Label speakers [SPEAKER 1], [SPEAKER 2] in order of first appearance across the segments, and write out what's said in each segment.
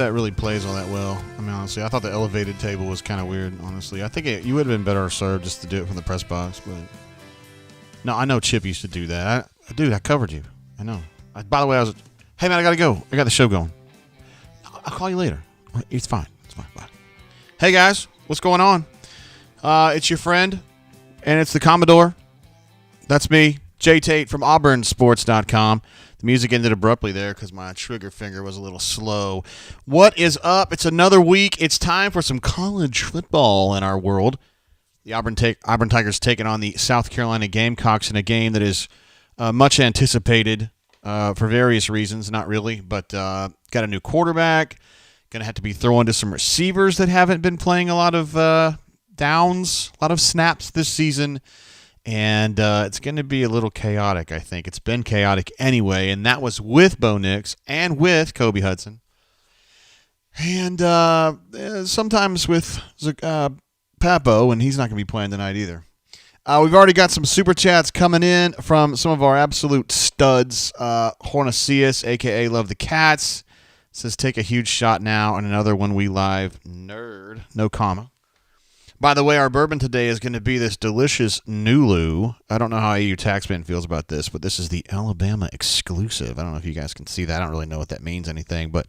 [SPEAKER 1] that really plays all that well. I mean, honestly, I thought the elevated table was kind of weird, honestly. I think you would have been better served just to do it from the press box, but... No, I know Chip used to do that. Dude, I covered you. I know. By the way, hey, man, I got to go. I got the show going. I'll call you later. It's fine. It's fine. Bye. Hey, guys. What's going on? It's your friend, and it's the Commodore. That's me, Jay Tate from AuburnSports.com. The music ended abruptly there because my trigger finger was a little slow. What is up? It's another week. It's time for some college football in our world. The Auburn Tigers taking on the South Carolina Gamecocks in a game that is much anticipated for various reasons. Not really, but got a new quarterback. Going to have to be throwing to some receivers that haven't been playing a lot of downs, a lot of snaps this season. And it's going to be a little chaotic, I think. It's been chaotic anyway, and that was with Bo Nix and with Kobe Hudson. And sometimes with Papo, and he's not going to be playing tonight either. We've already got some super chats coming in from some of our absolute studs. Hornicius, a.k.a. Love the Cats, says, take a huge shot now, and another When We Live nerd. No comma. By the way, our bourbon today is going to be this delicious Nulu. I don't know how AU Taxman feels about this, but this is the Alabama exclusive. I don't know if you guys can see that. I don't really know what that means anything, but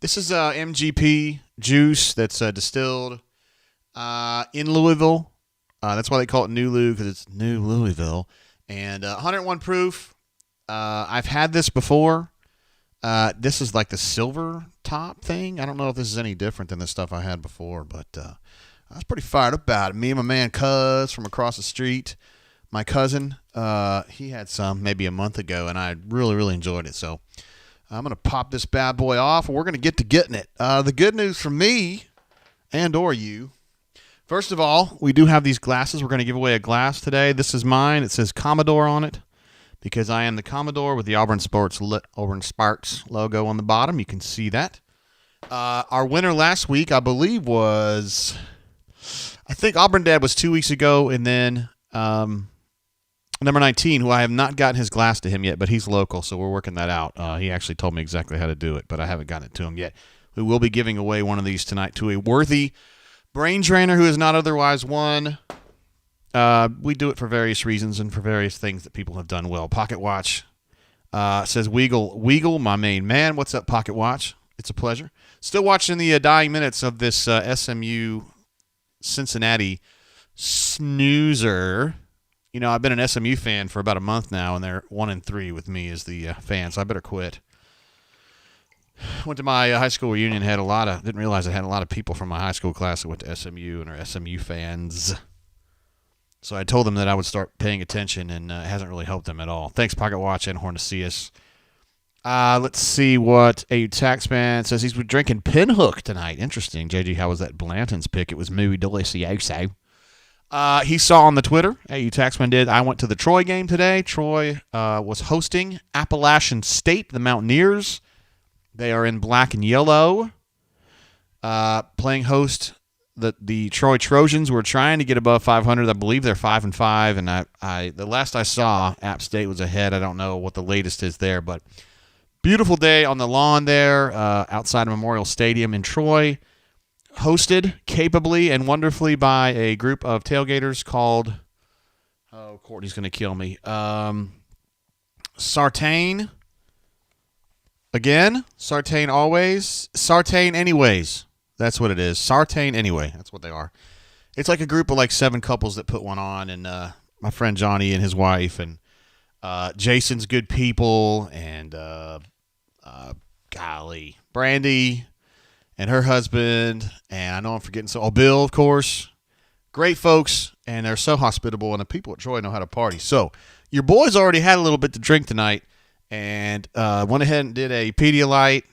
[SPEAKER 1] this is MGP juice that's distilled in Louisville. That's why they call it Nulu, because it's New Louisville. And 101 proof. I've had this before. This is like the silver top thing. I don't know if this is any different than the stuff I had before, but I was pretty fired up about it. Me and my man Cuz from across the street, my cousin, he had some maybe a month ago, and I really, really enjoyed it. So I'm going to pop this bad boy off, and we're going to get to getting it. The good news for me and or you, first of all, we do have these glasses. We're going to give away a glass today. This is mine. It says Commodore on it because I am the Commodore with the Auburn Sparks logo on the bottom. You can see that. Our winner last week, I believe, was... I think Auburn Dad was 2 weeks ago, and then number 19, who I have not gotten his glass to him yet, but he's local, so we're working that out. He actually told me exactly how to do it, but I haven't gotten it to him yet. We will be giving away one of these tonight to a worthy brain trainer who has not otherwise won. We do it for various reasons and for various things that people have done well. Pocket Watch says, Weagle, my main man. What's up, Pocket Watch? It's a pleasure. Still watching the dying minutes of this SMU Cincinnati snoozer. You know, I've been an SMU fan for about a month now, and they're 1-3 with me as the fan, so I better quit. Went to my high school reunion, didn't realize I had a lot of people from my high school class that went to SMU and are SMU fans. So I told them that I would start paying attention, and it hasn't really helped them at all. Thanks, Pocket Watch and Hornicius. Let's see what a Taxman says. He's drinking Pinhook tonight. Interesting. JG, how was that Blanton's pick? It was muy delicioso. He saw on the Twitter, AU Taxman did, I went to the Troy game today. Troy was hosting Appalachian State, the Mountaineers. They are in black and yellow. Playing host, the Troy Trojans were trying to get above 500. I believe they're 5-5, and the last I saw, App State was ahead. I don't know what the latest is there, but beautiful day on the lawn there outside of Memorial Stadium in Troy, hosted capably and wonderfully by a group of tailgaters called, Courtney's going to kill me, Sartain. Again, Sartain always, Sartain anyways. That's what it is. Sartain anyway. That's what they are. It's like a group of like 7 couples that put one on, and my friend Johnny and his wife, and Jason's good people, and Brandy and her husband, and I know I'm forgetting Bill, of course. Great folks, and they're so hospitable, and the people at Troy know how to party. So your boys already had a little bit to drink tonight, and went ahead and did a Pedialyte,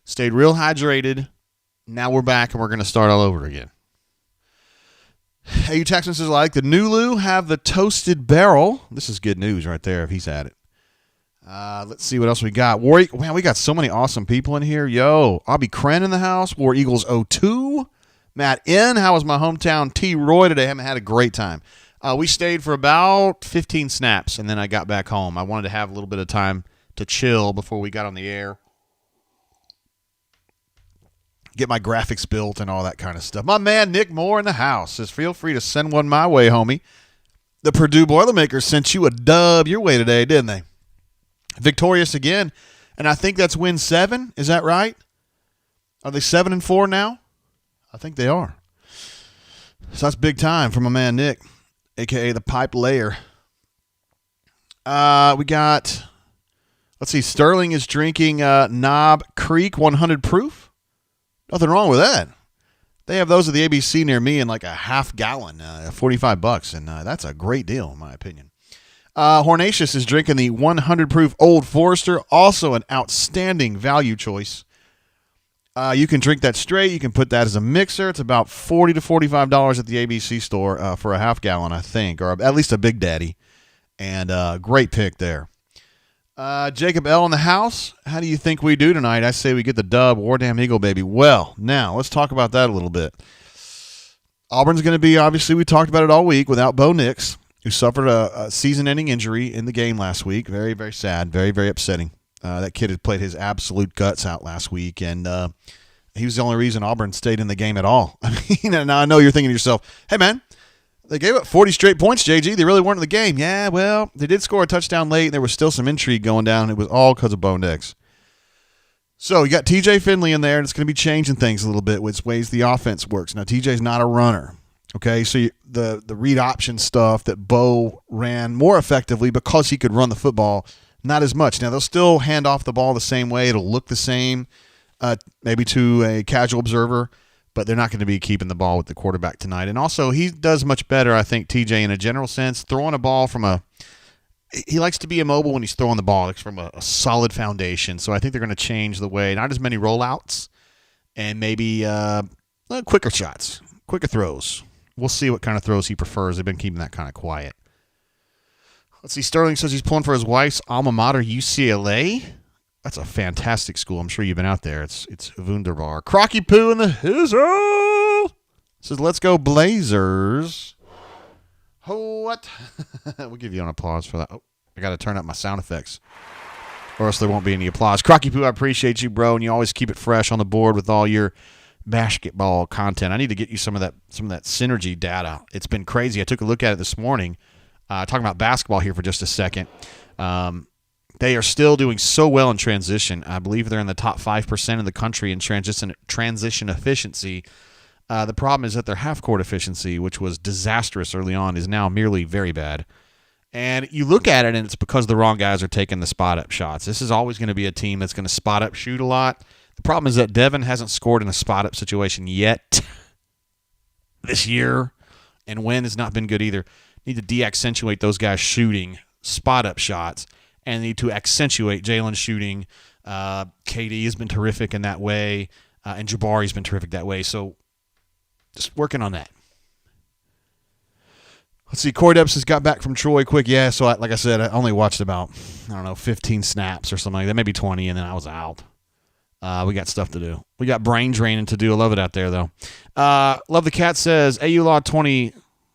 [SPEAKER 1] stayed real hydrated. Now we're back, and we're going to start all over again. Hey, you Texans is like the Nulu have the toasted barrel. This is good news right there if he's had it. Let's see what else we got. Man, we got so many awesome people in here. Yo, Abby Kren in the house. War Eagles 02. Matt N. How was my hometown T. Roy today? I haven't had a great time. We stayed for about 15 snaps, and then I got back home. I wanted to have a little bit of time to chill before we got on the air. get my graphics built and all that kind of stuff. My man Nick Moore in the house says, feel free to send one my way, homie. The Purdue Boilermakers sent you a dub your way today, didn't they? Victorious again, and I think that's win 7. Is that right? Are they 7-4 now? I think they are. So that's big time for my man Nick, a.k.a. the Pipe Layer. We got, let's see, Sterling is drinking Knob Creek 100 proof. Nothing wrong with that. They have those at the ABC near me in like a half gallon, $45, and that's a great deal in my opinion. Hornatius is drinking the 100 proof Old Forester, also an outstanding value choice. You can drink that straight. You can put that as a mixer. It's about $40 to $45 at the ABC store for a half gallon, I think, or at least a Big Daddy. And great pick there. Jacob L. in the house. How do you think we do tonight? I say we get the dub. War Damn Eagle, baby. Well, now let's talk about that a little bit. Auburn's going to be, obviously, we talked about it all week, without Bo Nix, who suffered a season-ending injury in the game last week. Very, very sad. Very, very upsetting. That kid had played his absolute guts out last week, and he was the only reason Auburn stayed in the game at all. I mean, now I know you're thinking to yourself, hey, man, they gave up 40 straight points, JG. They really weren't in the game. Yeah, well, they did score a touchdown late, and there was still some intrigue going down. It was all because of Bo Nix. So you got TJ Finley in there, and it's going to be changing things a little bit with ways the offense works. Now, TJ's not a runner. Okay, so the read option stuff that Bo ran more effectively because he could run the football, not as much. Now, they'll still hand off the ball the same way. It'll look the same, maybe to a casual observer, but they're not going to be keeping the ball with the quarterback tonight. And also, he does much better, I think, TJ, in a general sense, throwing a ball from he likes to be immobile when he's throwing the ball. It's from a solid foundation. So I think they're going to change the way, not as many rollouts, and maybe quicker shots, quicker throws. We'll see what kind of throws he prefers. They've been keeping that kind of quiet. Let's see. Sterling says he's pulling for his wife's alma mater, UCLA. That's a fantastic school. I'm sure you've been out there. It's wunderbar. Crocky Poo in the hizzle says, let's go Blazers. Oh, what? We'll give you an applause for that. Oh, I got to turn up my sound effects, or else there won't be any applause. Crocky Poo, I appreciate you, bro, and you always keep it fresh on the board with all your basketball content. I need to get you some of that synergy data. It's been crazy. I took a look at it this morning. Talking about basketball here for just a second. They are still doing so well in transition. I believe they're in the top 5% in the country in transition efficiency. The problem is that their half-court efficiency, which was disastrous early on, is now merely very bad. And you look at it, and it's because the wrong guys are taking the spot-up shots. This is always going to be a team that's going to spot-up shoot a lot. The problem is that Devin hasn't scored in a spot-up situation yet this year, and Wynn has not been good either. Need to de-accentuate those guys shooting spot-up shots, and need to accentuate Jalen shooting. KD has been terrific in that way, and Jabari's been terrific that way. So just working on that. Let's see. Corey Debs has got back from Troy quick. Yeah, so like I said, I only watched about, 15 snaps or something like that, maybe 20, and then I was out. We got stuff to do. We got brain draining to do. I love it out there, though. Love the Cat says, AU Law 20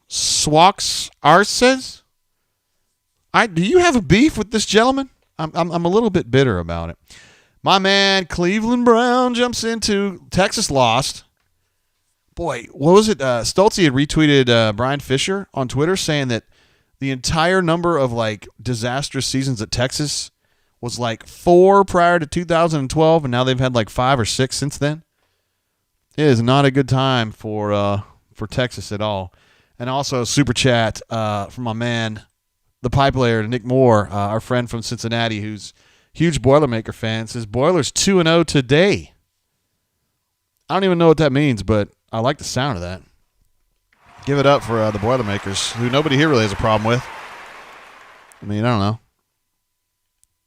[SPEAKER 1] Swax R says, do you have a beef with this gentleman? I'm a little bit bitter about it. My man Cleveland Brown jumps into Texas lost. Boy, what was it? Stoltze had retweeted Brian Fisher on Twitter saying that the entire number of disastrous seasons at Texas was 4 prior to 2012, and now they've had 5 or 6 since then. It is not a good time for Texas at all. And also super chat from my man, the pipe layer, Nick Moore, our friend from Cincinnati, who's huge Boilermaker fan, says Boilers 2-0 today. I don't even know what that means, but I like the sound of that. Give it up for the Boilermakers, who nobody here really has a problem with. I mean, I don't know.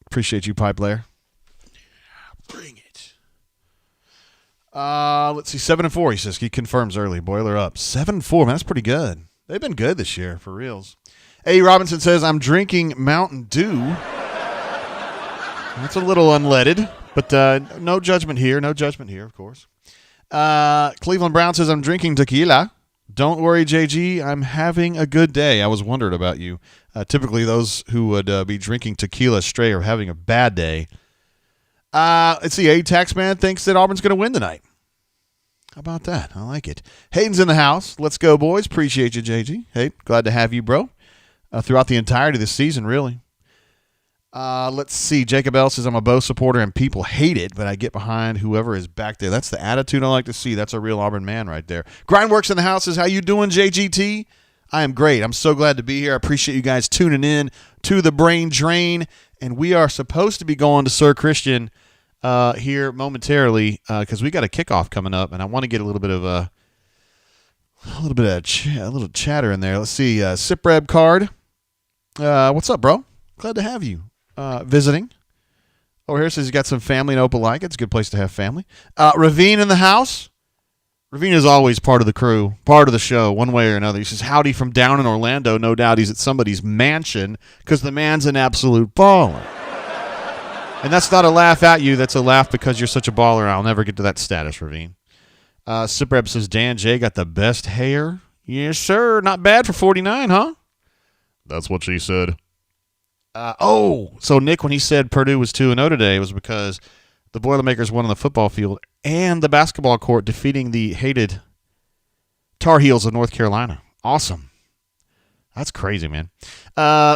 [SPEAKER 1] Appreciate you, pipe layer. Bring it. Let's see, 7-4. He says he confirms early. Boiler up 7-4. Man, that's pretty good. They've been good this year for reals. A. Robinson says I'm drinking Mountain Dew. That's a little unleaded, but no judgment here. No judgment here, of course. Cleveland Brown says I'm drinking tequila. Don't worry, JG. I'm having a good day. I was wondering about you. Typically, those who would be drinking tequila straight are having a bad day. Let's see. A-Taxman thinks that Auburn's going to win tonight. How about that? I like it. Hayden's in the house. Let's go, boys. Appreciate you, JG. Hey, glad to have you, bro. Throughout the entirety of the season, really. Let's see. Jacob L says, I'm a Bo supporter and people hate it, but I get behind whoever is back there. That's the attitude I like to see. That's a real Auburn man right there. Grindworks in the house says, how you doing, JGT? I am great. I'm so glad to be here. I appreciate you guys tuning in to the Brain Drain. And we are supposed to be going to Sir Christian here momentarily because we got a kickoff coming up, and I want to get a little bit of chatter in there. Let's see. Sipreb card. What's up, bro? Glad to have you visiting. Over here says he's got some family in Opelika. It's a good place to have family. Ravine in the house. Ravine is always part of the crew, part of the show, one way or another. He says, howdy from down in Orlando. No doubt he's at somebody's mansion because the man's an absolute baller. And that's not a laugh at you. That's a laugh because you're such a baller. I'll never get to that status, Ravine. Sipreb says, Dan J got the best hair. Yes, sir. Not bad for 49, huh? That's what she said. So Nick, when he said Purdue was 2-0 today, it was because the Boilermakers won on the football field and the basketball court, defeating the hated Tar Heels of North Carolina. Awesome. That's crazy, man.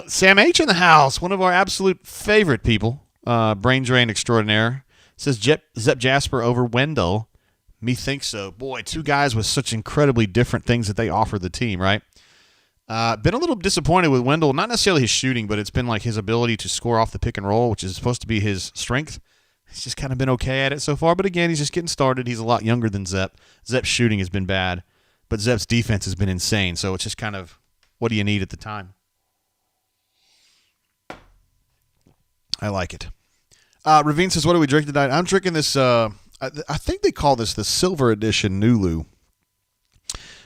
[SPEAKER 1] Sam H. in the house, one of our absolute favorite people, brain drain extraordinaire, says Zep Jasper over Wendell. Methinks so. Boy, two guys with such incredibly different things that they offer the team, right? Been a little disappointed with Wendell, not necessarily his shooting, but it's been like his ability to score off the pick and roll, which is supposed to be his strength. He's just kind of been okay at it so far, but again, he's just getting started. He's a lot younger than Zep. Zep's shooting has been bad, but Zep's defense has been insane, so it's just kind of what do you need at the time? I like it. Ravine says, what do we drink tonight? I'm drinking this, I think they call this the Silver Edition Nulu.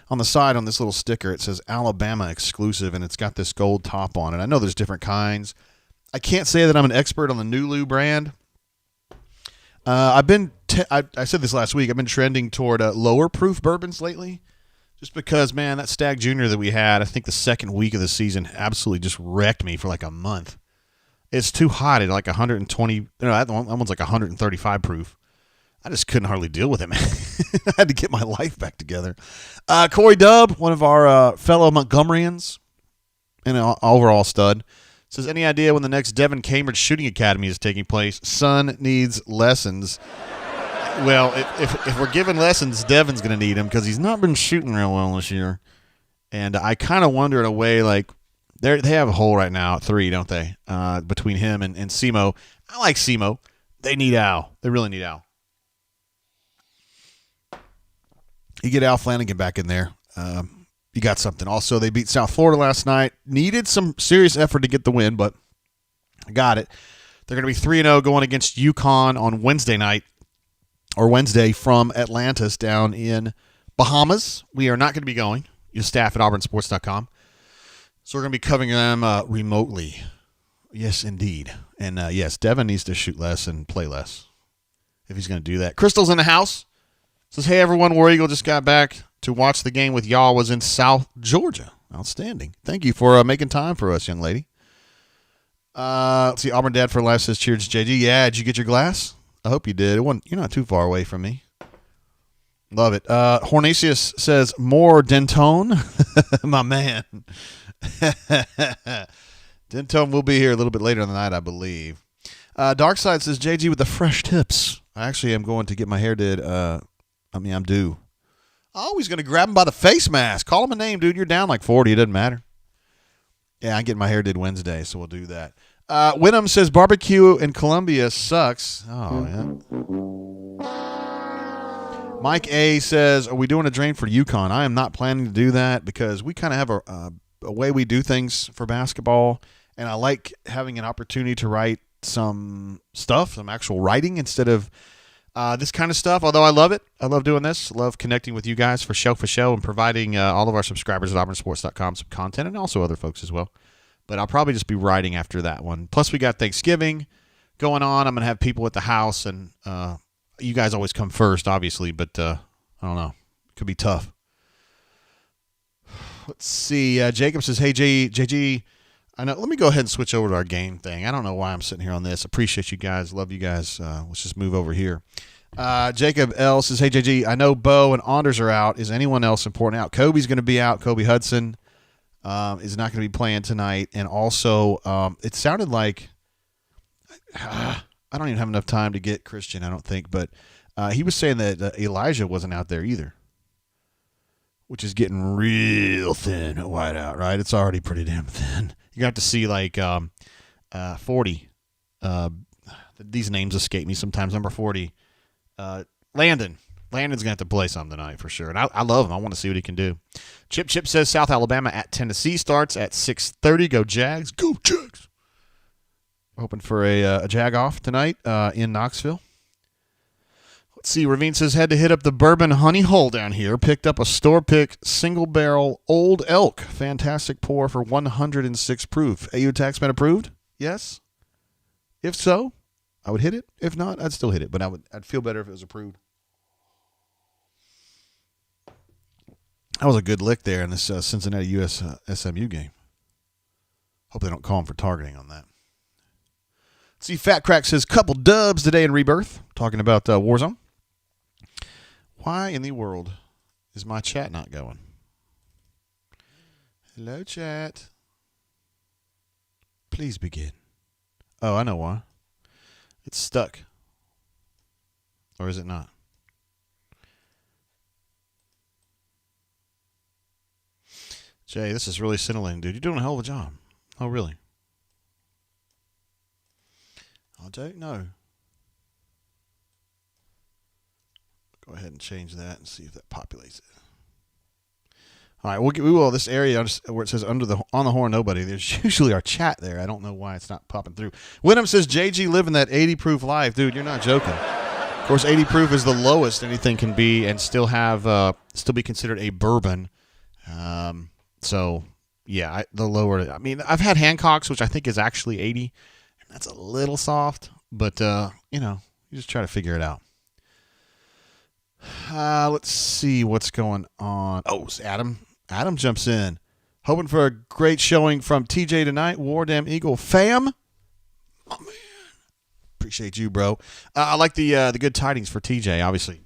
[SPEAKER 1] On the side, on this little sticker, it says Alabama exclusive, and it's got this gold top on it. I know there's different kinds. I can't say that I'm an expert on the Nulu brand. I said this last week. I've been trending toward lower proof bourbons lately, just because, man, that Stag Junior that we had, I think the second week of the season absolutely just wrecked me for like a month. It's too hot at like 120. That one's like 135 proof. I just couldn't hardly deal with it, man. I had to get my life back together. Corey Dubb, one of our fellow Montgomeryans, and an overall stud, says, any idea when the next Devin Cambridge Shooting Academy is taking place? Son needs lessons. Well, if we're giving lessons, Devin's going to need them because he's not been shooting real well this year. And I kind of wonder in a way, like, they have a hole right now at 3, don't they, between him and Simo. I like Simo. They need Al. They really need Al. You get Al Flanagan back in there. You got something. Also, they beat South Florida last night. Needed some serious effort to get the win, but got it. They're going to be 3-0 going against UConn on Wednesday night, or Wednesday from Atlantis down in Bahamas. We are not going to be going. Your staff at auburnsports.com. So we're going to be covering them remotely. Yes, indeed. And yes, Devin needs to shoot less and play less if he's going to do that. Crystal's in the house. Says, hey, everyone, War Eagle just got back to watch the game with y'all. Was in South Georgia. Outstanding. Thank you for making time for us, young lady. Let's see. Auburn Dad for Life says, cheers, JG. Yeah, did you get your glass? I hope you did. You're not too far away from me. Love it. Hornesius says, more Dentone. My man. Dentone will be here a little bit later in the night, I believe. Darkside says, JG with the fresh tips. I actually am going to get my hair did. I'm due. Oh, he's going to grab him by the face mask. Call him a name, dude. You're down like 40. It doesn't matter. Yeah, I'm getting my hair did Wednesday, so we'll do that. Wynnum says barbecue in Columbia sucks. Oh, yeah. Mike A says, are we doing a drain for UConn? I am not planning to do that because we kind of have a way we do things for basketball, and I like having an opportunity to write some stuff, some actual writing instead of this kind of stuff, although I love it. I love doing this. Love connecting with you guys for show and providing all of our subscribers at auburnsports.com some content and also other folks as well. But I'll probably just be writing after that one. Plus, we got Thanksgiving going on. I'm going to have people at the house, and you guys always come first, obviously, but I don't know. It could be tough. Let's see. Jacob says, hey, JG, I know. Let me go ahead and switch over to our game thing. I don't know why I'm sitting here on this. Appreciate you guys. Love you guys. Let's just move over here. Jacob L says, "Hey JG, I know Bo and Anders are out. Is anyone else important out? Kobe's going to be out. Kobe Hudson is not going to be playing tonight, and also it sounded like I don't even have enough time to get Christian. I don't think, but he was saying that Elijah wasn't out there either, which is getting real thin at wideout. Right? It's already pretty damn thin. You have to see like 40. These names escape me sometimes. Number 40. Landon's going to have to play some tonight for sure. And I love him. I want to see what he can do. Chip says South Alabama at Tennessee starts at 6:30. Go Jags. Go Jags. Hoping for a Jag off tonight in Knoxville. Let's see. Ravine says had to hit up the Bourbon Honey Hole down here. Picked up a store pick single barrel Old Elk. Fantastic pour for 106 proof. AU Taxman approved? Yes. If so, I would hit it. If not, I'd still hit it. But I'd feel better if it was approved. That was a good lick there in this Cincinnati SMU game. Hope they don't call him for targeting on that. Let's see, Fat Crack says, couple dubs today in Rebirth. Talking about Warzone. Why in the world is my chat not going? Hello, chat. Please begin. Oh, I know why. It's stuck. Or is it not? Jay, this is really scintillating, dude. You're doing a hell of a job. Oh, really? I don't know. Go ahead and change that and see if that populates it. All right, we will. This area where it says on the horn, nobody. There's usually our chat there. I don't know why it's not popping through. Wyndham says JG living that 80 proof life, dude. You're not joking. Of course, 80 proof is the lowest anything can be, and still be considered a bourbon. So yeah, the lower. I mean, I've had Hancocks, which I think is actually 80. That's a little soft, but you just try to figure it out. Let's see what's going on. Oh, it's Adam. Adam jumps in. Hoping for a great showing from TJ tonight. War Damn Eagle fam. Oh, man. Appreciate you, bro. I like the good tidings for TJ, obviously.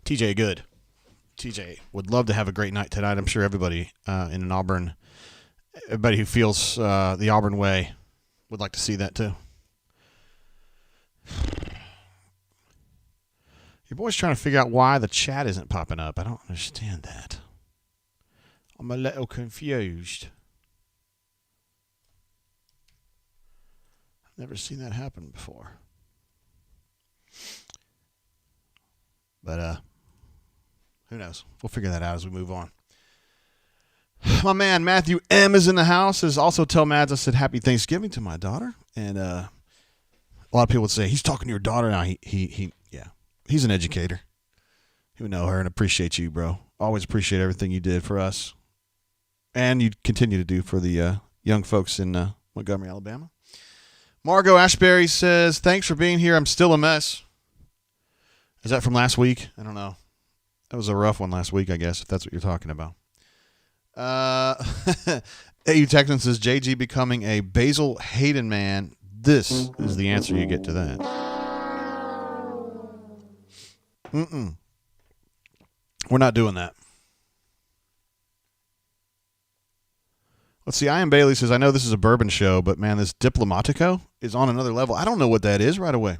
[SPEAKER 1] TJ good. TJ would love to have a great night tonight. I'm sure everybody in Auburn, everybody who feels the Auburn way would like to see that too. Your boy's trying to figure out why the chat isn't popping up. I don't understand that. I'm a little confused. I've never seen that happen before. But who knows? We'll figure that out as we move on. My man Matthew M is in the house. Says also tell Mads I said happy Thanksgiving to my daughter. And a lot of people would say he's talking to your daughter now. He's an educator. He would know her and appreciate you, bro. Always appreciate everything you did for us, and you continue to do for the young folks in Montgomery, Alabama. Margot Ashbury says thanks for being here. I'm still a mess. Is that from last week? I don't know. That was a rough one last week, I guess, if that's what you're talking about. AU Texan says, JG becoming a Basil Hayden man. This is the answer you get to that. We're not doing that. Let's see. I Am Bailey says, I know this is a bourbon show, but man, this Diplomatico is on another level. I don't know what that is right away.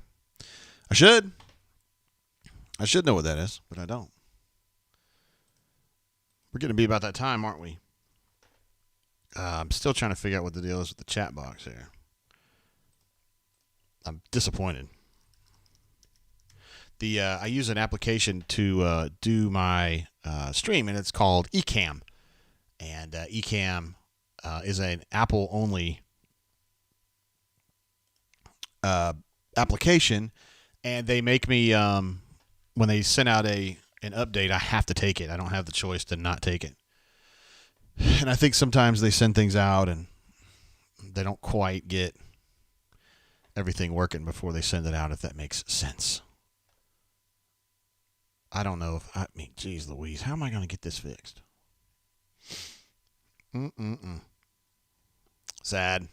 [SPEAKER 1] I should know what that is, but I don't. We're going to be about that time, aren't we? I'm still trying to figure out what the deal is with the chat box here. I'm disappointed. I use an application to do my stream, and it's called Ecamm. And Ecamm is an Apple-only application, and they make me, when they send out an update, I have to take it. I don't have the choice to not take it. And I think sometimes they send things out, and they don't quite get everything working before they send it out, if that makes sense. I don't know geez Louise, how am I going to get this fixed? Sad.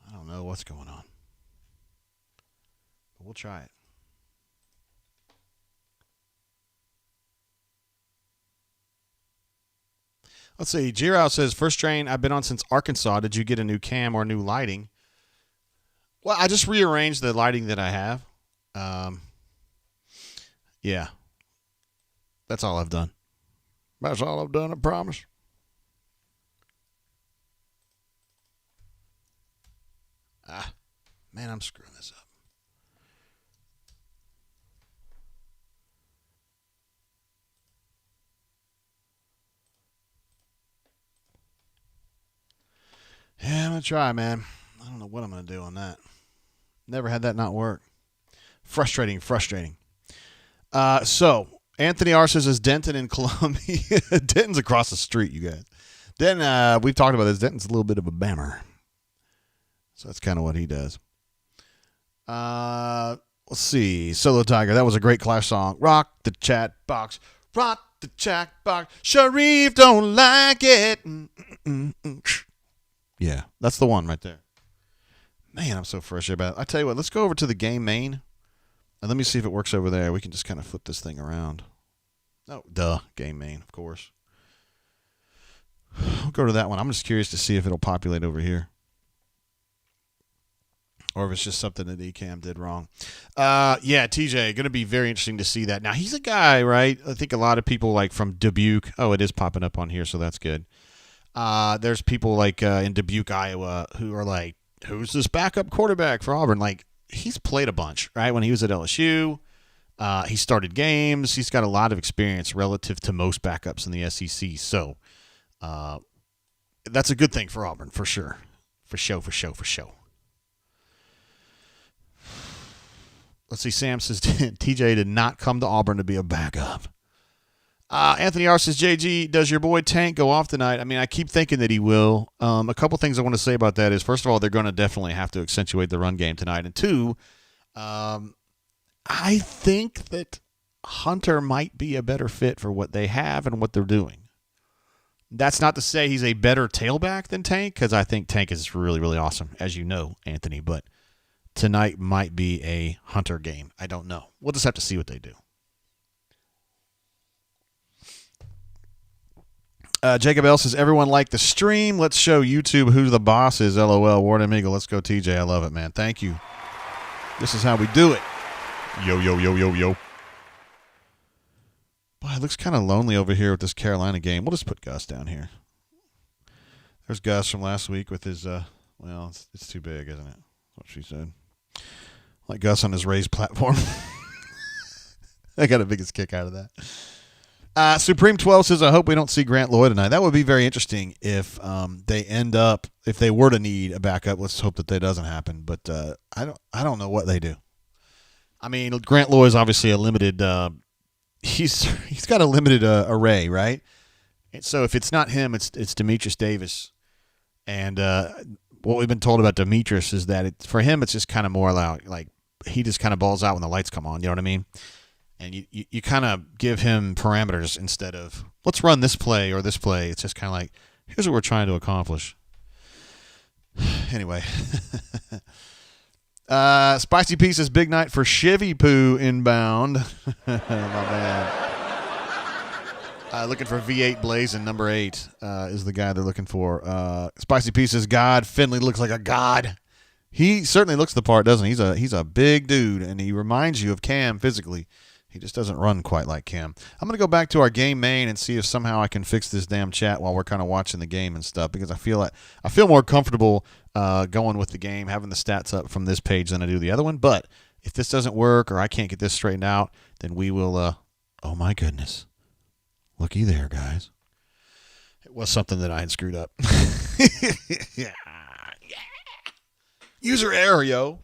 [SPEAKER 1] I don't know what's going on. But we'll try it. Let's see. G-Row says, first train I've been on since Arkansas. Did you get a new cam or new lighting? Well, I just rearranged the lighting that I have. Yeah. That's all I've done. That's all I've done, I promise. Man, I'm screwing this up. Yeah, I'm going to try, man. I don't know what I'm going to do on that. Never had that not work. Frustrating. So, Anthony R says, is Denton in Columbia? Denton's across the street, you guys. Denton, we've talked about this. Denton's a little bit of a bammer. So that's kind of what he does. Let's see. Solo Tiger. That was a great Clash song. Rock the chat box. Rock the chat box. Sharif don't like it. Yeah, that's the one right there. Man, I'm so frustrated about it. I tell you what, let's go over to the game main. And let me see if it works over there. We can just kind of flip this thing around. Oh, game main, of course. I'll go to that one. I'm just curious to see if it'll populate over here. Or if it's just something that Ecamm did wrong. Yeah, TJ, going to be very interesting to see that. Now, he's a guy, right? I think a lot of people like from Dubuque. Oh, it is popping up on here, so that's good. There's people like in Dubuque, Iowa, who are like, who's this backup quarterback for Auburn? Like, he's played a bunch, right? When he was at LSU, he started games. He's got a lot of experience relative to most backups in the SEC. So that's a good thing for Auburn, for sure. For show. Let's see, Sam says TJ did not come to Auburn to be a backup. Anthony R says, JG, does your boy Tank go off tonight? I mean, I keep thinking that he will. A couple things I want to say about that is, first of all, they're going to definitely have to accentuate the run game tonight. And two, I think that Hunter might be a better fit for what they have and what they're doing. That's not to say he's a better tailback than Tank, because I think Tank is really, really awesome, as you know, Anthony. But tonight might be a Hunter game. I don't know. We'll just have to see what they do. Jacob L says, everyone like the stream. Let's show YouTube who the boss is. LOL. Ward and Eagle. Let's go, TJ. I love it, man. Thank you. This is how we do it. Yo. Boy, it looks kind of lonely over here with this Carolina game. We'll just put Gus down here. There's Gus from last week with his, well, it's too big, isn't it? That's what she said. Like Gus on his raised platform. I got the biggest kick out of that. Supreme 12 says, I hope we don't see Grant Lloyd tonight. That would be very interesting if they end up, if they were to need a backup. Let's hope that doesn't happen. But I don't know what they do. I mean, Grant Lloyd is obviously a limited. He's got a limited array, right? And so if it's not him, it's Demetrius Davis. And what we've been told about Demetrius is that for him, it's just kind of more like he just kind of balls out when the lights come on. You know what I mean? And you kind of give him parameters instead of, let's run this play or this play. It's just kind of like, here's what we're trying to accomplish. Anyway. Spicy Pieces, big night for Chevy Poo inbound. My man. Looking for V8 Blazing, number 8 is the guy they're looking for. Spicy Pieces, God. Finley looks like a god. He certainly looks the part, doesn't he? He's a big dude, and he reminds you of Cam physically. He just doesn't run quite like Cam. I'm going to go back to our game main and see if somehow I can fix this damn chat while we're kind of watching the game and stuff, because I feel more comfortable going with the game, having the stats up from this page than I do the other one. But if this doesn't work or I can't get this straightened out, then we will oh my goodness. Looky there, guys. It was something that I had screwed up. Yeah. User error, yo.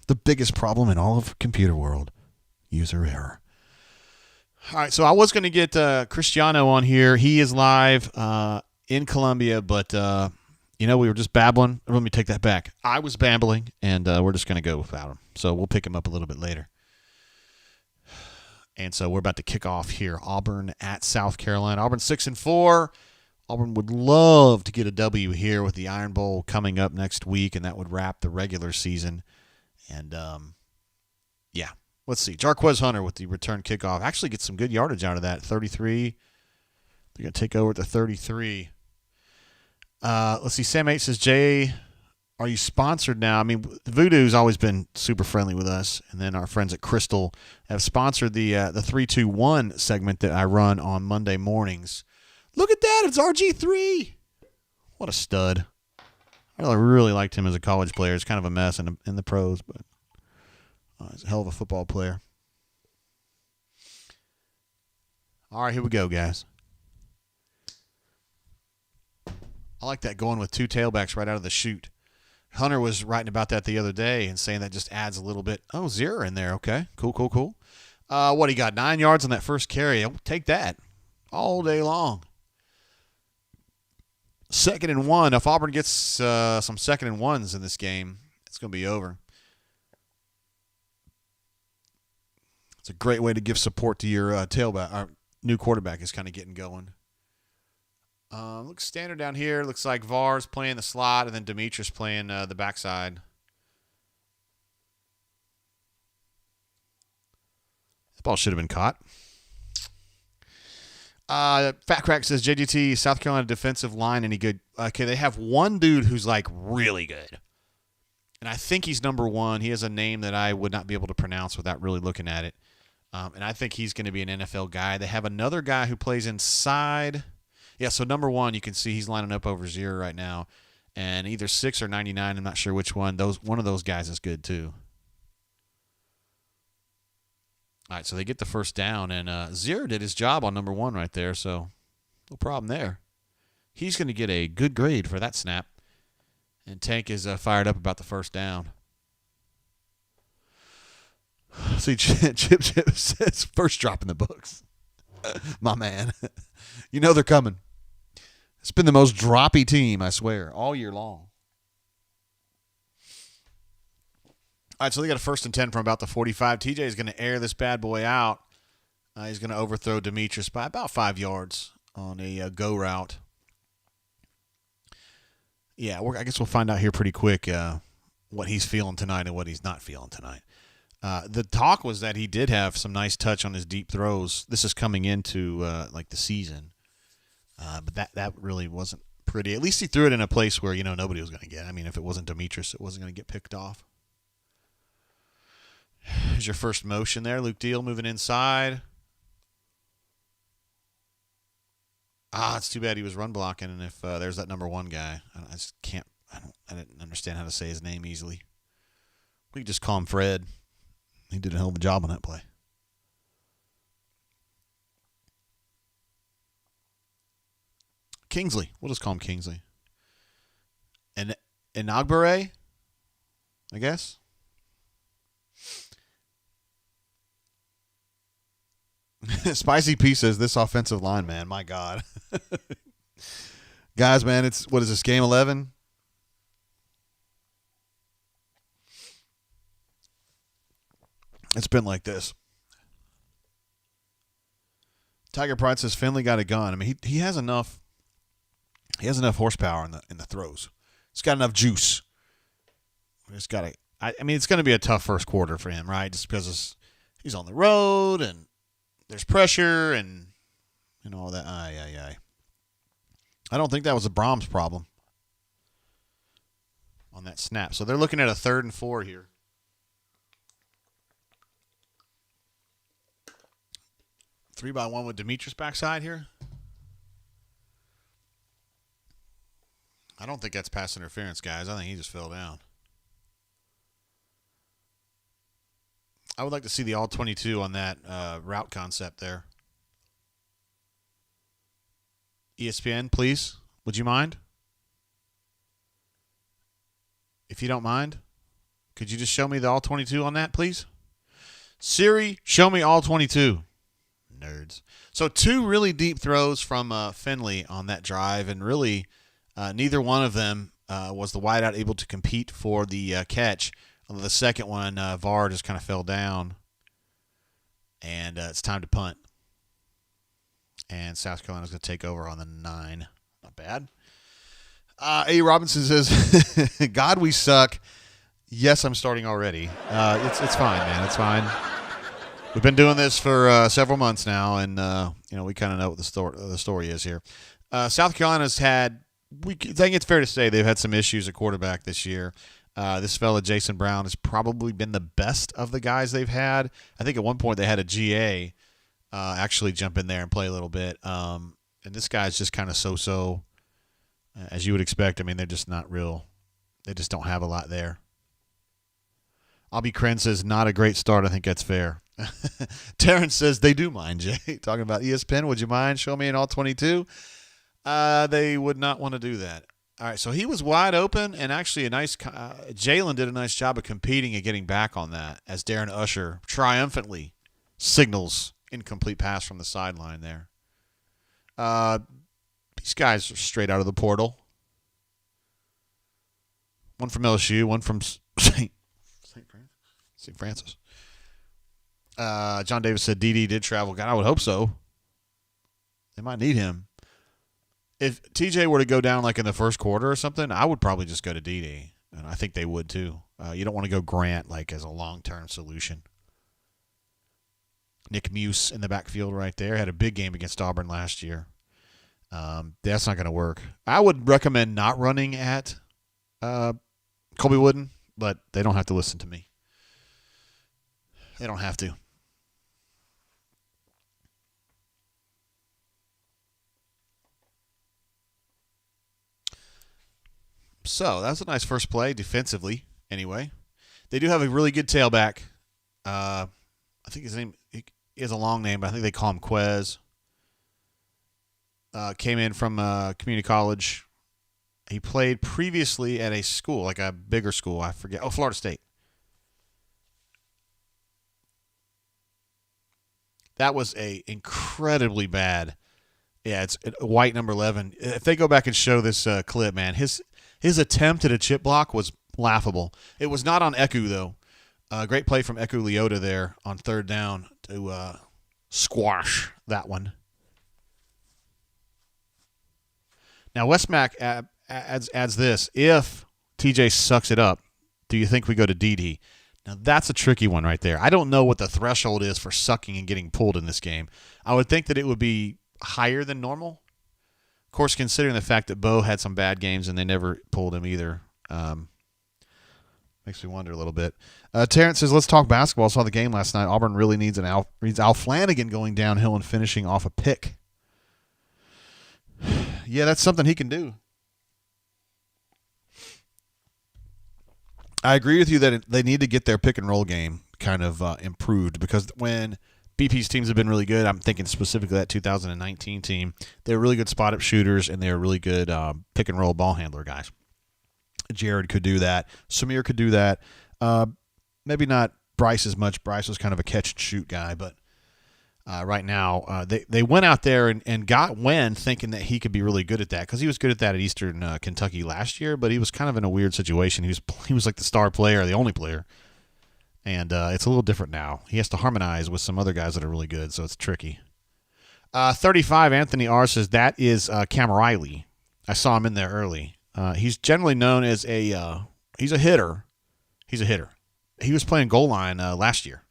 [SPEAKER 1] The biggest problem in all of computer world. User error. All right, so I was going to get Cristiano on here. He is live in Columbia, but, we were just babbling. Let me take that back. I was babbling, and we're just going to go without him. So we'll pick him up a little bit later. And so we're about to kick off here. Auburn at South Carolina. Auburn 6-4. Auburn would love to get a W here with the Iron Bowl coming up next week, and that would wrap the regular season. And, yeah, let's see. Jarquez Hunter with the return kickoff. Actually gets some good yardage out of that. 33. They're going to take over at the 33. Let's see. Sam 8 says, Jay, are you sponsored now? I mean, Voodoo's always been super friendly with us. And then our friends at Crystal have sponsored the 3-2-1 segment that I run on Monday mornings. Look at that. It's RG3. What a stud. I really liked him as a college player. He's kind of a mess in the pros, but he's a hell of a football player. All right, here we go, guys. I like that going with two tailbacks right out of the chute. Hunter was writing about that the other day and saying that just adds a little bit. Oh, 0 in there. Okay, cool. What, he got 9 yards on that first carry. I'll take that all day long. 2nd and 1. If Auburn gets some 2nd and 1s in this game, it's going to be over. It's a great way to give support to your tailback. Our new quarterback is kind of getting going. Looks standard down here. Looks like Var's playing the slot, and then Demetrius playing the backside. The ball should have been caught. Fat Crack says, JGT, South Carolina defensive line, any good? Okay, they have one dude who's like really good. And I think he's number 1. He has a name that I would not be able to pronounce without really looking at it. And I think he's going to be an NFL guy. They have another guy who plays inside. Yeah, so number 1, you can see he's lining up over 0 right now. And either 6 or 99, I'm not sure which one. One of those guys is good too. All right, so they get the first down, and 0 did his job on number 1 right there, so no problem there. He's going to get a good grade for that snap, and Tank is fired up about the first down. See, Chip says, first drop in the books. My man. You know they're coming. It's been the most droppy team, I swear, all year long. All right, so they got a 1st and 10 from about the 45. TJ is going to air this bad boy out. He's going to overthrow Demetrius by about 5 yards on a go route. Yeah, I guess we'll find out here pretty quick what he's feeling tonight and what he's not feeling tonight. The talk was that he did have some nice touch on his deep throws. This is coming into like the season, but that really wasn't pretty. At least he threw it in a place where nobody was going to get. I mean, if it wasn't Demetrius, it wasn't going to get picked off. Here's your first motion there. Luke Deal moving inside. It's too bad he was run blocking. And if there's that number 1 guy, I just can't. I didn't understand how to say his name easily. We could just call him Fred. He did a hell of a job on that play. Kingsley. We'll just call him Kingsley. And Inagbare, I guess. Spicy P says, this offensive line, man, my God. Guys, man, what is this, game 11? It's been like this. Tiger Pride says Finley got a gun. I mean, he has enough. He has enough horsepower in the throws. He's got enough juice. He's got to. I mean, it's going to be a tough first quarter for him, right? Just because he's on the road and there's pressure and all that. I don't think that was a Brahms problem on that snap. So they're looking at a 3rd and 4 here. 3-by-1 with Demetrius backside here. I don't think that's pass interference, guys. I think he just fell down. I would like to see the all-22 on that route concept there. ESPN, please. Would you mind? If you don't mind, could you just show me the all-22 on that, please? Siri, show me all-22. Nerds. So 2 really deep throws from Finley on that drive, and really neither one of them was the wideout able to compete for the catch. Although the second one, VAR just kind of fell down, and it's time to punt. And South Carolina's going to take over on the 9. bad. A. Robinson says, God, we suck. Yes, I'm starting already. It's fine, man. It's fine. We've been doing this for several months now, and we kind of know what the story is here. South Carolina's had, I think it's fair to say they've had some issues at quarterback this year. This fella, Jason Brown, has probably been the best of the guys they've had. I think at one point they had a GA actually jump in there and play a little bit. And this guy's just kind of so-so, as you would expect. I mean, they're just not real. They just don't have a lot there. Albie Kren says, not a great start. I think that's fair. Terrence says, they do mind, Jay. Talking about ESPN, would you mind? Show me an all 22. They would not want to do that. All right, so he was wide open, and actually Jalen did a nice job of competing and getting back on that as Darren Usher triumphantly signals incomplete pass from the sideline there. These guys are straight out of the portal. One from LSU, one from St. Francis. John Davis said DD did travel. God, I would hope so. They might need him. If TJ were to go down like in the first quarter or something, I would probably just go to DD. And I think they would too. You don't want to go Grant like as a long-term solution. Nick Muse in the backfield right there. Had a big game against Auburn last year. That's not going to work. I would recommend not running at Colby Wooden, but they don't have to listen to me. They don't have to. So that's a nice first play defensively. Anyway, they do have a really good tailback. I think his name he has a long name, but I think they call him Quez. Came in from community college. He played previously at a school, like a bigger school. I forget. Oh, Florida State. That was a incredibly bad. Yeah, it's white number 11. If they go back and show this clip, man, his attempt at a chip block was laughable. It was not on Eku, though. Great play from Eku Leota there on third down to squash that one. Now, Westmac adds this. If TJ sucks it up, do you think we go to DD? Now, that's a tricky one right there. I don't know what the threshold is for sucking and getting pulled in this game. I would think that it would be higher than normal. Of course, considering the fact that Bo had some bad games and they never pulled him either, makes me wonder a little bit. Terrence says, let's talk basketball. I saw the game last night. Auburn really needs Al Flanagan going downhill and finishing off a pick. Yeah, that's something he can do. I agree with you that they need to get their pick and roll game kind of improved, because when BP's teams have been really good, I'm thinking specifically that 2019 team, they're really good spot-up shooters and they're really good pick and roll ball handler guys. Jared could do that. Samir could do that. Maybe not Bryce as much. Bryce was kind of a catch-and-shoot guy, but right now they went out there and got Wen thinking that he could be really good at that, because he was good at that at Eastern Kentucky last year, but he was kind of in a weird situation. He was like the star player, the only player, and it's a little different now. He has to harmonize with some other guys that are really good, so it's tricky. 35, Anthony R. says, that is Cam Riley. I saw him in there early. He's generally known as he's a hitter. He's a hitter. He was playing goal line last year.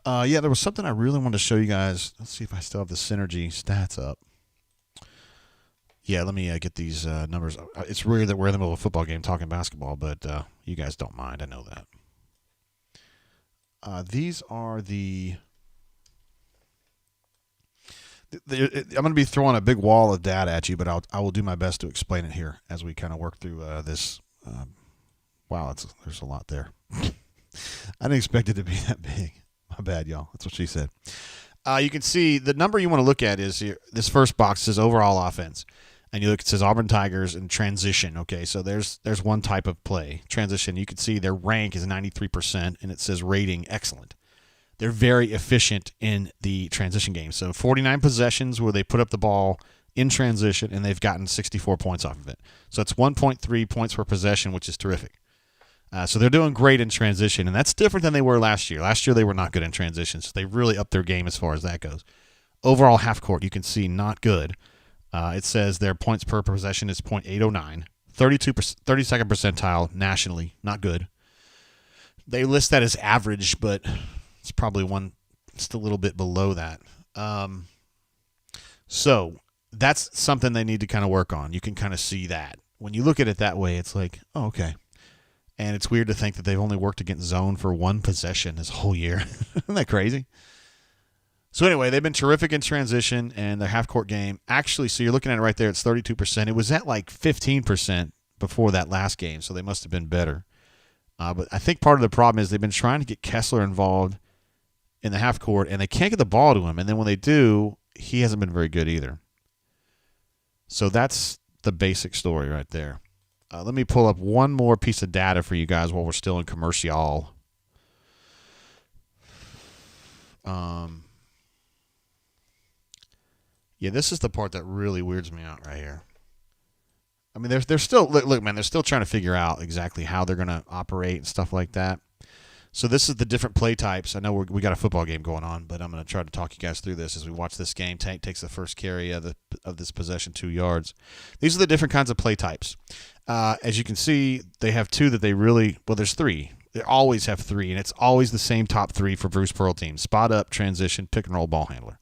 [SPEAKER 1] Yeah, there was something I really wanted to show you guys. Let's see if I still have the Synergy stats up. Yeah, let me get these numbers. It's weird that we're in the middle of a football game talking basketball, but you guys don't mind. I know that. These are I'm going to be throwing a big wall of data at you, but I will do my best to explain it here as we kind of work through this. Wow, there's a lot there. I didn't expect it to be that big. My bad, y'all. That's what she said. You can see the number you want to look at is here. This first box says overall offense. And you look, it says Auburn Tigers in transition. Okay, so there's one type of play, transition. You can see their rank is 93%, and it says rating excellent. They're very efficient in the transition game. So 49 possessions where they put up the ball in transition, and they've gotten 64 points off of it. So it's 1.3 points per possession, which is terrific. So they're doing great in transition, and that's different than they were last year. Last year they were not good in transition, so they really upped their game as far as that goes. Overall half court, you can see not good. It says their points per possession is .809, 32nd percentile nationally. Not good. They list that as average, but it's probably just a little bit below that. So that's something they need to kind of work on. You can kind of see that. When you look at it that way, it's like, oh, okay. And it's weird to think that they've only worked against zone for one possession this whole year. Isn't that crazy? So anyway, they've been terrific in transition and their half-court game. Actually, so you're looking at it right there, it's 32%. It was at like 15% before that last game, so they must have been better. But I think part of the problem is they've been trying to get Kessler involved in the half-court, and they can't get the ball to him. And then when they do, he hasn't been very good either. So that's the basic story right there. Let me pull up one more piece of data for you guys while we're still in commercial. Yeah, this is the part that really weirds me out right here. I mean, they're still look, man. They're still trying to figure out exactly how they're going to operate and stuff like that. So this is the different play types. I know we got a football game going on, but I'm going to try to talk you guys through this as we watch this game. Tank takes the first carry of this possession, 2 yards. These are the different kinds of play types. As you can see, they have two that they really – well, there's three. They always have three, and it's always the same top three for Bruce Pearl teams. Spot up, transition, pick and roll, ball handler.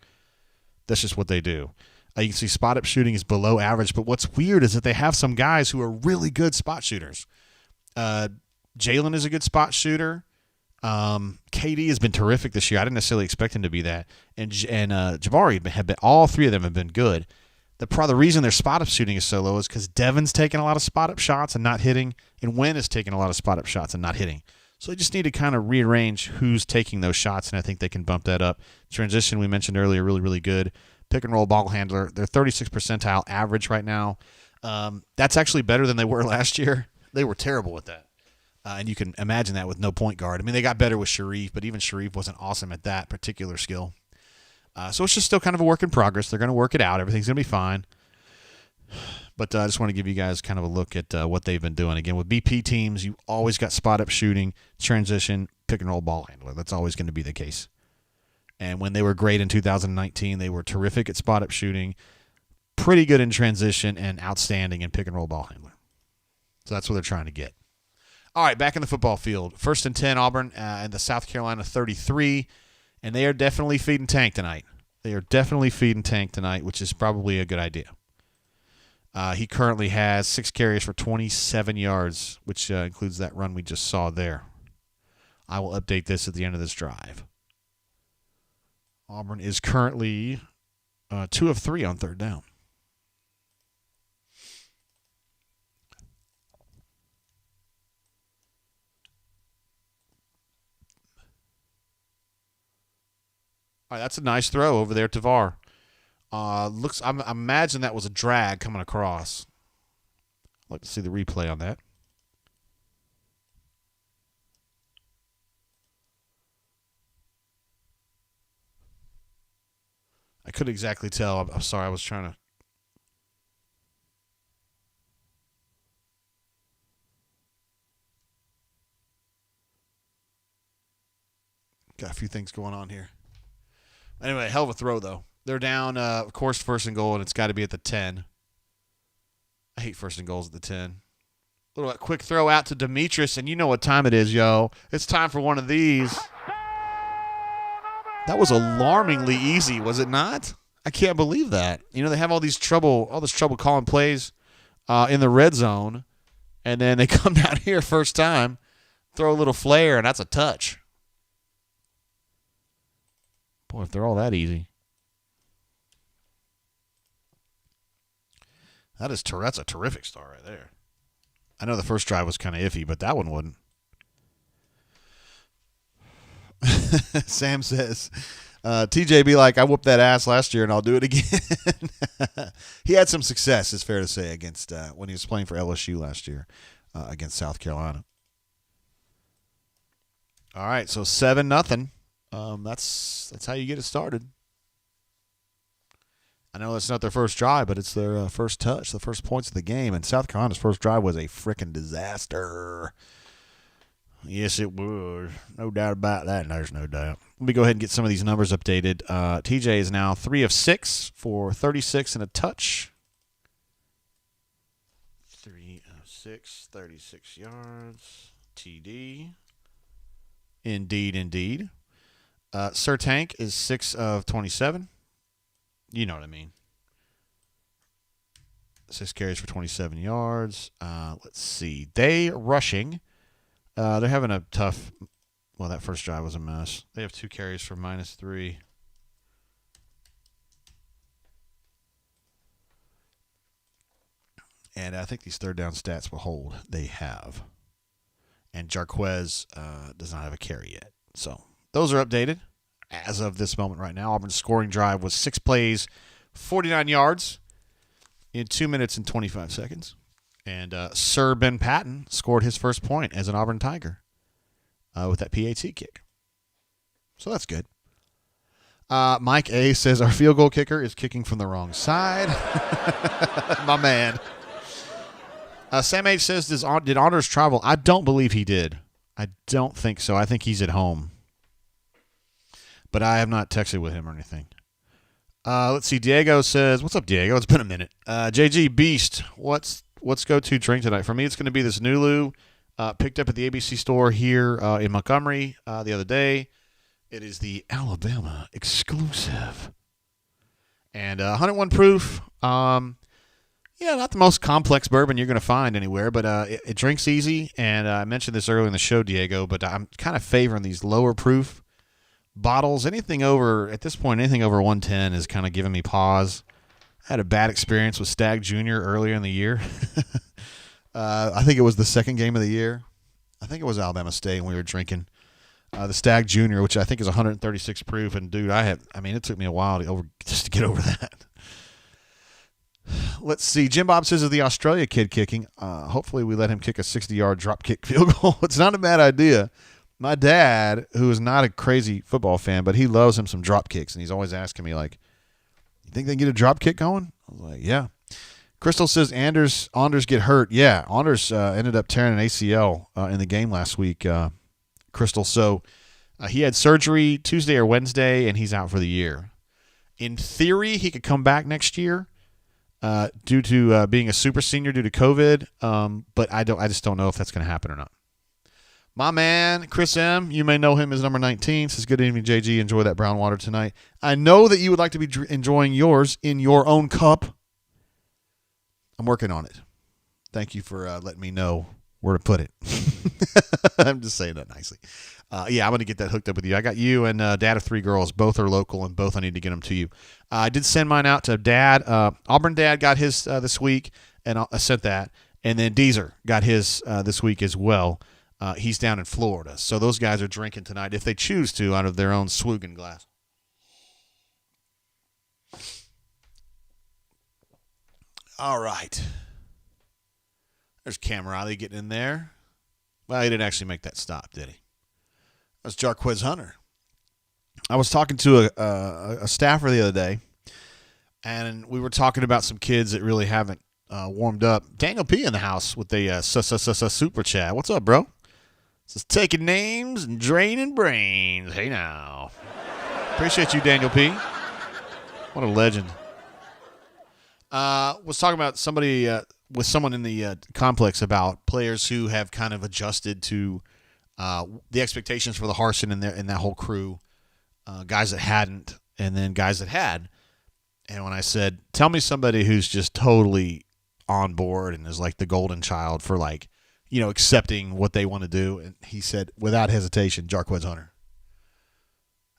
[SPEAKER 1] That's just what they do. You can see spot up shooting is below average, but what's weird is that they have some guys who are really good spot shooters. Jalen is a good spot shooter. KD has been terrific this year. I didn't necessarily expect him to be that. And Jabari have been. All three of them have been good. The reason their spot up shooting is so low is because Devin's taking a lot of spot up shots and not hitting, and Wynn is taking a lot of spot up shots and not hitting. So they just need to kind of rearrange who's taking those shots, and I think they can bump that up. Transition, we mentioned earlier, really, really good. Pick and roll ball handler, they're 36th percentile average right now. That's actually better than they were last year. They were terrible with that. And you can imagine that with no point guard. I mean, they got better with Sharif, but even Sharif wasn't awesome at that particular skill. So it's just still kind of a work in progress. They're going to work it out. Everything's going to be fine. But I just want to give you guys kind of a look at what they've been doing. Again, with BP teams, you always got spot-up shooting, transition, pick-and-roll ball handler. That's always going to be the case. And when they were great in 2019, they were terrific at spot-up shooting, pretty good in transition, and outstanding in pick-and-roll ball handler. So that's what they're trying to get. All right, back in the football field. 1st and 10, Auburn, and the South Carolina 33, and they are definitely feeding Tank tonight. Which is probably a good idea. He currently has 6 carries for 27 yards, which includes that run we just saw there. I will update this at the end of this drive. Auburn is currently 2 of 3 on 3rd down. All right, that's a nice throw over there to VAR. I imagine that was a drag coming across. I'd like to see the replay on that. I couldn't exactly tell. I'm sorry. I was trying to. Got a few things going on here. Anyway, hell of a throw, though. They're down, of course, 1st and goal, and it's got to be at the 10. I hate 1st and goals at the 10. Little quick throw out to Demetrius, and you know what time it is, yo. It's time for one of these. That was alarmingly easy, was it not? I can't believe that. You know, they have all this trouble calling plays in the red zone, and then they come down here first time, throw a little flare, and that's a touch. Boy, if they're all that easy. That's a terrific start right there. I know the first drive was kind of iffy, but that one wasn't. Sam says, TJ be like, I whooped that ass last year and I'll do it again. He had some success, it's fair to say, against when he was playing for LSU last year against South Carolina. All right, so 7-0. That's how you get it started. I know that's not their first drive, but it's their first touch, the first points of the game. And South Carolina's first drive was a freaking disaster. Yes, it was. No doubt about that. There's no doubt. Let me go ahead and get some of these numbers updated. TJ is now 3 of 6 for 36 and a touch. 6, 36 yards. TD. Indeed. Sir Tank is 6 of 27. You know what I mean. 6 carries for 27 yards. Let's see. They rushing. They're having a tough. Well, that first drive was a mess. They have 2 carries for -3. And I think these third down stats will hold. They have. And Jarquez does not have a carry yet. So those are updated as of this moment right now. Auburn's scoring drive was 6 plays, 49 yards in 2 minutes and 25 seconds. And Sir Ben Patton scored his first point as an Auburn Tiger with that PAT kick. So that's good. Mike A says our field goal kicker is kicking from the wrong side. My man. Sam H says, did Honors travel? I don't believe he did. I don't think so. I think he's at home. But I have not texted with him or anything. Let's see. Diego says, what's up, Diego? It's been a minute. JG Beast, what's go-to drink tonight? For me, it's going to be this Nulu picked up at the ABC store here in Montgomery the other day. It is the Alabama exclusive. And 101 proof. Yeah, not the most complex bourbon you're going to find anywhere, but it drinks easy. And I mentioned this earlier in the show, Diego, but I'm kind of favoring these lower proof bottles. Anything over 110 is kind of giving me pause. I had a bad experience with Stag Jr. earlier in the year. I think it was the second game of the year. I think it was Alabama State, and we were drinking the Stag Jr., which I think is 136 proof. And, dude, it took me a while just to get over that. Let's see. Jim Bob says, is the Australia kid kicking? Hopefully we let him kick a 60-yard drop kick field goal. It's not a bad idea. My dad, who is not a crazy football fan, but he loves him some drop kicks, and he's always asking me, like, you think they can get a drop kick going? I was like, yeah. Crystal says, Anders get hurt. Yeah, Anders ended up tearing an ACL in the game last week, Crystal. So he had surgery Tuesday or Wednesday, and he's out for the year. In theory, he could come back next year. Due to being a super senior due to COVID, but I just don't know if that's going to happen or not. My man, Chris M., you may know him as number 19, says, good evening, JG. Enjoy that brown water tonight. I know that you would like to be enjoying yours in your own cup. I'm working on it. Thank you for letting me know where to put it. I'm just saying that nicely. Yeah, I'm going to get that hooked up with you. I got you and Dad of 3 girls. Both are local, and both I need to get them to you. I did send mine out to Dad. Auburn Dad got his this week, and I sent that. And then Deezer got his this week as well. He's down in Florida. So those guys are drinking tonight, if they choose to, out of their own Swoogan glass. All right. There's Camerali getting in there. Well, he didn't actually make that stop, did he? That's Jarquez Hunter. I was talking to a staffer the other day, and we were talking about some kids that really haven't warmed up. Daniel P. in the house with the super chat. What's up, bro? This is taking names and draining brains. Hey, now. Appreciate you, Daniel P. What a legend. Was talking about somebody with someone in the complex about players who have kind of adjusted to the expectations for the Harsin and that whole crew, guys that hadn't, and then guys that had. And when I said, tell me somebody who's just totally on board and is like the golden child for accepting what they want to do. And he said, without hesitation, Jarquez Hunter.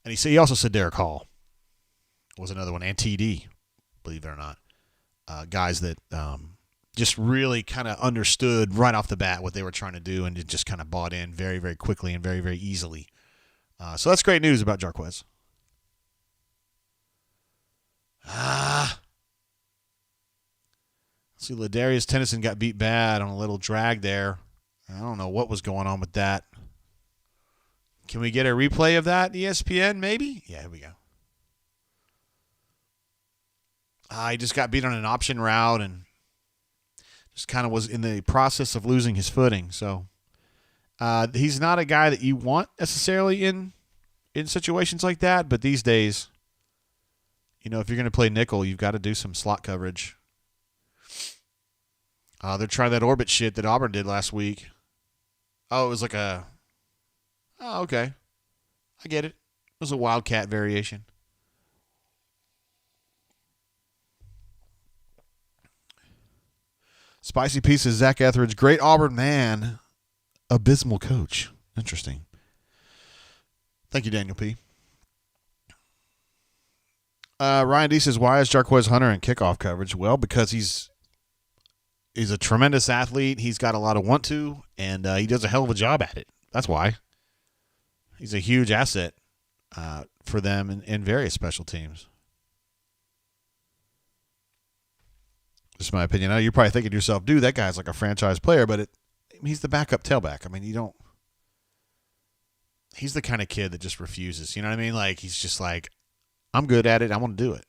[SPEAKER 1] And he also said Derek Hall was another one, and TD, believe it or not. Guys that just really kind of understood right off the bat what they were trying to do and just kind of bought in very, very quickly and very, very easily. So that's great news about Jarquez. See, Ladarius Tennyson got beat bad on a little drag there. I don't know what was going on with that. Can we get a replay of that, ESPN, maybe? Yeah, here we go. He just got beat on an option route and just kind of was in the process of losing his footing. So he's not a guy that you want necessarily in situations like that. But these days, if you're going to play nickel, you've got to do some slot coverage. They're trying that orbit shit that Auburn did last week. Oh, it was like Oh, okay. I get it. It was a Wildcat variation. Spicy Pieces, Zach Etheridge, great Auburn man, abysmal coach. Interesting. Thank you, Daniel P. Ryan D says, why is Jarquez Hunter in kickoff coverage? Well, because he's a tremendous athlete. He's got a lot of want to, and he does a hell of a job at it. That's why. He's a huge asset for them in various special teams. Just my opinion. I know you're probably thinking to yourself, dude, that guy's like a franchise player, but he's the backup tailback. I mean, he's the kind of kid that just refuses. You know what I mean? Like, he's just like, I'm good at it. I want to do it.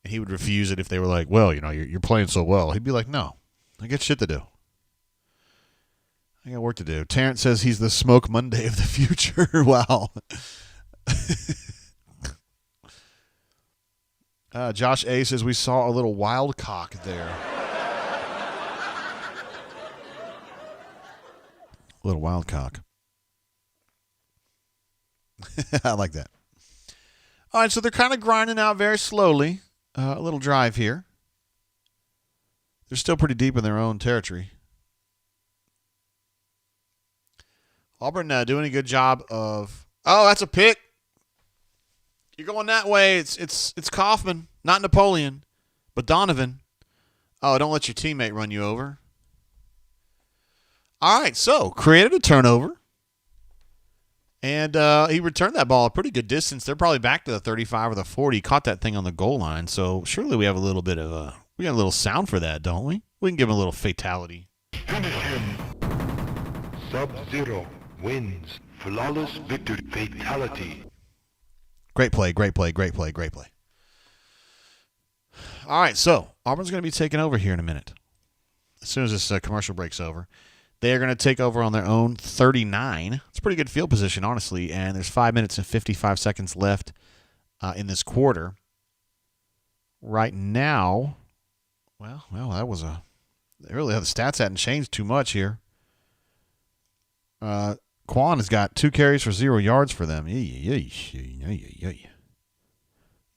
[SPEAKER 1] And he would refuse it if they were like, well, you're playing so well. He'd be like, no, I got shit to do. I got work to do. Terrence says he's the Smoke Monday of the future. Wow. Josh A says we saw a little wild cock there. A little wild cock. I like that. All right, so they're kind of grinding out very slowly. A little drive here. They're still pretty deep in their own territory. Auburn doing a good job of. Oh, that's a pick. You're going that way. It's Kaufman, not Napoleon, but Donovan. Oh, don't let your teammate run you over. All right, so created a turnover. And he returned that ball a pretty good distance. They're probably back to the 35 or the 40. Caught that thing on the goal line. So surely we have a little bit of we got a little sound for that, don't we? We can give him a little fatality.
[SPEAKER 2] Finish him. Sub-Zero wins. Flawless victory. Fatality.
[SPEAKER 1] Great play, great play, great play, great play. All right, so Auburn's going to be taking over here in a minute. As soon as this commercial breaks over. They are going to take over on their own 39. It's a pretty good field position, honestly, and there's 5 minutes and 55 seconds left in this quarter. Right now, well, that was really the stats hadn't changed too much here. Quan has got 2 carries for 0 yards for them.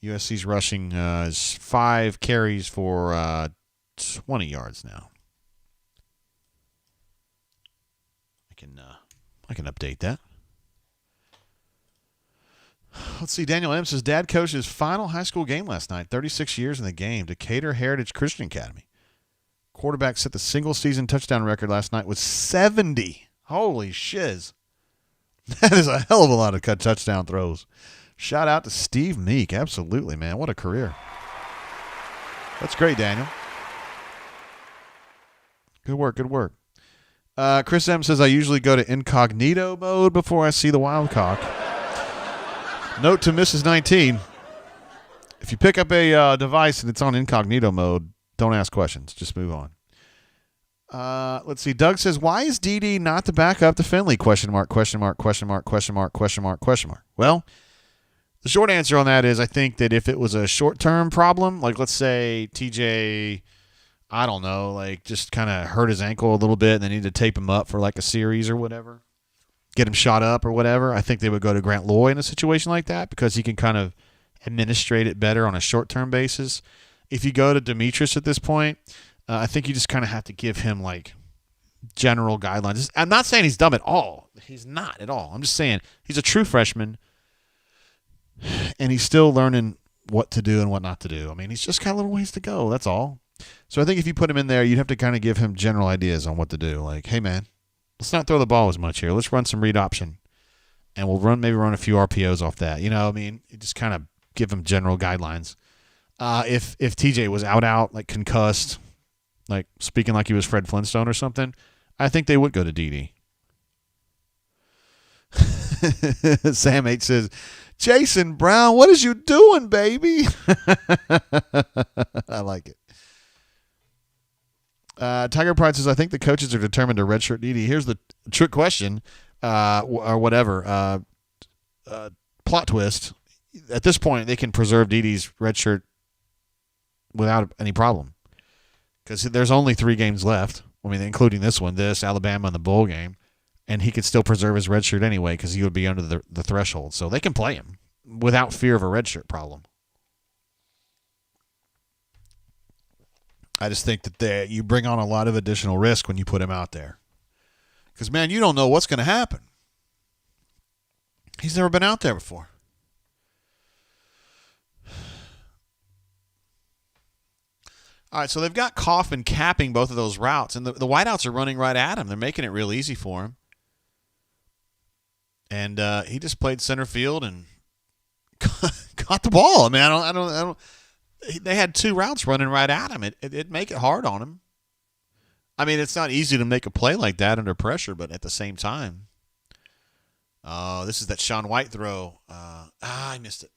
[SPEAKER 1] USC's rushing is 5 carries for 20 yards now. I can update that. Let's see. Daniel M. says, Dad coached his final high school game last night, 36 years in the game, Decatur Heritage Christian Academy. Quarterback set the single-season touchdown record last night with 70. Holy shiz. That is a hell of a lot of cut touchdown throws. Shout out to Steve Meek. Absolutely, man. What a career. That's great, Daniel. Good work, good work. Chris M. says, I usually go to incognito mode before I see the wild cock. Note to Mrs. 19, if you pick up a device and it's on incognito mode, don't ask questions. Just move on. Let's see. Doug says, why is DD not the backup to Finley? Question mark, question mark, question mark, question mark, question mark, question mark. Well, the short answer on that is I think that if it was a short-term problem, like let's say TJ, I don't know, like just kind of hurt his ankle a little bit and they need to tape him up for like a series or whatever, get him shot up or whatever, I think they would go to Grant Loy in a situation like that because he can kind of administrate it better on a short-term basis. If you go to Demetrius at this point, I think you just kind of have to give him like general guidelines. I'm not saying he's dumb at all. He's not at all. I'm just saying he's a true freshman and he's still learning what to do and what not to do. I mean, he's just got a little ways to go. That's all. So I think if you put him in there, you'd have to kind of give him general ideas on what to do. Like, hey, man, let's not throw the ball as much here. Let's run some read option, and we'll maybe run a few RPOs off that. You know, I mean, you just kind of give him general guidelines. If TJ was out, like concussed, like speaking like he was Fred Flintstone or something, I think they would go to DD. Sam H says, Jason Brown, what is you doing, baby? I like it. Tiger Pride says, I think the coaches are determined to redshirt DD. Here's the trick question, or whatever, plot twist. At this point, they can preserve DD's redshirt without any problem. because there's only 3 games left. I mean, including this one, Alabama, and the bowl game. And he could still preserve his red shirt anyway because he would be under the threshold. So they can play him without fear of a red shirt problem. I just think that you bring on a lot of additional risk when you put him out there. Because, man, you don't know what's going to happen. He's never been out there before. All right, so they've got Kaufman capping both of those routes, and the wideouts are running right at him. They're making it real easy for him. And he just played center field and caught the ball. I mean, I don't. They had 2 routes running right at him. It'd make it hard on him. I mean, it's not easy to make a play like that under pressure, but at the same time, this is that Shaun White throw. I missed it.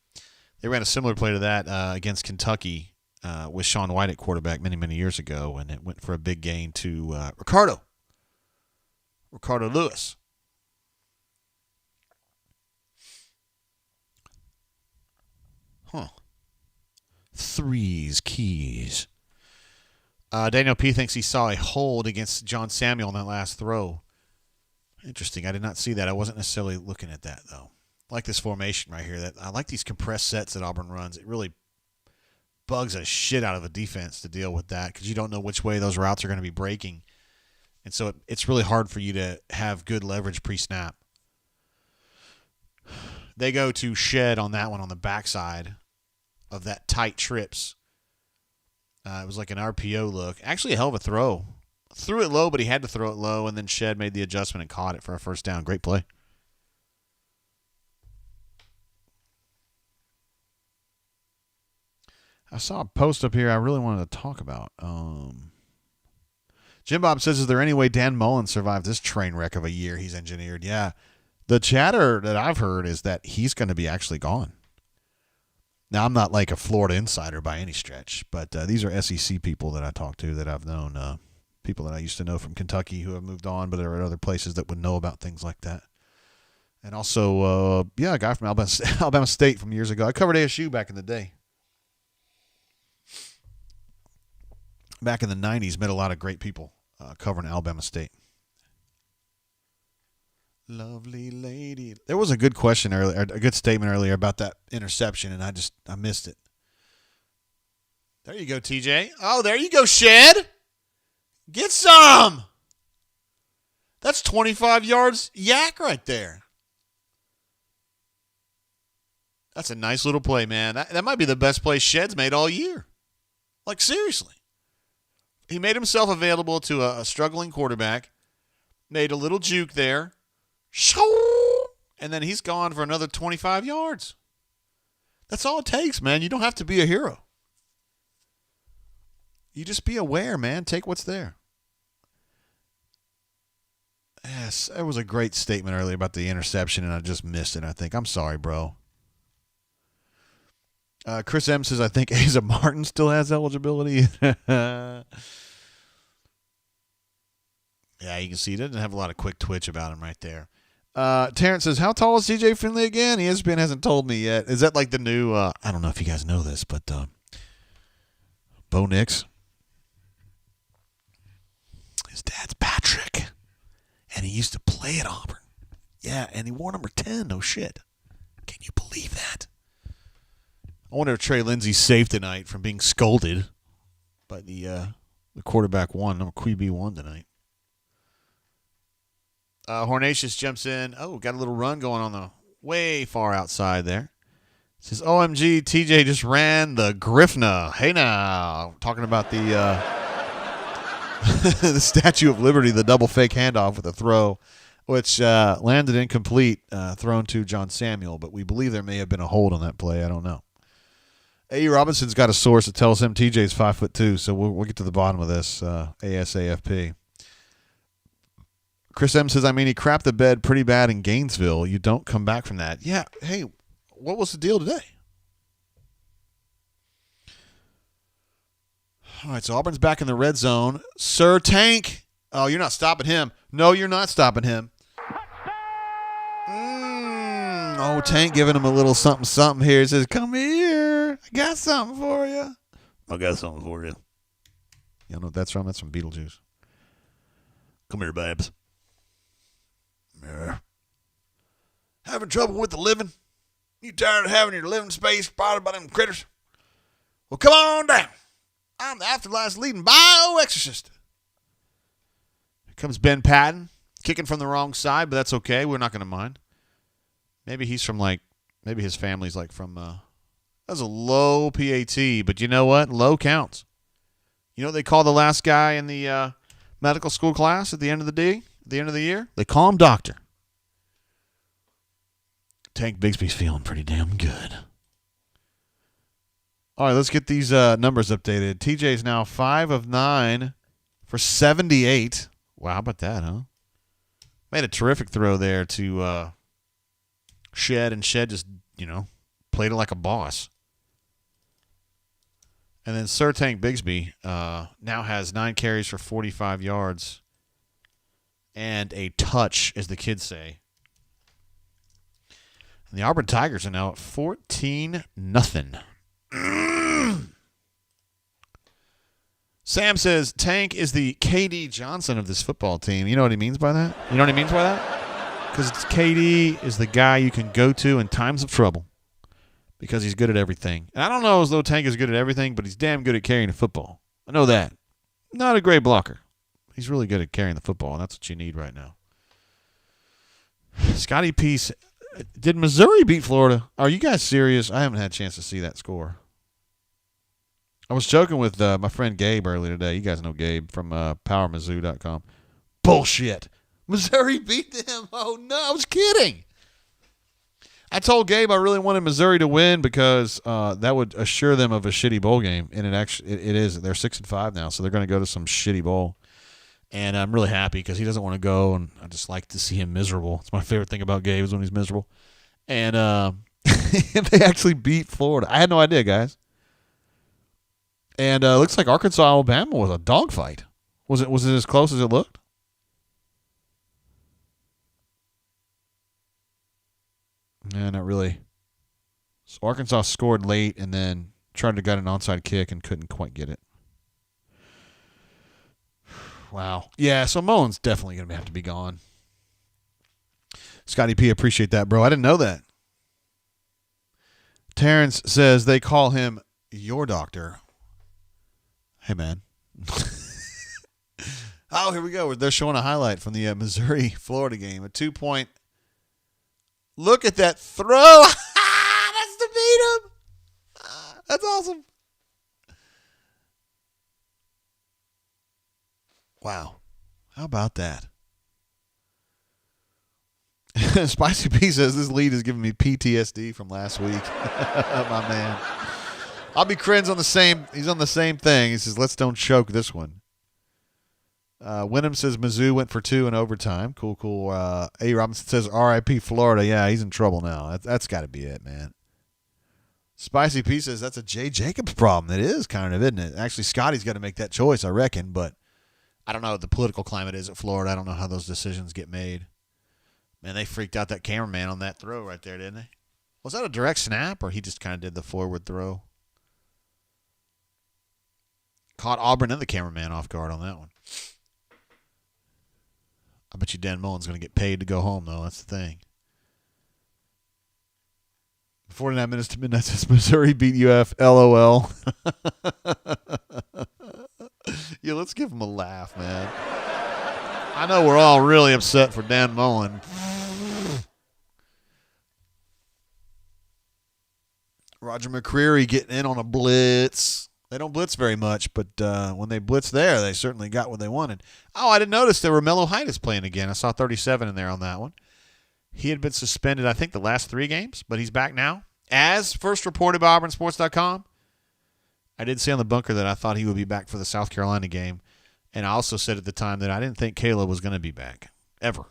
[SPEAKER 1] They ran a similar play to that against Kentucky with Shaun White at quarterback many, many years ago, and it went for a big gain to Ricardo Lewis. Huh. 3's keys. Daniel P. thinks he saw a hold against John Samuel on that last throw. Interesting. I did not see that. I wasn't necessarily looking at that, though. I like this formation right here. I like these compressed sets that Auburn runs. It really bugs a shit out of a defense to deal with that because you don't know which way those routes are going to be breaking. And so it's really hard for you to have good leverage pre-snap. They go to shed on that one on the backside of that tight trips. It was like an RPO look. Actually, a hell of a throw. Threw it low, but he had to throw it low, and then Shed made the adjustment and caught it for a first down. Great play. I saw a post up here I really wanted to talk about. Jim Bob says, is there any way Dan Mullen survived this train wreck of a year he's engineered? Yeah. The chatter that I've heard is that he's going to be actually gone. Now, I'm not like a Florida insider by any stretch, but these are SEC people that I talk to that I've known, people that I used to know from Kentucky who have moved on, but there are other places that would know about things like that. And also, a guy from Alabama State from years ago. I covered ASU back in the day. Back in the 90s, met a lot of great people covering Alabama State. Lovely lady. There was a good question earlier, a good statement earlier about that interception, and I missed it. There you go, TJ. Oh, there you go, Shed. Get some. That's 25 yards yak right there. That's a nice little play, man. That might be the best play Shed's made all year. Like, seriously. He made himself available to a struggling quarterback, made a little juke there, and then he's gone for another 25 yards. That's all it takes, man. You don't have to be a hero. You just be aware, man. Take what's there. Yes, that was a great statement earlier about the interception, and I just missed it, I think. I'm sorry, bro. Chris M says, I think Asa Martin still has eligibility. Yeah, you can see he doesn't have a lot of quick twitch about him right there. Terrence says, how tall is TJ Finley again? ESPN hasn't told me yet. Is that like the new, I don't know if you guys know this, but Bo Nix, his dad's Patrick, and he used to play at Auburn. Yeah, and he wore number 10. No shit. Can you believe that? I wonder if Trey Lindsey's safe tonight from being scolded by the quarterback one, number QB1 tonight. Hornatius jumps in. Oh, got a little run going on the way far outside there. Says, OMG, TJ just ran the Griffna. Hey now. Talking about the the Statue of Liberty, the double fake handoff with a throw, which landed incomplete, thrown to John Samuel. But we believe there may have been a hold on that play. I don't know. A. Robinson's got a source that tells him TJ's 5'2", so we'll get to the bottom of this. ASAFP. Chris M says, he crapped the bed pretty bad in Gainesville. You don't come back from that. Yeah, hey, what was the deal today? All right, so Auburn's back in the red zone. Sir Tank. Oh, you're not stopping him. No, you're not stopping him. Oh, Tank giving him a little something here. He says, come here. I got something for you. I got something for you. You don't know what that's from? That's from Beetlejuice. Come here, babes. Yeah. Having trouble with the living? You tired of having your living space spotted by them critters? Well, come on down. I'm the afterlife's leading bioexorcist. Here comes Ben Patton, kicking from the wrong side, but that's okay. We're not going to mind. Maybe he's from maybe his family's from, that's a low PAT, but you know what? Low counts. You know what they call the last guy in the medical school class at the end of the day, at the end of the year? They call him doctor. Tank Bigsby's feeling pretty damn good. All right, let's get these numbers updated. TJ's now 5 of 9 for 78. Wow, how about that, huh? Made a terrific throw there to Shed, and Shed just, played it like a boss. And then Sir Tank Bigsby now has 9 carries for 45 yards and a touch, as the kids say. And the Auburn Tigers are now at 14-0. Sam says Tank is the KD Johnson of this football team. You know what he means by that? You know what he means by that? Because KD is the guy you can go to in times of trouble because he's good at everything. And I don't know as though Tank is good at everything, but he's damn good at carrying the football. I know that. Not a great blocker. He's really good at carrying the football, and that's what you need right now. Scotty Peace. Did Missouri beat Florida? Are you guys serious? I haven't had a chance to see that score. I was joking with my friend Gabe earlier today. You guys know Gabe from PowerMizzou.com. Bullshit. Missouri beat them. Oh, no. I was kidding. I told Gabe I really wanted Missouri to win because that would assure them of a shitty bowl game. And it is. They're 6-5 now, so they're going to go to some shitty bowl. And I'm really happy because he doesn't want to go, and I just like to see him miserable. It's my favorite thing about Gabe is when he's miserable. And they actually beat Florida. I had no idea, guys. And it looks like Arkansas-Alabama was a dogfight. Was it as close as it looked? Yeah, not really. So Arkansas scored late and then tried to get an onside kick and couldn't quite get it. Wow. Yeah, so Mullen's definitely going to have to be gone. Scotty P, appreciate that, bro. I didn't know that. Terrence says they call him your doctor. Hey, man. Oh, here we go. They're showing a highlight from the Missouri-Florida game. A 2-point. Look at that throw. That's to beat him. That's awesome. Wow. How about that? Spicy P says this lead is giving me PTSD from last week. My man. I'll be Crin's on the same. He's on the same thing. He says, let's don't choke this one. Wyndham says Mizzou went for 2 in overtime. Cool. A. Robinson says RIP Florida. Yeah, he's in trouble now. That's got to be it, man. Spicy P says that's a Jay Jacobs problem. It is kind of, isn't it? Actually, Scotty's got to make that choice, I reckon, but I don't know what the political climate is at Florida. I don't know how those decisions get made. Man, they freaked out that cameraman on that throw right there, didn't they? Was that a direct snap, or he just kind of did the forward throw? Caught Auburn and the cameraman off guard on that one. I bet you Dan Mullen's going to get paid to go home, though. That's the thing. 49 minutes to midnight says Missouri beat UF. LOL. Yeah, let's give him a laugh, man. I know we're all really upset for Dan Mullen. Roger McCreary getting in on a blitz. They don't blitz very much, but when they blitz there, they certainly got what they wanted. Oh, I didn't notice there were Melo Heights playing again. I saw 37 in there on that one. He had been suspended, I think, the last 3 games, but he's back now. As first reported by AuburnSports.com, I did say on the bunker that I thought he would be back for the South Carolina game, and I also said at the time that I didn't think Caleb was going to be back, ever.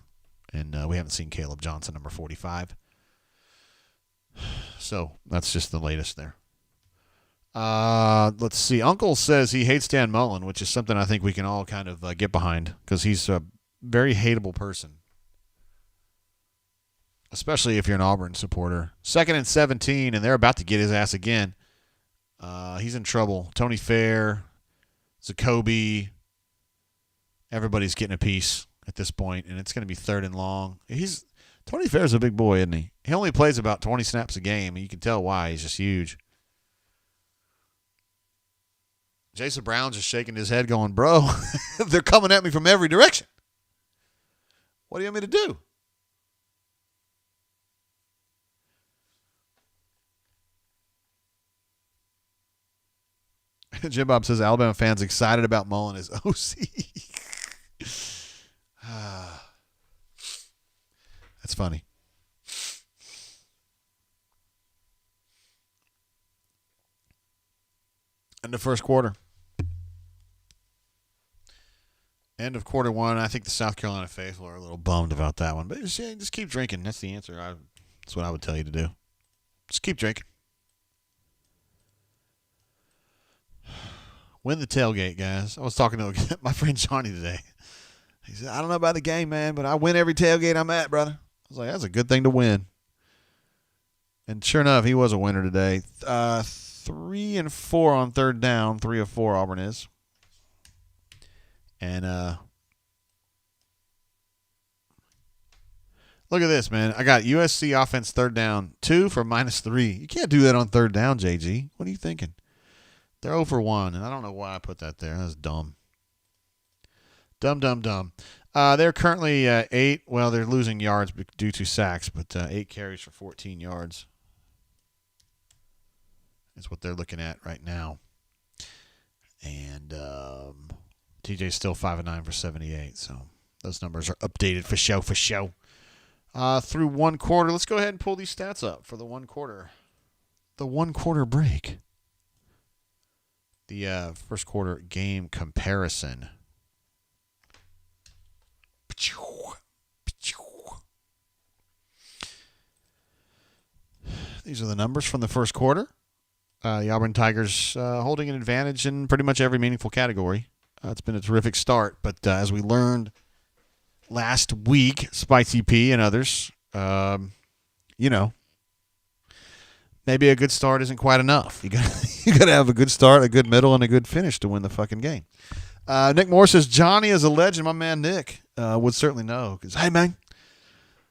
[SPEAKER 1] And we haven't seen Caleb Johnson, number 45. So that's just the latest there. Let's see. Uncle says he hates Dan Mullen, which is something I think we can all kind of get behind because he's a very hateable person, especially if you're an Auburn supporter. 2nd and 17, and they're about to get his ass again. He's in trouble. Tony Fair Zacoby. Everybody's getting a piece at this point, and it's going to be 3rd and long. Tony Fair's a big boy, isn't he? He only plays about 20 snaps a game, and you can tell why. He's just huge. Jason Brown's just shaking his head going, bro, they're coming at me from every direction. What do you want me to do? Jim Bob says Alabama fans excited about Mullen as OC. That's funny. End of first quarter. End of quarter one. I think the South Carolina faithful are a little bummed about that one. But just keep drinking. That's the answer. That's what I would tell you to do. Just keep drinking. Win the tailgate, guys. I was talking to my friend Johnny today. He said, I don't know about the game, man, but I win every tailgate I'm at, brother. I was like, that's a good thing to win. And sure enough, he was a winner today. 3 and 4 on 3rd down. 3 of 4 Auburn is. And look at this, man. I got USC offense 3rd down. 2 for -3. You can't do that on 3rd down, JG. What are you thinking? They're 0 for 1, and I don't know why I put that there. That's dumb. Dumb. They're currently 8. Well, they're losing yards due to sacks, but 8 carries for 14 yards is what they're looking at right now. And TJ's still 5 and 9 for 78, so those numbers are updated for show. Through 1 quarter, let's go ahead and pull these stats up for the 1 quarter. The 1 quarter break. The first quarter game comparison. These are the numbers from the first quarter. The Auburn Tigers holding an advantage in pretty much every meaningful category. It's been a terrific start, but as we learned last week, Spicy P and others, maybe a good start isn't quite enough. You got to have a good start, a good middle, and a good finish to win the fucking game. Nick Moore says, Johnny is a legend. My man Nick would certainly know. Because, hey, man,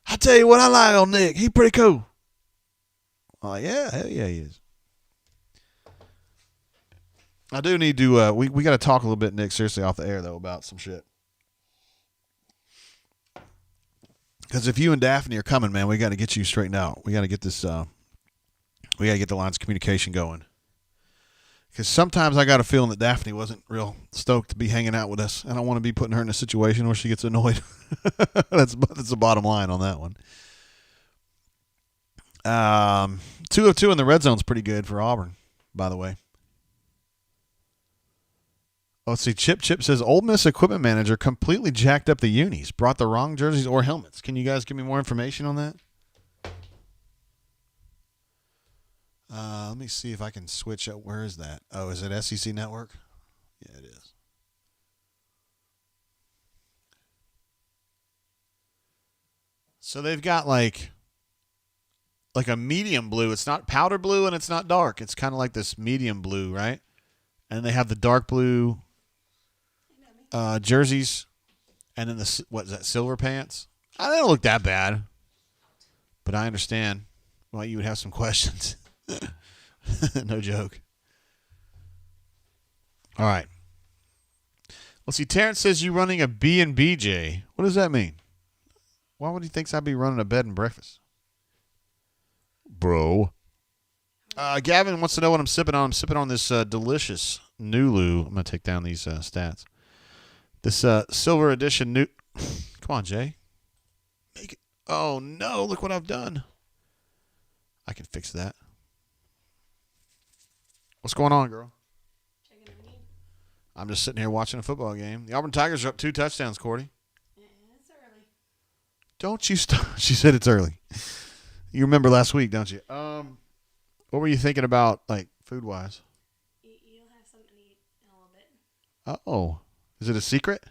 [SPEAKER 1] I tell you what I like on Nick. He's pretty cool. Oh, yeah. Hell yeah, he is. I do need to, we got to talk a little bit, Nick, seriously, off the air, though, about some shit. Because if you and Daphne are coming, man, we got to get you straightened out. We got to get this, we got to get the lines of communication going. Because sometimes I got a feeling that Daphne wasn't real stoked to be hanging out with us. I don't want to be putting her in a situation where she gets annoyed. That's the bottom line on that one. 2 of 2 in the red zone's pretty good for Auburn, by the way. Oh, let's see. Chip says, Ole Miss equipment manager completely jacked up the unis, brought the wrong jerseys or helmets. Can you guys give me more information on that? Let me see if I can switch up. Where is that? Oh, is it SEC Network? Yeah, it is. So they've got like a medium blue. It's not powder blue and it's not dark. It's kind of like this medium blue, right? And they have the dark blue jerseys, and then what is that, silver pants? They don't look that bad, but I understand why you would have some questions. No joke. All right. Let's see. Terrence says you running a B&BJ. What does that mean? Why would he think I'd be running a bed and breakfast? Bro. Gavin wants to know what I'm sipping on. I'm sipping on this delicious Nulu. I'm going to take down these stats. This silver edition new. Come on, Jay. Make it. Oh, no. Look what I've done. I can fix that. What's going on, girl?
[SPEAKER 3] Checking on you.
[SPEAKER 1] I'm just sitting here watching a football game. The Auburn Tigers are up 2 touchdowns, Cordy.
[SPEAKER 3] Yeah, it's early.
[SPEAKER 1] Don't you stop. She said it's early. You remember last week, don't you? What were you thinking about, like, food-wise?
[SPEAKER 3] You'll have something to eat in a little bit.
[SPEAKER 1] Oh. Is it a secret?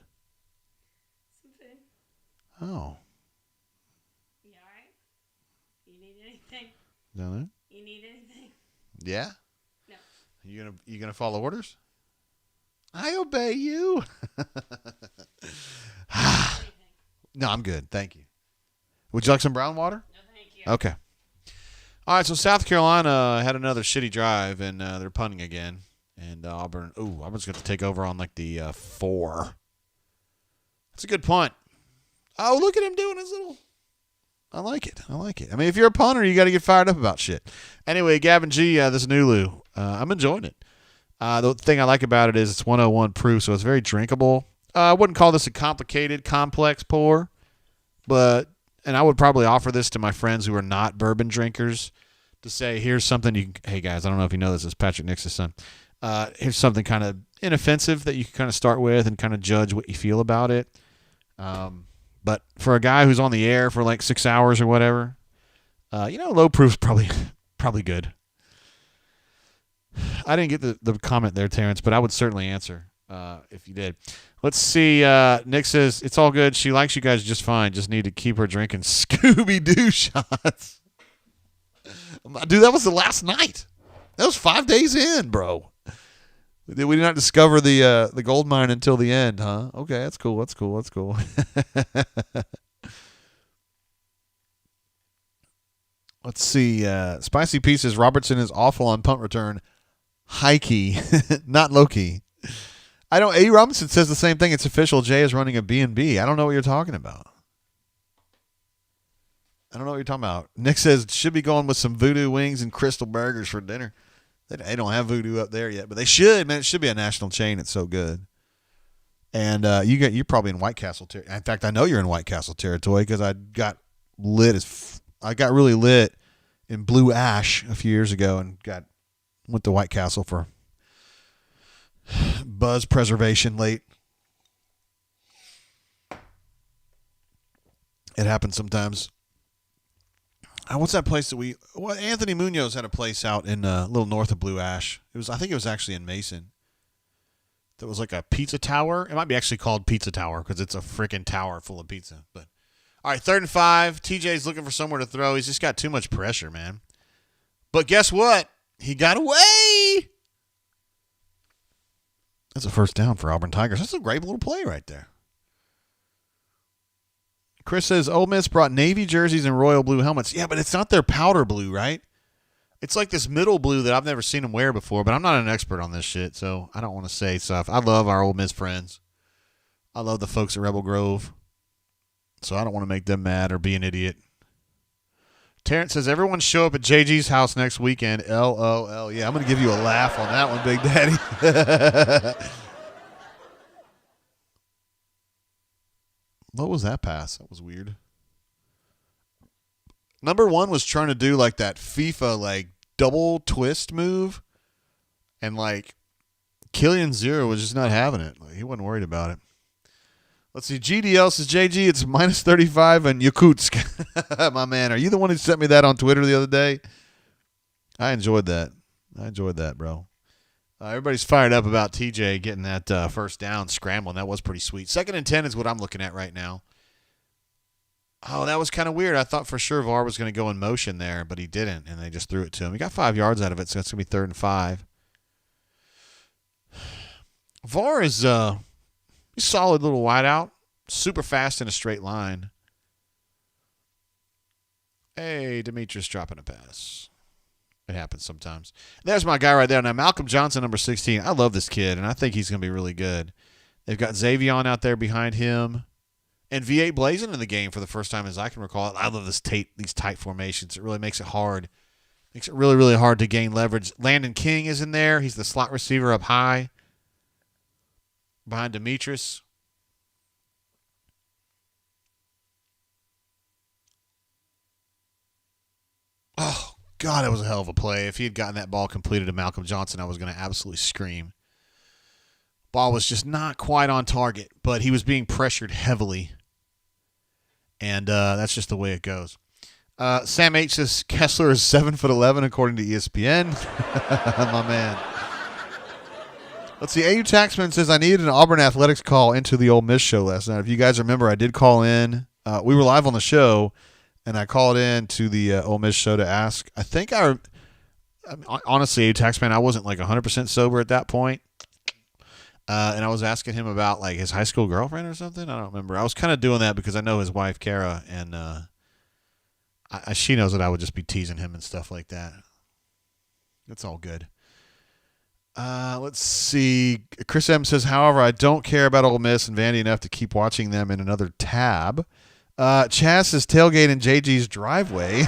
[SPEAKER 3] Some food.
[SPEAKER 1] Oh.
[SPEAKER 3] You all right? You need anything?
[SPEAKER 1] Down there?
[SPEAKER 3] You need anything?
[SPEAKER 1] Yeah?
[SPEAKER 3] No.
[SPEAKER 1] You gonna follow orders? I obey you. No, I'm good. Thank you. Would you like some brown water?
[SPEAKER 3] No, thank you.
[SPEAKER 1] Okay. All right, so South Carolina had another shitty drive, and they're punting again. And Auburn's going to take over on like the 4. That's a good punt. Oh, look at him doing his little... I like it. I mean, if you're a punter, you got to get fired up about shit. Anyway, Gavin G, this Nulu, I'm enjoying it. The thing I like about it is it's 101 proof, so it's very drinkable. I wouldn't call this a complicated, complex pour, and I would probably offer this to my friends who are not bourbon drinkers to say, here's something hey guys, I don't know if you know this is Patrick Nix's son. Here's something kind of inoffensive that you can kind of start with and kind of judge what you feel about it. But for a guy who's on the air for like 6 hours or whatever, low proof's probably good. I didn't get the comment there, Terrence, but I would certainly answer if you did. Let's see. Nick says, it's all good. She likes you guys just fine. Just need to keep her drinking Scooby-Doo shots. Dude, that was the last night. That was 5 days in, bro. We did not discover the gold mine until the end, huh? Okay, that's cool. Let's see. Spicy Pieces. Robertson is awful on punt return. High key, not low key. A. Robinson says the same thing. It's official. Jay is running a B&B. I don't know what you're talking about. Nick says should be going with some voodoo wings and crystal burgers for dinner. They don't have voodoo up there yet, but they should. Man, it should be a national chain. It's so good. And you're probably in White Castle territory. In fact, I know you're in White Castle territory because I got really lit in Blue Ash a few years ago and went to White Castle for buzz preservation late. It happens sometimes. What's that place Anthony Munoz had a place out in a little north of Blue Ash. I think it was actually in Mason. That was like a pizza tower. It might be actually called Pizza Tower because it's a freaking tower full of pizza. But all right, 3rd and 5. TJ's looking for somewhere to throw. He's just got too much pressure, man. But guess what? He got away. That's a first down for Auburn Tigers. That's a great little play right there. Chris says Ole Miss brought navy jerseys and royal blue helmets. Yeah, but it's not their powder blue, right? It's like this middle blue that I've never seen them wear before, but I'm not an expert on this shit, so I don't want to say stuff. I love our Ole Miss friends. I love the folks at Rebel Grove, so I don't want to make them mad or be an idiot. Terrence says, everyone show up at JG's house next weekend. LOL. Yeah, I'm going to give you a laugh on that one, Big Daddy. What was that pass? That was weird. Number 1 was trying to do like that FIFA like double twist move. And like Killian Zero was just not having it. Like, he wasn't worried about it. Let's see. GDL says, JG, it's minus 35 in Yakutsk. My man, are you the one who sent me that on Twitter the other day? I enjoyed that. Bro. Everybody's fired up about TJ getting that first down, scrambling. That was pretty sweet. 2nd and 10 is what I'm looking at right now. Oh, that was kind of weird. I thought for sure VAR was going to go in motion there, but he didn't, and they just threw it to him. He got 5 yards out of it, so it's going to be 3rd and 5. VAR is a solid little wideout, super fast in a straight line. Hey, Demetrius dropping a pass. It happens sometimes. There's my guy right there. Now, Malcolm Johnson, number 16. I love this kid, and I think he's going to be really good. They've got Xavion out there behind him. And V8 blazing in the game for the first time as I can recall. I love these tight formations. It really makes it hard. Makes it really, really hard to gain leverage. Landon King is in there. He's the slot receiver up high behind Demetrius. Oh, God, that was a hell of a play. If he had gotten that ball completed to Malcolm Johnson, I was going to absolutely scream. Ball was just not quite on target, but he was being pressured heavily. And that's just the way it goes. Sam H. says Kessler is 7'11", according to ESPN. My man. Let's see. AU Taxman says, I needed an Auburn Athletics call into the Ole Miss show last night. If you guys remember, I did call in. We were live on the show, and I called in to the Ole Miss show to ask. Honestly, AU Taxman, I wasn't like 100% sober at that point. And I was asking him about like his high school girlfriend or something. I don't remember. I was kind of doing that because I know his wife Kara, and she knows that I would just be teasing him and stuff like that. It's all good. Let's see. Chris M says, however, I don't care about Ole Miss and Vandy enough to keep watching them in another tab. Chas is tailgating JG's driveway.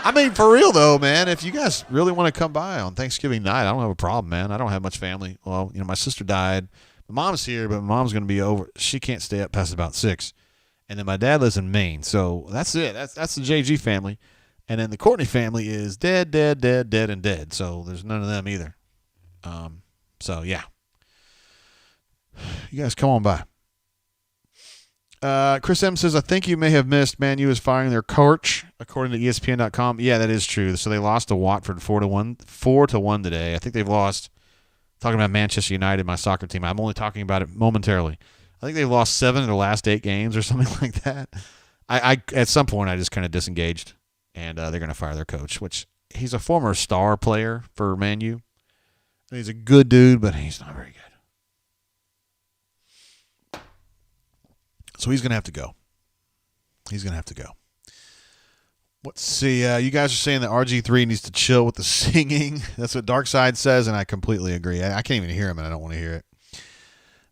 [SPEAKER 1] I mean, for real, though, man, if you guys really want to come by on Thanksgiving night, I don't have a problem, man. I don't have much family. Well, my sister died. My mom's here, but my mom's going to be over. She can't stay up past about 6. And then my dad lives in Maine. So that's it. That's the JG family. And then the Courtney family is dead, and dead. So there's none of them either. So, yeah. You guys come on by. Chris M says, I think you may have missed Man U is firing their coach, according to ESPN.com. Yeah, that is true. So they lost to Watford 4-1 today. I think they've lost, talking about Manchester United, my soccer team. I'm only talking about it momentarily. I think they've lost 7 of their last 8 games or something like that. I at some point, I just kind of disengaged, and they're going to fire their coach, which he's a former star player for Man U. He's a good dude, but he's not very good. So he's going to have to go. Let's see. You guys are saying that RG3 needs to chill with the singing. That's what Darkside says, and I completely agree. I can't even hear him, and I don't want to hear it.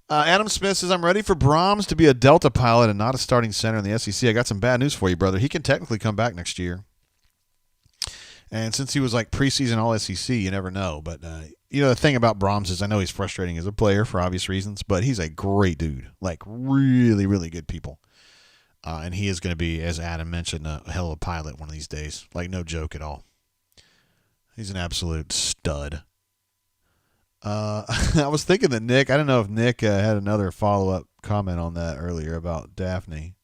[SPEAKER 1] Adam Smith says, I'm ready for Brahms to be a Delta pilot and not a starting center in the SEC. I got some bad news for you, brother. He can technically come back next year. And since he was like preseason All-SEC, you never know. But, the thing about Brahms is I know he's frustrating as a player for obvious reasons, but he's a great dude. Like, really, really good people. And he is going to be, as Adam mentioned, a hell of a pilot one of these days. Like, no joke at all. He's an absolute stud. I was thinking that Nick, I don't know if Nick had another follow-up comment on that earlier about Daphne.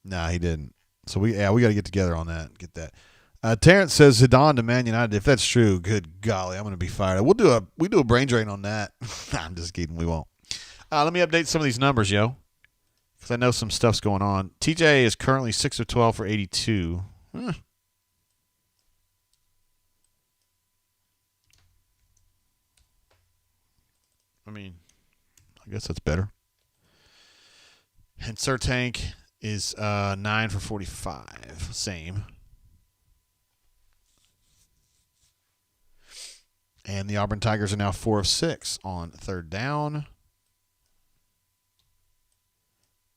[SPEAKER 1] Nah, he didn't. So, we got to get together on that and get that. Terrence says Zidane to Man United. If that's true, good golly, I'm going to be fired. We do a brain drain on that. I'm just kidding. We won't. Let me update some of these numbers, yo, because I know some stuff's going on. TJ is currently 6 of 12 for 82. I mean, I guess that's better. And Sir Tank is 9 for 45. Same. And the Auburn Tigers are now 4 of 6 on third down.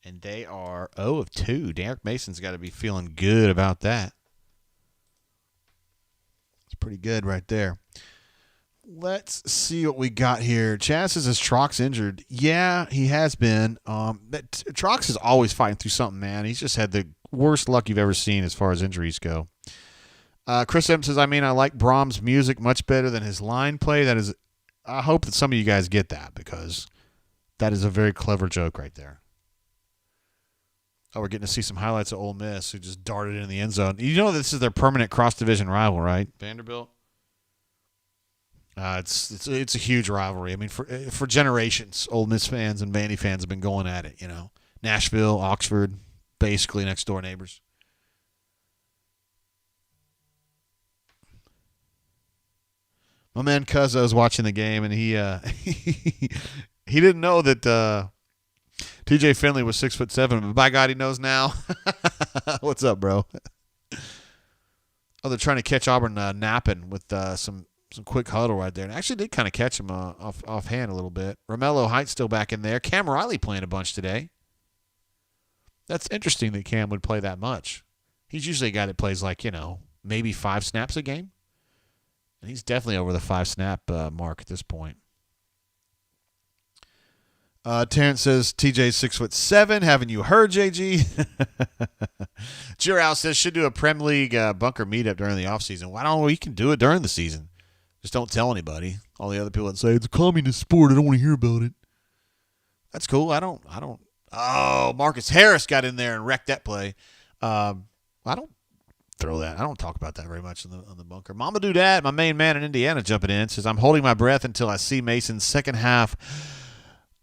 [SPEAKER 1] And they are 0 of 2. Derek Mason's got to be feeling good about that. It's pretty good right there. Let's see what we got here. Chaz says, is Trox injured? Yeah, he has been. But Trox is always fighting through something, man. He's just had the worst luck you've ever seen as far as injuries go. Chris M says, I like Brahms' music much better than his line play. That is, I hope that some of you guys get that because that is a very clever joke right there. Oh, we're getting to see some highlights of Ole Miss who just darted in the end zone. You know this is their permanent cross-division rival, right? Vanderbilt? It's a huge rivalry. I mean, for generations, Ole Miss fans and Vandy fans have been going at it, Nashville, Oxford, basically next-door neighbors. My man Cuzzo is watching the game, and he he didn't know that T.J. Finley was 6'7", but by God, he knows now. What's up, bro? Oh, they're trying to catch Auburn napping with some quick huddle right there. And actually did kind of catch him offhand a little bit. Romello Heights still back in there. Cam Riley playing a bunch today. That's interesting that Cam would play that much. He's usually a guy that plays like, maybe 5 snaps a game. And he's definitely over the 5-snap mark at this point. Terrence says, TJ's 6'7". Haven't you heard, JG? Giroux says, should do a Prem League bunker meetup during the offseason. Why don't we can do it during the season? Just don't tell anybody. All the other people that say, it's a communist sport. I don't want to hear about it. That's cool. I don't. Oh, Marcus Harris got in there and wrecked that play. I don't throw that. I don't talk about that very much on the bunker. Mama Do That, my main man in Indiana, jumping in, says, I'm holding my breath until I see Mason's second half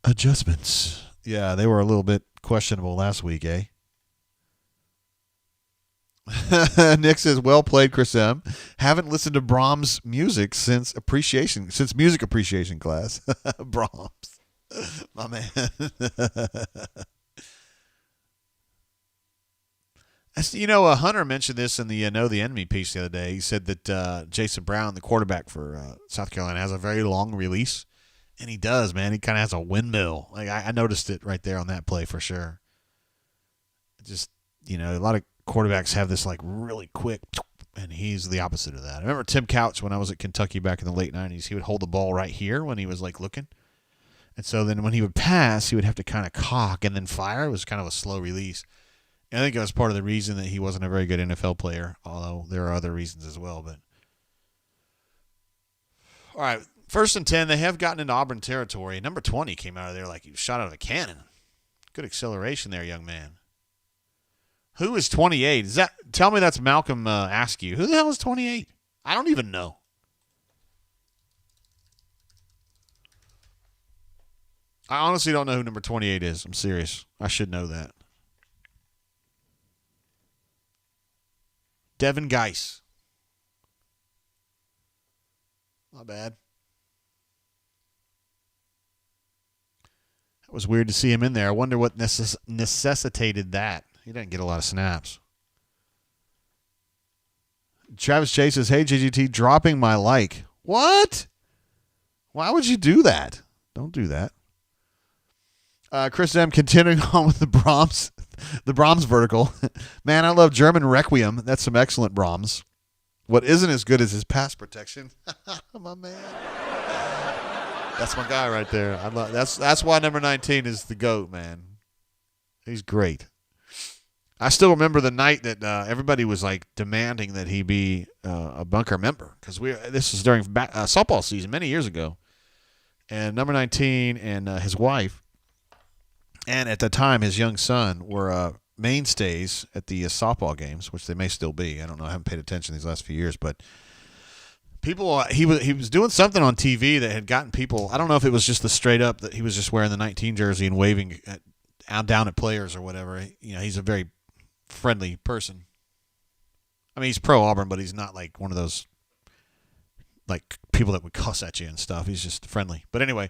[SPEAKER 1] adjustments. Yeah, they were a little bit questionable last week, eh?
[SPEAKER 4] Nick says, "Well played, Chris M. Haven't listened to Brahms music since music appreciation class." Brahms, my man. Hunter mentioned this in the Know the Enemy piece the other day. He said that Jason Brown, the quarterback for South Carolina, has a very long release, and he does, man. He kind of has a windmill. Like I noticed it right there on that play for sure. Just a lot of quarterbacks have this like really quick, and he's the opposite of that. I remember Tim Couch when I was at Kentucky back in the late 90s. He would hold the ball right here when he was like looking, and so then when he would pass, he would have to kind of cock and then fire. It was kind of a slow release. I think that was part of the reason that he wasn't a very good NFL player, although there are other reasons as well. But all right, 1st and 10, they have gotten into Auburn territory. Number 20 came out of there like he was shot out of a cannon. Good acceleration there, young man. Who is 28? Tell me that's Malcolm Askew. Who the hell is 28? I don't even know. I honestly don't know who number 28 is. I'm serious. I should know that. Devin Geis. Not bad. It was weird to see him in there. I wonder what necessitated that. He didn't get a lot of snaps. Travis Chase says, "Hey, GGT, dropping my like." What? Why would you do that? Don't do that. Chris M. continuing on with the Brahms vertical. Man, I love German Requiem. That's some excellent Brahms. What isn't as good as his pass protection. My man. That's my guy right there. That's why number 19 is the GOAT, man. He's great. I still remember the night that everybody was like demanding that he be a Bunker member because this was during softball season many years ago, and number 19 and his wife, and at the time his young son were mainstays at the softball games, which they may still be. I don't know. I haven't paid attention these last few years, but people he was doing something on TV that had gotten people. I don't know if it was just the straight up that he was just wearing the 19 jersey and waving down at players or whatever. He's a very friendly person. I mean, he's pro Auburn, but he's not like one of those like people that would cuss at you and stuff. He's just friendly. But anyway,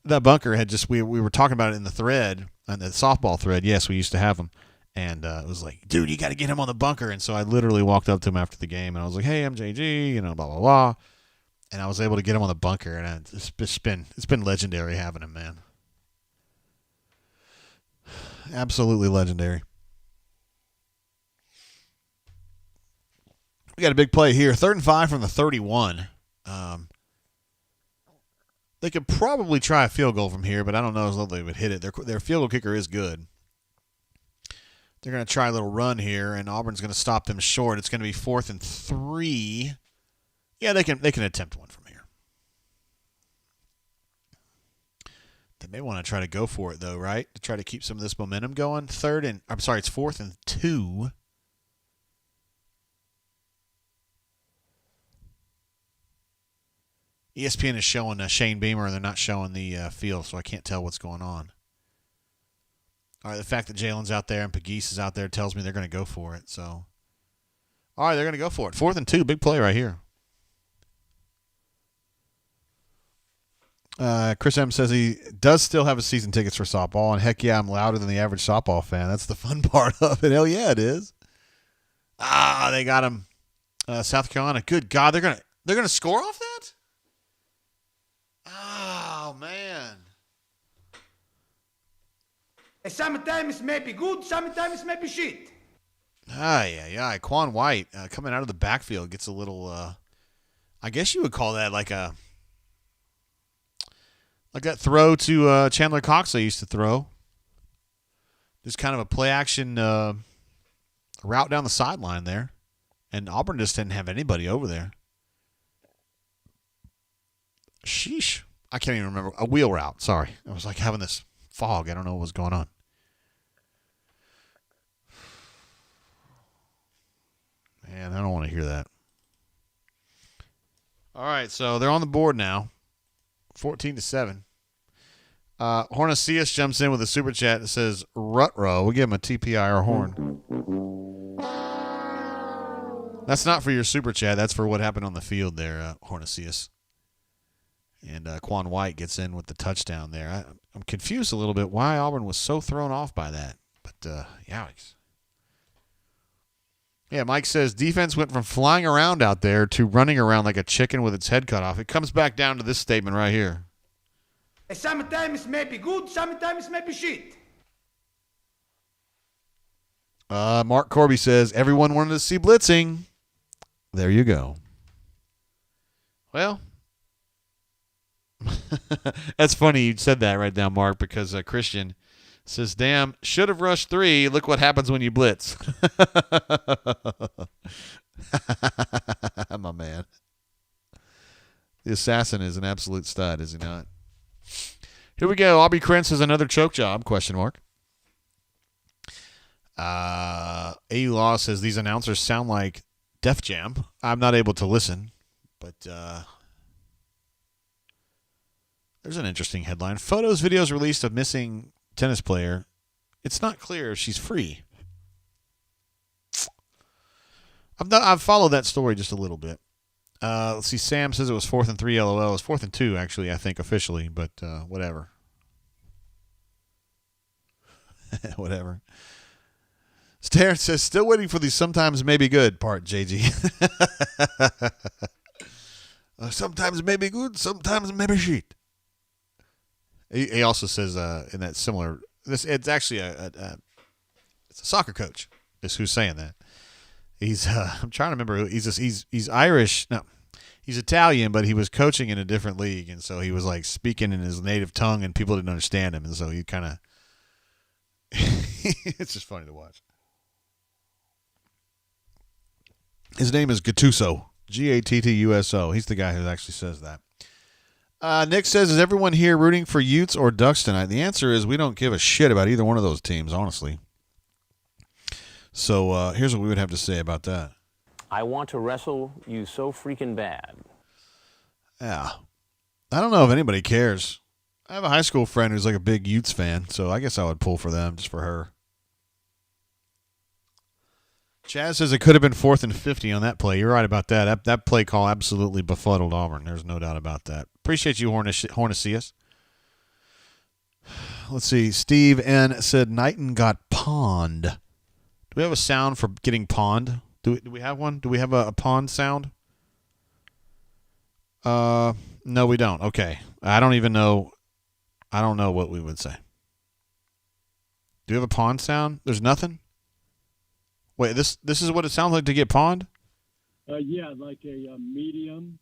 [SPEAKER 4] that Bunker had just we were talking about it in the thread, on the softball thread. Yes, we used to have him, and it was like, dude, you got to get him on the Bunker. And so I literally walked up to him after the game, and I was like, hey, MJG, blah blah blah, and I was able to get him on the Bunker, and it's been legendary having him, man. Absolutely legendary. We got a big play here. 3rd and 5 from the 31. They could probably try a field goal from here, but I don't know as though they would hit it. Their field goal kicker is good. They're going to try a little run here, and Auburn's going to stop them short. It's going to be 4th and 3. Yeah, they can attempt one from here. They may want to try to go for it, though, right? To try to keep some of this momentum going. It's 4th and 2. ESPN is showing Shane Beamer, and they're not showing the field, so I can't tell what's going on. All right, the fact that Jalen's out there and Pegues is out there tells me they're going to go for it. So, all right, they're going to go for it. 4th and 2, big play right here. Chris M. says he does still have his season tickets for softball, and heck yeah, I'm louder than the average softball fan. That's the fun part of it. Hell yeah, it is. They got him. South Carolina. Good God, they're gonna score off that? Oh man.
[SPEAKER 5] Sometimes may be good, sometimes may be shit.
[SPEAKER 1] Yeah. Quan White coming out of the backfield gets a little. I guess you would call that like that throw to Chandler Cox they used to throw. Just kind of a play action route down the sideline there, and Auburn just didn't have anybody over there. Sheesh. I can't even remember. A wheel route. Sorry. I was like having this fog. I don't know what was going on. Man, I don't want to hear that. All right, so they're on the board now. 14-7. Hornicius jumps in with a super chat that says, Rutro. We'll give him a TPI or horn. That's not for your super chat. That's for what happened on the field there, Hornicius. And Quan White gets in with the touchdown there. I'm confused a little bit why Auburn was so thrown off by that. But, yowes. Yeah, Mike says defense went from flying around out there to running around like a chicken with its head cut off. It comes back down to this statement right here.
[SPEAKER 5] Sometimes may be good, sometimes may be shit.
[SPEAKER 4] Mark Corby says everyone wanted to see blitzing. There you go.
[SPEAKER 1] Well, that's funny you said that right now, Mark, because Christian says, damn, should have rushed 3. Look what happens when you blitz.
[SPEAKER 4] My man. The assassin is an absolute stud, is he not?
[SPEAKER 1] Here we go. Aubrey Krentz has another choke job, question mark. AU Law says these announcers sound like Def Jam. I'm not able to listen, but there's an interesting headline. Photos, videos released of missing tennis player. It's not clear if she's free. I've followed that story just a little bit. Let's see. Sam says it was 4th and 3. LOL. It was 4th and 2 actually. I think officially, but whatever. Whatever. Taryn says, still waiting for the sometimes maybe good part, JG. Sometimes maybe good, sometimes maybe shit. He also says in that similar, it's actually it's a soccer coach is who's saying that. He's I'm trying to remember. He's Irish. No, he's Italian, but he was coaching in a different league, and so he was like speaking in his native tongue, and people didn't understand him, and so he kind of. It's just funny to watch. His name is Gattuso, Gattuso. He's the guy who actually says that. Nick says, is everyone here rooting for Utes or Ducks tonight? The answer is we don't give a shit about either one of those teams, honestly. So here's what we would have to say about that.
[SPEAKER 6] I want to wrestle you so freaking bad.
[SPEAKER 4] Yeah. I don't know if anybody cares. I have a high school friend who's like a big Utes fan, so I guess I would pull for them just for her. Chaz says it could have been 4th and 50 on that play. You're right about that. That play call absolutely befuddled Auburn. There's no doubt about that. Appreciate you, Hornicius. Let's see. Steve N. said Knighton got pond. Do we have a sound for getting pond? Do we have one? Do we have a pond sound? No, we don't. Okay. I don't even know. I don't know what we would say. Do you have a pond sound? There's nothing? Wait, this is what it sounds like to get pond?
[SPEAKER 7] Yeah, like a medium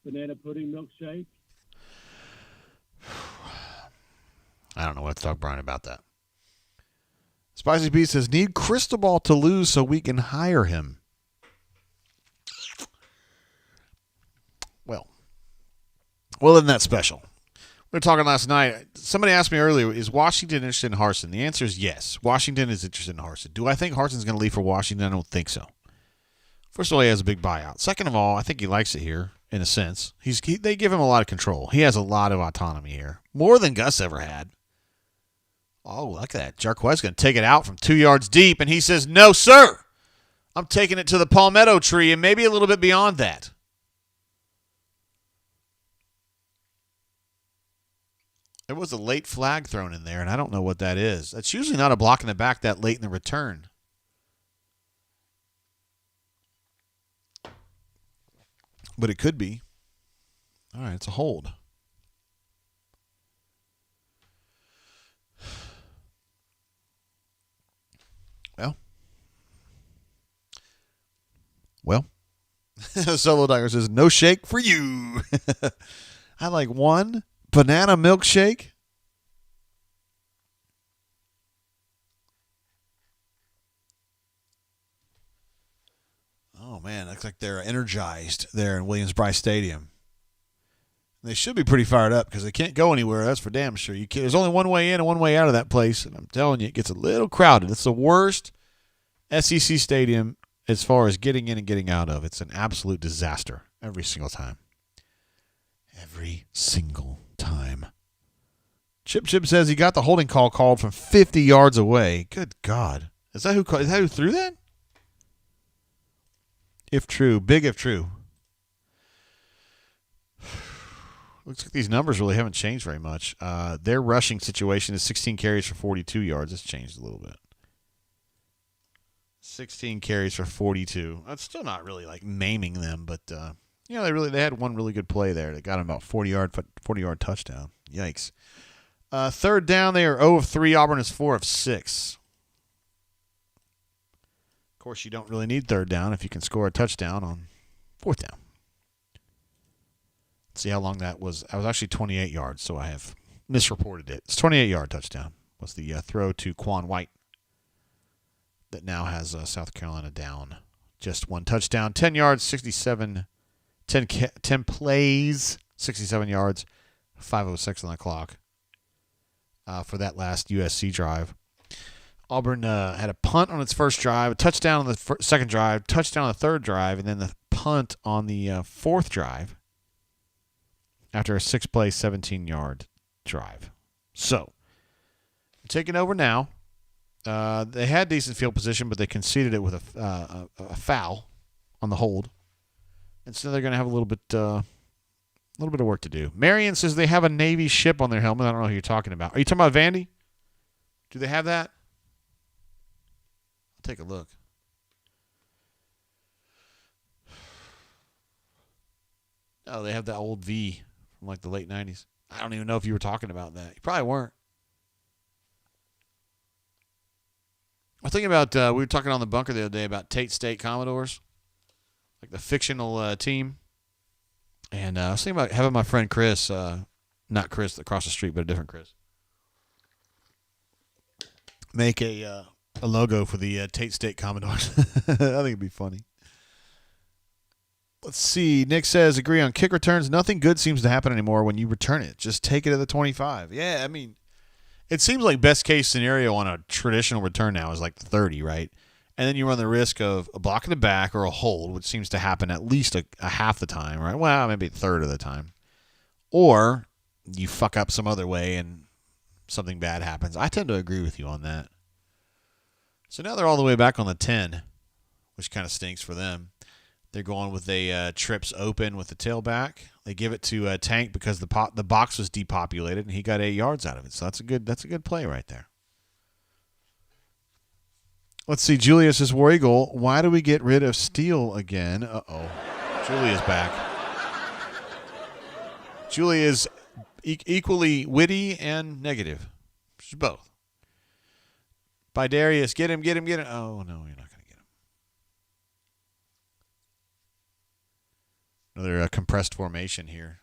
[SPEAKER 7] banana pudding milkshake.
[SPEAKER 4] I don't know what to talk Brian about that. Spicy Beast says, need Cristobal to lose so we can hire him. Well, isn't that special? We were talking last night. Somebody asked me earlier, is Washington interested in Harsin? The answer is yes. Washington is interested in Harsin. Do I think Harsin's going to leave for Washington? I don't think so. First of all, he has a big buyout. Second of all, I think he likes it here, in a sense. They give him a lot of control. He has a lot of autonomy here. More than Gus ever had. Oh, look at that. Jarquez going to take it out from 2 yards deep, and he says, no, sir. I'm taking it to the palmetto tree and maybe a little bit beyond that. There was a late flag thrown in there, and I don't know what that is. That's usually not a block in the back that late in the return. But it could be. All right, it's a hold. Well. Solo Dagger says, no shake for you. I like one banana milkshake. Oh, man, looks like they're energized there in Williams-Brice Stadium. They should be pretty fired up because they can't go anywhere. That's for damn sure. There's only one way in and one way out of that place, and I'm telling you, it gets a little crowded. It's the worst SEC stadium as far as getting in and getting out of. It's an absolute disaster every single time. Every single time. Chip says he got the holding call called from 50 yards away. Good God. Is that who threw that? If true. Big if true. Looks like these numbers really haven't changed very much. Their rushing situation is 16 carries for 42 yards. It's changed a little bit. 16 carries for 42. That's still not really like maiming them, but they had one really good play there that got them about 40-yard touchdown. Yikes. Third down, they are 0 of 3. Auburn is 4 of 6. Of course, you don't really need third down if you can score a touchdown on fourth down. Let's see how long that was. I was actually 28 yards, so I have misreported it. It's 28-yard touchdown. Was the throw to Quan White that now has South Carolina down. Just one touchdown, 10 yards, 67, 10 plays, 67 yards, 5:06 on the clock for that last USC drive. Auburn had a punt on its first drive, a touchdown on the second drive, touchdown on the third drive, and then the punt on the fourth drive after a 6-play, 17-yard drive. So, taking over now. They had decent field position, but they conceded it with a foul on the hold, and so they're going to have a little bit of work to do. Marion says they have a Navy ship on their helmet. I don't know who you're talking about. Are you talking about Vandy? Do they have that? I'll take a look. Oh, they have that old V from like the late 90s. I don't even know if you were talking about that. You probably weren't. I'm thinking about, we were talking on the bunker the other day about Tate State Commodores, like the fictional team. And I was thinking about having my friend Chris, not Chris across the street, but a different Chris, make a logo for the Tate State Commodores. I think it'd be funny. Let's see. Nick says, agree on kick returns. Nothing good seems to happen anymore when you return it. Just take it to the 25. Yeah, I mean, it seems like best case scenario on a traditional return now is like the 30, right? And then you run the risk of a block in the back or a hold, which seems to happen at least a half the time, right? Well, maybe a third of the time. Or you fuck up some other way and something bad happens. I tend to agree with you on that. So now they're all the way back on the 10, which kind of stinks for them. They're going with a trips open with the tailback. They give it to Tank because the box was depopulated and he got 8 yards out of it. So that's a good play right there. Let's see. Julia says, War Eagle, why do we get rid of Steele again? Uh-oh. Julia's back. Julia is equally witty and negative. She's both. By Darius, get him. Oh, no, you're not going to get him. Another compressed formation here.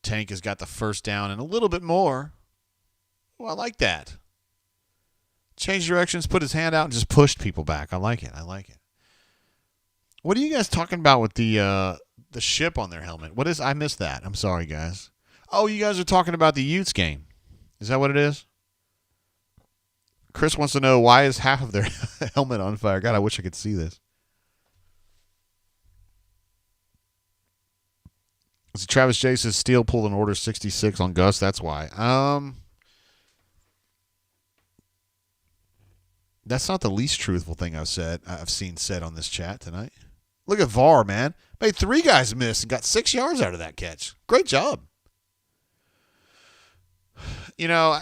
[SPEAKER 4] Tank has got the first down and a little bit more. Oh, I like that. Changed directions, put his hand out, and just pushed people back. I like it. What are you guys talking about with the ship on their helmet? What is? I missed that. I'm sorry, guys. Oh, you guys are talking about the Utes game. Is that what it is? Chris wants to know why is half of their helmet on fire. God, I wish I could see this. So Travis J says Steele pulled an order 66 on Gus. That's why. That's not the least truthful thing I've seen said on this chat tonight. Look at VAR, man. Made 3 guys miss and got 6 yards out of that catch. Great job. You know,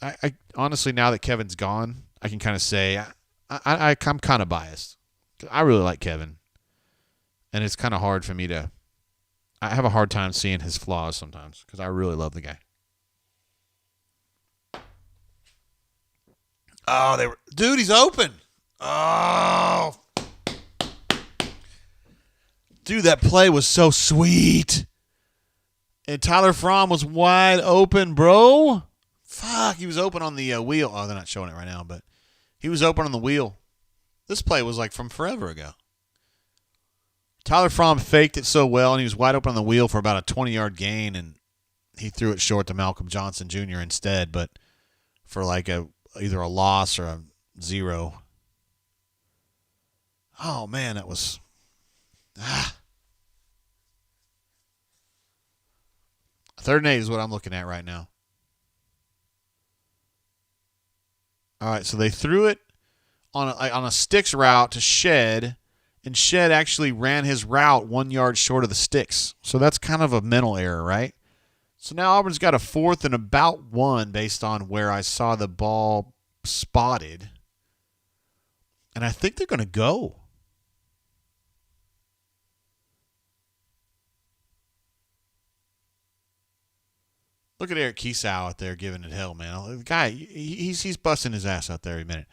[SPEAKER 4] I honestly, now that Kevin's gone, I can kind of say I'm kind of biased. I really like Kevin. And it's kind of hard for me to... I have a hard time seeing his flaws sometimes because I really love the guy. Oh, dude, he's open. Oh. Dude, that play was so sweet. And Tyler Fromm was wide open, bro. Fuck, he was open on the wheel. Oh, they're not showing it right now, but he was open on the wheel. This play was like from forever ago. Tyler Fromm faked it so well, and he was wide open on the wheel for about a 20-yard gain, and he threw it short to Malcolm Johnson Jr. instead, but for like either a loss or a 0. Oh, man, that was... Third and 8 is what I'm looking at right now. All right, so they threw it on a sticks route to Shed, and Shed actually ran his route 1 yard short of the sticks. So that's kind of a mental error, right? So now Auburn's got a 4th and about 1 based on where I saw the ball spotted. And I think they're going to go. Look at Eric Kiesau out there giving it hell, man. The guy, he's busting his ass out there every minute.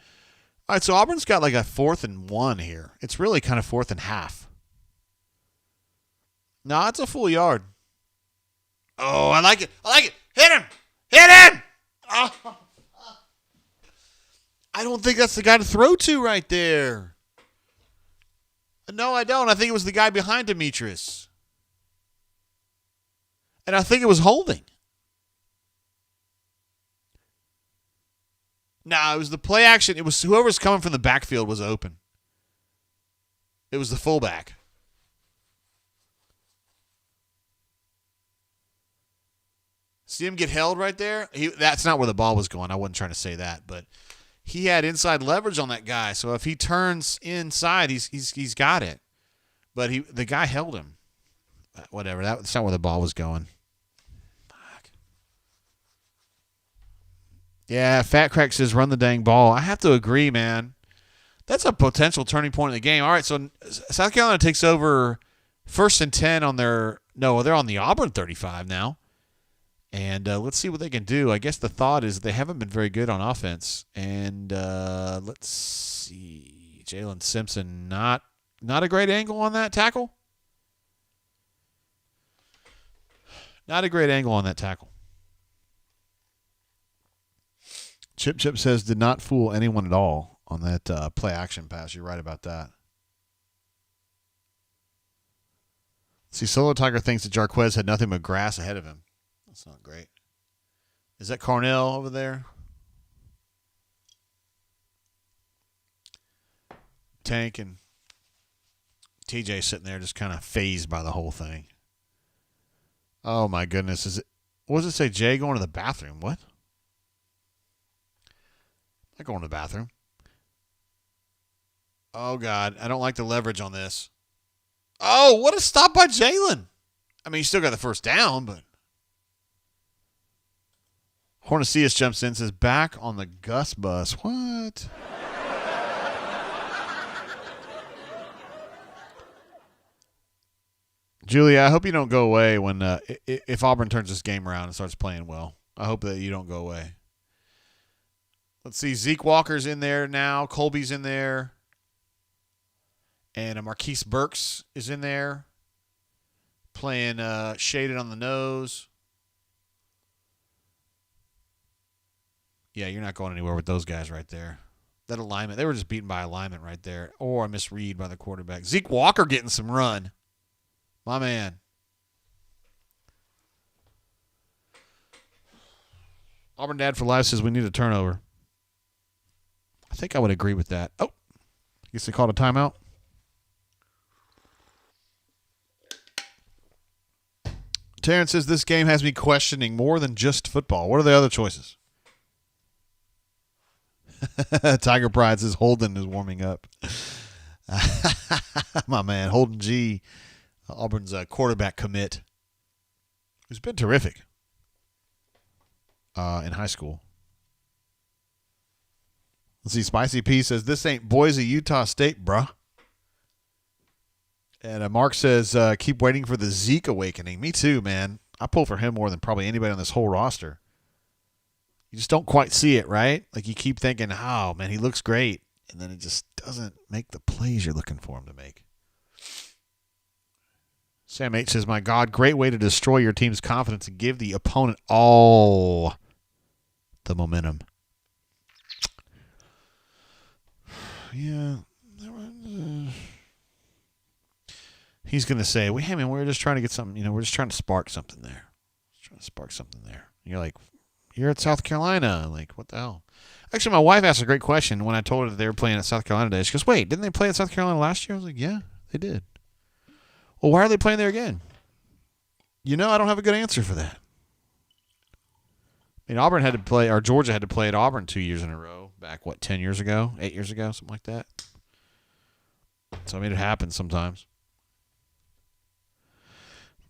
[SPEAKER 4] All right, so Auburn's got like a 4th and 1 here. It's really kind of 4th and half. No, it's a full yard. Oh, I like it. Hit him. Hit him. Oh. I don't think that's the guy to throw to right there. No, I don't. I think it was the guy behind Demetrius. And I think it was holding. No, it was the play action. It was whoever's coming from the backfield was open. It was the fullback. See him get held right there? That's not where the ball was going. I wasn't trying to say that, but he had inside leverage on that guy. So if he turns inside, he's got it. But the guy held him. Whatever. That's not where the ball was going. Fuck. Yeah, Fat Crack says run the dang ball. I have to agree, man. That's a potential turning point in the game. All right, so South Carolina takes over 1st and 10 on their – no, they're on the Auburn 35 now. And let's see what they can do. I guess the thought is they haven't been very good on offense. And let's see. Jalen Simpson, not a great angle on that tackle. Not a great angle on that tackle. Chip says did not fool anyone at all on that play action pass. You're right about that. See, Solo Tiger thinks that Jarquez had nothing but grass ahead of him. That's not great. Is that Cornell over there? Tank and TJ sitting there just kind of fazed by the whole thing. Oh, my goodness. What does it say? Jay going to the bathroom. What? I'm not going to the bathroom. Oh, God. I don't like the leverage on this. Oh, what a stop by Jalen. I mean, he still got the first down, but. Hornicius jumps in, says, back on the Gus bus. What? Julia, I hope you don't go away when if Auburn turns this game around and starts playing well. I hope that you don't go away. Let's see. Zeke Walker's in there now. Colby's in there. And Marquise Burks is in there. Playing shaded on the nose. Yeah, you're not going anywhere with those guys right there. That alignment, they were just beaten by alignment right there. Or a misread by the quarterback. Zeke Walker getting some run. My man. Auburn Dad for Life says we need a turnover. I think I would agree with that. Oh, I guess they called a timeout. Terrence says this game has me questioning more than just football. What are the other choices? Tiger Pride says Holden is warming up. My man, Holden G., Auburn's quarterback commit, who's been terrific in high school. Let's see, Spicy P says, this ain't Boise, Utah State, bruh. And Mark says, keep waiting for the Zeke awakening. Me too, man. I pull for him more than probably anybody on this whole roster. You just don't quite see it, right? Like you keep thinking, oh, man, he looks great. And then it just doesn't make the plays you're looking for him to make. Sam H says, my God, great way to destroy your team's confidence and give the opponent all the momentum. Yeah. He's going to say, well, hey, man, we're just trying to get something, we're just trying to spark something there. And you're like, you're at South Carolina. Like, what the hell? Actually, my wife asked a great question when I told her that they were playing at South Carolina today. She goes, wait, didn't they play at South Carolina last year? I was like, yeah, they did. Well, why are they playing there again? I don't have a good answer for that. I mean, Georgia had to play at Auburn 2 years in a row.
[SPEAKER 1] back, 10 years ago, 8 years ago, something like that. So I made it happen sometimes.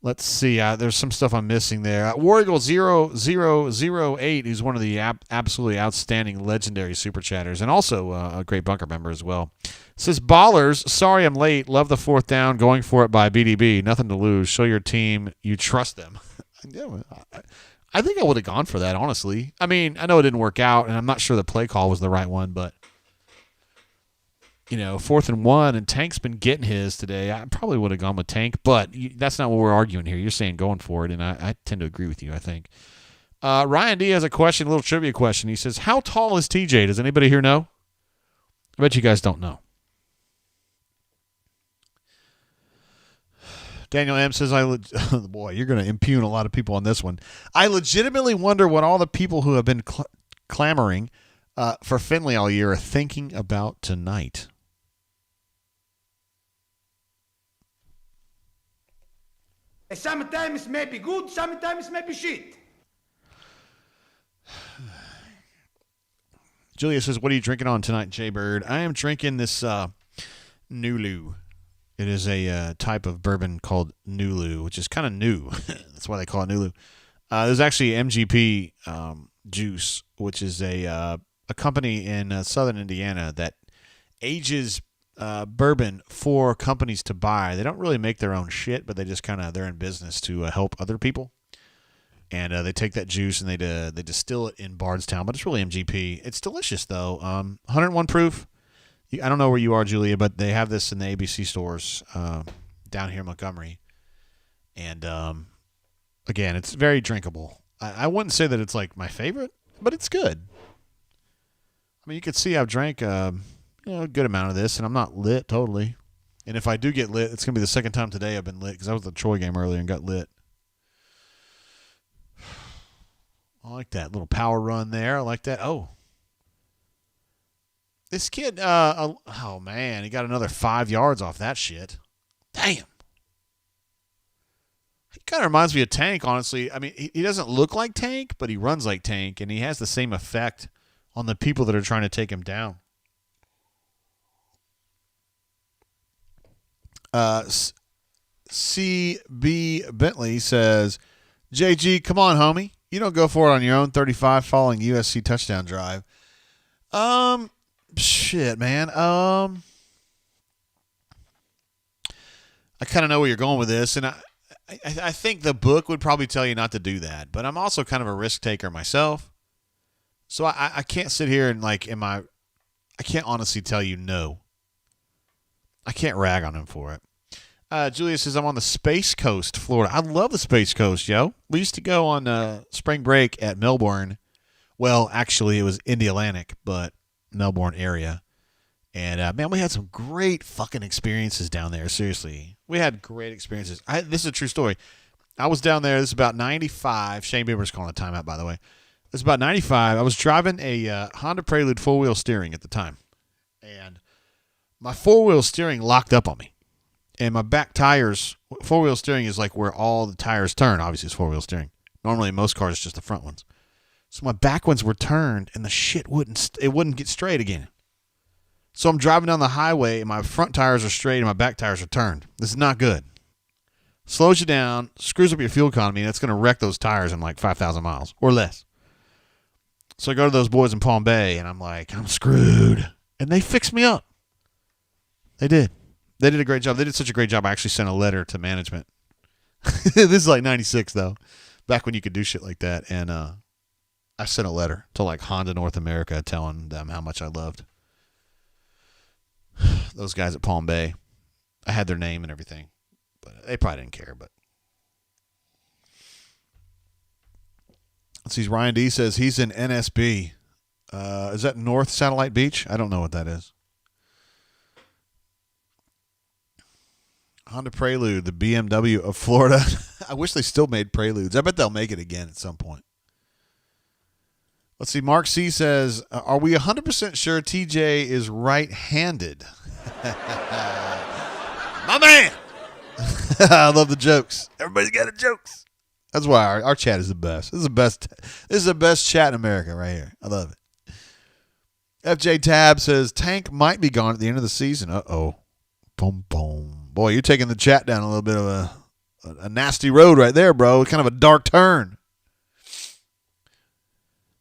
[SPEAKER 1] Let's see. There's some stuff I'm missing there. Warrigal 0008, who's one of the absolutely outstanding legendary super chatters, and also a great bunker member as well, says, Ballers, sorry I'm late. Love the fourth down. Going for it by BDB. Nothing to lose. Show your team you trust them. Yeah, I think I would have gone for that, honestly. I mean, I know it didn't work out, and I'm not sure the play call was the right one, but 4th and 1, and Tank's been getting his today. I probably would have gone with Tank, but that's not what we're arguing here. You're saying going for it, and I tend to agree with you, I think. Ryan D has a question, a little trivia question. He says, how tall is TJ? Does anybody here know? I bet you guys don't know. Daniel M says, boy, you're going to impugn a lot of people on this one. I legitimately wonder what all the people who have been clamoring for Finley all year are thinking about tonight.
[SPEAKER 5] Sometimes may be good, sometimes may be shit.
[SPEAKER 1] Julia says, what are you drinking on tonight, Jay Bird? I am drinking this Nulu. It is a type of bourbon called Nulu, which is kind of new. That's why they call it Nulu. There's actually MGP Juice, which is a company in southern Indiana that ages bourbon for companies to buy. They don't really make their own shit, but they just they're in business to help other people. And they take that juice and they distill it in Bardstown, but it's really MGP. It's delicious, though. 101 proof. I don't know where you are, Julia, but they have this in the ABC stores down here in Montgomery. And, again, it's very drinkable. I wouldn't say that it's like my favorite, but it's good. I mean, you can see I've drank a good amount of this, and I'm not lit totally. And if I do get lit, it's going to be the second time today I've been lit because I was at the Troy game earlier and got lit. I like that little power run there. I like that. Oh. This kid, oh, man, he got another 5 yards off that shit. Damn. He kind of reminds me of Tank, honestly. I mean, he doesn't look like Tank, but he runs like Tank, and he has the same effect on the people that are trying to take him down. C.B. Bentley says, JG, come on, homie. You don't go for it on your own 35 following USC touchdown drive. Shit, man. I kind of know where you're going with this, and I think the book would probably tell you not to do that, but I'm also kind of a risk taker myself, so I can't sit here and I can't honestly tell you no. I can't rag on him for it. Julia says, I'm on the Space Coast, Florida. I love the Space Coast, yo. We used to go on spring break at Melbourne. Well, actually, it was in the Atlantic, but Melbourne area. And, man, we had some great fucking experiences down there, seriously. We had great experiences. This is a true story. I was down there. This is about 95. Shane Bieber's calling a timeout, by the way. This is about 95. I was driving a Honda Prelude four-wheel steering at the time. And my four-wheel steering locked up on me. And my back tires, four-wheel steering is like where all the tires turn. Obviously, it's four-wheel steering. Normally, in most cars, it's just the front ones. So my back ones were turned, and the shit wouldn't get straight again. So I'm driving down the highway, and my front tires are straight, and my back tires are turned. This is not good. Slows you down, screws up your fuel economy, and it's going to wreck those tires in like 5,000 miles or less. So I go to those boys in Palm Bay, and I'm like, I'm screwed. And they fixed me up. They did. They did a great job. They did such a great job, I actually sent a letter to management. This is like 96, though, back when you could do shit like that. And I sent a letter to like Honda North America telling them how much I loved those guys at Palm Bay. I had their name and everything, but they probably didn't care. But let's see, Ryan D says he's in NSB. Is that North Satellite Beach? I don't know what that is. Honda Prelude, the BMW of Florida. I wish they still made Preludes. I bet they'll make it again at some point. Let's see. Mark C says, are we 100% sure TJ is right-handed? My man! I love the jokes. Everybody's got the jokes. That's why our chat is the best. This is the best chat in America right here. I love it.
[SPEAKER 4] FJ Tab says Tank might be gone at the end of the season. Uh-oh. Boom, boom. Boy, you're taking the chat down a little bit of a nasty road right there, bro. Kind of a dark turn.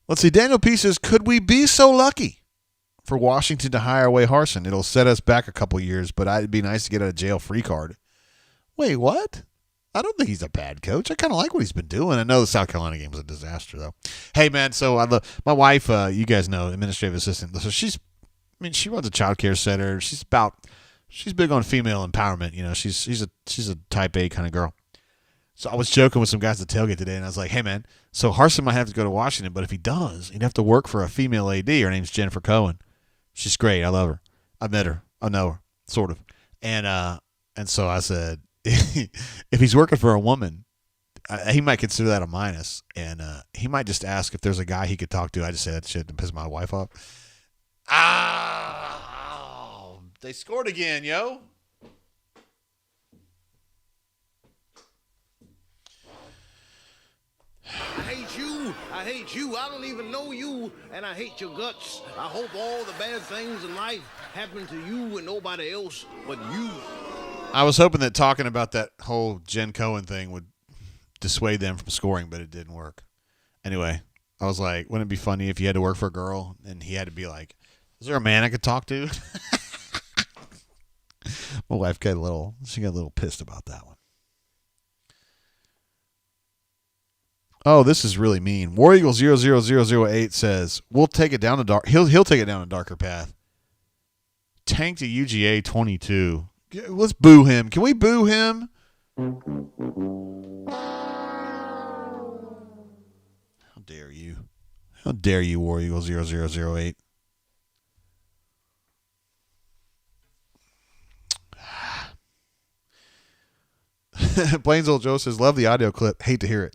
[SPEAKER 4] Let's see. Daniel P says, could we be so lucky for Washington to hire away Harsin? It'll set us back a couple years, but it'd be nice to get a jail free card. Wait, what? I don't think he's a bad coach. I kind of like what he's been doing. I know the South Carolina game was a disaster, though. Hey, man, so my wife, you guys know, administrative assistant. So she runs a child care center. She's big on female empowerment. You know, she's a type A kind of girl. So I was joking with some guys at the tailgate today, and I was like, hey, man, so Harsin might have to go to Washington, but if he does, he'd have to work for a female AD. Her name's Jennifer Cohen. She's great. I love her. I met her. I know her, sort of. And so I said, if he's working for a woman, he might consider that a minus, and he might just ask if there's a guy he could talk to. I just say that shit to piss my wife off. They scored again, yo.
[SPEAKER 8] I hate you. I hate you. I don't even know you, and I hate your guts. I hope all the bad things in life happen to you and nobody else but you.
[SPEAKER 4] I was hoping that talking about that whole Jen Cohen thing would dissuade them from scoring, but it didn't work. Anyway, I was like, wouldn't it be funny if you had to work for a girl and he had to be like, is there a man I could talk to? My wife got a little pissed about that one. Oh, this is really mean. War Eagle 00008 says, we'll take it down a dark. He'll take it down a darker path. Tank to UGA 22. Let's boo him. Can we boo him? How dare you? How dare you, War Eagle 0008? Blaine's old Joe says, love the audio clip. Hate to hear it.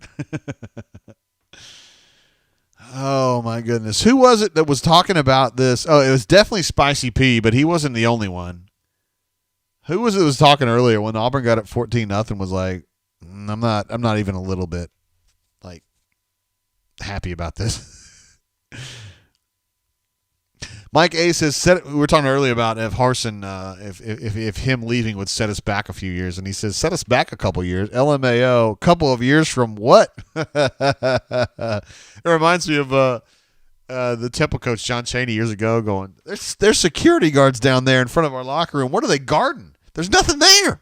[SPEAKER 4] Oh, my goodness. Who was it that was talking about this? Oh, it was definitely Spicy P, but he wasn't the only one. Who was it that was talking earlier when Auburn got up 14-0 was like, I'm not even a little bit like happy about this. Mike A says, we were talking earlier about if Harsin, if him leaving would set us back a few years, and he says, set us back a couple years. LMAO, couple of years from what? It reminds me of the Temple coach John Chaney years ago going, there's security guards down there in front of our locker room. What are they guarding? There's nothing there.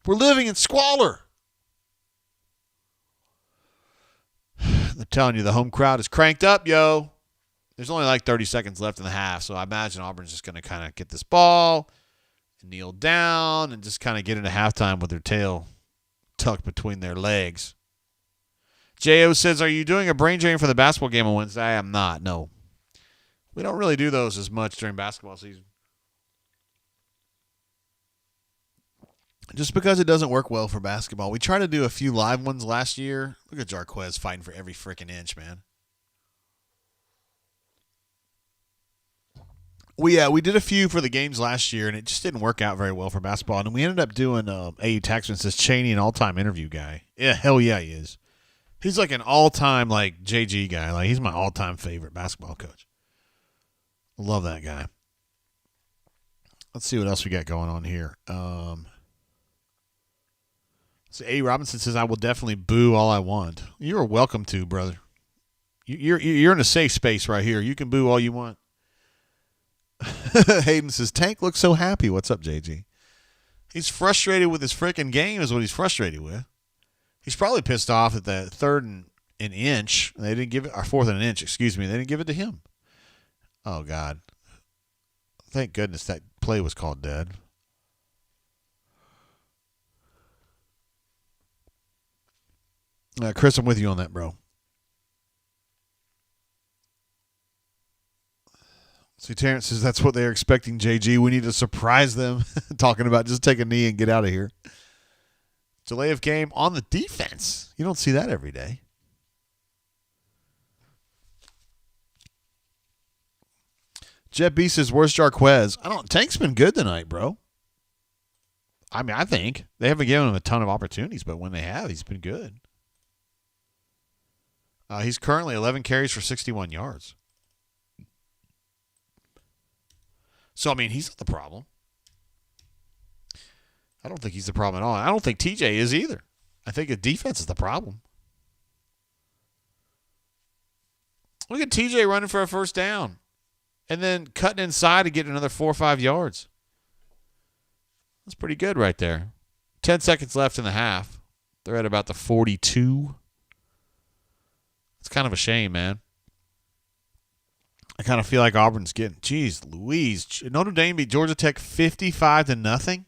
[SPEAKER 4] We're living in squalor. They're telling you the home crowd is cranked up, yo. There's only like 30 seconds left in the half, so I imagine Auburn's just going to kind of get this ball and kneel down and just kind of get into halftime with their tail tucked between their legs. J.O. says, are you doing a brain drain for the basketball game on Wednesday? I am not, no. We don't really do those as much during basketball season. Just because it doesn't work well for basketball. We tried to do a few live ones last year. Look at Jarquez fighting for every freaking inch, man. We did a few for the games last year, and it just didn't work out very well for basketball. And we ended up doing A.U. Taxman says Chaney, an all-time interview guy. Yeah, hell yeah, he is. He's like an all-time like JG guy. Like he's my all-time favorite basketball coach. Love that guy. Let's see what else we got going on here. So A. Robinson says, I will definitely boo all I want. You're welcome to, brother. You're in a safe space right here. You can boo all you want. Hayden says, Tank looks so happy. What's up, JG? He's frustrated with his freaking game is what he's frustrated with. He's probably pissed off at the third and an inch. They didn't give it, or fourth and an inch, excuse me. They didn't give it to him. Oh, God. Thank goodness that play was called dead. Chris, I'm with you on that, bro. See, Terrence says that's what they're expecting, JG. We need to surprise them. Talking about just take a knee and get out of here. Delay of game on the defense. You don't see that every day. Jet B says, where's Jarquez? Tank's been good tonight, bro. I mean, I think. They haven't given him a ton of opportunities, but when they have, he's been good. He's currently 11 carries for 61 yards.
[SPEAKER 1] So, I mean, he's not the problem. I don't think he's the problem at all. I don't think TJ is either. I think the defense is the problem. Look at TJ running for a first down and then cutting inside to get another 4 or 5 yards. That's pretty good right there. 10 seconds left in the half. They're at about the 42. It's kind of a shame, man. I kind of feel like Auburn's getting, geez, Louise. Notre Dame beat Georgia Tech 55-0.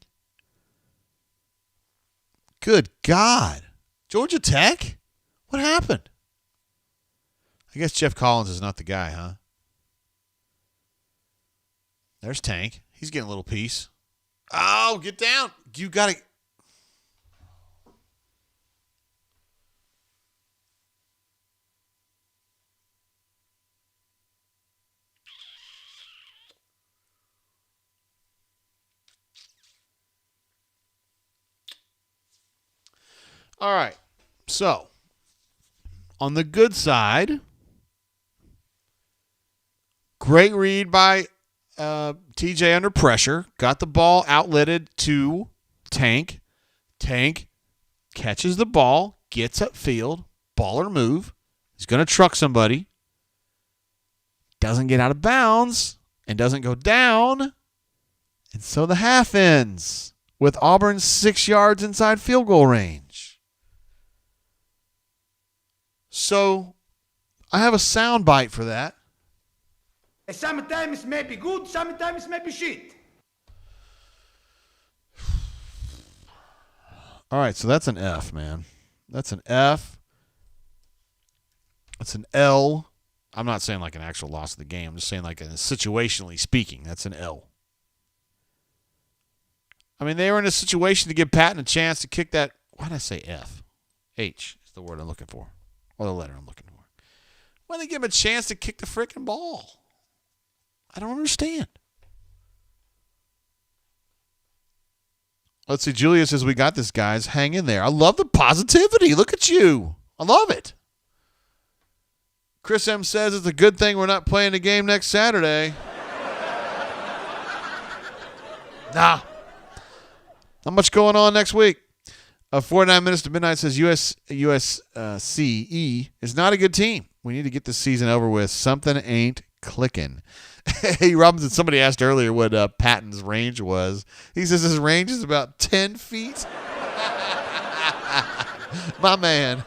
[SPEAKER 1] Good God. Georgia Tech? What happened? I guess Jeff Collins is not the guy, huh? There's Tank. He's getting a little piece. Oh, get down. You got to. All right. So, on the good side, great read by TJ under pressure. Got the ball outletted to Tank. Tank catches the ball, gets upfield, baller move. He's going to truck somebody. Doesn't get out of bounds and doesn't go down. And so the half ends with Auburn 6 yards inside field goal range. So I have a sound bite for that.
[SPEAKER 5] Sometimes may be good, sometimes may be shit.
[SPEAKER 1] All right, so that's an F, man. That's an F. That's an L. I'm not saying like an actual loss of the game. I'm just saying like situationally speaking, that's an L. I mean, they were in a situation to give Patton a chance to kick that. Why did I say F? H is the word I'm looking for. Or the letter I'm looking for. Why did they give him a chance to kick the freaking ball? I don't understand. Let's see. Julia says, we got this, guys. Hang in there. I love the positivity. Look at you. I love it. Chris M says it's a good thing we're not playing the game next Saturday. Nah. Not much going on next week. 49 minutes to midnight says USCE is not a good team. We need to get this season over with. Something ain't clicking. Hey, Robinson, somebody asked earlier what Patton's range was. He says his range is about 10 feet. My man.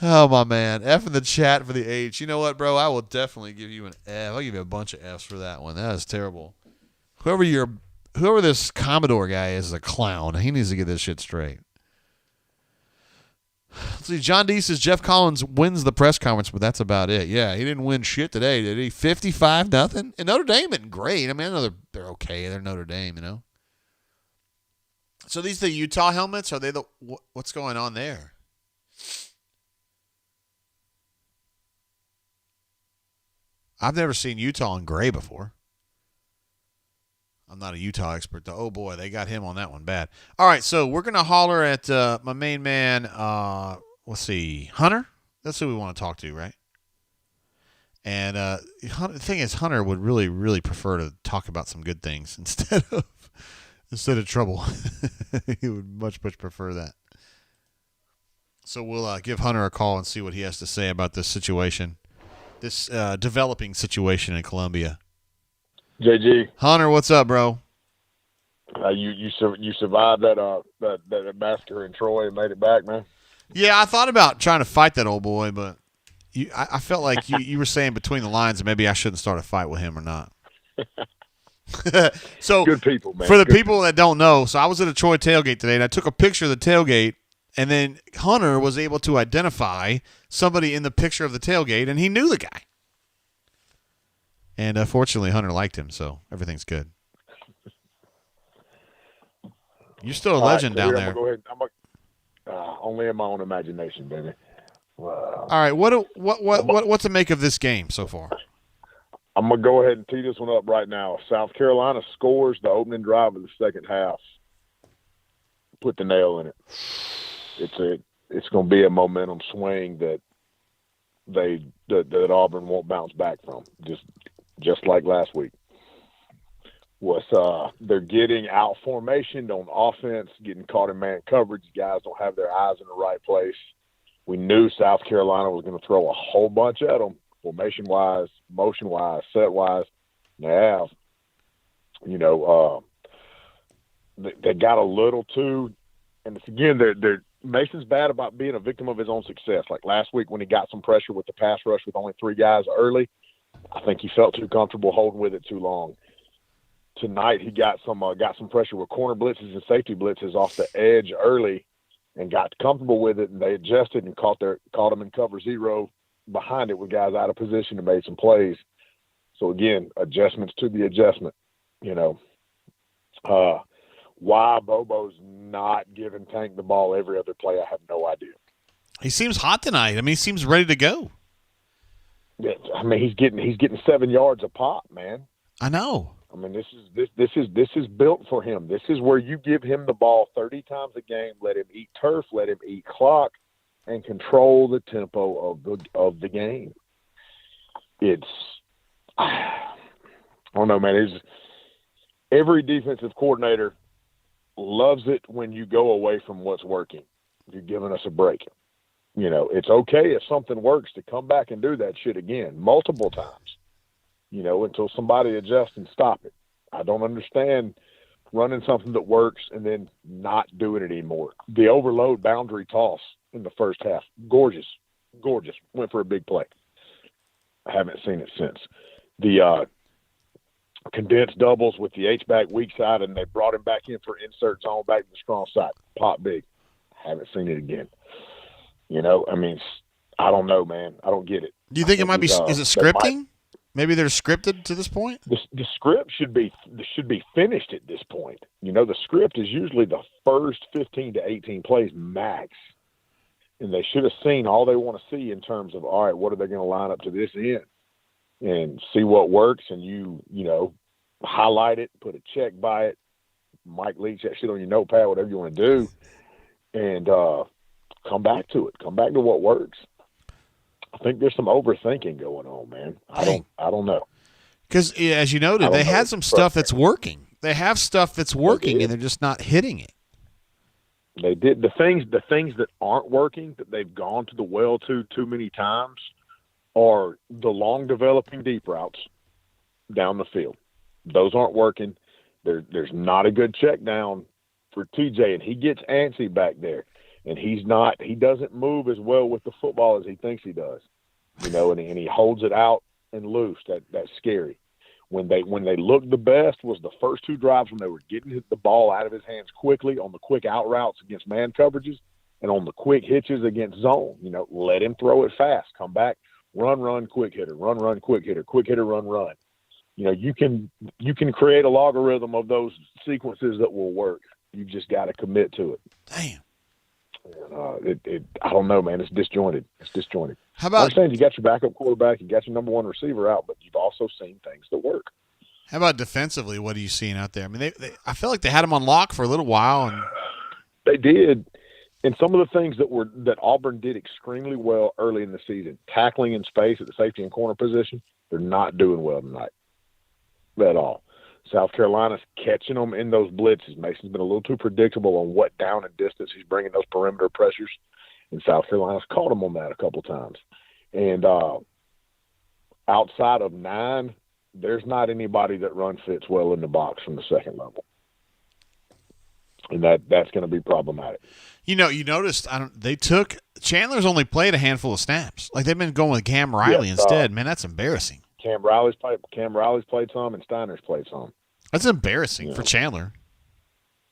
[SPEAKER 1] Oh, my man. F in the chat for the H. You know what, bro? I will definitely give you an F. I'll give you a bunch of Fs for that one. That is terrible. Whoever this Commodore guy is a clown. He needs to get this shit straight. Let's see, John D says Jeff Collins wins the press conference, but that's about it. Yeah, he didn't win shit today, did he? 55-0? And Notre Dame isn't great. I mean, I know they're okay. They're Notre Dame, you know. So these the Utah helmets? Are they the what's going on there? I've never seen Utah in gray before. I'm not a Utah expert, though. Oh, boy, they got him on that one bad. All right, so we're going to holler at my main man, let's see, Hunter? That's who we want to talk to, right? And the thing is, Hunter would really, really prefer to talk about some good things instead of trouble. He would much prefer that. So we'll give Hunter a call and see what he has to say about this situation, this developing situation in Columbia.
[SPEAKER 9] JG,
[SPEAKER 1] Hunter, what's up, bro?
[SPEAKER 9] You survived that massacre in Troy and made it back, man.
[SPEAKER 1] Yeah, I thought about trying to fight that old boy, but I felt like you were saying between the lines that maybe I shouldn't start a fight with him or not. So
[SPEAKER 9] good people, man.
[SPEAKER 1] For the people that don't know, so I was at a Troy tailgate today, and I took a picture of the tailgate, and then Hunter was able to identify somebody in the picture of the tailgate, and he knew the guy. And fortunately, Hunter liked him, so everything's good. You're still a legend down there.
[SPEAKER 9] I'm gonna go ahead. Only in my own imagination, baby.
[SPEAKER 1] All right, what's the make of this game so far?
[SPEAKER 9] I'm gonna go ahead and tee this one up right now. South Carolina scores the opening drive of the second half. Put the nail in it. It's gonna be a momentum swing that Auburn won't bounce back from. Just like last week. was they're getting out formationed on offense, getting caught in man coverage. Guys don't have their eyes in the right place. We knew South Carolina was going to throw a whole bunch at them, formation-wise, motion-wise, set-wise. They have. They got a little too – and it's, again, they're Mason's bad about being a victim of his own success. Like last week when he got some pressure with the pass rush with only 3 guys early, I think he felt too comfortable holding with it too long. Tonight he got some pressure with corner blitzes and safety blitzes off the edge early and got comfortable with it, and they adjusted and caught them in cover 0 behind it with guys out of position and made some plays. So, again, adjustments to the adjustment, Why Bobo's not giving Tank the ball every other play, I have no idea.
[SPEAKER 1] He seems hot tonight. I mean, he seems ready to go.
[SPEAKER 9] I mean, he's getting 7 yards a pop, man.
[SPEAKER 1] I know.
[SPEAKER 9] I mean, this is built for him. This is where you give him the ball 30 times a game, let him eat turf, let him eat clock, and control the tempo of the game. I don't know, man. Every defensive coordinator loves it when you go away from what's working. You're giving us a break. It's okay if something works to come back and do that shit again multiple times. Until somebody adjusts and stop it. I don't understand running something that works and then not doing it anymore. The overload boundary toss in the first half, gorgeous. Went for a big play. I haven't seen it since. The condensed doubles with the H-back weak side, and they brought him back in for insert zone back to the strong side. Pop big. Haven't seen it again. I mean, I don't know, man. I don't get it.
[SPEAKER 1] Do you think it might be? Is it scripting? Maybe they're scripted to this point.
[SPEAKER 9] The script should be finished at this point. The script is usually the first 15 to 18 plays max, and they should have seen all they want to see in terms of, all right, what are they going to line up to this end, and see what works, and you highlight it, put a check by it, Mike Leach that shit on your notepad, whatever you want to do, and come back to it. Come back to what works. I think there's some overthinking going on, man. I don't know.
[SPEAKER 1] Because as you noted, they had some stuff that's working. They have stuff that's working, and they're just not hitting it.
[SPEAKER 9] They did the things that aren't working that they've gone to the well too many times are the long developing deep routes down the field. Those aren't working. There's not a good check down for TJ, and he gets antsy back there. And he doesn't move as well with the football as he thinks he does, and he holds it out and loose. That's scary. When they looked the best was the first 2 drives when they were getting the ball out of his hands quickly on the quick out routes against man coverages and on the quick hitches against zone. Let him throw it fast, come back, run, quick hitter, run, quick hitter, run. You can create a logarithm of those sequences that will work. You've just got to commit to it.
[SPEAKER 1] Damn.
[SPEAKER 9] I don't know, man. It's disjointed.
[SPEAKER 1] How about?
[SPEAKER 9] I understand you got your backup quarterback, you got your number 1 receiver out, but you've also seen things that work.
[SPEAKER 1] How about defensively? What are you seeing out there? I mean, I feel like they had them on lock for a little while, and
[SPEAKER 9] they did. And some of the things that Auburn did extremely well early in the season, tackling in space at the safety and corner position, they're not doing well tonight at all. South Carolina's catching them in those blitzes. Mason's been a little too predictable on what down and distance he's bringing those perimeter pressures, and South Carolina's caught him on that a couple times. And outside of 9, there's not anybody that run fits well in the box from the second level, and that's going to be problematic.
[SPEAKER 1] You noticed Chandler's only played a handful of snaps. Like they've been going with Cam Riley instead. Man, that's embarrassing.
[SPEAKER 9] Cam Riley's played some, and Steiner's played some.
[SPEAKER 1] That's embarrassing for Chandler.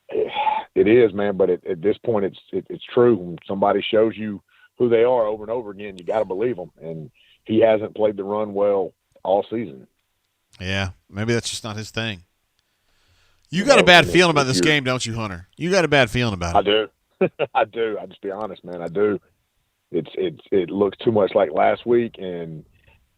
[SPEAKER 9] It is, man. But at this point, it's true. When somebody shows you who they are over and over again, you got to believe them. And he hasn't played the run well all season.
[SPEAKER 1] Yeah, maybe that's just not his thing. You got a bad feeling about this game, don't you, Hunter? You got a bad feeling about it.
[SPEAKER 9] I do. I do. I'll just be honest, man. I do. It looks too much like last week, and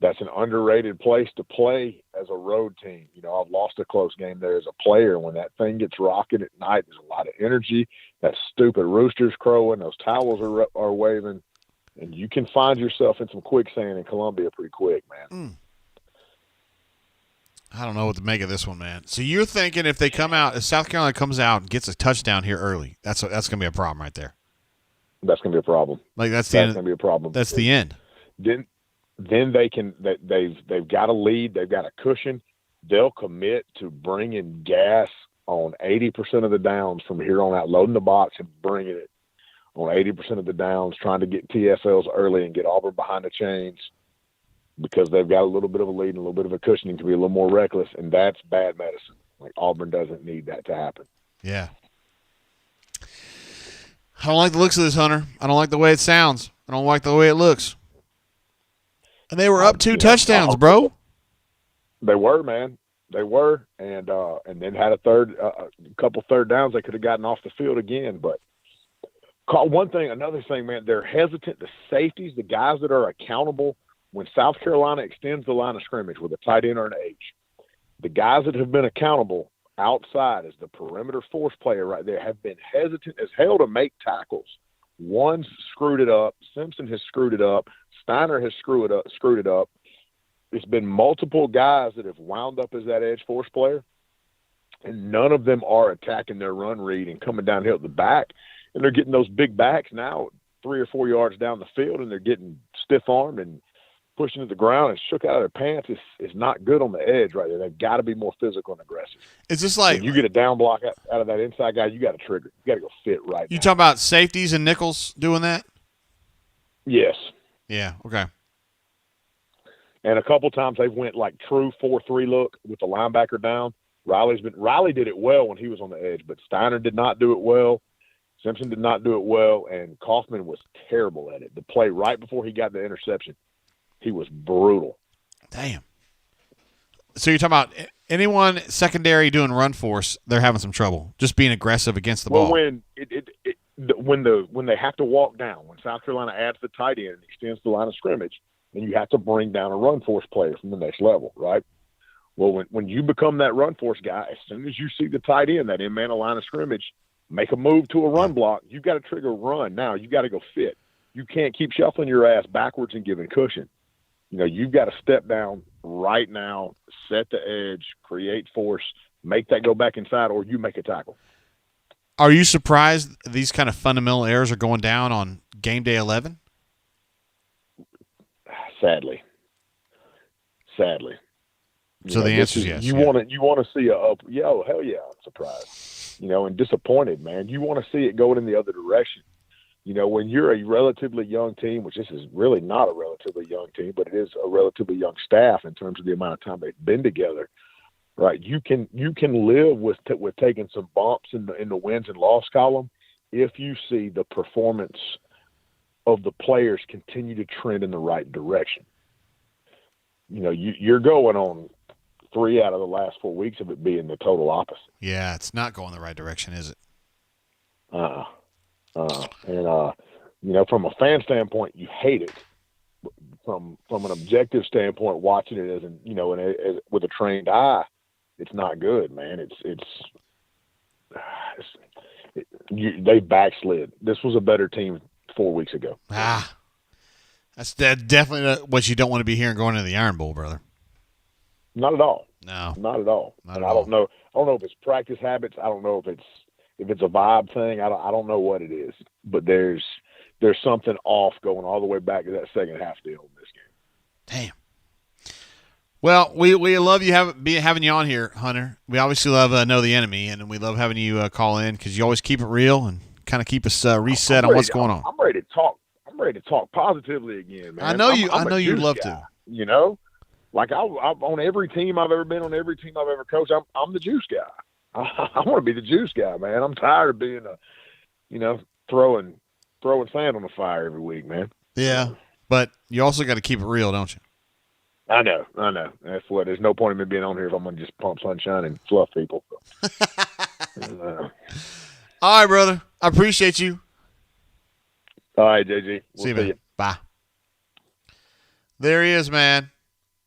[SPEAKER 9] that's an underrated place to play as a road team. I've lost a close game there as a player. When that thing gets rocking at night, there's a lot of energy. That stupid rooster's crowing, those towels are waving, and you can find yourself in some quicksand in Columbia pretty quick, man.
[SPEAKER 1] I don't know what to make of this one, man. So you're thinking if South Carolina comes out and gets a touchdown here early, that's going to be a problem right there.
[SPEAKER 9] That's going to be a problem.
[SPEAKER 1] Like that's
[SPEAKER 9] going to be a problem.
[SPEAKER 1] That's the end.
[SPEAKER 9] Then they've got a lead. They've got a cushion. They'll commit to bringing gas on 80% of the downs from here on out, loading the box and bringing it on 80% of the downs, trying to get TFLs early and get Auburn behind the chains because they've got a little bit of a lead and a little bit of a cushioning to be a little more reckless, and that's bad medicine. Like Auburn doesn't need that to happen.
[SPEAKER 1] Yeah. I don't like the looks of this, Hunter. I don't like the way it sounds. I don't like the way it looks. And they were up 2 touchdowns, bro.
[SPEAKER 9] They were, man. They were, and then had a couple third downs. They could have gotten off the field again, but another thing, man. They're hesitant. The safeties, the guys that are accountable when South Carolina extends the line of scrimmage with a tight end or an H, the guys that have been accountable outside as the perimeter force player right there have been hesitant as hell to make tackles. One's screwed it up. Simpson has screwed it up. Steiner has screwed it up. It's been multiple guys that have wound up as that edge force player, and none of them are attacking their run read and coming downhill at the back. And they're getting those big backs now 3 or 4 yards down the field, and they're getting stiff-armed and pushing to the ground and shook out of their pants. Is not good on the edge right there. They've got to be more physical and aggressive.
[SPEAKER 1] It's just like
[SPEAKER 9] when you get a down block out of that inside guy, you got to trigger. You got to go fit right.
[SPEAKER 1] You talking about safeties and nickels doing that?
[SPEAKER 9] Yes.
[SPEAKER 1] Yeah. Okay.
[SPEAKER 9] And a couple times they've went like true 4-3 look with the linebacker down. Riley did it well when he was on the edge, but Steiner did not do it well. Simpson did not do it well, and Kaufman was terrible at it. The play right before he got the interception, he was brutal.
[SPEAKER 1] Damn. So you're talking about anyone secondary doing run force, they're having some trouble just being aggressive against the ball.
[SPEAKER 9] When they have to walk down, when South Carolina adds the tight end and extends the line of scrimmage, then you have to bring down a run force player from the next level, right? Well, when you become that run force guy, as soon as you see the tight end, that in-man line of scrimmage, make a move to a run block, you've got to trigger a run. Now you got to go fit. You can't keep shuffling your ass backwards and giving cushion. You've got to step down right now, set the edge, create force, make that go back inside, or you make a tackle.
[SPEAKER 1] Are you surprised these kind of fundamental errors are going down on game day 11?
[SPEAKER 9] Sadly.
[SPEAKER 1] So the answer is yes.
[SPEAKER 9] You want to see hell yeah, I'm surprised. And disappointed, man. You want to see it going in the other direction. When you're a relatively young team, which this is really not a relatively young team, but it is a relatively young staff in terms of the amount of time they've been together, right? You can live with taking some bumps in the wins and loss column if you see the performance of the players continue to trend in the right direction. You're going on 3 out of the last 4 weeks of it being the total opposite.
[SPEAKER 1] Yeah, it's not going the right direction, is it?
[SPEAKER 9] From a fan standpoint, you hate it. From an objective standpoint, watching it with a trained eye, it's not good, man. They backslid. This was a better team 4 weeks ago.
[SPEAKER 1] That's definitely what you don't want to be hearing going into the Iron Bowl, brother.
[SPEAKER 9] Not at all.
[SPEAKER 1] No,
[SPEAKER 9] not at all.
[SPEAKER 1] Not at
[SPEAKER 9] I
[SPEAKER 1] all.
[SPEAKER 9] don't know. I don't know if it's practice habits. I don't know if it's a vibe thing. I don't know what it is. But there's something off going all the way back to that second half deal in this game.
[SPEAKER 1] Damn. Well, we love having you on here, Hunter. We obviously love Know the Enemy, and we love having you call in because you always keep it real and kind of keep us reset on what's going on.
[SPEAKER 9] I'm ready to talk. I'm ready to talk positively again, man.
[SPEAKER 1] I know you.
[SPEAKER 9] I'm
[SPEAKER 1] I know you'd love
[SPEAKER 9] guy,
[SPEAKER 1] to.
[SPEAKER 9] Like I'm on every team I've ever been on, every team I've ever coached. I'm the juice guy. I want to be the juice guy, man. I'm tired of being throwing sand on the fire every week, man.
[SPEAKER 1] Yeah, but you also got to keep it real, don't you?
[SPEAKER 9] I know. That's what. There's no point in me being on here if I'm gonna just pump sunshine and fluff people.
[SPEAKER 1] All right, brother. I appreciate you.
[SPEAKER 9] All right, JG.
[SPEAKER 1] See you, man. Bye. There he is, man.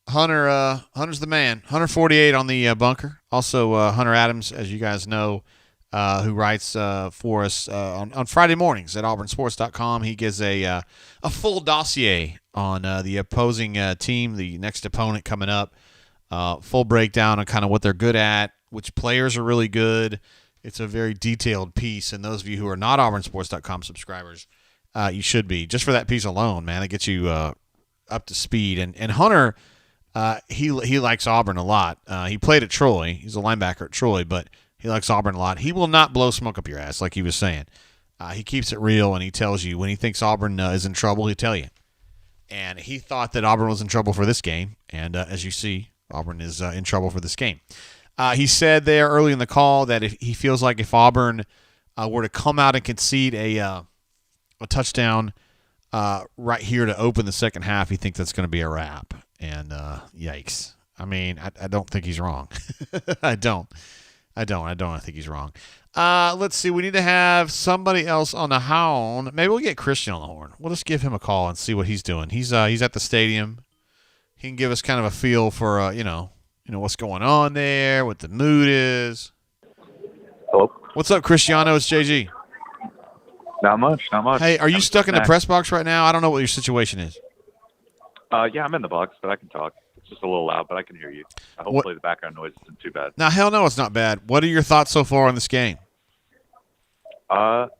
[SPEAKER 1] Hunter's the man. Hunter 48 on the bunker. Also, Hunter Adams, as you guys know, who writes for us on Friday mornings at auburnsports.com. He gives a full dossier on the opposing team, the next opponent coming up.
[SPEAKER 4] full breakdown on kind of what they're good at, which players are really good. It's a very detailed piece, and those of you who are not auburnsports.com subscribers, you should be. Just for that piece alone, man, it gets you up to speed. And Hunter, he likes Auburn a lot. He played at Troy. He's a linebacker at Troy, but he likes Auburn a lot. He will not blow smoke up your ass like he was saying. He keeps it real, and he tells you when he thinks Auburn is in trouble, he'll tell you. And he thought that Auburn was in trouble for this game, and as you see, Auburn is in trouble for this game. He said there early in the call that he feels like if Auburn were to come out and concede a touchdown right here to open the second half, he thinks that's going to be a wrap. And yikes. I mean, I don't think he's wrong. I don't think he's wrong. Let's see. We need to have somebody else on the horn. Maybe we'll get Christian on the horn. We'll just give him a call and see what he's doing. He's at the stadium. He can give us kind of a feel for what's going on there, what the mood is.
[SPEAKER 10] Hello.
[SPEAKER 4] What's up, Cristiano? It's JG.
[SPEAKER 10] Not much.
[SPEAKER 4] Hey, are you stuck in the press box right now? I don't know what your situation is.
[SPEAKER 10] Yeah, I'm in the box, but I can talk. It's just a little loud, but I can hear you. Hopefully the background noise isn't too bad.
[SPEAKER 4] Now, hell no, it's not bad. What are your thoughts so far on this game?
[SPEAKER 10] Well,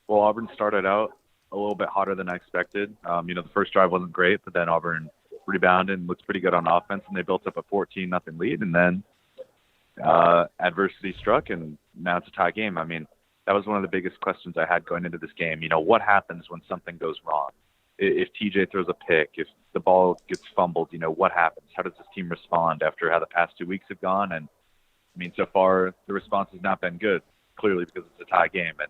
[SPEAKER 10] Auburn started out a little bit hotter than I expected. The first drive wasn't great, but then Auburn rebounded and looked pretty good on offense, and they built up a 14-0 lead, and then adversity struck, and now it's a tie game. I mean, that was one of the biggest questions I had going into this game. What happens when something goes wrong? If TJ throws a pick, if the ball gets fumbled, what happens? How does this team respond after how the past 2 weeks have gone? And, I mean, so far the response has not been good, clearly because it's a tie game, and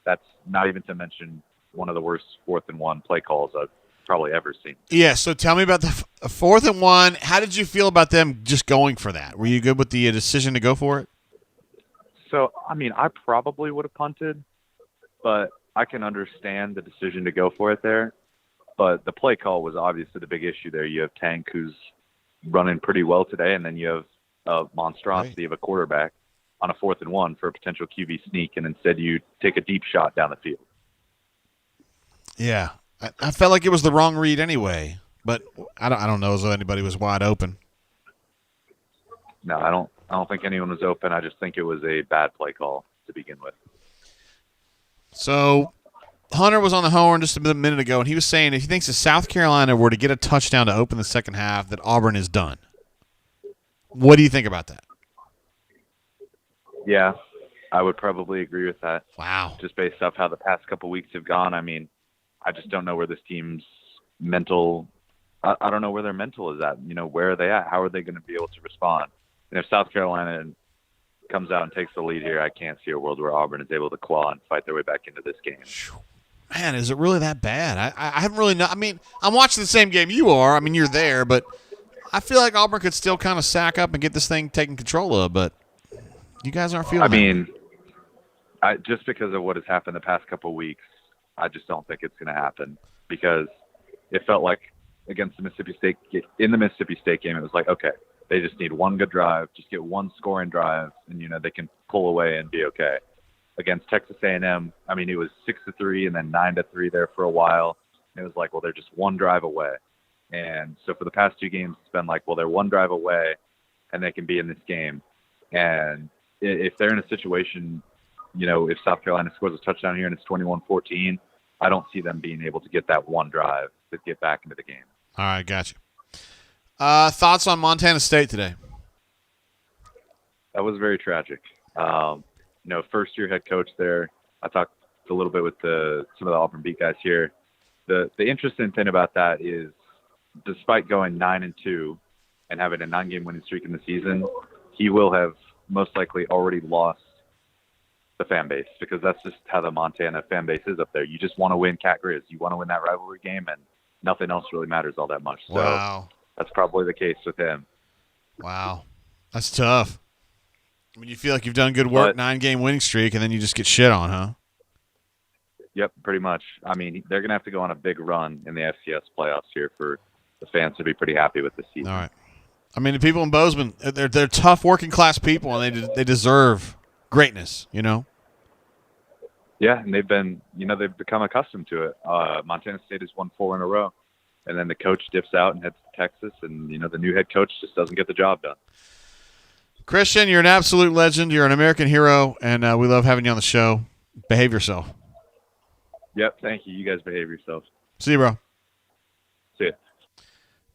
[SPEAKER 10] that's not even to mention one of the worst 4th-and-1 play calls I've probably ever seen.
[SPEAKER 4] Yeah, so tell me about the 4th-and-1. How did you feel about them just going for that? Were you good with the decision to go for it?
[SPEAKER 10] So, I mean, I probably would have punted, but I can understand the decision to go for it there. But the play call was obviously the big issue there. You have Tank, who's running pretty well today, and then you have a monstrosity of a quarterback on a 4th-and-1 for a potential QB sneak, and instead you take a deep shot down the field.
[SPEAKER 4] Yeah. I felt like it was the wrong read anyway, but I don't know as though anybody was wide open.
[SPEAKER 10] No, I don't think anyone was open. I just think it was a bad play call to begin with.
[SPEAKER 4] So Hunter was on the horn just a minute ago, and he was saying if he thinks if South Carolina were to get a touchdown to open the second half, that Auburn is done. What do you think about that?
[SPEAKER 10] Yeah, I would probably agree with that.
[SPEAKER 4] Wow.
[SPEAKER 10] Just based off how the past couple weeks have gone. I mean, I just don't know where this team's mental – I don't know where their mental is at. Where are they at? How are they going to be able to respond? And if South Carolina comes out and takes the lead here, I can't see a world where Auburn is able to claw and fight their way back into this game.
[SPEAKER 4] Man, is it really that bad? I haven't really – I mean, I'm watching the same game you are. I mean, you're there, but I feel like Auburn could still kind of sack up and get this thing taken control of, but you guys aren't feeling
[SPEAKER 10] just because of what has happened the past couple of weeks, I just don't think it's going to happen because it felt like against the Mississippi State – in the Mississippi State game, it was like, okay, they just need one good drive, just get one scoring drive, and, they can pull away and be okay. Against Texas A&M, I mean, it was 6-3 and then 9-3 there for a while. It was like, well, they're just one drive away. And so for the past 2 games, it's been like, well, they're one drive away, and they can be in this game. And if they're in a situation, if South Carolina scores a touchdown here and it's 21-14, I don't see them being able to get that one drive to get back into the game.
[SPEAKER 4] All right, gotcha. Thoughts on Montana State today?
[SPEAKER 10] That was very tragic. First-year head coach there. I talked a little bit with some of the Auburn beat guys here. The interesting thing about that is, despite going 9-2 and having a 9-game winning streak in the season, he will have most likely already lost the fan base because that's just how the Montana fan base is up there. You just want to win Cat Grizz. You want to win that rivalry game, and nothing else really matters all that much.
[SPEAKER 4] Wow.
[SPEAKER 10] So that's probably the case with him.
[SPEAKER 4] Wow. That's tough. I mean, you feel like you've done good work, 9-game winning streak, and then you just get shit on, huh?
[SPEAKER 10] Yep, pretty much. I mean, they're going to have to go on a big run in the FCS playoffs here for the fans to be pretty happy with this season.
[SPEAKER 4] All right. I mean, the people in Bozeman, they're tough working class people, and they deserve greatness,
[SPEAKER 10] Yeah, and they've become accustomed to it. Montana State has won 4 in a row. and then the coach dips out and heads to Texas, and the new head coach just doesn't get the job done.
[SPEAKER 1] Christian, you're an absolute legend. You're an American hero, and we love having you on the show. Behave yourself.
[SPEAKER 10] Yep, thank you. You guys behave yourselves.
[SPEAKER 1] See you, bro.
[SPEAKER 10] See ya.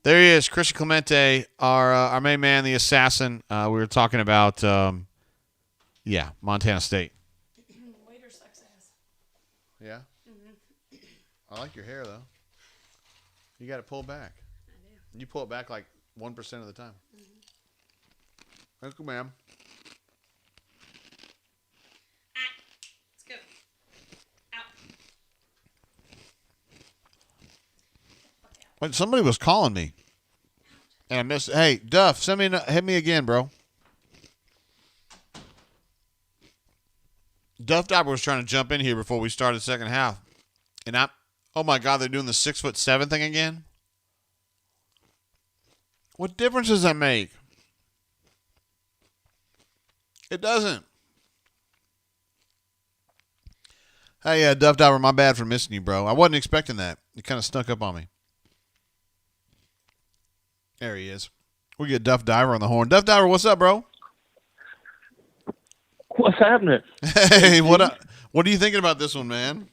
[SPEAKER 1] There he is, Christian Clemente, our main man, the assassin. We were talking about, Montana State.
[SPEAKER 3] Waiter sucks ass.
[SPEAKER 1] Yeah? I like your hair, though. You got to pull back.
[SPEAKER 3] I do.
[SPEAKER 1] You pull it back like 1% of the time. Thank you, ma'am.
[SPEAKER 3] Let's go. Out.
[SPEAKER 1] Wait, somebody was calling me. And I missed. Hey, Duff, hit me again, bro. Duff Diver was trying to jump in here before we started the second half. And oh my God, they're doing the 6'7" thing again? What difference does that make? It doesn't. Hey, Duff Diver, my bad for missing you, bro. I wasn't expecting that. You kind of snuck up on me. There he is. We get Duff Diver on the horn. Duff Diver, what's up, bro?
[SPEAKER 11] What's happening?
[SPEAKER 1] Hey, what are you thinking about this one, man?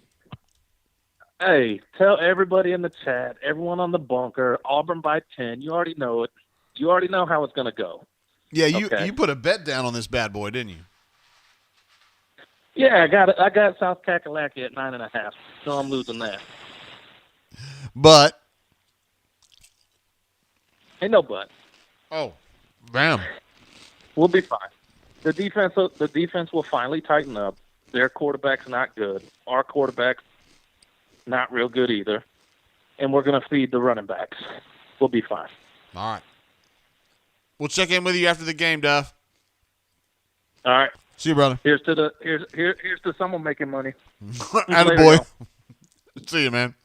[SPEAKER 11] Hey, tell everybody in the chat, everyone on the bunker, Auburn by 10. You already know it. You already know how it's going to go.
[SPEAKER 1] Yeah, you put a bet down on this bad boy, didn't you?
[SPEAKER 11] Yeah, I got South Kakalaki at 9.5. So I'm losing that.
[SPEAKER 1] But
[SPEAKER 11] Ain't no but.
[SPEAKER 1] Oh, bam.
[SPEAKER 11] We'll be fine. The defense will finally tighten up. Their quarterback's not good. Our quarterback's not real good either. And we're going to feed the running backs. We'll be fine.
[SPEAKER 1] All right. We'll check in with you after the game, Duff.
[SPEAKER 11] All right.
[SPEAKER 1] See you, brother.
[SPEAKER 11] Here's to someone making money.
[SPEAKER 1] Attaboy. See you, man.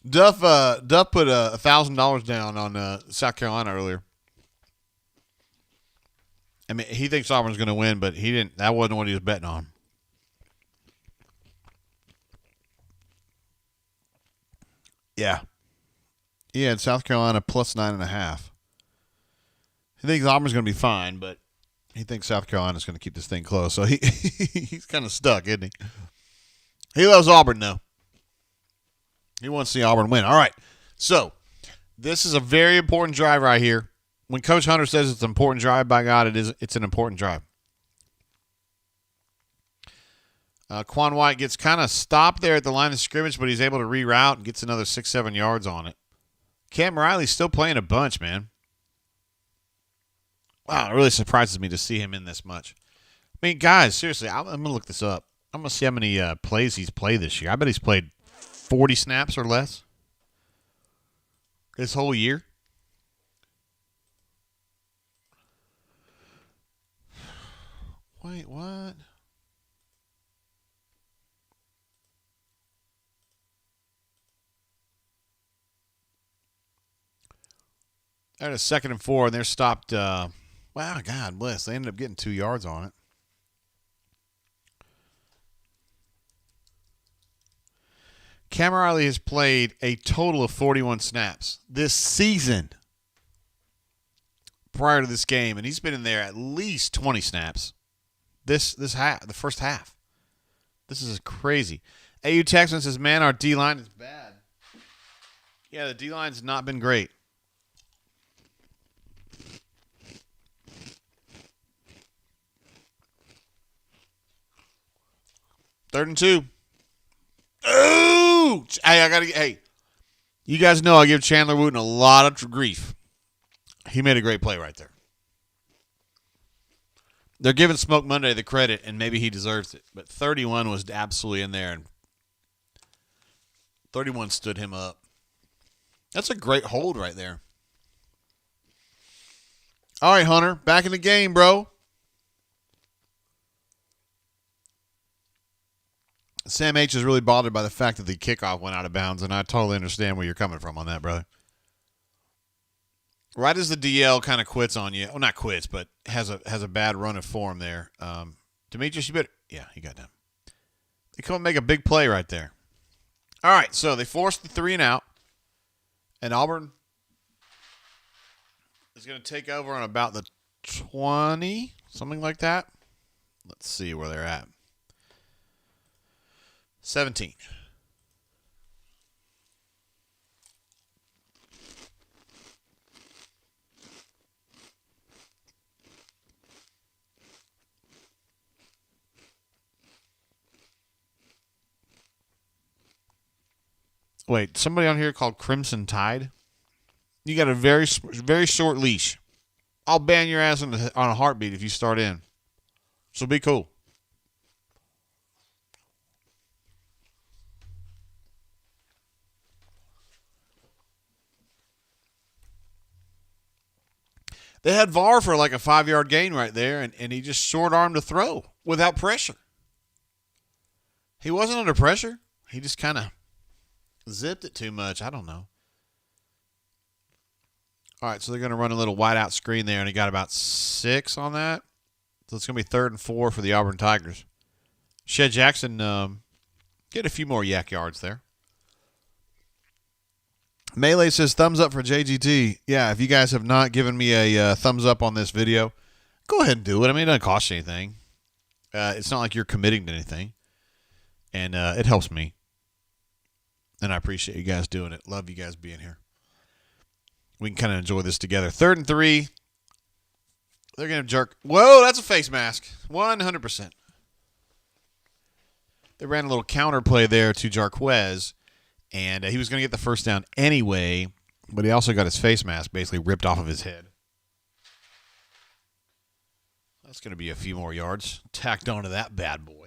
[SPEAKER 1] Duff put $1,000 down on South Carolina earlier. I mean, he thinks Auburn's going to win, but he didn't. That wasn't what he was betting on. Yeah. He had South Carolina plus 9.5. He thinks Auburn's going to be fine, but he thinks South Carolina's going to keep this thing close. So he's kind of stuck, isn't he? He loves Auburn, though. He wants to see Auburn win. All right. So this is a very important drive right here. When Coach Hunter says it's an important drive, by God, it's an important drive. Quan White gets kind of stopped there at the line of scrimmage, but he's able to reroute and gets another 6-7 yards on it. Cam Riley's still playing a bunch, man. Wow, it really surprises me to see him in this much. I mean, guys, seriously, I'm going to look this up. I'm going to see how many plays he's played this year. I bet he's played 40 snaps or less this whole year. Wait, what? They're at a 2nd and 4, and they're stopped. Wow, God bless. They ended up getting 2 yards on it. Cam Riley has played a total of 41 snaps this season prior to this game, and he's been in there at least 20 snaps this half, the first half. This is crazy. AU Texans says, man, our D-line is bad. Yeah, the D-line's not been great. Third and 2. Ooh! Hey, you guys know I give Chandler Wooten a lot of grief. He made a great play right there. They're giving Smoke Monday the credit, and maybe he deserves it. But 31 was absolutely in there, and 31 stood him up. That's a great hold right there. All right, Hunter, back in the game, bro. Sam H is really bothered by the fact that the kickoff went out of bounds, and I totally understand where you're coming from on that, brother. Right as the DL kind of quits on you, well, not quits, but has a bad run of form there. Demetrius, you better, yeah, he got done. They come and make a big play right there. All right, so they forced the 3 and out.
[SPEAKER 4] And Auburn is going to take over on about the 20, something like that. Let's see where they're at. 17. Wait, somebody on here called Crimson Tide? You got a very short leash. I'll ban your ass on a heartbeat if you start in. So be cool. They had VAR for like a 5-yard gain right there, and he just short-armed a throw without pressure. He wasn't under pressure. He just kind of zipped it too much. I don't know. All right, so they're going to run a little wide-out screen there, and he got about 6 on that. So it's going to be 3rd and 4 for the Auburn Tigers. Shed Jackson get a few more yak yards there. Melee says, thumbs up for JGT. Yeah, if you guys have not given me a thumbs up on this video, go ahead and do it. I mean, it doesn't cost you anything. It's not like you're committing to anything. And it helps me. And I appreciate you guys doing it. Love you guys being here. We can kind of enjoy this together. 3rd and 3. They're going to jerk. Whoa, that's a face mask. 100%. They ran a little counter play there to Jarquez, and he was going to get the first down anyway, but he also got his face mask basically ripped off of his head. That's going to be a few more yards tacked onto that bad boy.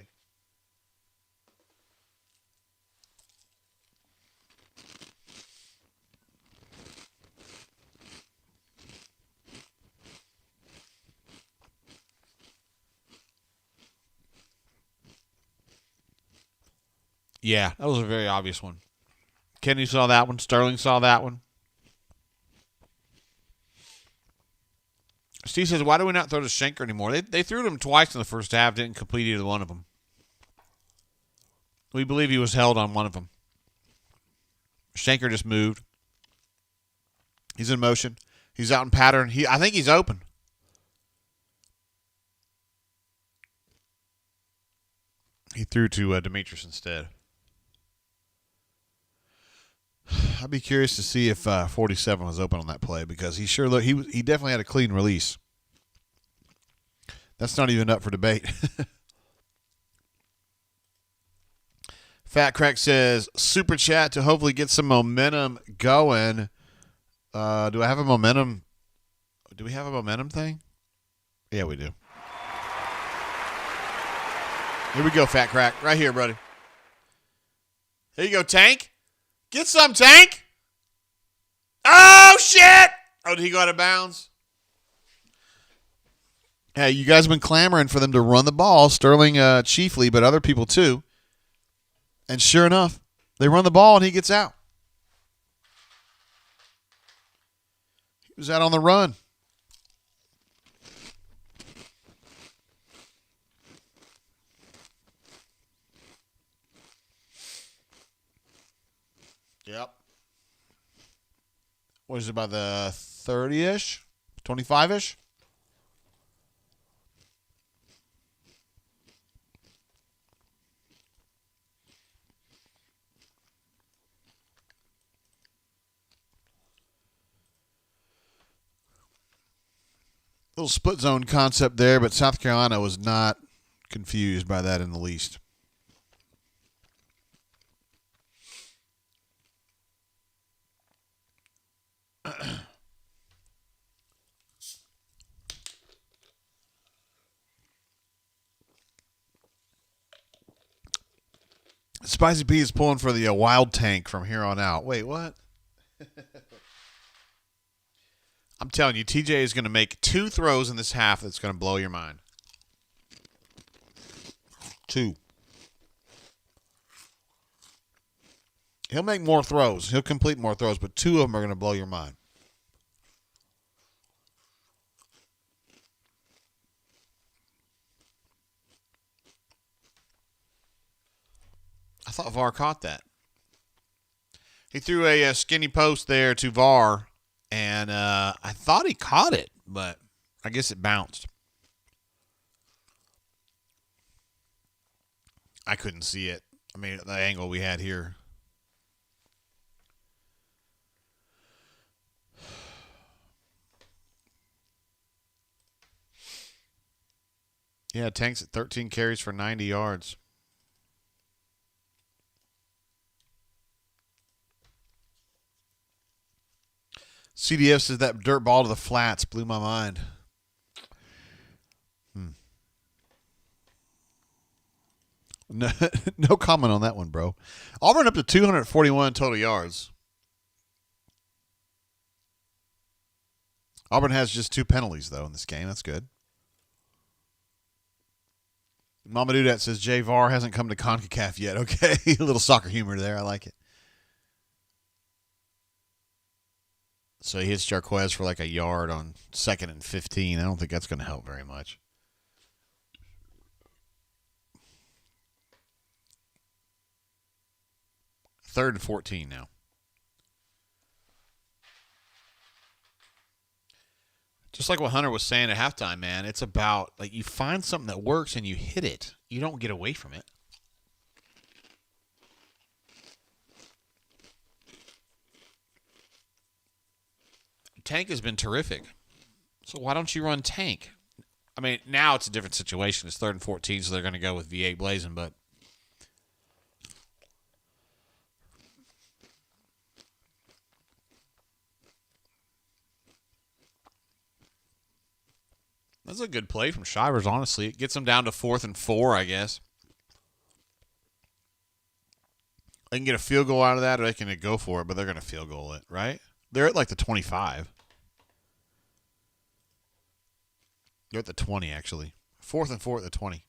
[SPEAKER 4] Yeah, that was a very obvious one. Kenny saw that one. Sterling saw that one. Steve says, why do we not throw to Schenker anymore? They threw to him twice in the first half, didn't complete either one of them. We believe he was held on one of them. Schenker just moved. He's in motion. He's out in pattern. I think he's open. He threw to Demetrius instead. I'd be curious to see if 47 was open on that play because he sure looked. He definitely had a clean release. That's not even up for debate. Fat Crack says super chat to hopefully get some momentum going. Do I have a momentum? Do we have a momentum thing? Yeah, we do. Here we go, Fat Crack. Right here, buddy. Here you go, Tank. Get some, Tank. Oh, shit. Oh, did he go out of bounds? Hey, you guys have been clamoring for them to run the ball, Sterling chiefly, but other people too. And sure enough, they run the ball and he gets out. He was out on the run. Yep. What is it, about the 30-ish? 25-ish? Little split zone concept there, but South Carolina was not confused by that in the least. Spicy P is pulling for the wild tank from here on out. Wait, what? I'm telling you, TJ is going to make 2 throws in this half that's going to blow your mind. 2. He'll make more throws. He'll complete more throws, but 2 of them are going to blow your mind. I thought VAR caught that. He threw a skinny post there to VAR, and I thought he caught it, but I guess it bounced. I couldn't see it. I mean, the angle we had here. Yeah, Tank's at 13 carries for 90 yards. CDF says that dirt ball to the flats blew my mind. No, no comment on that one, bro. Auburn up to 241 total yards. Auburn has just 2 penalties, though, in this game. That's good. Mama Dudat says Jay VAR hasn't come to CONCACAF yet. Okay, a little soccer humor there. I like it. So he hits Jarquez for like a yard on 2nd and 15. I don't think that's going to help very much. Third and 14 now. Just like what Hunter was saying at halftime, man, it's about, like, you find something that works and you hit it. You don't get away from it. Tank has been terrific. So why don't you run Tank? I mean, now it's a different situation. It's 3rd and 14, so they're going to go with V8 blazing, but that's a good play from Shivers, honestly. It gets them down to 4th and 4, I guess. They can get a field goal out of that, or they can go for it, but they're going to field goal it, right? They're at like the 25. They're at the 20, actually. 4th and 4 at the 20.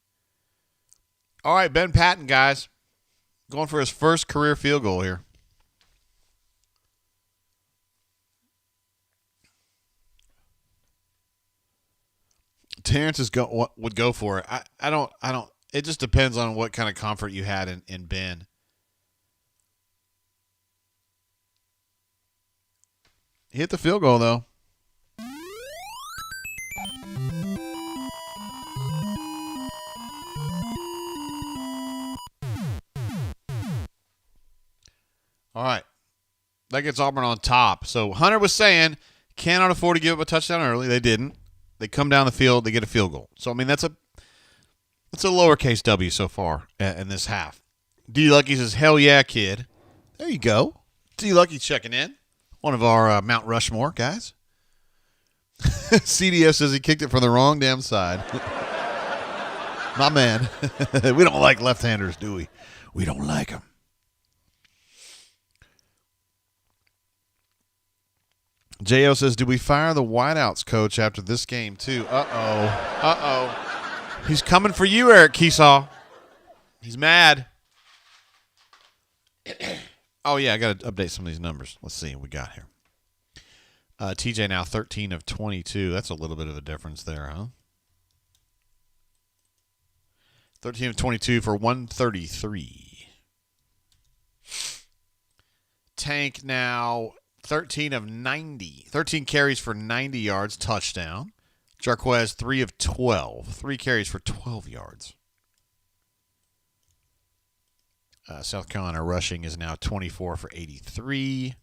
[SPEAKER 4] All right, Ben Patton, guys. Going for his first career field goal here. Terrence would go for it. I don't. It just depends on what kind of comfort you had in Ben. He hit the field goal, though. All right. That gets Auburn on top. So Hunter was saying, cannot afford to give up a touchdown early. They didn't. They come down the field. They get a field goal. So, I mean, that's a lowercase W so far in this half. D. Lucky says, hell yeah, kid. There you go. D. Lucky checking in. One of our Mount Rushmore guys. CDF says he kicked it from the wrong damn side. My man. We don't like left-handers, do we? We don't like them. J.O. says, do we fire the wideouts coach after this game, too? Uh-oh. He's coming for you, Eric Keesaw. He's mad. Oh, yeah, I got to update some of these numbers. Let's see what we got here. TJ now 13 of 22. That's a little bit of a difference there, huh? 13 of 22 for 133. Tank now 13 of 90. 13 carries for 90 yards, touchdown. Jarquez 3 of 12. 3 carries for 12 yards. South Carolina rushing is now 24 for 83.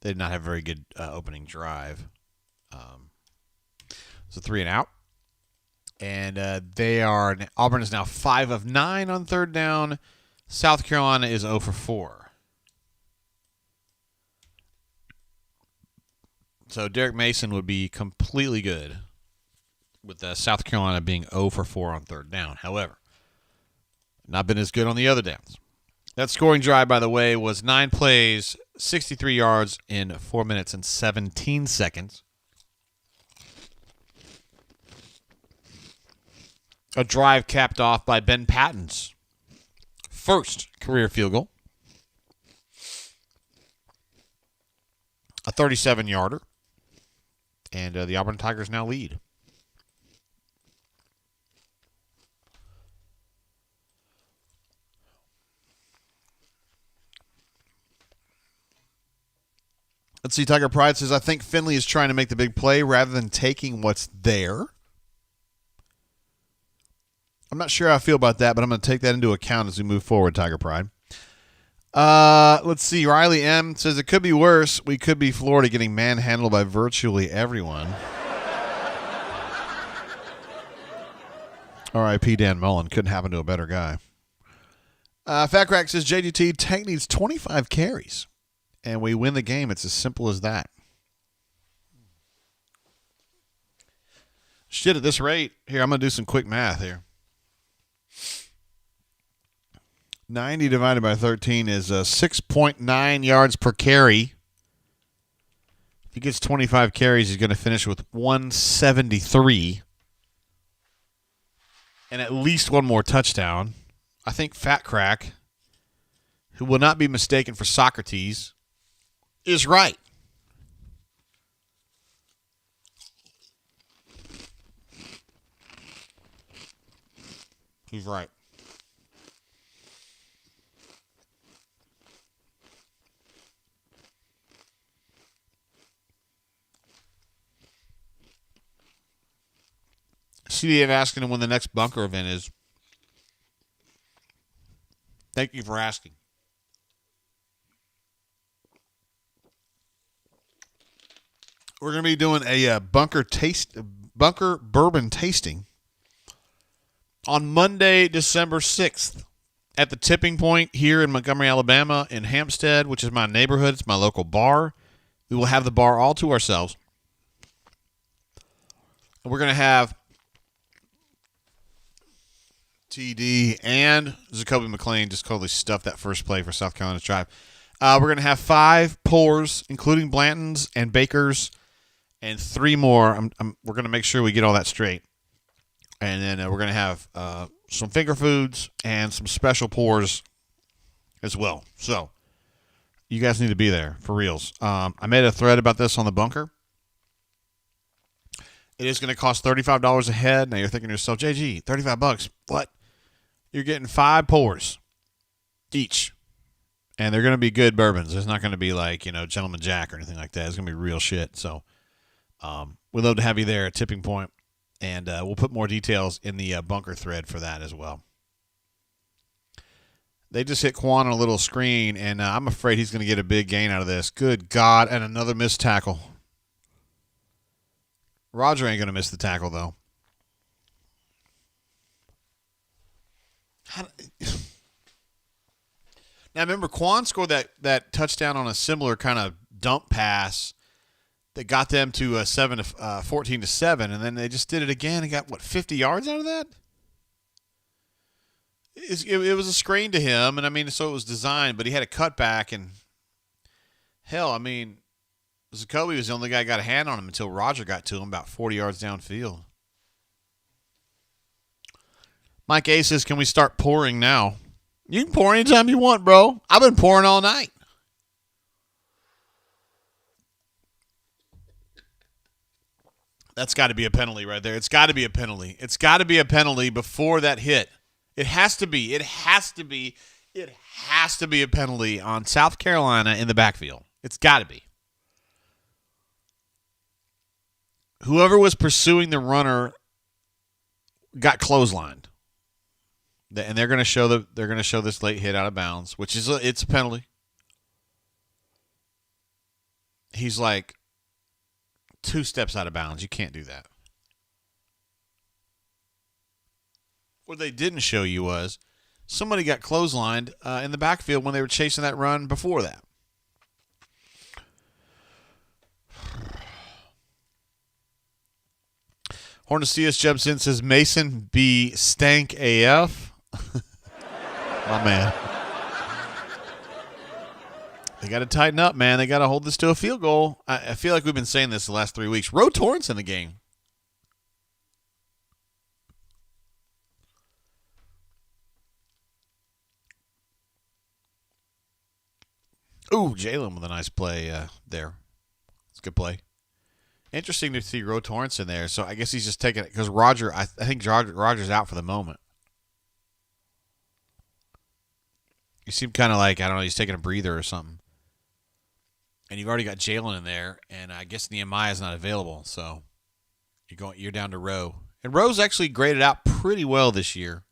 [SPEAKER 4] They did not have a very good opening drive. So 3 and out. And Auburn is now 5 of 9 on 3rd down. South Carolina is 0 for 4. So Derek Mason would be completely good with South Carolina being 0 for 4 on 3rd down. However, not been as good on the other downs. That scoring drive, by the way, was 9 plays, 63 yards in 4 minutes and 17 seconds. A drive capped off by Ben Patton's first career field goal. A 37-yarder. And the Auburn Tigers now lead. Let's see. Tiger Pride says, I think Finley is trying to make the big play rather than taking what's there. I'm not sure how I feel about that, but I'm going to take that into account as we move forward, Tiger Pride. Let's see. Riley M. says, it could be worse. We could be Florida getting manhandled by virtually everyone. R.I.P. Dan Mullen. Couldn't happen to a better guy. Fat Crack says, JGT, Tank needs 25 carries. And we win the game. It's as simple as that. Shit, at this rate, here, I'm going to do some quick math here. 90 divided by 13 is 6.9 yards per carry. If he gets 25 carries, he's going to finish with 173. And at least one more touchdown. I think Fat Crack, who will not be mistaken for Socrates, is right. He's right. CDF asking him when the next bunker event is. Thank you for asking. We're going to be doing a bunker bourbon tasting on Monday, December 6th at the Tipping Point here in Montgomery, Alabama, in Hampstead, which is my neighborhood. It's my local bar. We will have the bar all to ourselves. And we're going to have TD and Jacoby McLean just totally stuffed that first play for South Carolina's drive. We're going to have 5 pours, including Blanton's and Baker's, and 3 more. We're going to make sure we get all that straight. And then we're going to have some finger foods and some special pours as well. So you guys need to be there for reals. I made a thread about this on the bunker. It is going to cost $35 a head. Now you're thinking to yourself, JG, $35. What? You're getting 5 pours each. And they're going to be good bourbons. It's not going to be like, Gentleman Jack or anything like that. It's going to be real shit. So we'd love to have you there at Tipping Point. And we'll put more details in the bunker thread for that as well. They just hit Quan on a little screen, and I'm afraid he's going to get a big gain out of this. Good God, and another missed tackle. Roger ain't going to miss the tackle, though. Now, remember, Quan scored that touchdown on a similar kind of dump pass that got them to 14-7, and then they just did it again and got, 50 yards out of that? It was a screen to him, and, so it was designed, but he had a cutback, and hell, Jacoby was the only guy who got a hand on him until Roger got to him about 40 yards downfield. Mike A says, can we start pouring now? You can pour anytime you want, bro. I've been pouring all night. That's got to be a penalty right there. It's got to be a penalty. It's got to be a penalty before that hit. It has to be. It has to be. It has to be a penalty on South Carolina in the backfield. It's got to be. Whoever was pursuing the runner got clotheslined. And they're going to show this late hit out of bounds, which is it's a penalty. He's like 2 steps out of bounds. You can't do that. What they didn't show you was somebody got clotheslined in the backfield when they were chasing that run before that. Hornicius jumps in, says Mason be stank AF. My man. They got to tighten up, man. They got to hold this to a field goal. I feel like we've been saying this the last 3 weeks. Roe Torrance in the game. Ooh, Jalen with a nice play there. It's a good play. Interesting to see Roe Torrance in there. So I guess he's just taking it because Roger, I think Roger's out for the moment. You seem kind of like, I don't know, he's taking a breather or something.
[SPEAKER 1] And you've already got Jalen in there, and I guess Nehemiah is not available, so you're down to Rowe. And Rowe's actually graded out pretty well this year.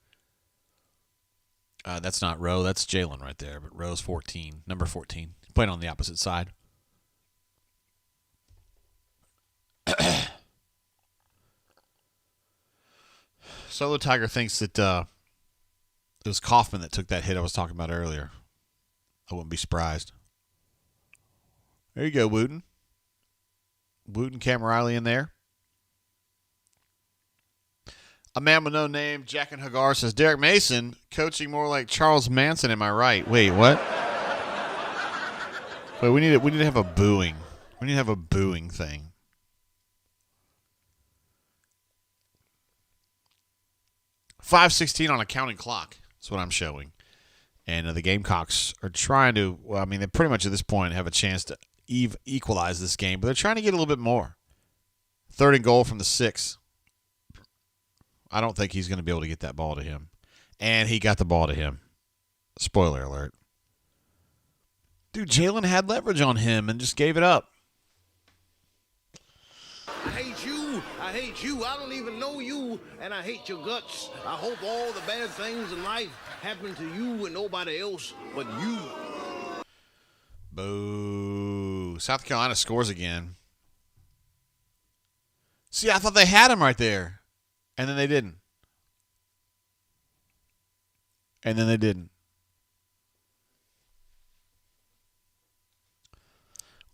[SPEAKER 1] That's not Rowe, that's Jalen right there, but Rowe's 14, number 14. He's playing on the opposite side. Solo Tiger thinks that it was Kaufman that took that hit I was talking about earlier. I wouldn't be surprised. There you go, Wooten. Wooten, Cam Riley in there. A man with no name, Jack and Hagar, says, Derek Mason, coaching more like Charles Manson, am I right? Wait, what? Wait, we need to have a booing. We need to have a booing thing. .516 on a counting clock. That's what I'm showing. And the Gamecocks are trying to, well, I mean, they pretty much at this point have a chance to equalize this game, but they're trying to get a little bit more. 3rd and goal from the 6. I don't think he's going to be able to get that ball to him. And he got the ball to him. Spoiler alert. Dude, Jalen had leverage on him and just gave it up.
[SPEAKER 8] I hate you. I hate you. I don't even know you, and I hate your guts. I hope all the bad things in life happen to you and nobody else but you.
[SPEAKER 1] Boo. South Carolina scores again. See, I thought they had him right there. And then they didn't. And then they didn't.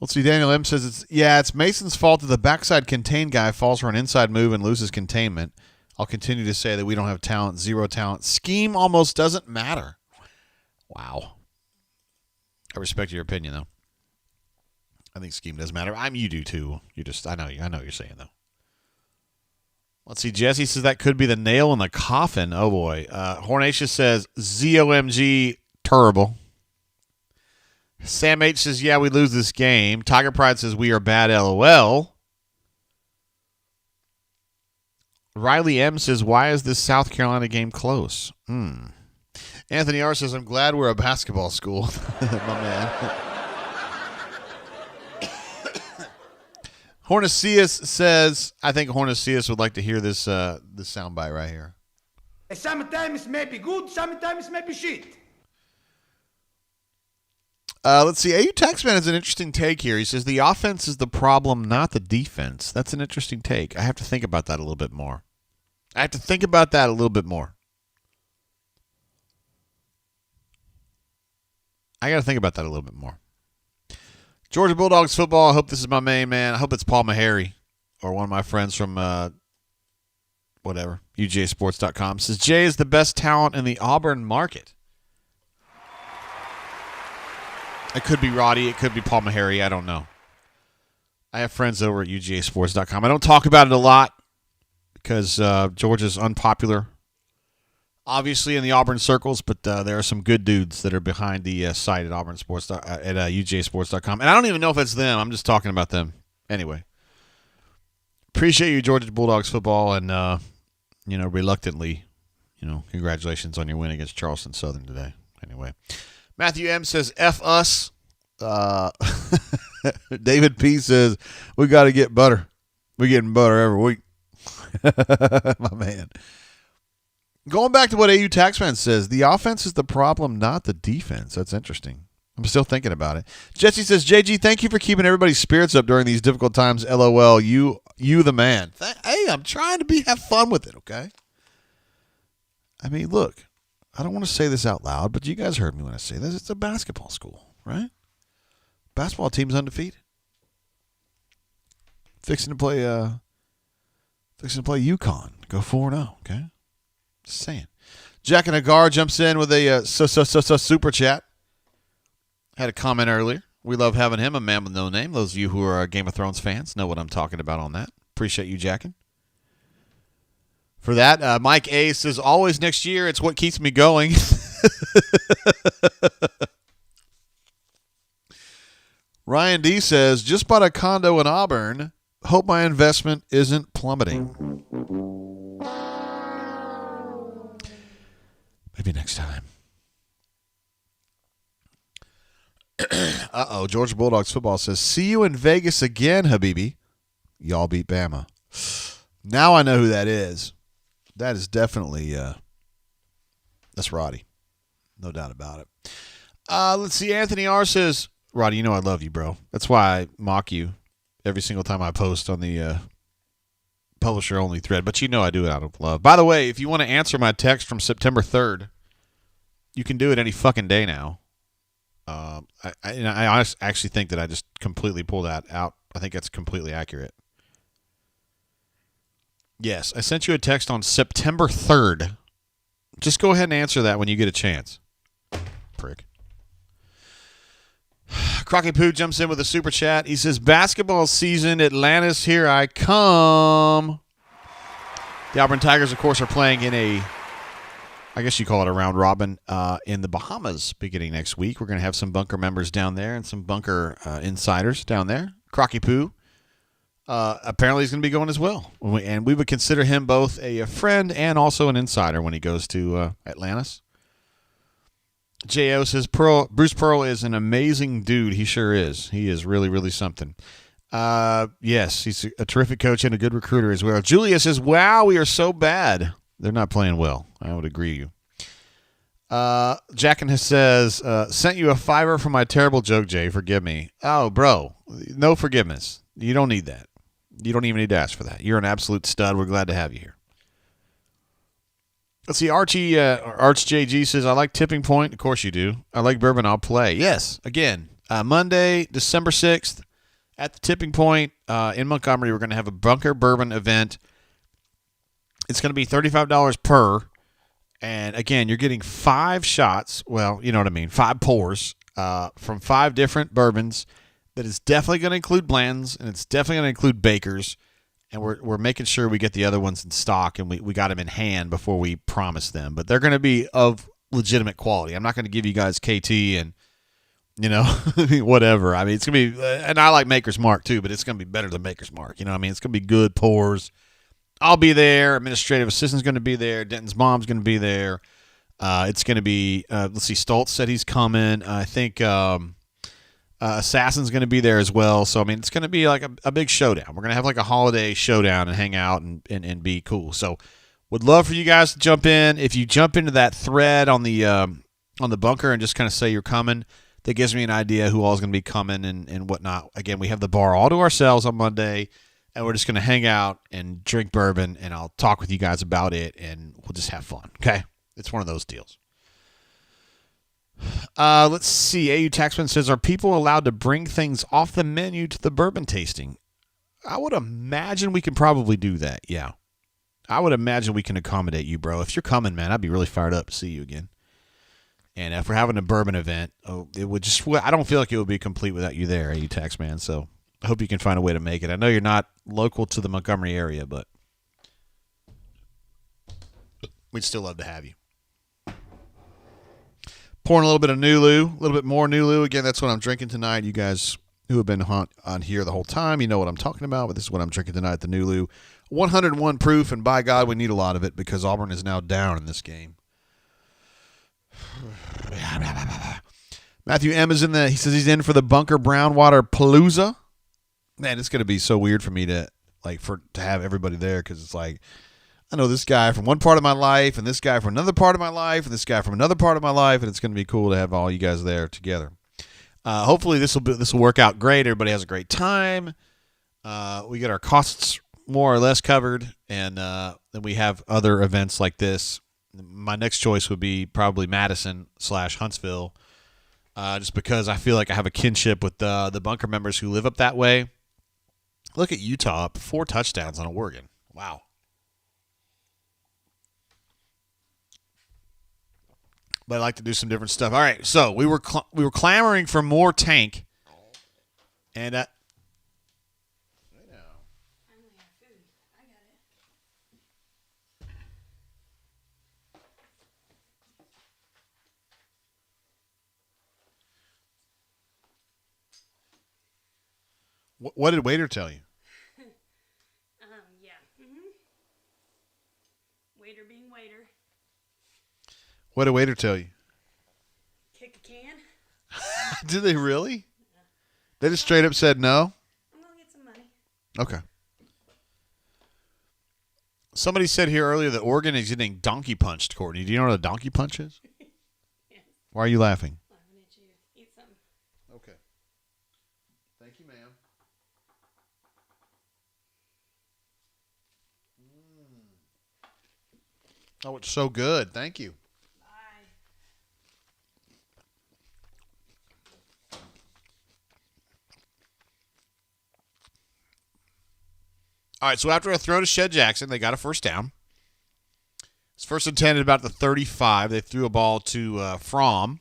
[SPEAKER 1] Let's see. Daniel M says, it's Mason's fault that the backside contained guy falls for an inside move and loses containment. I'll continue to say that we don't have talent, zero talent. Scheme almost doesn't matter. Wow. I respect your opinion, though. I think scheme does matter. You do, too. I know what you're saying, though. Let's see. Jesse says that could be the nail in the coffin. Oh, boy. Hornatius says, ZOMG, terrible. Sam H says, yeah, we lose this game. Tiger Pride says, we are bad, LOL. Riley M says, why is this South Carolina game close? Anthony R says, I'm glad we're a basketball school. My man. Hornicius says, I think Hornicius would like to hear this soundbite right here.
[SPEAKER 5] Sometimes may be good, sometimes may be shit.
[SPEAKER 1] Let's see. AU Taxman has an interesting take here. He says, the offense is the problem, not the defense. That's an interesting take. I have to think about that a little bit more. I got to think about that a little bit more. Georgia Bulldogs football. I hope this is my main man. I hope it's Paul Meharry or one of my friends from UGAsports.com. Says, Jay is the best talent in the Auburn market. It could be Roddy. It could be Paul Meharry. I don't know. I have friends over at UGAsports.com. I don't talk about it a lot because Georgia's unpopular, obviously, in the Auburn circles, but there are some good dudes that are behind the site at UGAsports.com. And I don't even know if it's them. I'm just talking about them. Anyway, appreciate you, Georgia Bulldogs football, and, reluctantly, congratulations on your win against Charleston Southern today. Anyway. Matthew M says, F us. David P says, we got to get butter. We're getting butter every week. My man. Going back to what AU Taxman says, the offense is the problem, not the defense. That's interesting. I'm still thinking about it. Jesse says, JG, thank you for keeping everybody's spirits up during these difficult times. LOL, you the man. Hey, I'm trying to have fun with it, okay? I mean, look. I don't want to say this out loud, but you guys heard me when I say this. It's a basketball school, right? Basketball team's undefeated. Fixing to play UConn. Go 4-0, okay? Just saying. Jack and Agar jumps in with a super chat. Had a comment earlier. We love having him, a man with no name. Those of you who are Game of Thrones fans know what I'm talking about on that. Appreciate you, Jackin'. For that, Mike A says, always next year, it's what keeps me going. Ryan D says, just bought a condo in Auburn. Hope my investment isn't plummeting. Maybe next time.
[SPEAKER 4] Uh-oh. Georgia Bulldogs football says, see you in Vegas again, Habibi. Y'all beat Bama. Now I know who that is. That is definitely that's Roddy. No doubt about it. Let's see. Anthony R. says, Roddy, you know I love you, bro. That's why I mock you every single time I post on the publisher-only thread. But you know I do it out of love. By the way, if you want to answer my text from September 3rd, you can do it any fucking day now. I actually think that I just completely pulled that out. I think that's completely accurate. Yes, I sent you a text on September 3rd. Just go ahead and answer that when you get a chance. Prick. Crocky Poo jumps in with a super chat. He says, basketball season, Atlantis, here I come. The Auburn Tigers, of course, are playing in a, I guess you call it a round robin, in the Bahamas beginning next week. We're going to have some bunker members down there and some bunker insiders down there. Crocky Poo apparently he's going to be going as well. And we would consider him both a friend and also an insider when he goes to Atlantis. J.O. says, Bruce Pearl is an amazing dude. He sure is. He is really, really something. Yes, he's a terrific coach and a good recruiter as well. Julia says, wow, we are so bad. They're not playing well. I would agree with you. Jackin says, sent you a $5 for my terrible joke, Jay. Forgive me. Oh, bro, no forgiveness. You don't need that. You don't even need to ask for that. You're an absolute stud. We're glad to have you here. Let's see. Arch JG says, I like Tipping Point. Of course you do. I like bourbon. I'll play. Yes. Again, Monday, December 6th at the Tipping Point in Montgomery. We're going to have a bunker bourbon event. It's going to be $35 per. And again, you're getting 5 shots. Well, you know what I mean. 5 pours from 5 different bourbons. That is definitely going to include blends, and it's definitely going to include bakers. And we're making sure we get the other ones in stock, and we got them in hand before we promise them. But they're going to be of legitimate quality. I'm not going to give you guys KT and, whatever. I mean, it's going to be, and I like Maker's Mark too, but it's going to be better than Maker's Mark. You know what I mean? It's going to be good pours. I'll be there. Administrative assistant's going to be there. Denton's mom's going to be there. It's going to be, let's see, Stoltz said he's coming. I think Assassin's going to be there as well. So, I mean, it's going to be like a big showdown. We're going to have like a holiday showdown and hang out and be cool. So, would love for you guys to jump in. If you jump into that thread on the bunker and just kind of say you're coming, that gives me an idea who all is going to be coming and whatnot. Again, we have the bar all to ourselves on Monday, and we're just going to hang out and drink bourbon, and I'll talk with you guys about it, and we'll just have fun. Okay? It's one of those deals. Let's see. AU Taxman says, are people allowed to bring things off the menu to the bourbon tasting? I would imagine we can probably do that, yeah. I would imagine we can accommodate you, bro. If you're coming, man, I'd be really fired up to see you again. And if we're having a bourbon event, it would just, I don't feel like it would be complete without you there, AU Taxman. So I hope you can find a way to make it. I know you're not local to the Montgomery area, but we'd still love to have you. Pouring a little bit of Nulu, a little bit more Nulu. Again, that's what I'm drinking tonight. You guys who have been on here the whole time, you know what I'm talking about, but this is what I'm drinking tonight, the Nulu. 101 proof, and by God, we need a lot of it because Auburn is now down in this game. Matthew M is he says he's in for the Bunker Brownwater Palooza. Man, it's going to be so weird for me to have everybody there because it's like, I know this guy from one part of my life, and this guy from another part of my life, and this guy from another part of my life, and it's going to be cool to have all you guys there together. Hopefully this will work out great. Everybody has a great time. We get our costs more or less covered, and then we have other events like this. My next choice would be probably Madison/Huntsville, just because I feel like I have a kinship with the bunker members who live up that way. Look at Utah up 4 touchdowns on Oregon. Wow. But I like to do some different stuff. All right, so we were clamoring for more tank, and what did waiter tell you?
[SPEAKER 3] Yeah. Waiter being waiter.
[SPEAKER 4] What did waiter tell you?
[SPEAKER 3] Kick a can.
[SPEAKER 4] Did they really? They just straight up said no?
[SPEAKER 3] I'm going to get some money.
[SPEAKER 4] Okay. Somebody said here earlier that Oregon is getting donkey punched, Courtney. Do you know what a donkey punch is?
[SPEAKER 3] Yes.
[SPEAKER 4] Why are you laughing?
[SPEAKER 3] Laughing at you. Eat something.
[SPEAKER 4] Okay. Thank you, ma'am. Oh, it's so good. Thank you.
[SPEAKER 3] Bye.
[SPEAKER 4] All right, so after a throw to Shed Jackson, they got a first down. It's first and 10 at about the 35. They threw a ball to Fromm.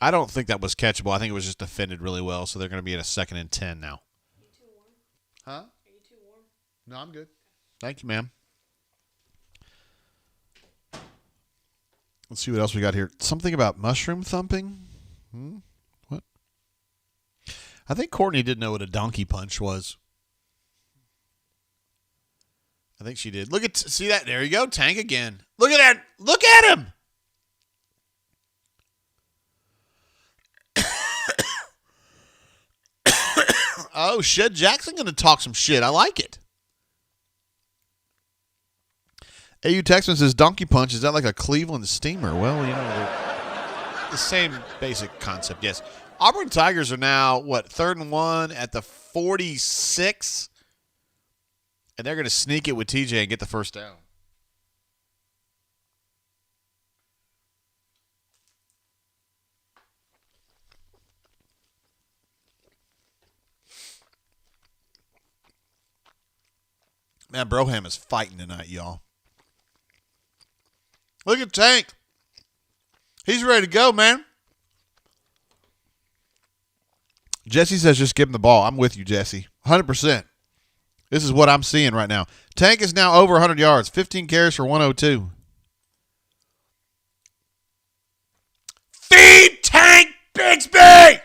[SPEAKER 4] I don't think that was catchable. I think it was just defended really well, so they're going to be at a 2nd and 10 now.
[SPEAKER 3] Are you too warm?
[SPEAKER 4] Huh?
[SPEAKER 3] Are you too warm?
[SPEAKER 4] No, I'm good. Thank you, ma'am. Let's see what else we got here. Something about mushroom thumping? What? I think Courtney did know what a donkey punch was. I think she did. Look at, see that? There you go. Tank again. Look at that. Look at him. Oh, Shed Jackson going to talk some shit. I like it. AU Texman says, donkey punch, is that like a Cleveland steamer? Well, you know, the same basic concept, yes. Auburn Tigers are now, 3rd and 1 at the 46? And they're going to sneak it with TJ and get the first down. Man, Broham is fighting tonight, y'all. Look at Tank. He's ready to go, man. Jesse says just give him the ball. I'm with you, Jesse. 100%. This is what I'm seeing right now. Tank is now over 100 yards. 15 carries for 102. Feed Tank Bixby!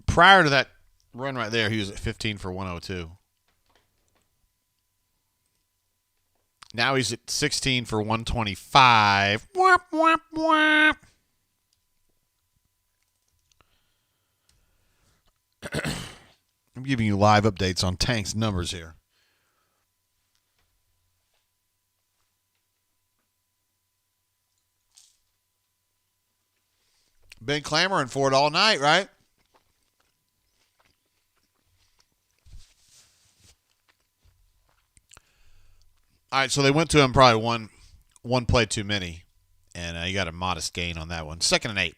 [SPEAKER 4] Prior to that run right there, he was at 15 for 102. Now he's at 16 for 125. Whap, whap, whap. I'm giving you live updates on Tank's numbers here. Been clamoring for it all night, right? All right, so they went to him probably one play too many, and he got a modest gain on that one. 2nd and 8.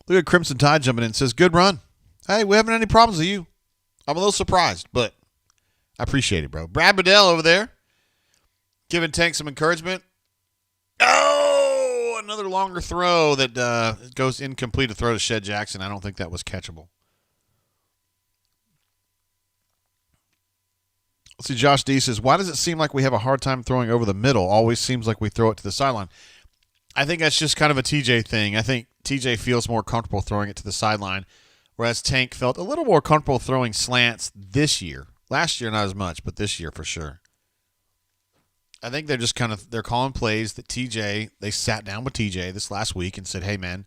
[SPEAKER 4] Look at Crimson Tide jumping in and says, good run. Hey, we haven't had any problems with you. I'm a little surprised, but I appreciate it, bro. Brad Bedell over there giving Tank some encouragement. Oh, another longer throw that goes incomplete, a throw to Shed Jackson. I don't think that was catchable. Let's see, Josh D says, why does it seem like we have a hard time throwing over the middle? Always seems like we throw it to the sideline. I think that's just kind of a TJ thing. I think TJ feels more comfortable throwing it to the sideline, whereas Tank felt a little more comfortable throwing slants this year. Last year, not as much, but this year for sure. I think they're just they're calling plays that TJ, they sat down with TJ this last week and said, hey, man,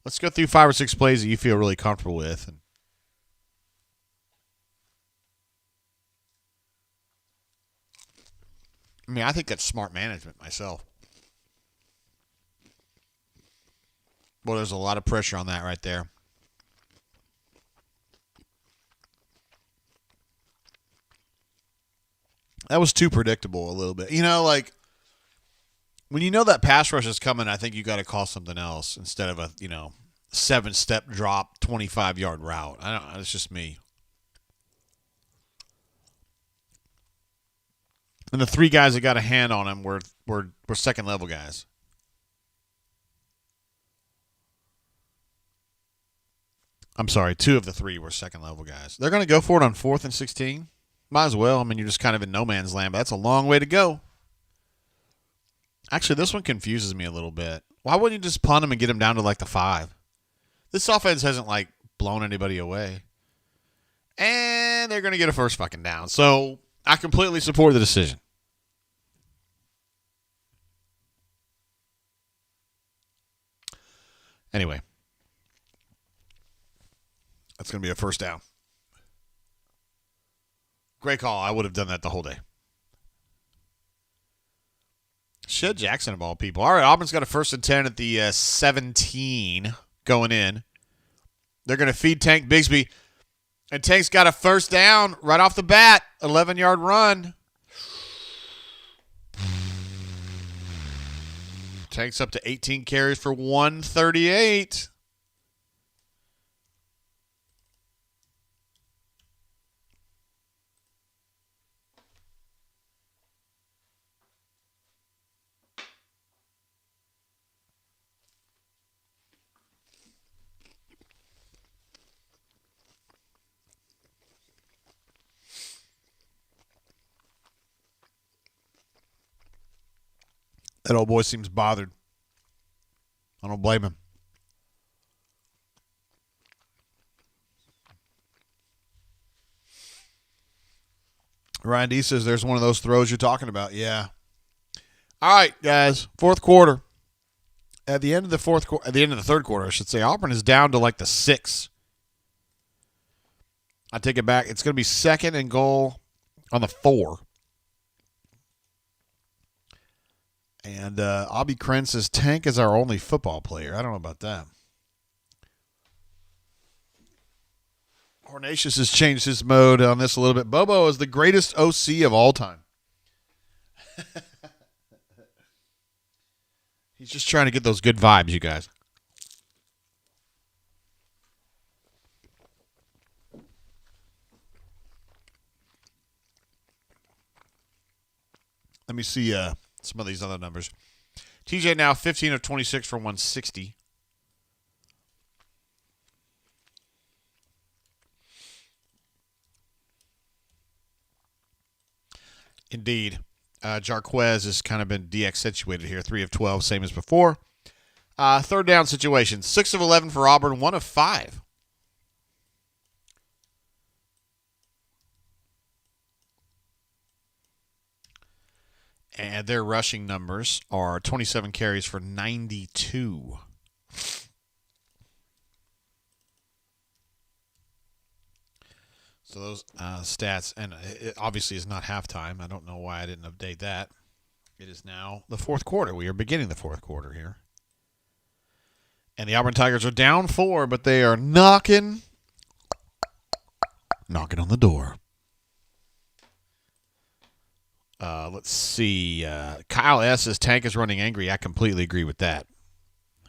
[SPEAKER 4] let's go through 5 or 6 plays that you feel really comfortable with. And I mean, I think that's smart management myself. Well, there's a lot of pressure on that right there. That was too predictable a little bit. You know, like, when you know that pass rush is coming, I think you got to call something else instead of a, 7-step drop, 25-yard route. I don't know. It's just me. And the 3 guys that got a hand on him were second-level guys. I'm sorry, 2 of the 3 were second-level guys. They're going to go for it on 4th and 16. Might as well. I mean, you're just kind of in no man's land, but that's a long way to go. Actually, this one confuses me a little bit. Why wouldn't you just punt him and get him down to like the 5? This offense hasn't like blown anybody away. And they're going to get a first fucking down. So I completely support the decision. Anyway, that's going to be a first down. Great call. I would have done that the whole day. Shed Jackson of all people. All right, Auburn's got a 1st and 10 at the 17 going in. They're going to feed Tank Bigsby. And Tank's got a first down right off the bat. 11-yard run. Tank's up to 18 carries for 138. That old boy seems bothered. I don't blame him. Ryan D says there's one of those throws you're talking about. Yeah. All right, guys. Fourth quarter. At the end of the third quarter, I should say, Auburn is down to like the 6. I take it back. It's going to be 2nd and goal on the 4. And Abby Kren says Tank is our only football player. I don't know about that. Hornatius has changed his mode on this a little bit. Bobo is the greatest OC of all time. He's just trying to get those good vibes, you guys. Let me see some of these other numbers. TJ now 15 of 26 for 160. Indeed. Jarquez has kind of been de-accentuated here. 3 of 12, same as before. Third down situation. 6 of 11 for Auburn, 1 of 5. And their rushing numbers are 27 carries for 92. So those stats, and it obviously is not halftime. I don't know why I didn't update that. It is now the fourth quarter. We are beginning the fourth quarter here. And the Auburn Tigers are down 4, but they are knocking on the door. Let's see. Kyle S. Tank is running angry. I completely agree with that.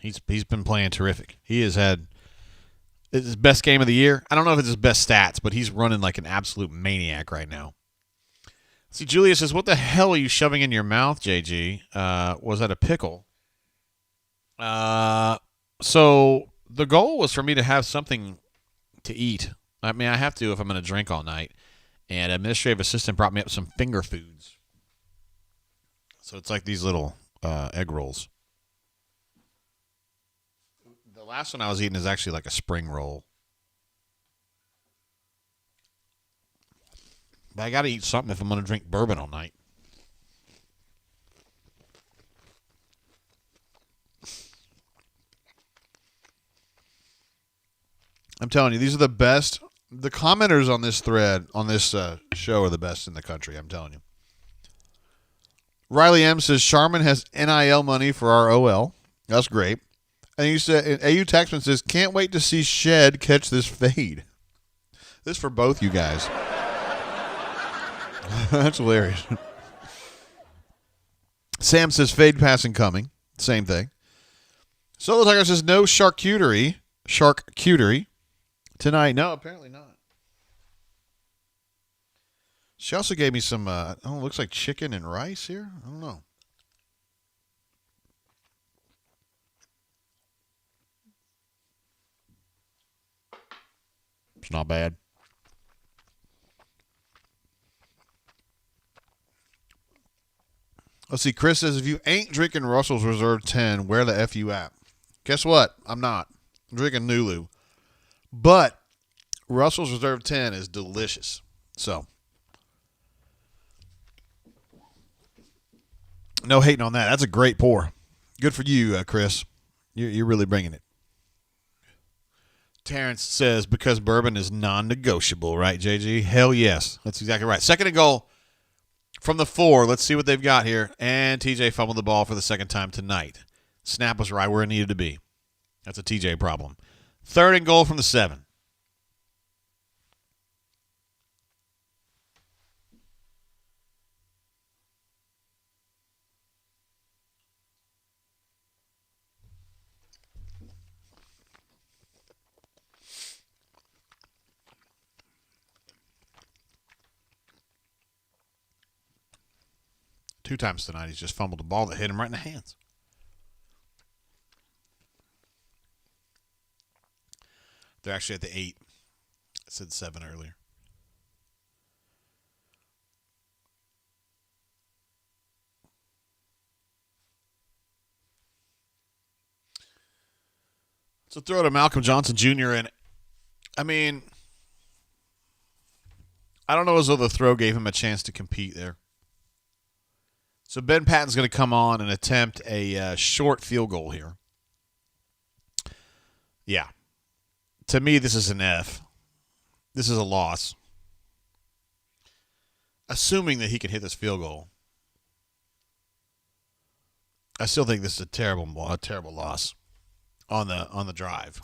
[SPEAKER 4] He's been playing terrific. He has had his best game of the year. I don't know if it's his best stats, but he's running like an absolute maniac right now. See, Julia says, what the hell are you shoving in your mouth, JG? Was that a pickle? So the goal was for me to have something to eat. I mean, I have to if I'm going to drink all night. And administrative assistant brought me up some finger foods. So it's like these little egg rolls. The last one I was eating is actually like a spring roll. But I got to eat something if I'm going to drink bourbon all night. I'm telling you, these are the best. The commenters on this thread, on this show, are the best in the country. I'm telling you. Riley M says, Sharman has NIL money for our OL. That's great. And you said, AU Taxman says, can't wait to see Shed catch this fade. This is for both you guys. That's hilarious. Sam says, fade passing coming. Same thing. Solo Tiger says, no charcuterie tonight. No, apparently not. She also gave me some, looks like chicken and rice here. I don't know. It's not bad. Let's see. Chris says, if you ain't drinking Russell's Reserve 10, where the F you at? Guess what? I'm not. I'm drinking Nulu. But Russell's Reserve 10 is delicious. So, no hating on that. That's a great pour. Good for you, Chris. You're really bringing it. Terrence says, because bourbon is non-negotiable, right, JG? Hell yes. That's exactly right. Second and goal from the 4. Let's see what they've got here. And TJ fumbled the ball for the second time tonight. Snap was right where it needed to be. That's a TJ problem. Third and goal from the 7. Two times tonight, he's just fumbled the ball that hit him right in the hands. They're actually at the 8. I said 7 earlier. So throw to Malcolm Johnson Jr. And I mean, I don't know as though the throw gave him a chance to compete there. So Ben Patton's going to come on and attempt a short field goal here. Yeah. To me, this is an F. This is a loss. Assuming that he can hit this field goal. I still think this is a terrible loss on the drive.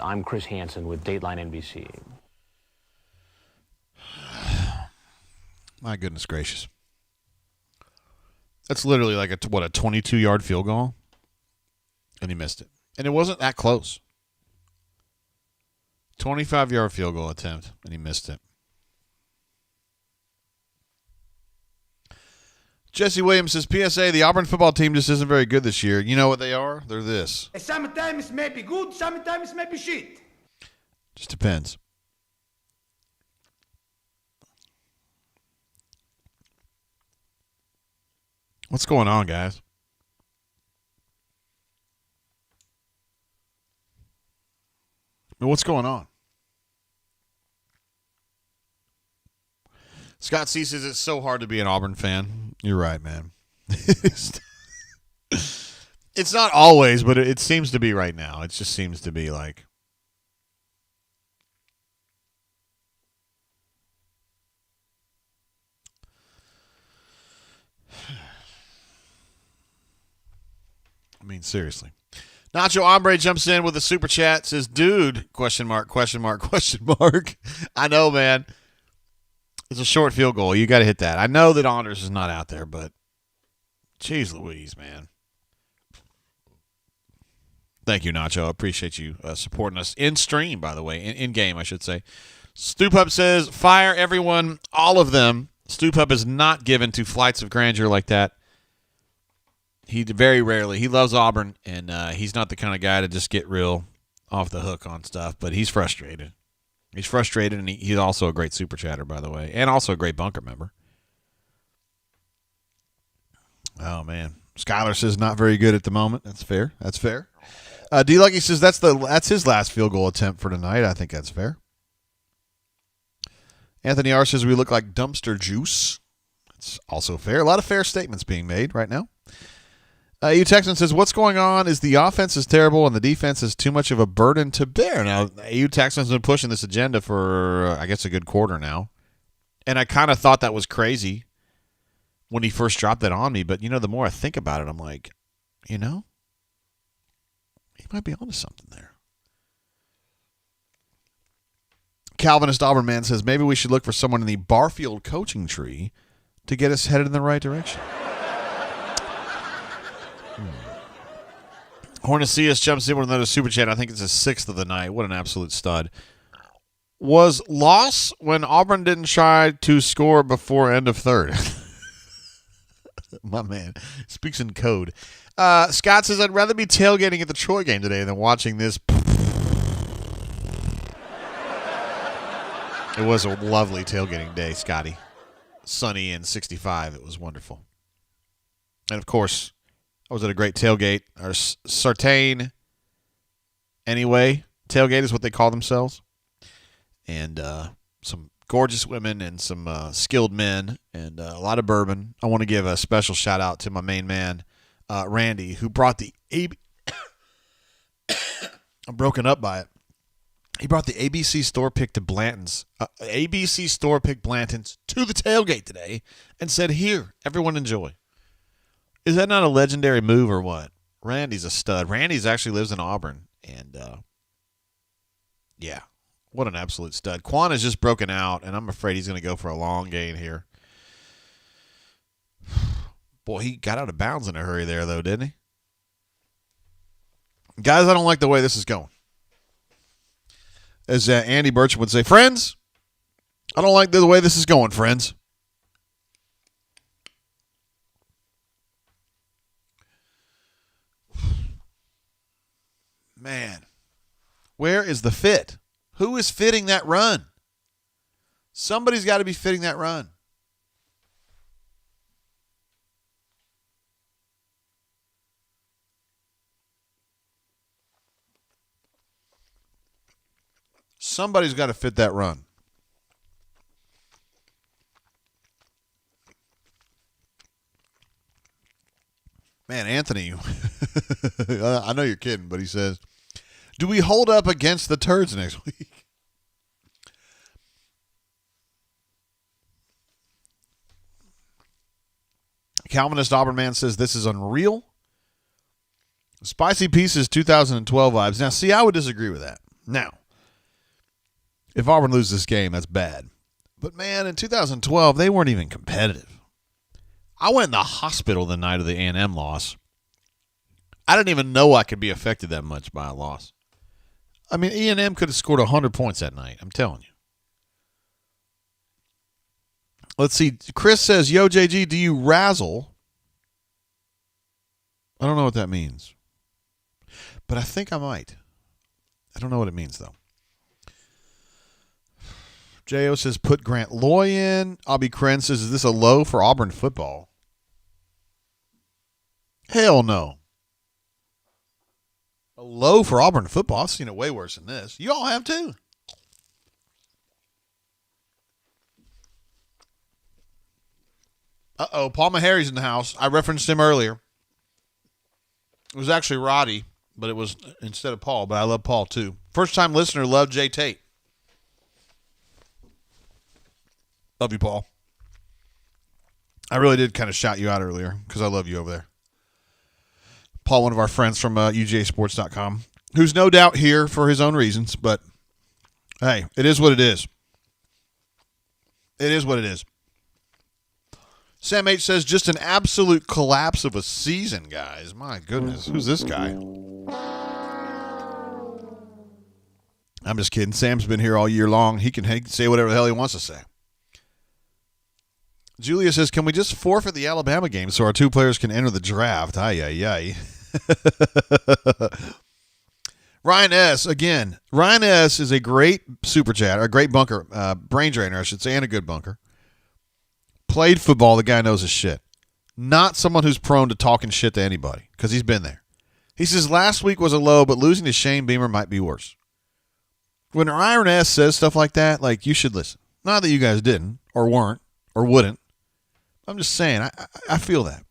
[SPEAKER 6] I'm Chris Hansen with Dateline NBC.
[SPEAKER 4] My goodness gracious. That's literally like a 22-yard field goal? And he missed it. And it wasn't that close. 25-yard field goal attempt, and he missed it. Jesse Williams says, PSA, the Auburn football team just isn't very good this year. You know what they are? They're this.
[SPEAKER 5] Sometimes maybe good, sometimes maybe shit.
[SPEAKER 4] Just depends. What's going on, guys? What's going on? Scott C says it's so hard to be an Auburn fan. You're right, man. It's not always, but it seems to be right now. It just seems to be like. I mean, seriously. Nacho Ombre jumps in with a super chat. Says, dude, question mark, question mark, question mark. I know, man. It's a short field goal. You got to hit that. I know that Anders is not out there, but jeez Louise, man. Thank you, Nacho. I appreciate you supporting us in stream, by the way. In game, I should say. Stupup says, fire everyone, all of them. Stupup is not given to flights of grandeur like that. He very rarely. He loves Auburn, and he's not the kind of guy to just get real off the hook on stuff, but he's frustrated. He's frustrated, and he's also a great super chatter, by the way, and also a great bunker member. Oh, man. Skylar says not very good at the moment. That's fair. That's fair. D. Lucky says that's his last field goal attempt for tonight. I think that's fair. Anthony R. says we look like dumpster juice. That's also fair. A lot of fair statements being made right now. EU Texan says, what's going on is the offense is terrible and the defense is too much of a burden to bear. Now, EU Texan's been pushing this agenda for, I guess, a good quarter now. And I kind of thought that was crazy when he first dropped that on me. But, the more I think about it, I'm like, he might be onto something there. Calvinist Auburn man says, maybe we should look for someone in the Barfield coaching tree to get us headed in the right direction. Hornicius jumps in with another super chat. I think it's his 6th of the night. What an absolute stud. Was loss when Auburn didn't try to score before end of third. My man speaks in code. Scott says, I'd rather be tailgating at the Troy game today than watching this. It was a lovely tailgating day, Scotty. Sunny and 65. It was wonderful. And, of course, I was at a great tailgate. Or Sartain, anyway. Tailgate is what they call themselves. And some gorgeous women and some skilled men and a lot of bourbon. I want to give a special shout-out to my main man, Randy, who brought the I'm broken up by it. He brought the ABC store pick to Blanton's. ABC store pick Blanton's to the tailgate today and said, here, everyone enjoy. Is that not a legendary move or what? Randy's a stud. Randy's actually lives in Auburn. And, yeah, what an absolute stud. Quan is just broken out, and I'm afraid he's going to go for a long gain here. Boy, he got out of bounds in a hurry there, though, didn't he? Guys, I don't like the way this is going. As Andy Burcham would say, friends, I don't like the way this is going, friends. Man, where is the fit? Who is fitting that run? Somebody's got to be fitting that run. Somebody's got to fit that run. Man, Anthony, I know you're kidding, but he says, do we hold up against the Turds next week? Calvinist Auburn man says this is unreal. Spicy Pieces 2012 vibes. Now, see, I would disagree with that. Now, if Auburn loses this game, that's bad. But, man, in 2012, they weren't even competitive. I went in the hospital the night of the A&M loss. I didn't even know I could be affected that much by a loss. I mean, A&M could have scored 100 points that night. I'm telling you. Let's see. Chris says, yo, JG, do you razzle? I don't know what that means. But I think I might. I don't know what it means, though. J.O. says, put Grant Loy in. Abby Kren says, is this a low for Auburn football? Hell no. A low for Auburn football? I've seen it way worse than this. You all have too. Uh-oh, Paul Maharry's in the house. I referenced him earlier. It was actually Roddy, but it was instead of Paul, but I love Paul too. First-time listener, loved Jay Tate. Love you, Paul. I really did kind of shout you out earlier because I love you over there. Paul, one of our friends from UGAsports.com, who's no doubt here for his own reasons, but hey, it is what it is. It is what it is. Sam H. says, just an absolute collapse of a season, guys. My goodness. Who's this guy? I'm just kidding. Sam's been here all year long. He can say whatever the hell he wants to say. Julia says, can we just forfeit the Alabama game so our two players can enter the draft? Ay, ay, ay. Ryan S. Again, Ryan S. is a great super chat, a great bunker, brain drainer, I should say, and a good bunker. Played football, the guy knows his shit. Not someone who's prone to talking shit to anybody, because he's been there. He says, last week was a low, but losing to Shane Beamer might be worse. When Ryan S. says stuff like that, like, you should listen. Not that you guys didn't, or weren't, or wouldn't. I'm just saying, I feel that.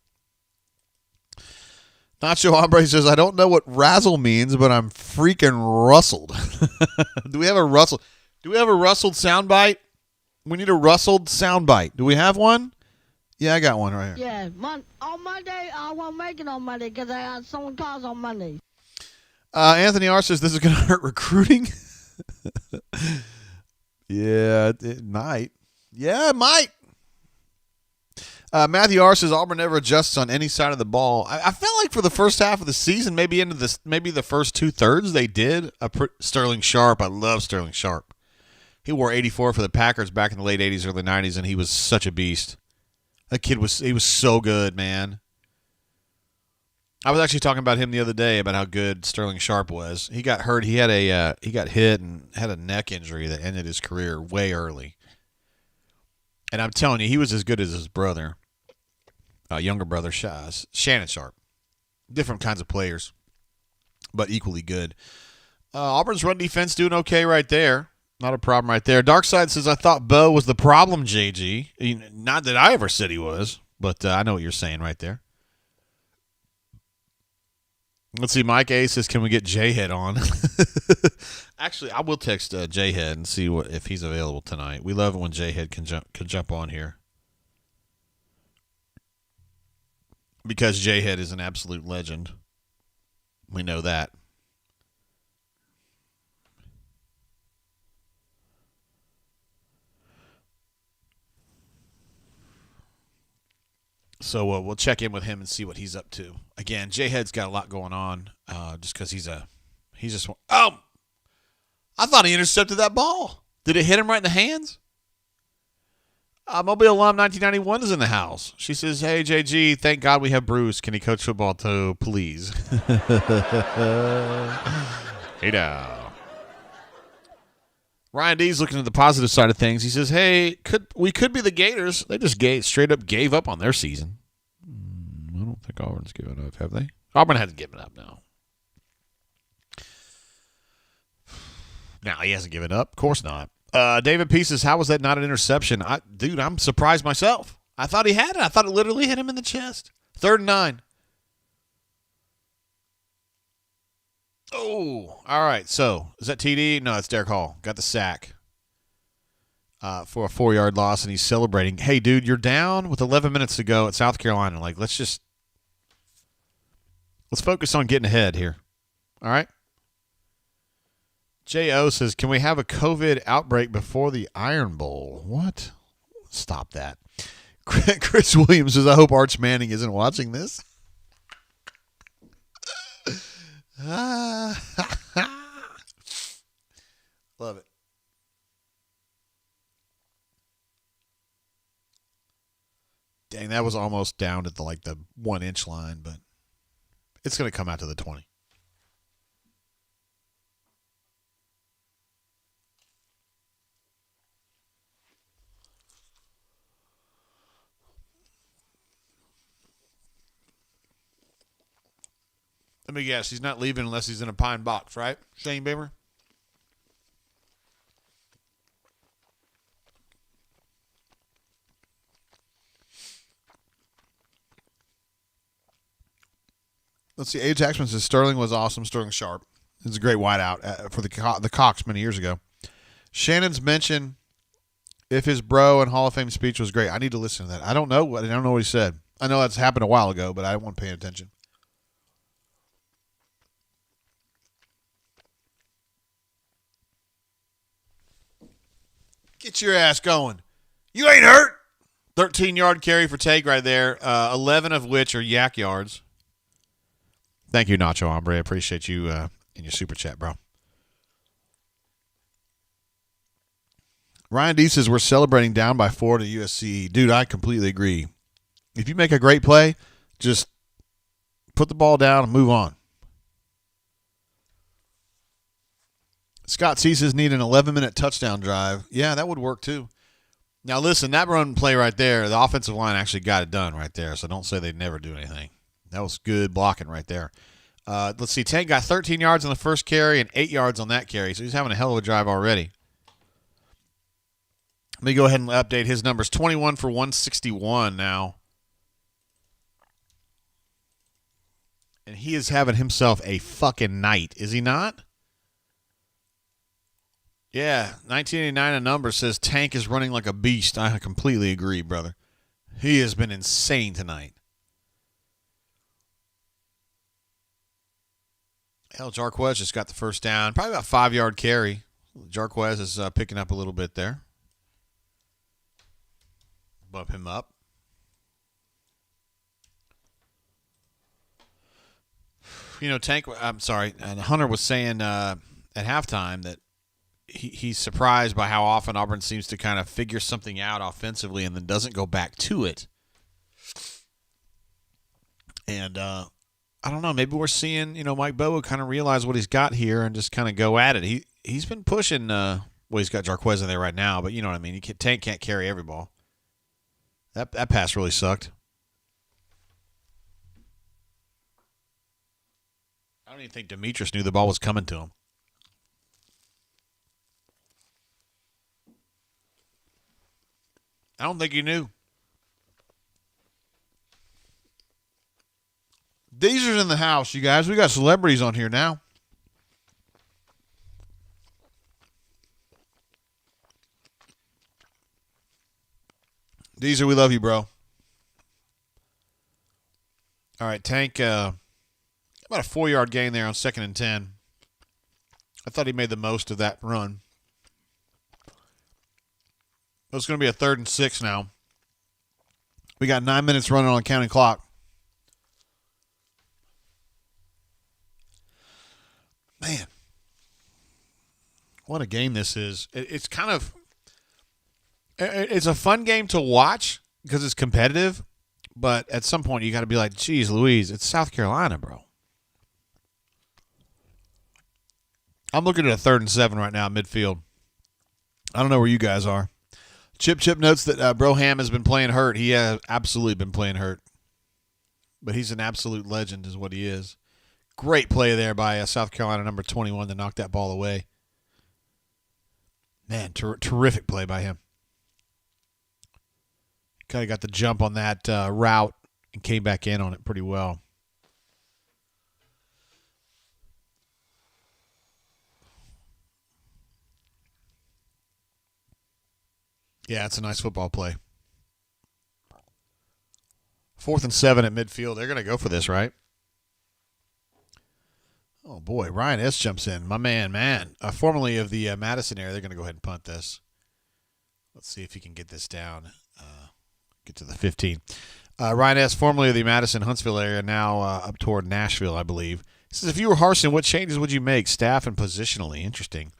[SPEAKER 4] Nacho Hombre says, I don't know what razzle means, but I'm freaking rustled. Do we have a rustled soundbite? We need a rustled soundbite. Do we have one? Yeah, I got one right here.
[SPEAKER 12] Yeah, on Monday, I won't make it on Monday because I got someone calls on Monday.
[SPEAKER 4] Anthony R. says, this is going to hurt recruiting. Yeah, it might. Yeah, it might. Matthew R. says Auburn never adjusts on any side of the ball. I felt like for the first half of the season, maybe the first 2/3, they did. Sterling Sharp, I love Sterling Sharp. He wore 84 for the Packers back in the late 80s, early 90s, and he was such a beast. That kid was so good, man. I was actually talking about him the other day about how good Sterling Sharp was. He got hurt. He got hit and had a neck injury that ended his career way early. And I'm telling you, he was as good as his brother, younger brother, Shannon Sharp. Different kinds of players, but equally good. Auburn's run defense doing okay right there. Not a problem right there. Darkside says, I thought Bo was the problem, JG. Not that I ever said he was, but I know what you're saying right there. Let's see. Mike A says, can we get J-Head on? Actually, I will text J-Head and see if he's available tonight. We love it when J-Head can jump on here. Because J-Head is an absolute legend. We know that. So we'll check in with him and see what he's up to. Again, J-Head's got a lot going on just because he's just – oh! I thought he intercepted that ball. Did it hit him right in the hands? Mobile Alum 1991 is in the house. She says, hey, JG, thank God we have Bruce. Can he coach football too, please? Hey now. Ryan D's looking at the positive side of things. He says, hey, we could be the Gators. They just straight up gave up on their season. I don't think Auburn's given up, have they? Auburn hasn't given up, no. No, he hasn't given up. Of course not. David P says, how was that not an interception? Dude, I'm surprised myself. I thought he had it. I thought it literally hit him in the chest. 3rd and 9. Oh, all right. So, is that TD? No, it's Derek Hall. Got the sack for a 4-yard loss, and he's celebrating. Hey, dude, you're down with 11 minutes to go at South Carolina. Like, let's focus on getting ahead here. All right? J.O. says, can we have a COVID outbreak before the Iron Bowl? What? Stop that. Chris Williams says, I hope Arch Manning isn't watching this. Love it. Dang, that was almost down at the 1-inch line, but it's going to come out to the 20. Let me guess. He's not leaving unless he's in a pine box, right? Shane Beamer? Let's see. A. Jackson says Sterling was awesome. Sterling Sharp. He's a great wideout for the Cox many years ago. Shannon's mention if his bro and Hall of Fame speech was great. I need to listen to that. I don't know what he said. I know that's happened a while ago, but I wasn't paying attention. Get your ass going. You ain't hurt. 13-yard carry for Take right there, 11 of which are yak yards. Thank you, Nacho Hombre. I appreciate you in your super chat, bro. Ryan D says we're celebrating down by 4 to USC. Dude, I completely agree. If you make a great play, just put the ball down and move on. Scott C says need an 11-minute touchdown drive. Yeah, that would work too. Now, listen, that run play right there, the offensive line actually got it done right there, so don't say they'd never do anything. That was good blocking right there. Let's see, Tank got 13 yards on the first carry and 8 yards on that carry, so he's having a hell of a drive already. Let me go ahead and update his numbers. 21 for 161 now. And he is having himself a fucking night, is he not? Yeah, 1989 a number says Tank is running like a beast. I completely agree, brother. He has been insane tonight. Hell, Jarquez just got the first down. Probably about 5-yard carry. Jarquez is picking up a little bit there. Bump him up. You know, Hunter was saying at halftime that he's surprised by how often Auburn seems to kind of figure something out offensively and then doesn't go back to it And I don't know. Maybe we're seeing, Mike Bobo kind of realize what he's got here and just kind of go at it. He's been pushing. Well, he's got Jarquez in there right now, but you know what I mean. Tank can't carry every ball. That pass really sucked. I don't even think Demetrius knew the ball was coming to him. I don't think he knew. Deezer's in the house, you guys. We got celebrities on here now. Deezer, we love you, bro. All right, Tank, about a 4-yard gain there on 2nd and 10. I thought he made the most of that run. It's going to be a 3rd and 6 now. We got 9 minutes running on the counting clock. Man, what a game this is. It's kind of – it's a fun game to watch because it's competitive, but at some point you got to be like, geez, Louise, it's South Carolina, bro. I'm looking at a 3rd and 7 right now, midfield. I don't know where you guys are. Chip notes that Broham has been playing hurt. He has absolutely been playing hurt. But he's an absolute legend is what he is. Great play there by South Carolina number 21 to knock that ball away. Man, terrific play by him. Kind of got the jump on that route and came back in on it pretty well. Yeah, it's a nice football play. 4th and 7 at midfield. They're going to go for this, right? Oh, boy. Ryan S. jumps in. My man. Formerly of the Madison area, they're going to go ahead and punt this. Let's see if he can get this down. Get to the 15. Ryan S., formerly of the Madison-Huntsville area, now up toward Nashville, I believe. He says, if you were Harsin, what changes would you make, staff and positionally? Interesting.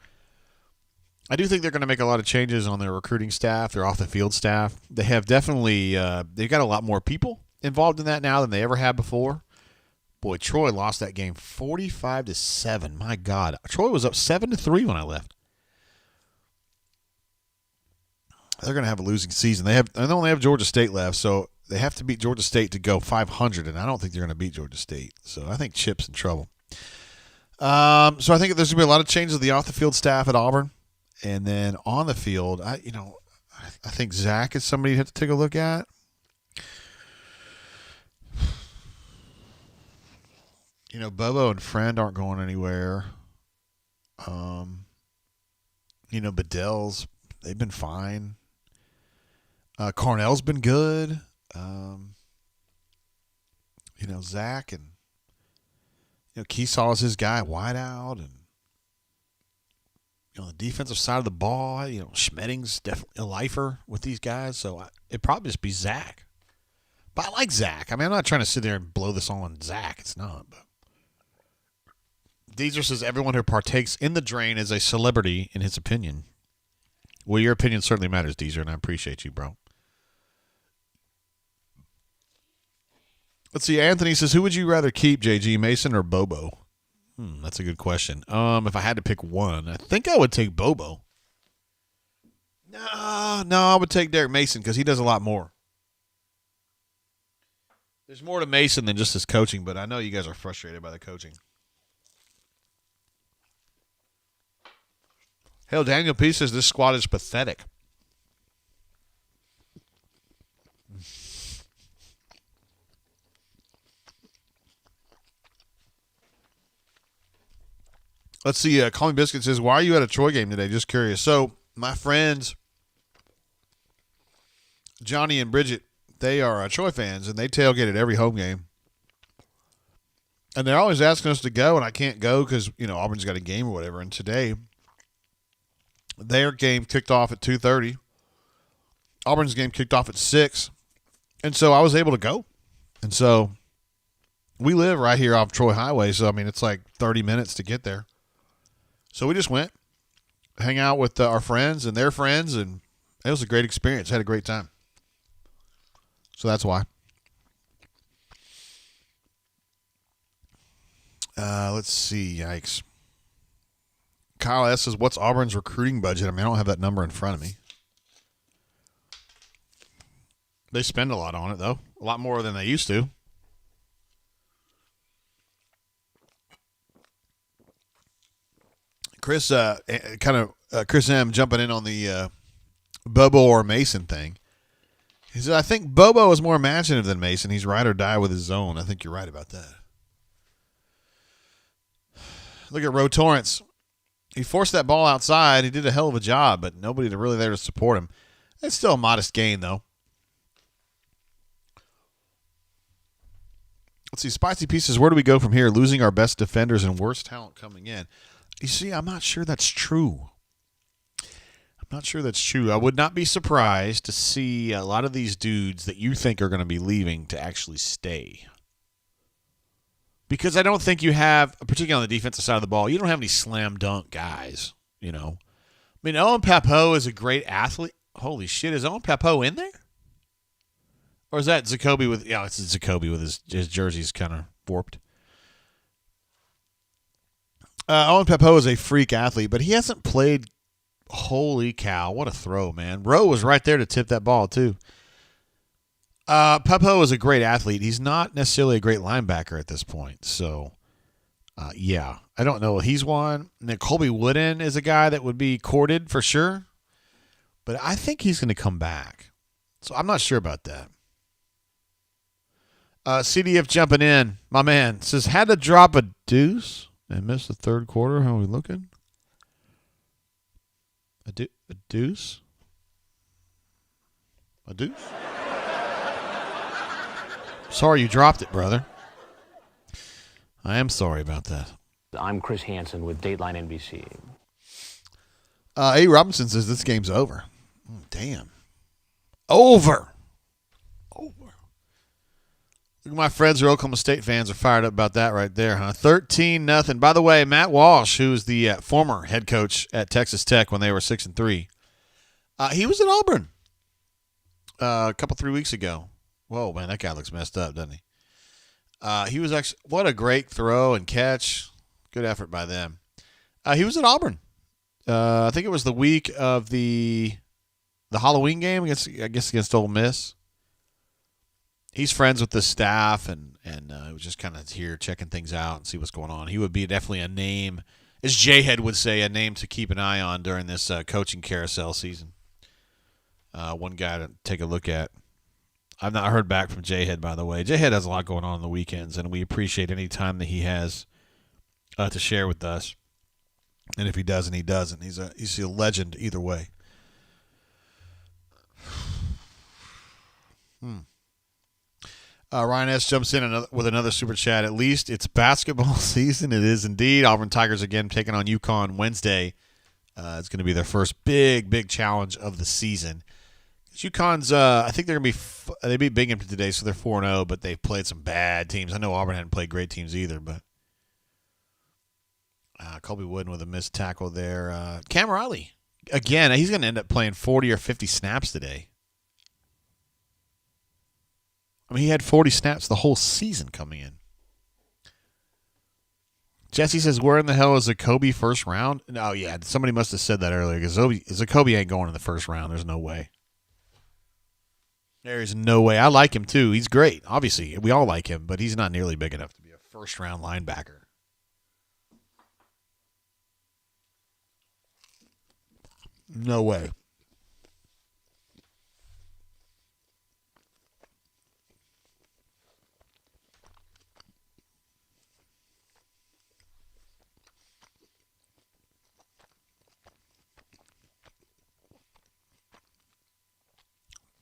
[SPEAKER 4] I do think they're going to make a lot of changes on their recruiting staff, their off-the-field staff. They have definitely they've got a lot more people involved in that now than they ever had before. Boy, Troy lost that game 45-7. My God. Troy was up 7-3 when I left. They're going to have a losing season. They only have Georgia State left, so they have to beat Georgia State to go 500, and I don't think they're going to beat Georgia State. So I think Chip's in trouble. So I think there's going to be a lot of changes of the off-the-field staff at Auburn. And then on the field, I think Zach is somebody you have to take a look at. Bobo and Friend aren't going anywhere. Bedell's, they've been fine. Cornell's been good. Zach and, Keesaw's his guy, wide out, and the defensive side of the ball, Schmedding's definitely a lifer with these guys, so it'd probably just be Zach. But I like Zach. I mean, I'm not trying to sit there and blow this on Zach. It's not. But Deezer says everyone who partakes in the drain is a celebrity in his opinion. Well, your opinion certainly matters, Deezer, and I appreciate you, bro. Let's see. Anthony says, who would you rather keep, JG, Mason or Bobo? That's a good question. If I had to pick one, I think I would take Bobo. No, I would take Derek Mason because he does a lot more. There's more to Mason than just his coaching, but I know you guys are frustrated by the coaching. Hell, Daniel P. says this squad is pathetic. Let's see. Call Me Biscuit says, why are you at a Troy game today? Just curious. So, my friends, Johnny and Bridget, they are Troy fans, and they tailgate at every home game. And they're always asking us to go, and I can't go because, Auburn's got a game or whatever. And today, their game kicked off at 2:30. Auburn's game kicked off at 6. And so I was able to go. And so we live right here off Troy Highway. So, it's like 30 minutes to get there. So we just went, hang out with our friends and their friends, and it was a great experience. Had a great time. So that's why. Let's see. Yikes. Kyle S. says, what's Auburn's recruiting budget? I mean, I don't have that number in front of me. They spend a lot on it, though. A lot more than they used to. Chris M jumping in on the Bobo or Mason thing. He said, I think Bobo is more imaginative than Mason. He's ride or die with his zone. I think you're right about that. Look at Ro Torrance. He forced that ball outside. He did a hell of a job, but nobody really there to support him. It's still a modest gain, though. Let's see. Spicy Pieces, where do we go from here? Losing our best defenders and worst talent coming in. You see, I'm not sure that's true. I would not be surprised to see a lot of these dudes that you think are going to be leaving to actually stay. Because I don't think you have, particularly on the defensive side of the ball, you don't have any slam dunk guys, you know. I mean, Owen Papo is a great athlete. Holy shit, is Owen Papo in there? Or is that Zacoby with, yeah, it's Zacoby with his jersey's kind of warped. Owen Papo is a freak athlete, but he hasn't played. Holy cow, what a throw, man. Rowe was right there to tip that ball, too. Papo is a great athlete. He's not necessarily a great linebacker at this point. So, yeah, I don't know. He's one. And then Colby Wooden is a guy that would be courted for sure. But I think he's going to come back. So I'm not sure about that. CDF jumping in. My man says, had to drop a deuce and miss the third quarter. How are we looking? A deuce? A deuce? Sorry you dropped it, brother. I am sorry about that.
[SPEAKER 6] I'm Chris Hansen with Dateline NBC.
[SPEAKER 4] A. Robinson says this game's over. Damn. Over. Look at my friends who are Oklahoma State fans are fired up about that right there, huh? 13-0. By the way, Matt Walsh, who is the former head coach at Texas Tech when they were 6-3, he was at Auburn a couple 3 weeks ago. Whoa, man, that guy looks messed up, doesn't he? He was actually, what a great throw and catch. Good effort by them. He was at Auburn. I think it was the week of the Halloween game against Ole Miss. He's friends with the staff and was just kind of here checking things out and see what's going on. He would be definitely a name, as J-Head would say, a name to keep an eye on during this coaching carousel season. One guy to take a look at. I've not heard back from J-Head, by the way. J-Head has a lot going on the weekends, and we appreciate any time that he has to share with us. And if he doesn't, he doesn't. He's a legend either way. Ryan S. jumps in with another super chat. At least it's basketball season. It is indeed. Auburn Tigers again taking on UConn Wednesday. It's going to be their first big challenge of the season. UConn's, I think they're going to be, they beat Binghamton today, so they're 4-0, but they've played some bad teams. I know Auburn hadn't played great teams either, but Colby Wooden with a missed tackle there. Cam Riley, again, he's going to end up playing 40 or 50 snaps today. I mean, he had 40 snaps the whole season coming in. Jesse says, where in the hell is Zacoby first round? Oh, yeah, somebody must have said that earlier, because Zacoby ain't going in the first round. There's no way. There is no way. I like him, too. He's great. Obviously, we all like him, but he's not nearly big enough to be a first-round linebacker. No way.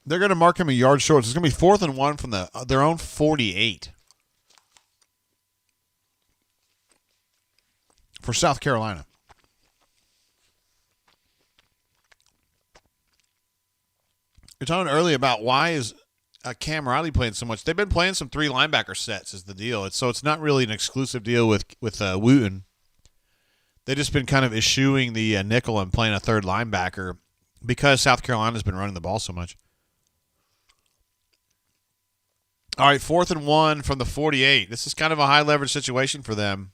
[SPEAKER 4] They're going to mark him a yard short. It's going to be 4th and 1 from their own 48 for South Carolina. You're talking earlier about why is Cam Riley playing so much. They've been playing some 3 linebacker sets is the deal. It's not really an exclusive deal with Wooten. They've just been kind of eschewing the nickel and playing a third linebacker because South Carolina's been running the ball so much. All right, 4th and 1 from the 48. This is kind of a high leverage situation for them.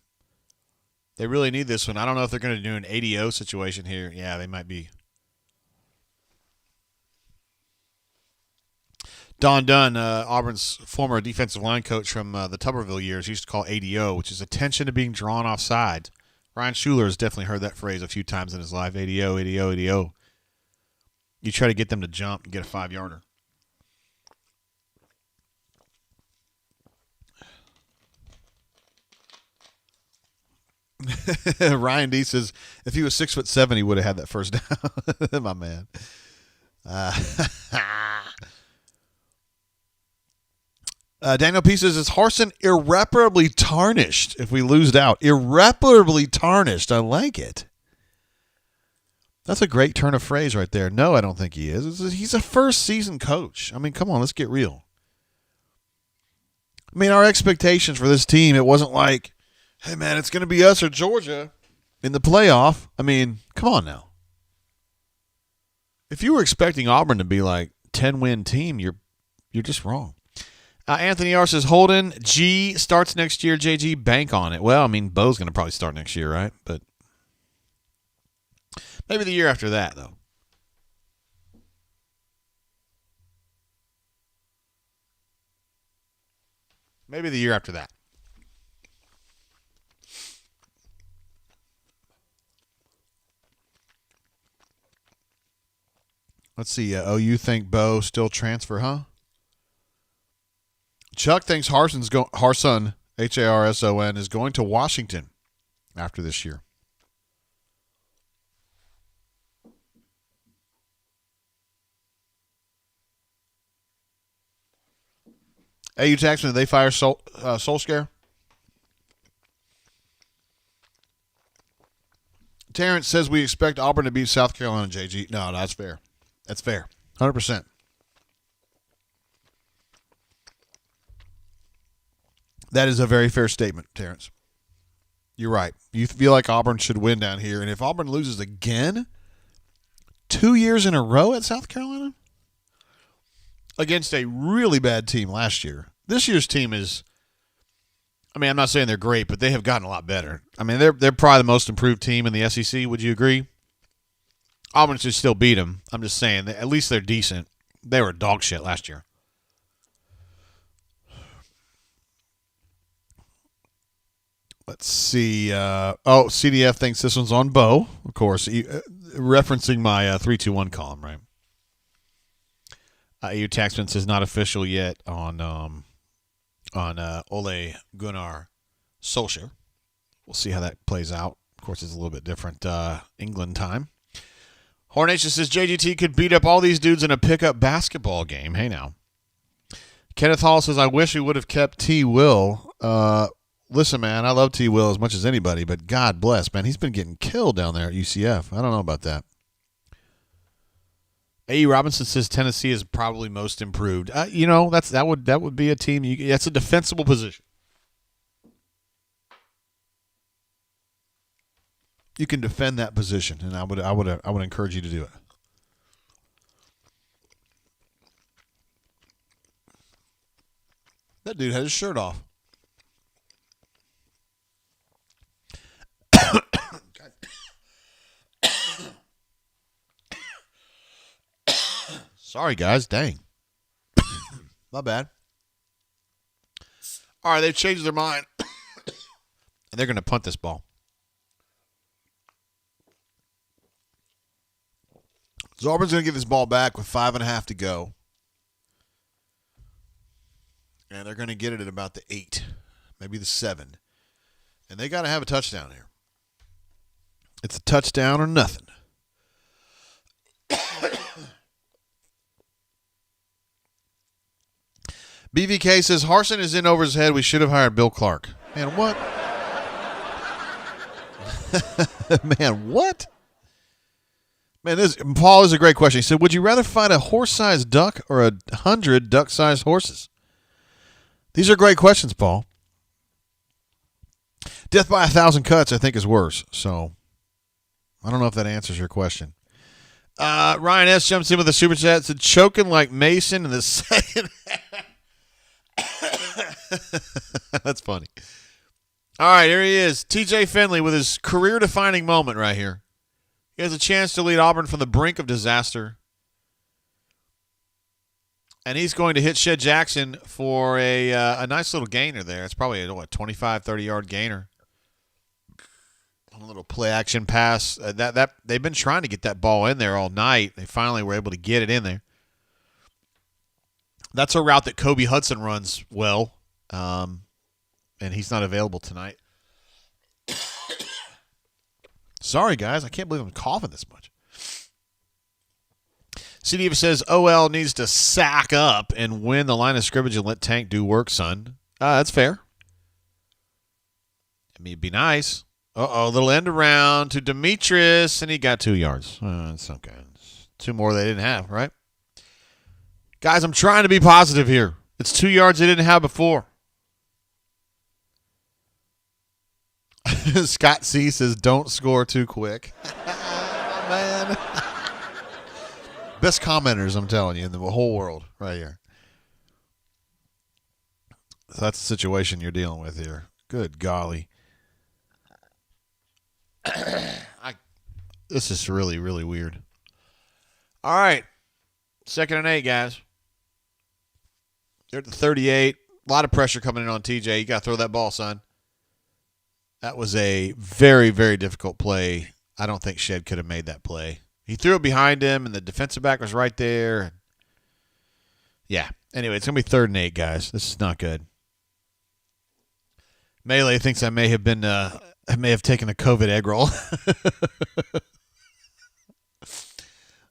[SPEAKER 4] They really need this one. I don't know if they're going to do an ADO situation here. Yeah, they might be. Don Dunn, Auburn's former defensive line coach from the Tuberville years, used to call ADO, which is attention to being drawn off sides. Ryan Schuler has definitely heard that phrase a few times in his life. ADO, ADO, ADO. You try to get them to jump and get a 5-yarder. Ryan D says, if he was 6'7", he would have had that first down. My man. Daniel P says, is Harsin irreparably tarnished if we lose out? Irreparably tarnished. I like it. That's a great turn of phrase right there. No, I don't think he is. He's a first-season coach. I mean, come on, let's get real. I mean, our expectations for this team, it wasn't like, hey, man, it's going to be us or Georgia in the playoff. I mean, come on now. If you were expecting Auburn to be like 10-win team, you're just wrong. Anthony R. says, Holden, G starts next year, JG, bank on it. Well, I mean, Bo's going to probably start next year, right? But maybe the year after that, though. Maybe the year after that. Let's see. You think Bo still transfer, huh? Chuck thinks Harson, Harson, is going to Washington after this year. Hey, you texting, did they fire Solskjaer? Terrence says we expect Auburn to beat South Carolina, JG. No, that's fair. That's fair. 100%. That is a very fair statement, Terrence. You're right. You feel like Auburn should win down here. And if Auburn loses again, 2 years in a row at South Carolina, against a really bad team last year, this year's team is, I mean, I'm not saying they're great, but they have gotten a lot better. I mean, they're probably the most improved team in the SEC. Would you agree? Auburn should still beat them. I'm just saying, at least they're decent. They were dog shit last year. Let's see. CDF thinks this one's on Bo, of course, referencing my 3-2-1 column, right? EU Taxman says not official yet on Ole Gunnar Solskjaer. We'll see how that plays out. Of course, it's a little bit different England time. Hornation says JGT could beat up all these dudes in a pickup basketball game. Hey, now. Kenneth Hall says, I wish we would have kept T. Will. Listen, man, I love T. Will as much as anybody, but God bless, man. He's been getting killed down there at UCF. I don't know about that. A. Robinson says Tennessee is probably most improved. That would be a team. That's a defensible position. You can defend that position, and I would encourage you to do it. That dude had his shirt off. Sorry, guys. Dang. My bad. All right, they've changed their mind. And they're going to punt this ball. So Auburn's going to get this ball back with 5.5 to go. And they're going to get it at about the 8, maybe the 7. And they got to have a touchdown here. It's a touchdown or nothing. BVK says, Harsin is in over his head. We should have hired Bill Clark. Man, what? Man, what? Man, Paul is a great question. He said, would you rather fight a horse-sized duck or 100 duck-sized horses? These are great questions, Paul. Death by 1,000 cuts, I think, is worse. So, I don't know if that answers your question. Ryan S. jumps in with a super chat. Said, choking like Mason in the second half. That's funny. All right, here he is. TJ Finley with his career-defining moment right here. He has a chance to lead Auburn from the brink of disaster. And he's going to hit Shed Jackson for a nice little gainer there. It's probably a 25, 30-yard gainer. A little play-action pass. That they've been trying to get that ball in there all night. They finally were able to get it in there. That's a route that Kobe Hudson runs well, and he's not available tonight. Sorry, guys. I can't believe I'm coughing this much. CDF says OL needs to sack up and win the line of scrimmage and let Tank do work, son. That's fair. I mean, it'd be nice. Uh-oh, little end around to Demetrius, and he got 2 yards. That's okay. It's 2 more they didn't have, right? Guys, I'm trying to be positive here. It's 2 yards they didn't have before. Scott C says, don't score too quick. Oh, man. Best commenters, I'm telling you, in the whole world right here. So that's the situation you're dealing with here. Good golly. This is really, really weird. All right. 2nd and 8, guys. They're at the 38. A lot of pressure coming in on TJ. You got to throw that ball, son. That was a very, very difficult play. I don't think Shed could have made that play. He threw it behind him, and the defensive back was right there. Yeah. Anyway, it's going to be 3rd and 8, guys. This is not good. Melee thinks I may have been, I may have taken a COVID egg roll.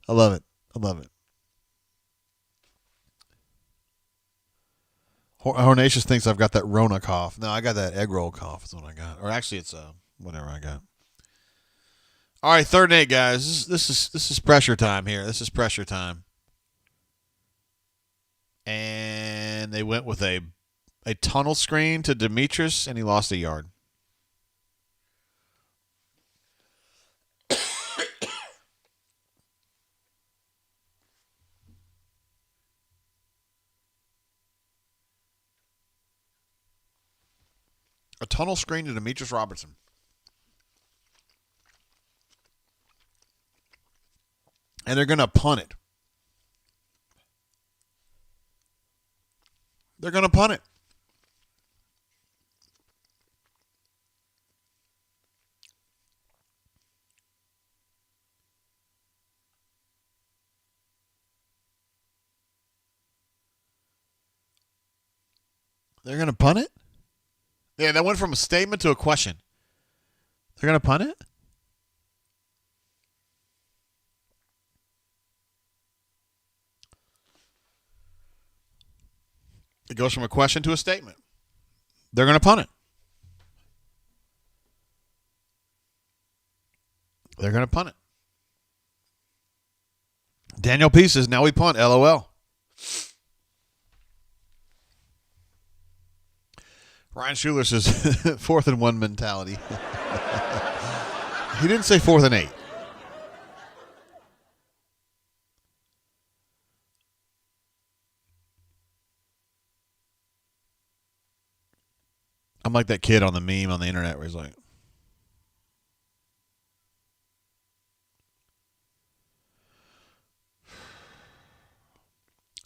[SPEAKER 4] I love it. I love it. Hornatius thinks I've got that Rona cough. No, I got that egg roll cough. That's what I got. Or actually, it's whatever I got. All right, 3rd and 8, guys. This is pressure time here. This is pressure time. And they went with a tunnel screen to Demetrius, and he lost a yard. A tunnel screen to Demetrius Robertson. And they're going to punt it. They're going to punt it. They're going to punt it? Yeah, that went from a statement to a question. They're going to punt it? It goes from a question to a statement. They're going to punt it. They're going to punt it. Daniel P says, now we punt, LOL. Ryan Schuler says 4th and 1 mentality. He didn't say 4th and 8. I'm like that kid on the meme on the internet where he's like,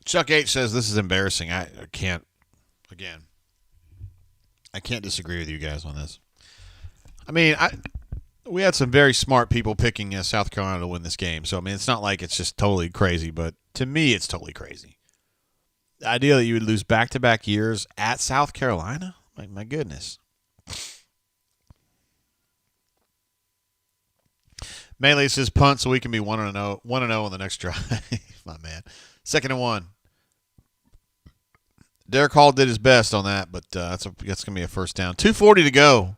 [SPEAKER 4] Chuck H says this is embarrassing. I can't, again, I can't disagree with you guys on this. I mean, we had some very smart people picking South Carolina to win this game. So, I mean, it's not like it's just totally crazy, but to me, it's totally crazy. The idea that you would lose back-to-back years at South Carolina? My goodness. Melee says punt so we can be 1-0 on the next drive. My man. 2nd and 1. Derek Hall did his best on that, but that's going to be a first down. 2:40 to go.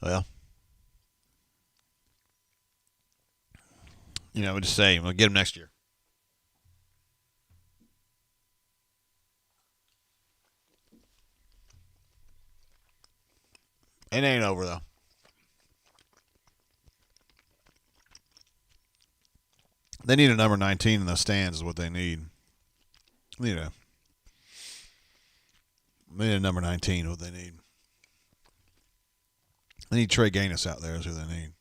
[SPEAKER 4] Well, we'll just say we'll get him next year. It ain't over, though. They need a number 19 in the stands is what they need. They need a number 19 is what they need. They need Trey Gaines out there is who they need.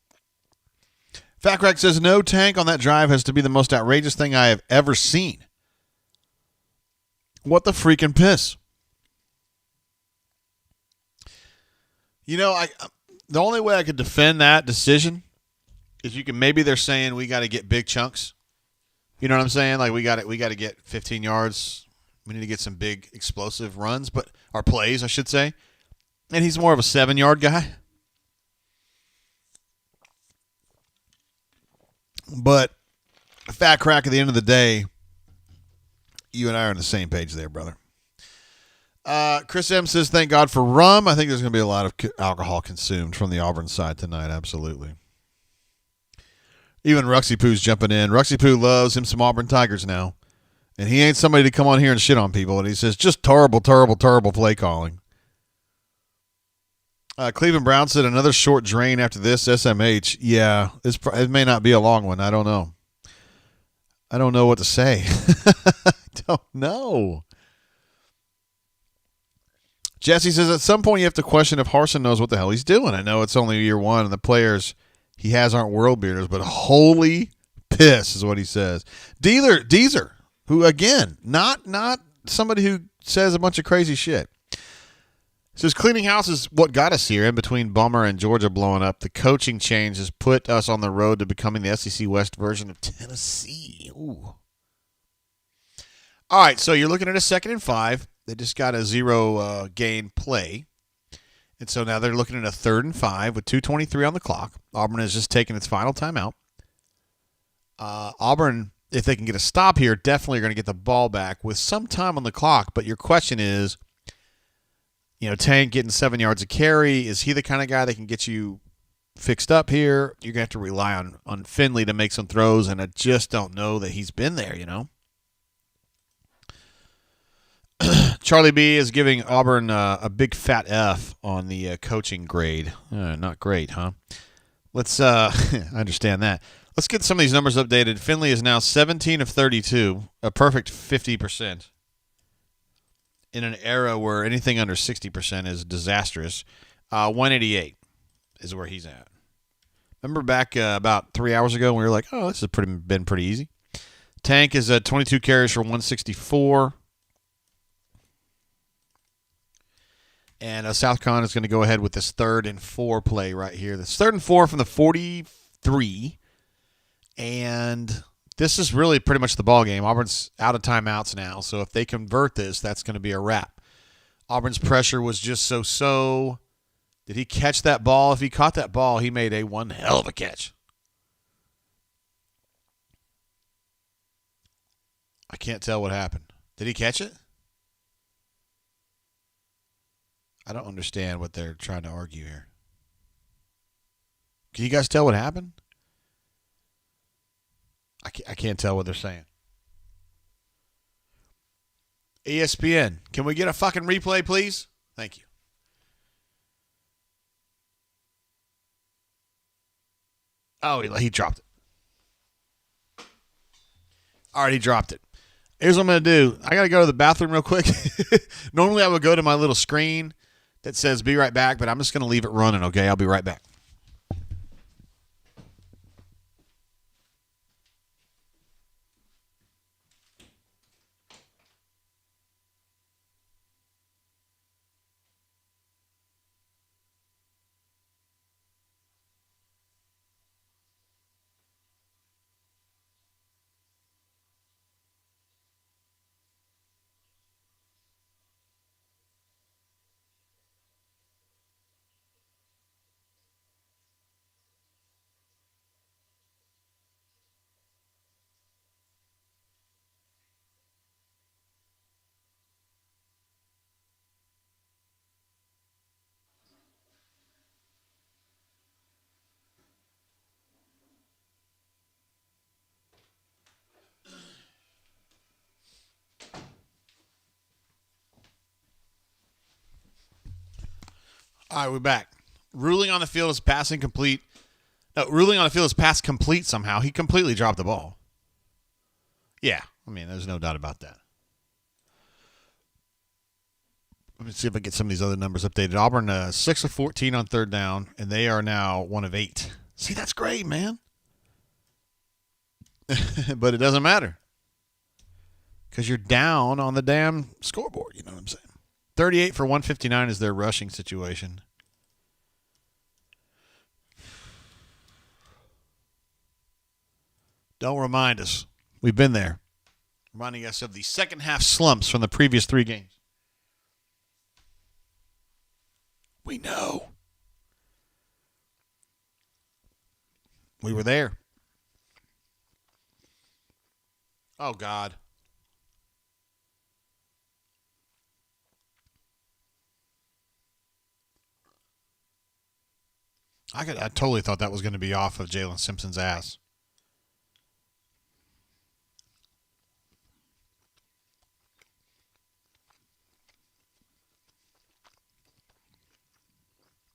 [SPEAKER 4] Fat Crack says, no tank on that drive has to be the most outrageous thing I have ever seen. What the freaking piss? You know, the only way I could defend that decision is maybe they're saying we got to get big chunks. You know what I'm saying? Like we got to get 15 yards. We need to get some big explosive runs, or plays, I should say. And he's more of a 7-yard guy. But Fat Crack, at the end of the day, you and I are on the same page there, brother. Chris M says, thank God for rum. I think there's going to be a lot of alcohol consumed from the Auburn side tonight. Absolutely. Even Ruxy Poo's jumping in. Ruxy Poo loves him some Auburn Tigers now. And he ain't somebody to come on here and shit on people. And he says, just terrible, terrible, terrible play calling. Cleveland Brown said, another short drain after this, SMH. Yeah, it may not be a long one. I don't know. I don't know what to say. I don't know. Jesse says, at some point you have to question if Harsin knows what the hell he's doing. I know it's only year one, and the players he has aren't world beaters, but holy piss is what he says. Deezer, who, again, not somebody who says a bunch of crazy shit. Says, cleaning house is what got us here. In between Bummer and Georgia blowing up, the coaching change has put us on the road to becoming the SEC West version of Tennessee. Ooh. All right, so you're looking at a 2nd and 5. They just got a 0 gain play. And so now they're looking at a 3rd and 5 with 2:23 on the clock. Auburn has just taken its final timeout. Auburn, if they can get a stop here, definitely are going to get the ball back with some time on the clock. But your question is, Tank getting 7 yards of carry, is he the kind of guy that can get you fixed up here? You're going to have to rely on Finley to make some throws, and I just don't know that he's been there, Charlie B is giving Auburn a big fat F on the coaching grade. Not great, huh? Let's I understand that. Let's get some of these numbers updated. Finley is now 17 of 32, a perfect 50%. In an era where anything under 60% is disastrous. 188 is where he's at. Remember back about 3 hours ago when we were like, oh, this has been pretty easy. Tank is 22 carries for 164. And Southcon is going to go ahead with this 3rd and 4 play right here. This 3rd and 4 from the 43. And this is really pretty much the ball game. Auburn's out of timeouts now, so if they convert this, that's going to be a wrap. Auburn's pressure was just so. Did he catch that ball? If he caught that ball, he made one hell of a catch. I can't tell what happened. Did he catch it? I don't understand what they're trying to argue here. Can you guys tell what happened? I can't tell what they're saying. ESPN, can we get a fucking replay, please? Thank you. Oh, he dropped it. All right, he dropped it. Here's what I'm going to do. I got to go to the bathroom real quick. Normally I would go to my little screen that says be right back, but I'm just going to leave it running, okay? I'll be right back. All right, we're back. Ruling on the field is pass incomplete. No, ruling on the field is pass complete somehow. He completely dropped the ball. Yeah, I mean, there's no doubt about that. Let me see if I get some of these other numbers updated. Auburn 6 of 14 on third down, and they are now 1 of 8. See, that's great, man. But it doesn't matter because you're down on the damn scoreboard. You know what I'm saying? 38 for 159 is their rushing situation. Don't remind us. We've been there. Reminding us of the second half slumps from the previous 3 games. We know. We were there. Oh, God. I totally thought that was going to be off of Jalen Simpson's ass.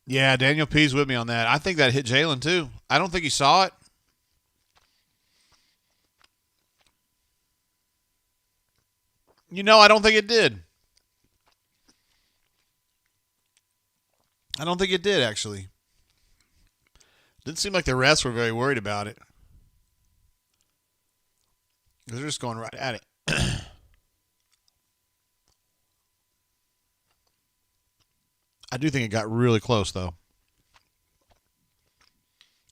[SPEAKER 4] Yeah, Daniel P's with me on that. I think that hit Jalen, too. I don't think he saw it. I don't think it did. I don't think it did, actually. Didn't seem like the refs were very worried about it. They're just going right at it. I do think it got really close, though.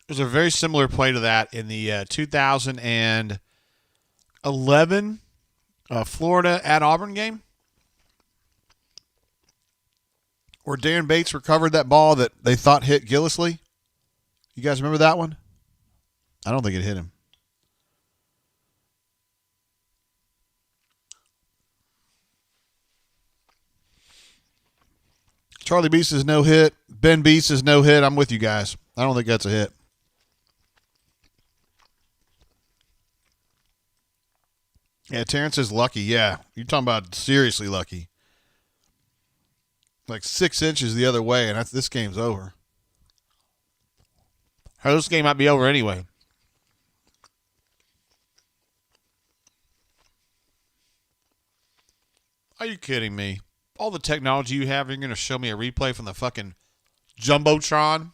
[SPEAKER 4] There's a very similar play to that in the 2011 Florida at Auburn game, where Darren Bates recovered that ball that they thought hit Gillislee. You guys remember that one? I don't think it hit him. Charlie Beast is no hit. Ben Beast is no hit. I'm with you guys. I don't think that's a hit. Yeah, Terrence is lucky. Yeah, you're talking about seriously lucky. Like 6 inches the other way, and this game's over. Or this game might be over anyway. Are you kidding me? All the technology you have, you're going to show me a replay from the fucking Jumbotron?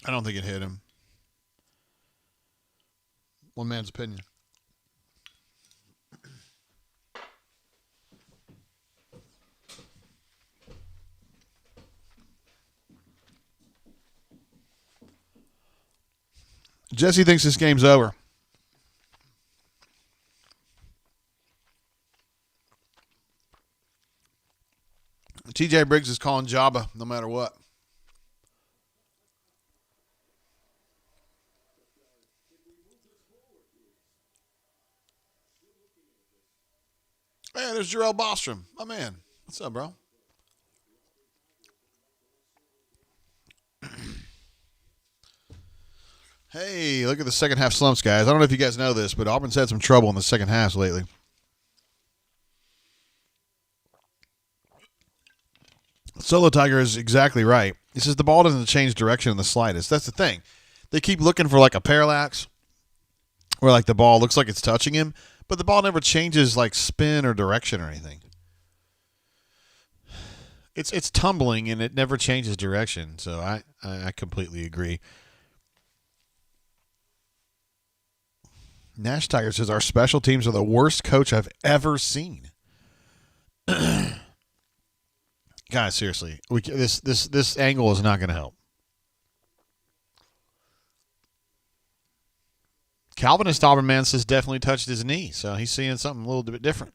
[SPEAKER 4] I don't think it hit him. One man's opinion. Jesse thinks this game's over. TJ Briggs is calling Jabba no matter what. Hey, there's Jarrell Bostrom. My man. What's up, bro? Hey, look at the second half slumps, guys. I don't know if you guys know this, but Auburn's had some trouble in the second half lately. Solo Tiger is exactly right. He says the ball doesn't change direction in the slightest. That's the thing. They keep looking for like a parallax where like the ball looks like it's touching him, but the ball never changes like spin or direction or anything. It's tumbling and it never changes direction. So I completely agree. Nash Tiger says our special teams are the worst coach I've ever seen. Guys, seriously, this angle is not going to help. Calvinist Auburn man says definitely touched his knee, so he's seeing something a little bit different.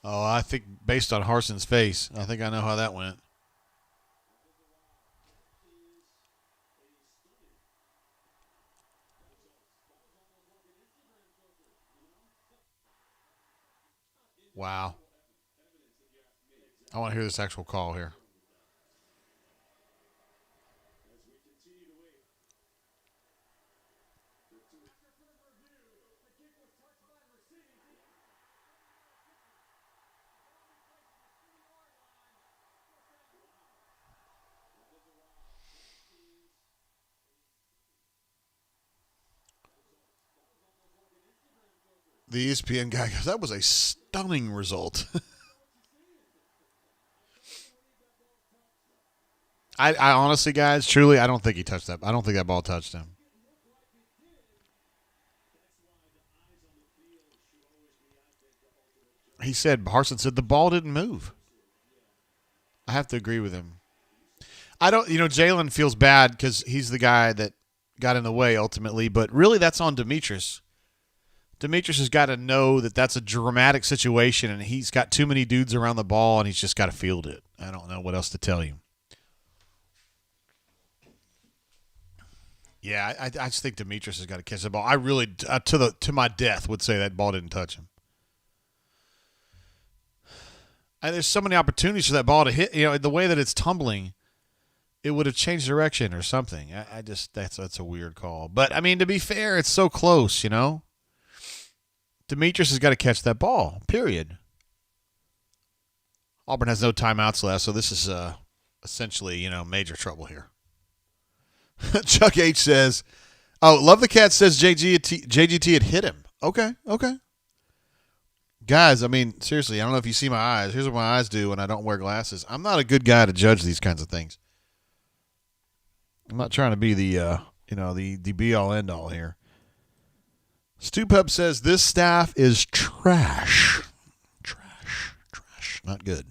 [SPEAKER 4] Oh, I think based on Harson's face, I think I know how that went. Wow. I want to hear this actual call here. The ESPN guy goes, that was a stunning result. I honestly, guys, truly, I don't think he touched that. I don't think that ball touched him. He said, Harsin said the ball didn't move. I have to agree with him. Jalen feels bad because he's the guy that got in the way ultimately, but really that's on Demetrius. Demetrius has got to know that that's a dramatic situation, and he's got too many dudes around the ball, and he's just got to field it. I don't know what else to tell you. Yeah, I just think Demetrius has got to catch the ball. I really, to my death, would say that ball didn't touch him. And there's so many opportunities for that ball to hit. The way that it's tumbling, it would have changed direction or something. I just that's a weird call. But I mean, to be fair, it's so close. Demetrius has got to catch that ball. Period. Auburn has no timeouts left, so this is essentially major trouble here. Chuck H says, "Oh, Love the Cat says JGT had hit him." Okay. Guys, I mean, seriously, I don't know if you see my eyes. Here's what my eyes do when I don't wear glasses. I'm not a good guy to judge these kinds of things. I'm not trying to be the be all end all here. Stu Pup says this staff is trash. Not good.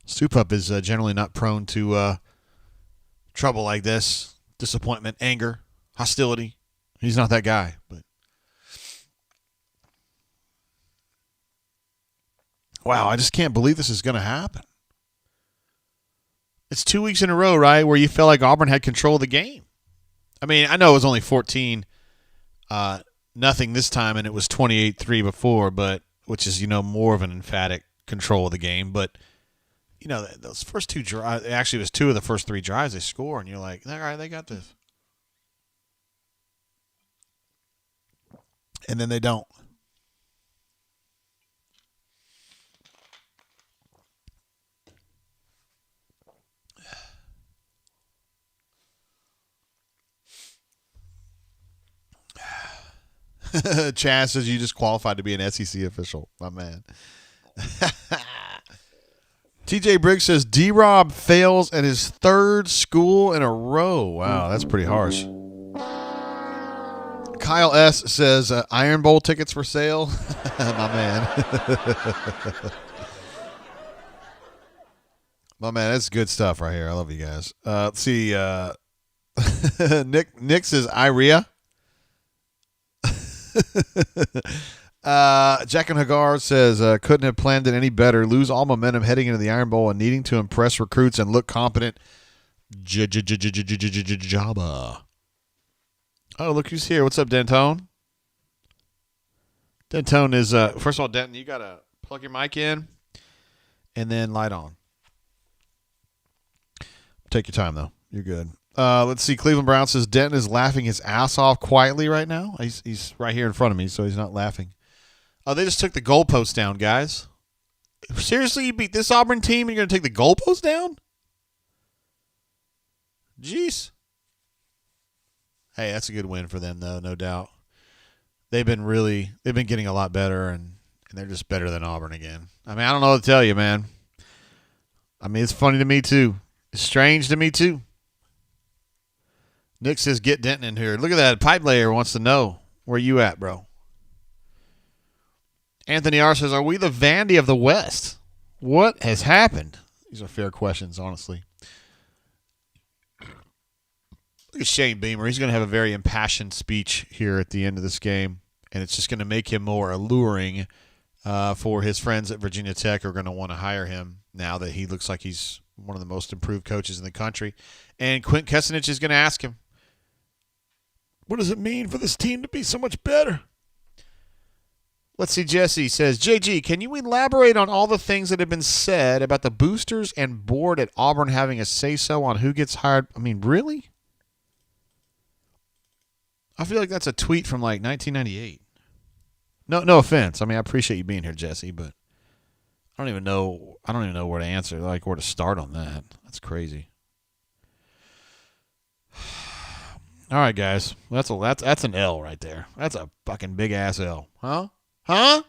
[SPEAKER 4] Stu Pup is generally not prone to trouble like this. Disappointment, anger, hostility. He's not that guy. But wow, I just can't believe this is going to happen. It's 2 weeks in a row, right, where you felt like Auburn had control of the game. I mean, I know it was only 14-0 this time, and it was 28-3 before, but which is more of an emphatic control of the game. But those first two drives, actually it was two of the first three drives they score, and you're like, all right, they got this. And then they don't. Chaz says you just qualified to be an SEC official. My man. TJ Briggs says D-Rob fails at his third school in a row. Wow, that's pretty harsh. Kyle S. says Iron Bowl tickets for sale. My man. My man, that's good stuff right here. I love you guys. Let's see. Nick says Iria. Jack and Hagar says couldn't have planned it any better. Lose all momentum heading into the Iron Bowl and needing to impress recruits and look competent. Jabba. Oh, look who's here. What's up, Dentone? Dentone is first of all, Denton, you gotta plug your mic in and then light on. Take your time though. You're good. Let's see. Cleveland Brown says Denton is laughing his ass off quietly right now. He's right here in front of me, so he's not laughing. Oh, they just took the goalpost down, guys. Seriously, you beat this Auburn team and you're going to take the goalpost down? Jeez. Hey, that's a good win for them, though, no doubt. They've been getting a lot better, and they're just better than Auburn again. I mean, I don't know what to tell you, man. I mean, it's funny to me, too. It's strange to me, too. Nick says, get Denton in here. Look at that. Pipe layer wants to know where you at, bro. Anthony R. says, are we the Vandy of the West? What has happened? These are fair questions, honestly. Look at Shane Beamer. He's going to have a very impassioned speech here at the end of this game, and it's just going to make him more alluring for his friends at Virginia Tech who are going to want to hire him now that he looks like he's one of the most improved coaches in the country. And Quint Kessenich is going to ask him, what does it mean for this team to be so much better? Let's see. Jesse says, JG, can you elaborate on all the things that have been said about the boosters and board at Auburn having a say-so on who gets hired? I mean, really? I feel like that's a tweet from like 1998. No offense. I mean, I appreciate you being here, Jesse, but I don't even know where to answer, like where to start on that. That's crazy. All right, guys. That's an L right there. That's a fucking big ass L. Huh? Huh?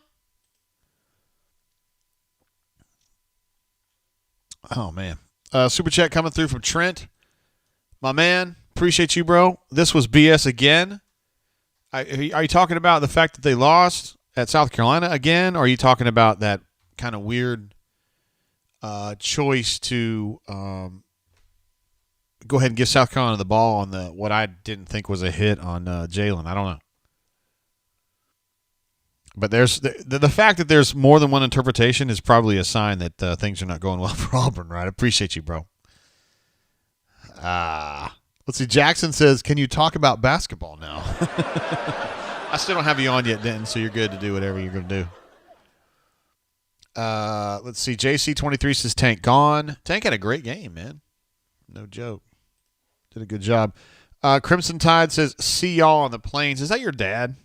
[SPEAKER 4] Oh, man. Super chat coming through from Trent. My man, appreciate you, bro. This was BS again. Are you talking about the fact that they lost at South Carolina again, or are you talking about that kind of weird choice to go ahead and give South Carolina the ball on what I didn't think was a hit on Jalen? I don't know. But there's the fact that there's more than one interpretation is probably a sign that things are not going well for Auburn, right? I appreciate you, bro. Let's see. Jackson says, can you talk about basketball now? I still don't have you on yet, Denton, so you're good to do whatever you're going to do. Let's see. JC23 says, Tank gone. Tank had a great game, man. No joke. Did a good job. Crimson Tide says, see y'all on the plains. Is that your dad?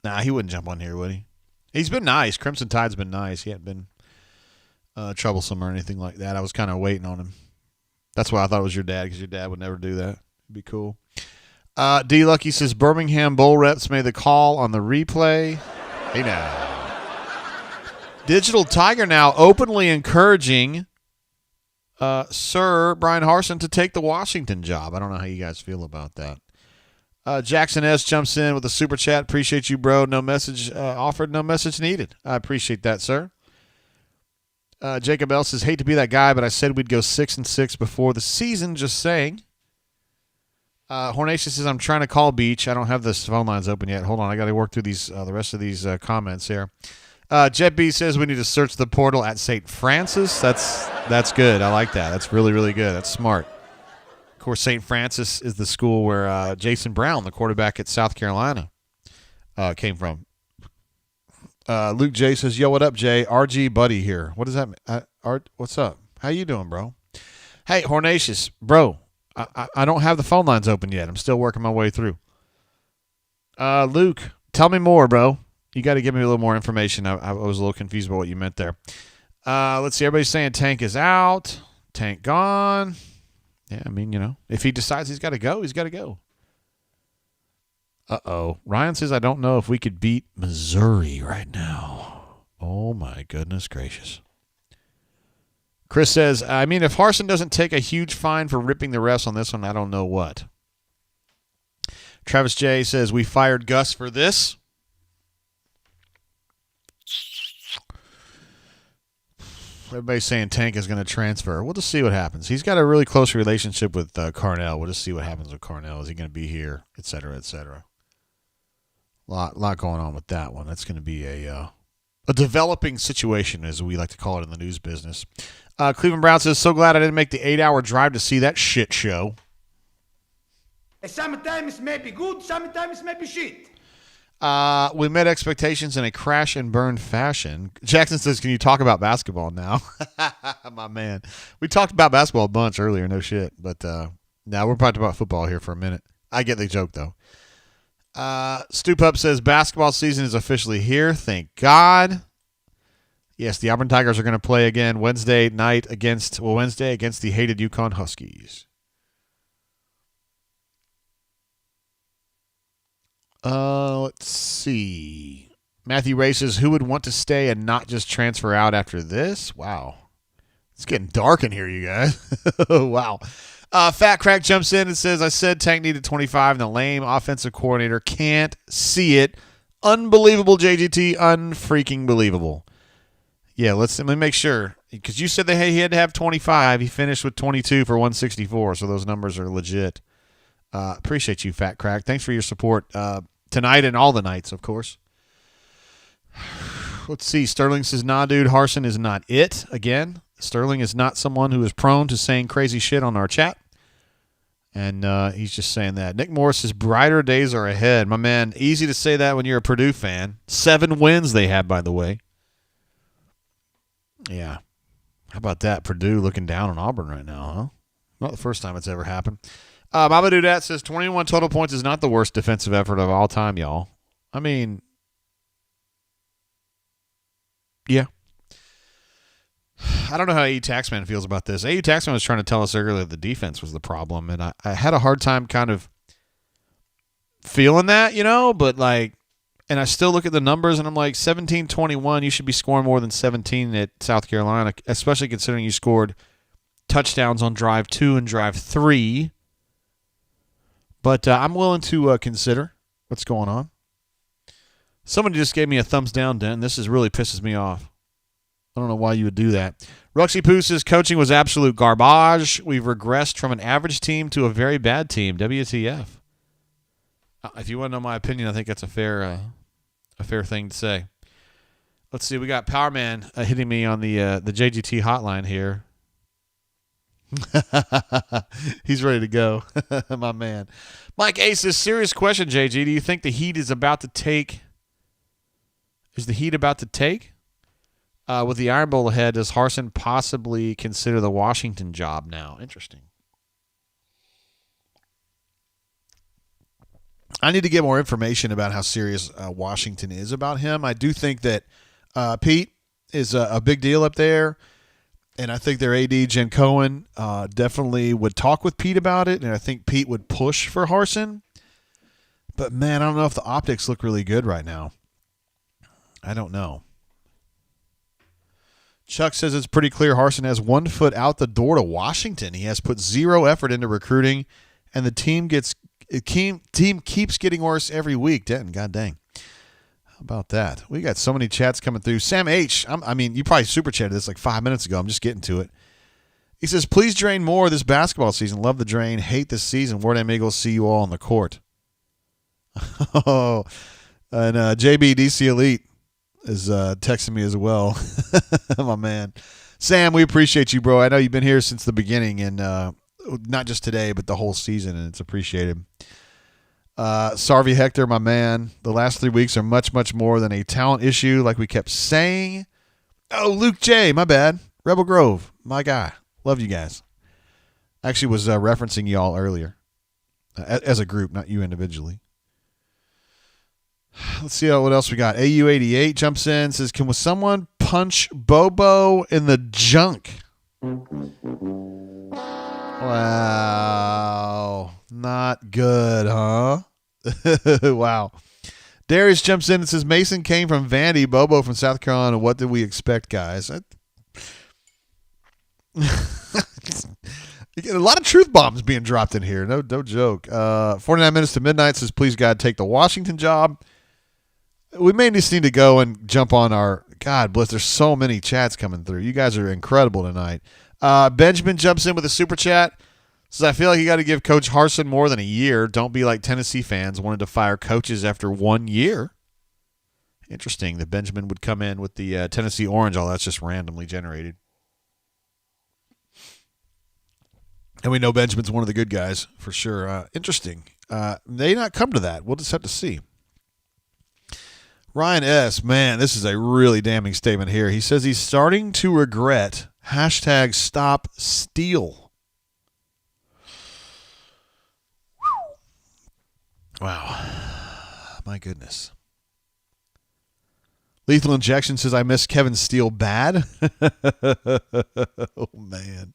[SPEAKER 4] Nah, he wouldn't jump on here, would he? He's been nice. Crimson Tide's been nice. He hadn't been troublesome or anything like that. I was kind of waiting on him. That's why I thought it was your dad, because your dad would never do that. It'd be cool. D. Lucky says, Birmingham Bull Reps made the call on the replay. Hey, now. Digital Tiger now openly encouraging Sir Brian Harsin to take the Washington job. I don't know how you guys feel about that. Jackson S. jumps in with a super chat. Appreciate you, bro. No message offered, no message needed. I appreciate that, sir. Jacob L. says, hate to be that guy, but I said we'd go 6-6 before the season. Just saying. Hornatius says, I'm trying to call Beach. I don't have the phone lines open yet. Hold on. I got to work through these the rest of these comments here. Jet B says we need to search the portal at St. Francis. That's good. I like that. That's really, really good. That's smart. Of course, St. Francis is the school where Jason Brown, the quarterback at South Carolina, came from. Luke J says, yo, what up, Jay? RG Buddy here. What does that mean? Art, what's up? How you doing, bro? Hey, Hornatius, bro, I don't have the phone lines open yet. I'm still working my way through. Luke, tell me more, bro. You got to give me a little more information. I was a little confused about what you meant there. Let's see. Everybody's saying Tank is out. Tank gone. Yeah, I mean, if he decides he's got to go, he's got to go. Uh-oh. Ryan says, I don't know if we could beat Missouri right now. Oh, my goodness gracious. Chris says, I mean, if Harsin doesn't take a huge fine for ripping the refs on this one, I don't know what. Travis J says, we fired Gus for this. Everybody's saying Tank is going to transfer. We'll just see what happens. He's got a really close relationship with Carnell. We'll just see what happens with Carnell. Is he going to be here, et cetera, et cetera. Lot going on with that one. That's going to be a developing situation, as we like to call it in the news business. Cleveland Brown says, so glad I didn't make the 8-hour drive to see that shit show.
[SPEAKER 5] Sometimes may be good, sometimes may be shit.
[SPEAKER 4] We met expectations in a crash and burn fashion. Jackson says, can you talk about basketball now? My man. We talked about basketball a bunch earlier, no shit. But now we're talking about football here for a minute. I get the joke, though. Stoop Up says, basketball season is officially here. Thank God. Yes, the Auburn Tigers are going to play again Wednesday against the hated UConn Huskies. Let's see. Matthew Ray says, who would want to stay and not just transfer out after this? Wow. It's getting dark in here, you guys. Wow. Fat Crack jumps in and says, I said Tank needed 25 and the lame offensive coordinator can't see it. Unbelievable, JGT. Unfreaking believable. Yeah, let me make sure. Because you said that he had to have 25. He finished with 22 for 164, so those numbers are legit. Appreciate you, Fat Crack. Thanks for your support tonight and all the nights, of course. Let's see. Sterling says, nah, dude, Harsin is not it. Again, Sterling is not someone who is prone to saying crazy shit on our chat. And he's just saying that. Nick Morris says, brighter days are ahead. My man, easy to say that when you're a Purdue fan. 7 wins they had, by the way. Yeah. How about that? Purdue looking down on Auburn right now, huh? Not the first time it's ever happened. Baba Dudat says 21 total points is not the worst defensive effort of all time, y'all. I mean, yeah. I don't know how AU Taxman feels about this. AU Taxman was trying to tell us earlier the defense was the problem, and I had a hard time kind of feeling that, but like And I still look at the numbers, and I'm like, 17-21, you should be scoring more than 17 at South Carolina, especially considering you scored touchdowns on drive 2 and drive 3. But I'm willing to consider what's going on. Somebody just gave me a thumbs down, Den. This really pisses me off. I don't know why you would do that. Ruxy Poo says coaching was absolute garbage. We've regressed from an average team to a very bad team. WTF. If you want to know my opinion, I think that's a fair thing to say. Let's see. We got Power Man hitting me on the JGT hotline here. He's ready to go, my man. Mike Ace says, serious question, JG. Do you think the Heat is about to take? Is the Heat about to take? With the Iron Bowl ahead, does Harsin possibly consider the Washington job now? Interesting. I need to get more information about how serious Washington is about him. I do think that Pete is a big deal up there, and I think their AD, Jen Cohen, definitely would talk with Pete about it, and I think Pete would push for Harsin. But, man, I don't know if the optics look really good right now. I don't know. Chuck says it's pretty clear Harsin has 1 foot out the door to Washington. He has put zero effort into recruiting, and the team keeps getting worse every week. Denton, god dang. How about that? We got so many chats coming through. Sam H., you probably super chatted this like 5 minutes ago. I'm just getting to it. He says, please drain more this basketball season. Love the drain. Hate this season. Word M Eagles, see you all on the court. Oh, and JBDC Elite is texting me as well. My man. Sam, we appreciate you, bro. I know you've been here since the beginning, and not just today, but the whole season, and it's appreciated. Sarvi Hector, my man. The last 3 weeks are much, much more than a talent issue, like we kept saying. Oh, Luke J, my bad. Rebel Grove, my guy. Love you guys. Actually was referencing y'all earlier as a group, not you individually. Let's see what else we got. AU88 jumps in, says, can someone punch Bobo in the junk? Wow. Not good, huh? Wow. Darius jumps in and says, Mason came from Vandy, Bobo from South Carolina. What did we expect, guys? A lot of truth bombs being dropped in here. No joke. 49 minutes to midnight says, please, God, take the Washington job. We may just need to go and jump on our – God bless, there's so many chats coming through. You guys are incredible tonight. Benjamin jumps in with a super chat. Says, I feel like you got to give Coach Harsin more than a year. Don't be like Tennessee fans wanted to fire coaches after 1 year. Interesting that Benjamin would come in with the Tennessee orange. All that's just randomly generated. And we know Benjamin's one of the good guys for sure. Interesting. May not come to that. We'll just have to see. Ryan S., man, this is a really damning statement here. He says he's starting to regret #StopSteal. Wow. My goodness. Lethal Injection says, I miss Kevin Steele bad. Oh, man.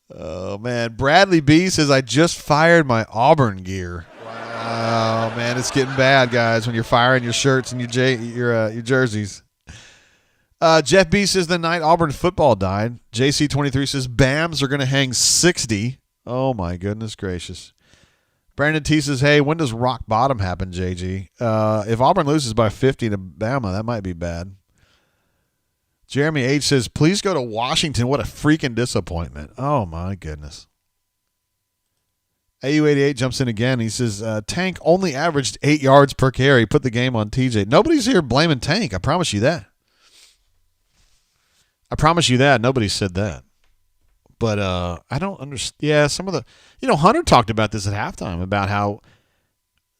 [SPEAKER 4] Oh, man. Bradley B says, I just fired my Auburn gear. Wow, man, it's getting bad, guys, when you're firing your shirts and your jerseys. Jeff B says, the night Auburn football died. JC23 says, BAMs are going to hang 60. Oh, my goodness gracious. Brandon T says, hey, when does rock bottom happen, JG? If Auburn loses by 50 to Bama, that might be bad. Jeremy H says, please go to Washington. What a freaking disappointment. Oh, my goodness. AU88 jumps in again. He says, Tank only averaged 8 yards per carry. Put the game on TJ. Nobody's here blaming Tank. I promise you that. Nobody said that. But I don't understand. Yeah, some of the, Hunter talked about this at halftime about how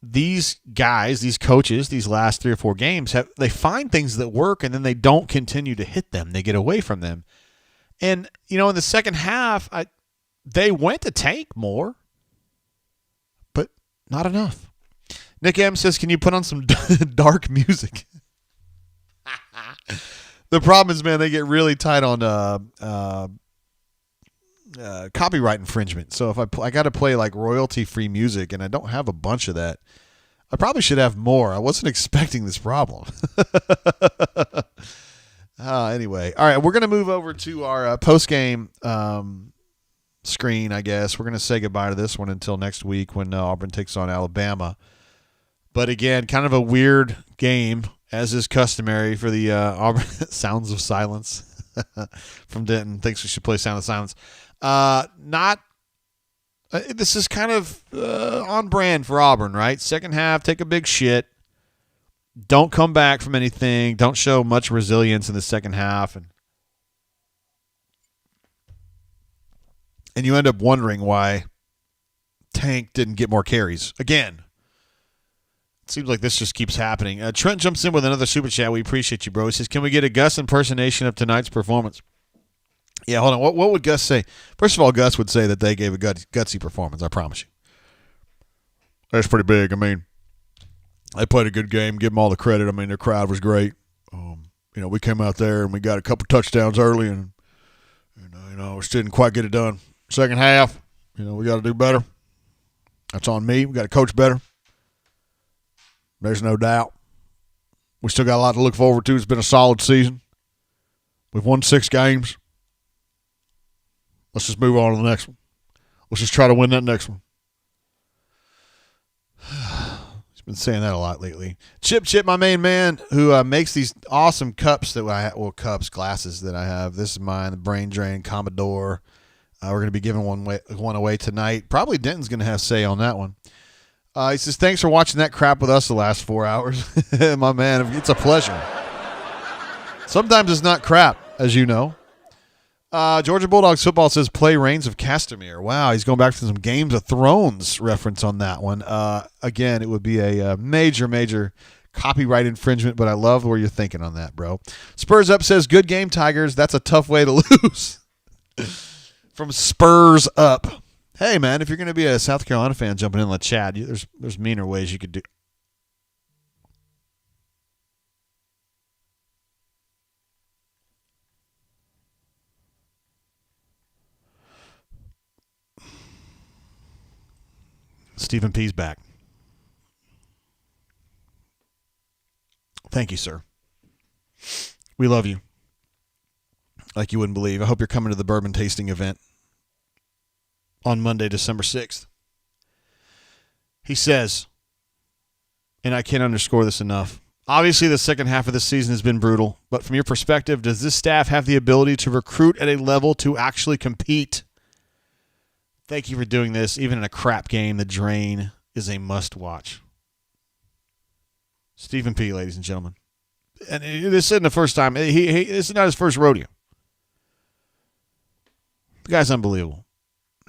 [SPEAKER 4] these guys, these coaches, these last 3 or 4 games, they find things that work and then they don't continue to hit them. They get away from them. And, in the second half, they went to Tank more. Not enough. Nick M says, can you put on some dark music? The problem is, man, they get really tight on copyright infringement. So if I got to play like royalty-free music, and I don't have a bunch of that. I probably should have more. I wasn't expecting this problem. Anyway, all right, we're going to move over to our post-game screen, I guess. We're going to say goodbye to this one until next week when Auburn takes on Alabama. But again, kind of a weird game, as is customary for the Auburn Sounds of Silence from Denton. Thinks we should play Sound of Silence. This is kind of on brand for Auburn, right? Second half, take a big shit. Don't come back from anything. Don't show much resilience in the second half. And you end up wondering why Tank didn't get more carries. Again, it seems like this just keeps happening. Trent jumps in with another super chat. We appreciate you, bro. He says, can we get a Gus impersonation of tonight's performance? Yeah, hold on. What would Gus say? First of all, Gus would say that they gave a gutsy performance, I promise you. That's pretty big. I mean, they played a good game. Give them all the credit. I mean, their crowd was great. We came out there and we got a couple touchdowns early and we just didn't quite get it done. Second half, we got to do better. That's on me. We got to coach better. There's no doubt. We still got a lot to look forward to. It's been a solid season. We've won 6 games. Let's just move on to the next one. Let's just try to win that next one. He's been saying that a lot lately. Chip, my main man, who makes these awesome cups that glasses that I have. This is mine, the Brain Drain Commodore. We're going to be giving one away tonight. Probably Denton's going to have say on that one. He says, thanks for watching that crap with us the last 4 hours. My man, it's a pleasure. Sometimes it's not crap, as you know. Georgia Bulldogs football says play Reigns of Castamere. Wow, he's going back to some Games of Thrones reference on that one. Again, it would be a major copyright infringement, but I love where you're thinking on that, bro. Spurs Up says, good game, Tigers. That's a tough way to lose. From Spurs Up. Hey, man, if you're going to be a South Carolina fan jumping in the chat, there's meaner ways you could do. Stephen P's back. Thank you, sir. We love you. Like you wouldn't believe. I hope you're coming to the bourbon tasting event on Monday, December 6th. He says, and I can't underscore this enough, obviously the second half of the season has been brutal, but from your perspective, does this staff have the ability to recruit at a level to actually compete? Thank you for doing this. Even in a crap game, the Drain is a must-watch. Stephen P., ladies and gentlemen. And this isn't the first time. This is not his first rodeo. The guy's unbelievable.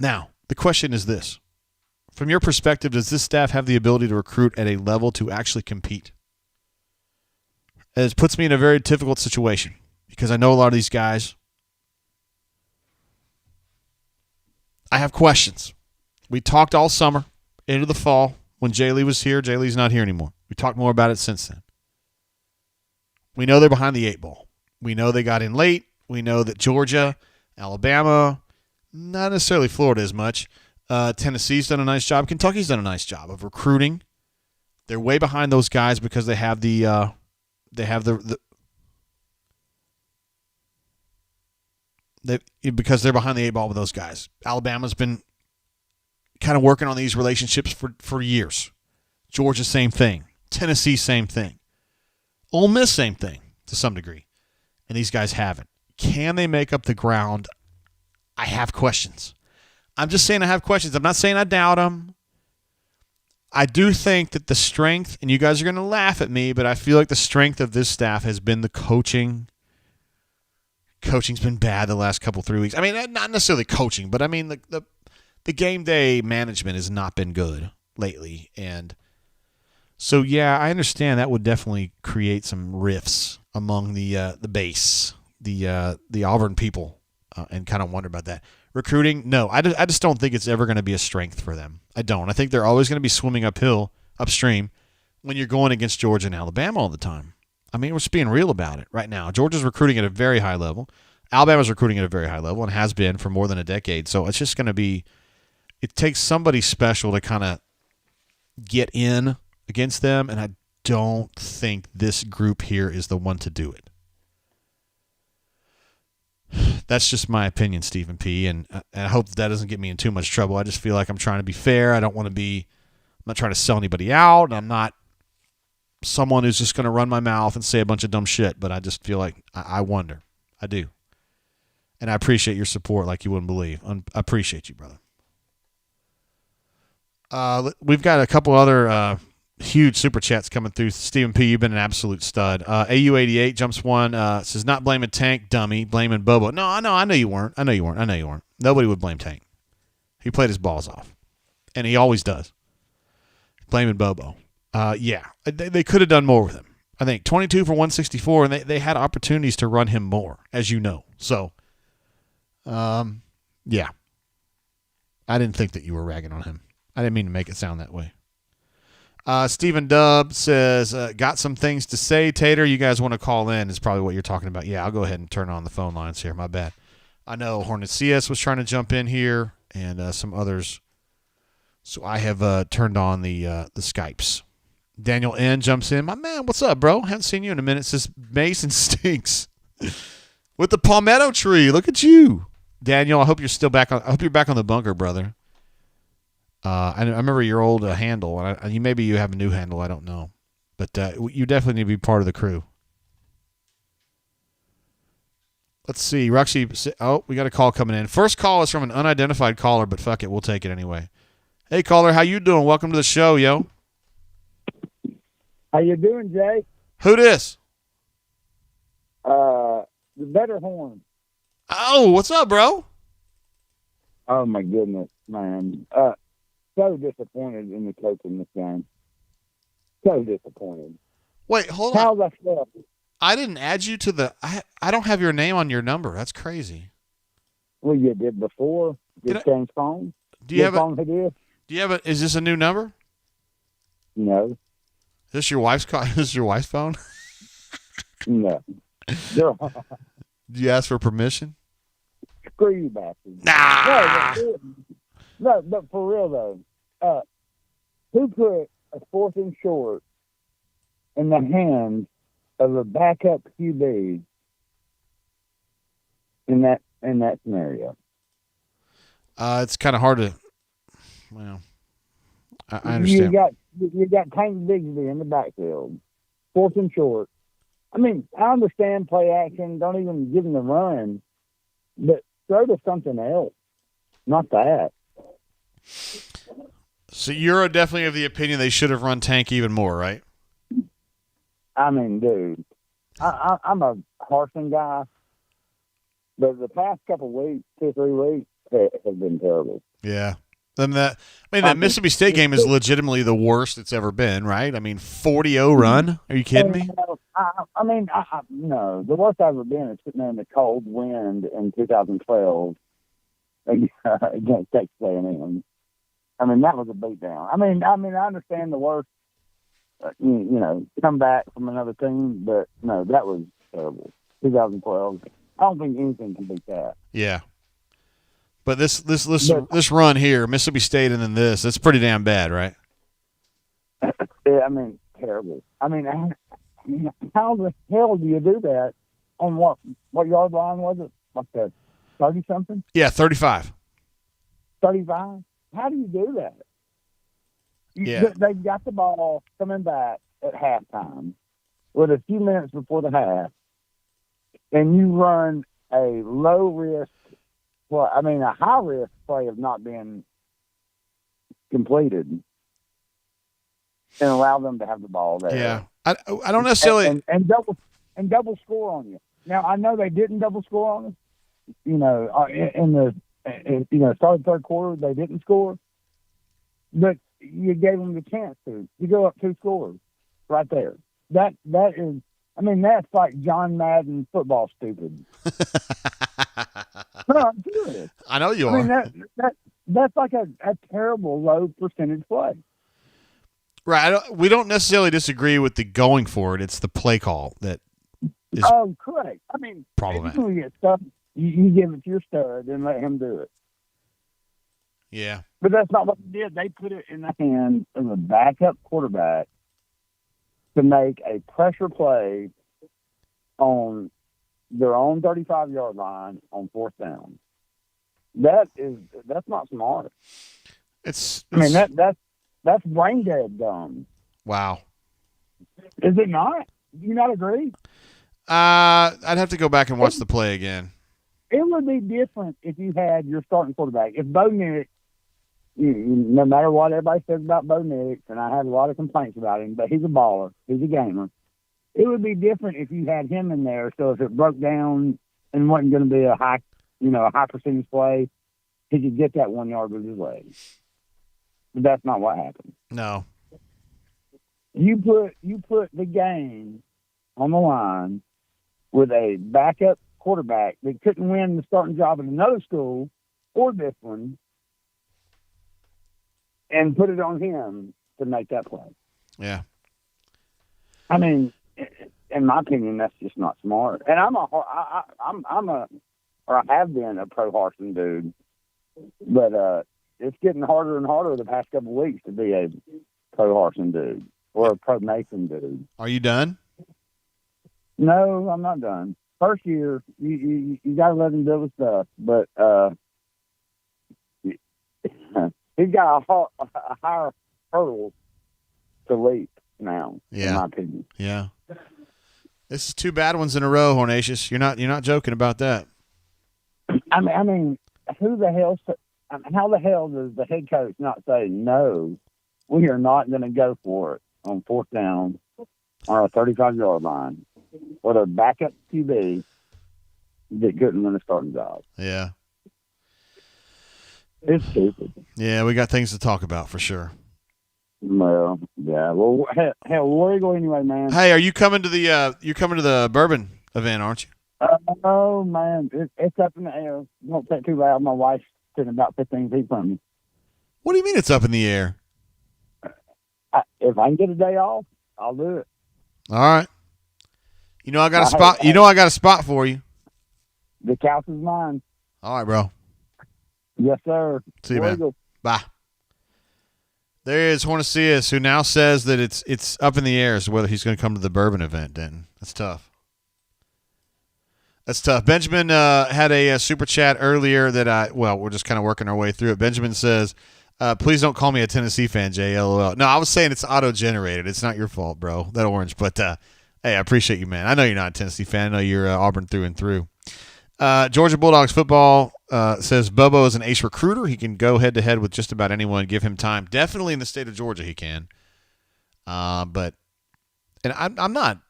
[SPEAKER 4] Now, the question is this. From your perspective, does this staff have the ability to recruit at a level to actually compete? It puts me in a very difficult situation because I know a lot of these guys. I have questions. We talked all summer into the fall when Jay Lee was here. Jay Lee's not here anymore. We talked more about it since then. We know they're behind the 8 ball. We know they got in late. We know that Georgia, Alabama, not necessarily Florida as much. Tennessee's done a nice job. Kentucky's done a nice job of recruiting. They're way behind those guys because they have because they're behind the 8 ball with those guys. Alabama's been kind of working on these relationships for years. Georgia, same thing. Tennessee, same thing. Ole Miss, same thing to some degree. And these guys haven't. Can they make up the ground? I have questions. I'm just saying I have questions. I'm not saying I doubt them. I do think that the strength, and you guys are going to laugh at me, but I feel like the strength of this staff has been the coaching. Coaching's been bad the last 3 weeks. I mean, not necessarily coaching, but I mean the game day management has not been good lately. And so, yeah, I understand that would definitely create some rifts among the base, the Auburn people, and kind of wonder about that. Recruiting, no, I just don't think it's ever going to be a strength for them. I don't. I think they're always going to be swimming upstream, when you're going against Georgia and Alabama all the time. I mean, we're just being real about it right now. Georgia's recruiting at a very high level. Alabama's recruiting at a very high level and has been for more than a decade. So it's just going to be – it takes somebody special to kind of get in against them, and I don't think this group here is the one to do it. That's just my opinion, Stephen P., and I hope that doesn't get me in too much trouble. I just feel like I'm trying to be fair. I don't want to be – I'm not trying to sell anybody out. I'm not someone who's just going to run my mouth and say a bunch of dumb shit, but I just feel like I wonder. I do. And I appreciate your support like you wouldn't believe. I appreciate you, brother. We've got a couple other huge super chats coming through. Stephen P., you've been an absolute stud. AU88 jumps one, says, not blaming Tank, dummy, blaming Bobo. No, I know you weren't. Nobody would blame Tank. He played his balls off. And he always does. Blaming Bobo. Yeah, they could have done more with him. I think 22 for 164, and they had opportunities to run him more, as you know. So, yeah. I didn't think that you were ragging on him. I didn't mean to make it sound that way. Stephen Dubb says, got some things to say, Tater. You guys want to call in is probably what you're talking about. Yeah, I'll go ahead and turn on the phone lines here. My bad. I know Hornet CS was trying to jump in here and some others. So I have turned on the Skypes. Daniel N. jumps in. My man, what's up, bro? Haven't seen you in a minute. Says Mason stinks. With the palmetto tree. Look at you. Daniel, I hope you're still back on. I hope you're back on the bunker, brother. I remember your old handle, and maybe you have a new handle. I don't know, but you definitely need to be part of the crew. Let's see, Roxy. Oh, we got a call coming in. First call is from an unidentified caller, but fuck it, we'll take it anyway. Hey, caller, how you doing? Welcome to the show, yo.
[SPEAKER 13] How you doing, Jay?
[SPEAKER 4] Who this?
[SPEAKER 13] The Better Horn.
[SPEAKER 4] Oh, what's up, bro?
[SPEAKER 13] Oh my goodness, man. So disappointed in the coaching this game. So disappointed.
[SPEAKER 4] Wait, hold
[SPEAKER 13] on. How's that?
[SPEAKER 4] I didn't add you to the. I don't have your name on your number. That's crazy.
[SPEAKER 13] Well, you did before. Did change phone?
[SPEAKER 4] Do you have
[SPEAKER 13] phone? Do
[SPEAKER 4] you have a? Is this a new number?
[SPEAKER 13] No.
[SPEAKER 4] Is this your wife's call? Is this your wife's phone?
[SPEAKER 13] No.
[SPEAKER 4] Do you ask for permission?
[SPEAKER 13] Screw you, bastard.
[SPEAKER 4] Nah.
[SPEAKER 13] No, but for real though, who put a 4th and short in the hands of a backup QB in that scenario?
[SPEAKER 4] It's kind of hard to. Well, I understand.
[SPEAKER 13] You got Tank Bigsby in the backfield, 4th and short. I mean, I understand play action. Don't even give him the run, but throw to something else, not that.
[SPEAKER 4] So you're definitely of the opinion they should have run Tank even more, right?
[SPEAKER 13] I mean, dude, I'm a Harsin guy, but the past couple weeks, 2 or 3 weeks, have been terrible.
[SPEAKER 4] Yeah. That Mississippi State game is legitimately the worst it's ever been, right? I mean, 40-0 run? Are you kidding me?
[SPEAKER 13] No. The worst I've ever been is sitting there in the cold wind in 2012 against Texas A&M. I mean, that was a beatdown. I mean, I understand the worst, come back from another team, but no, that was terrible. 2012. I don't think anything can beat that.
[SPEAKER 4] Yeah. But this run here, Mississippi State, and then that's pretty damn bad, right?
[SPEAKER 13] Yeah, I mean, terrible. I mean, how the hell do you do that? On what yard line was it? Like the 30-something?
[SPEAKER 4] Yeah, 35.
[SPEAKER 13] 35? How do you do that?
[SPEAKER 4] Yeah.
[SPEAKER 13] They've got the ball coming back at halftime with a few minutes before the half, and you run a low-risk, a high-risk play of not being completed and allow them to have the ball there.
[SPEAKER 4] Yeah. I don't necessarily...
[SPEAKER 13] And double score on you. Now, I know they didn't double score on us. In the start of the third quarter, they didn't score. But you gave them the chance to. You go up 2 scores right there. That is... I mean, that's like John Madden football stupid. No, I'm serious.
[SPEAKER 4] I know you are.
[SPEAKER 13] I mean, that's like a terrible low percentage play.
[SPEAKER 4] Right. We don't necessarily disagree with the going for it. It's the play call that is
[SPEAKER 13] correct. I mean,
[SPEAKER 4] problematic.
[SPEAKER 13] You get stuff, you give it to your stud and let him do it.
[SPEAKER 4] Yeah.
[SPEAKER 13] But that's not what they did. They put it in the hands of a backup quarterback to make a pressure play on their own 35-yard line on 4th down. That's not smart. I mean, that's brain dead dumb.
[SPEAKER 4] Wow.
[SPEAKER 13] Is it not? Do you not agree?
[SPEAKER 4] I'd have to go back and watch the play again.
[SPEAKER 13] It would be different if you had your starting quarterback. If Bo Nix, no matter what everybody says about Bo Nix, and I have a lot of complaints about him, but he's a baller. He's a gamer. It would be different if you had him in there. So if it broke down and wasn't going to be a high percentage play, he could get that 1 yard with his legs. But that's not what happened.
[SPEAKER 4] No.
[SPEAKER 13] You put the game on the line with a backup quarterback that couldn't win the starting job at another school or this one, and put it on him to make that play.
[SPEAKER 4] Yeah.
[SPEAKER 13] I mean, in my opinion, that's just not smart. And I have been a pro Harsin dude, but it's getting harder and harder the past couple of weeks to be a pro Harsin dude or a pro Mason dude.
[SPEAKER 4] Are you done?
[SPEAKER 13] No, I'm not done. First year, you got to let him do his stuff, but he's got a higher hurdle to leap now, in my opinion.
[SPEAKER 4] Yeah. This is 2 bad ones in a row, Hornatius. You're not joking about that.
[SPEAKER 13] I mean, who the hell? How the hell does the head coach not say no? We are not going to go for it on 4th down on our 35-yard line with a backup QB that couldn't win a starting job.
[SPEAKER 4] Yeah.
[SPEAKER 13] It's stupid.
[SPEAKER 4] Yeah, we got things to talk about for sure.
[SPEAKER 13] Well, yeah. Well, hell, where you go anyway, man?
[SPEAKER 4] Hey, are you coming to the bourbon event, aren't you?
[SPEAKER 13] Oh man, it's up in the air. Don't say it too loud. My wife's sitting about 15 feet from me.
[SPEAKER 4] What do you mean it's up in the air?
[SPEAKER 13] If I can get a day off, I'll do it.
[SPEAKER 4] All right. I got a spot. I got a spot for you.
[SPEAKER 13] The couch is mine.
[SPEAKER 4] All right, bro.
[SPEAKER 13] Yes, sir.
[SPEAKER 4] See you, man. Bye. There is Hornacillas, who now says that it's up in the air as to whether he's going to come to the bourbon event, Denton. That's tough. Benjamin had a super chat earlier that we're just kind of working our way through it. Benjamin says, please don't call me a Tennessee fan, Jay, LOL. No, I was saying it's auto-generated. It's not your fault, bro, that orange. But, hey, I appreciate you, man. I know you're not a Tennessee fan. I know you're Auburn through and through. Georgia Bulldogs football says Bobo is an ace recruiter. He can go head-to-head with just about anyone. Give him time. Definitely in the state of Georgia he can. But I'm not.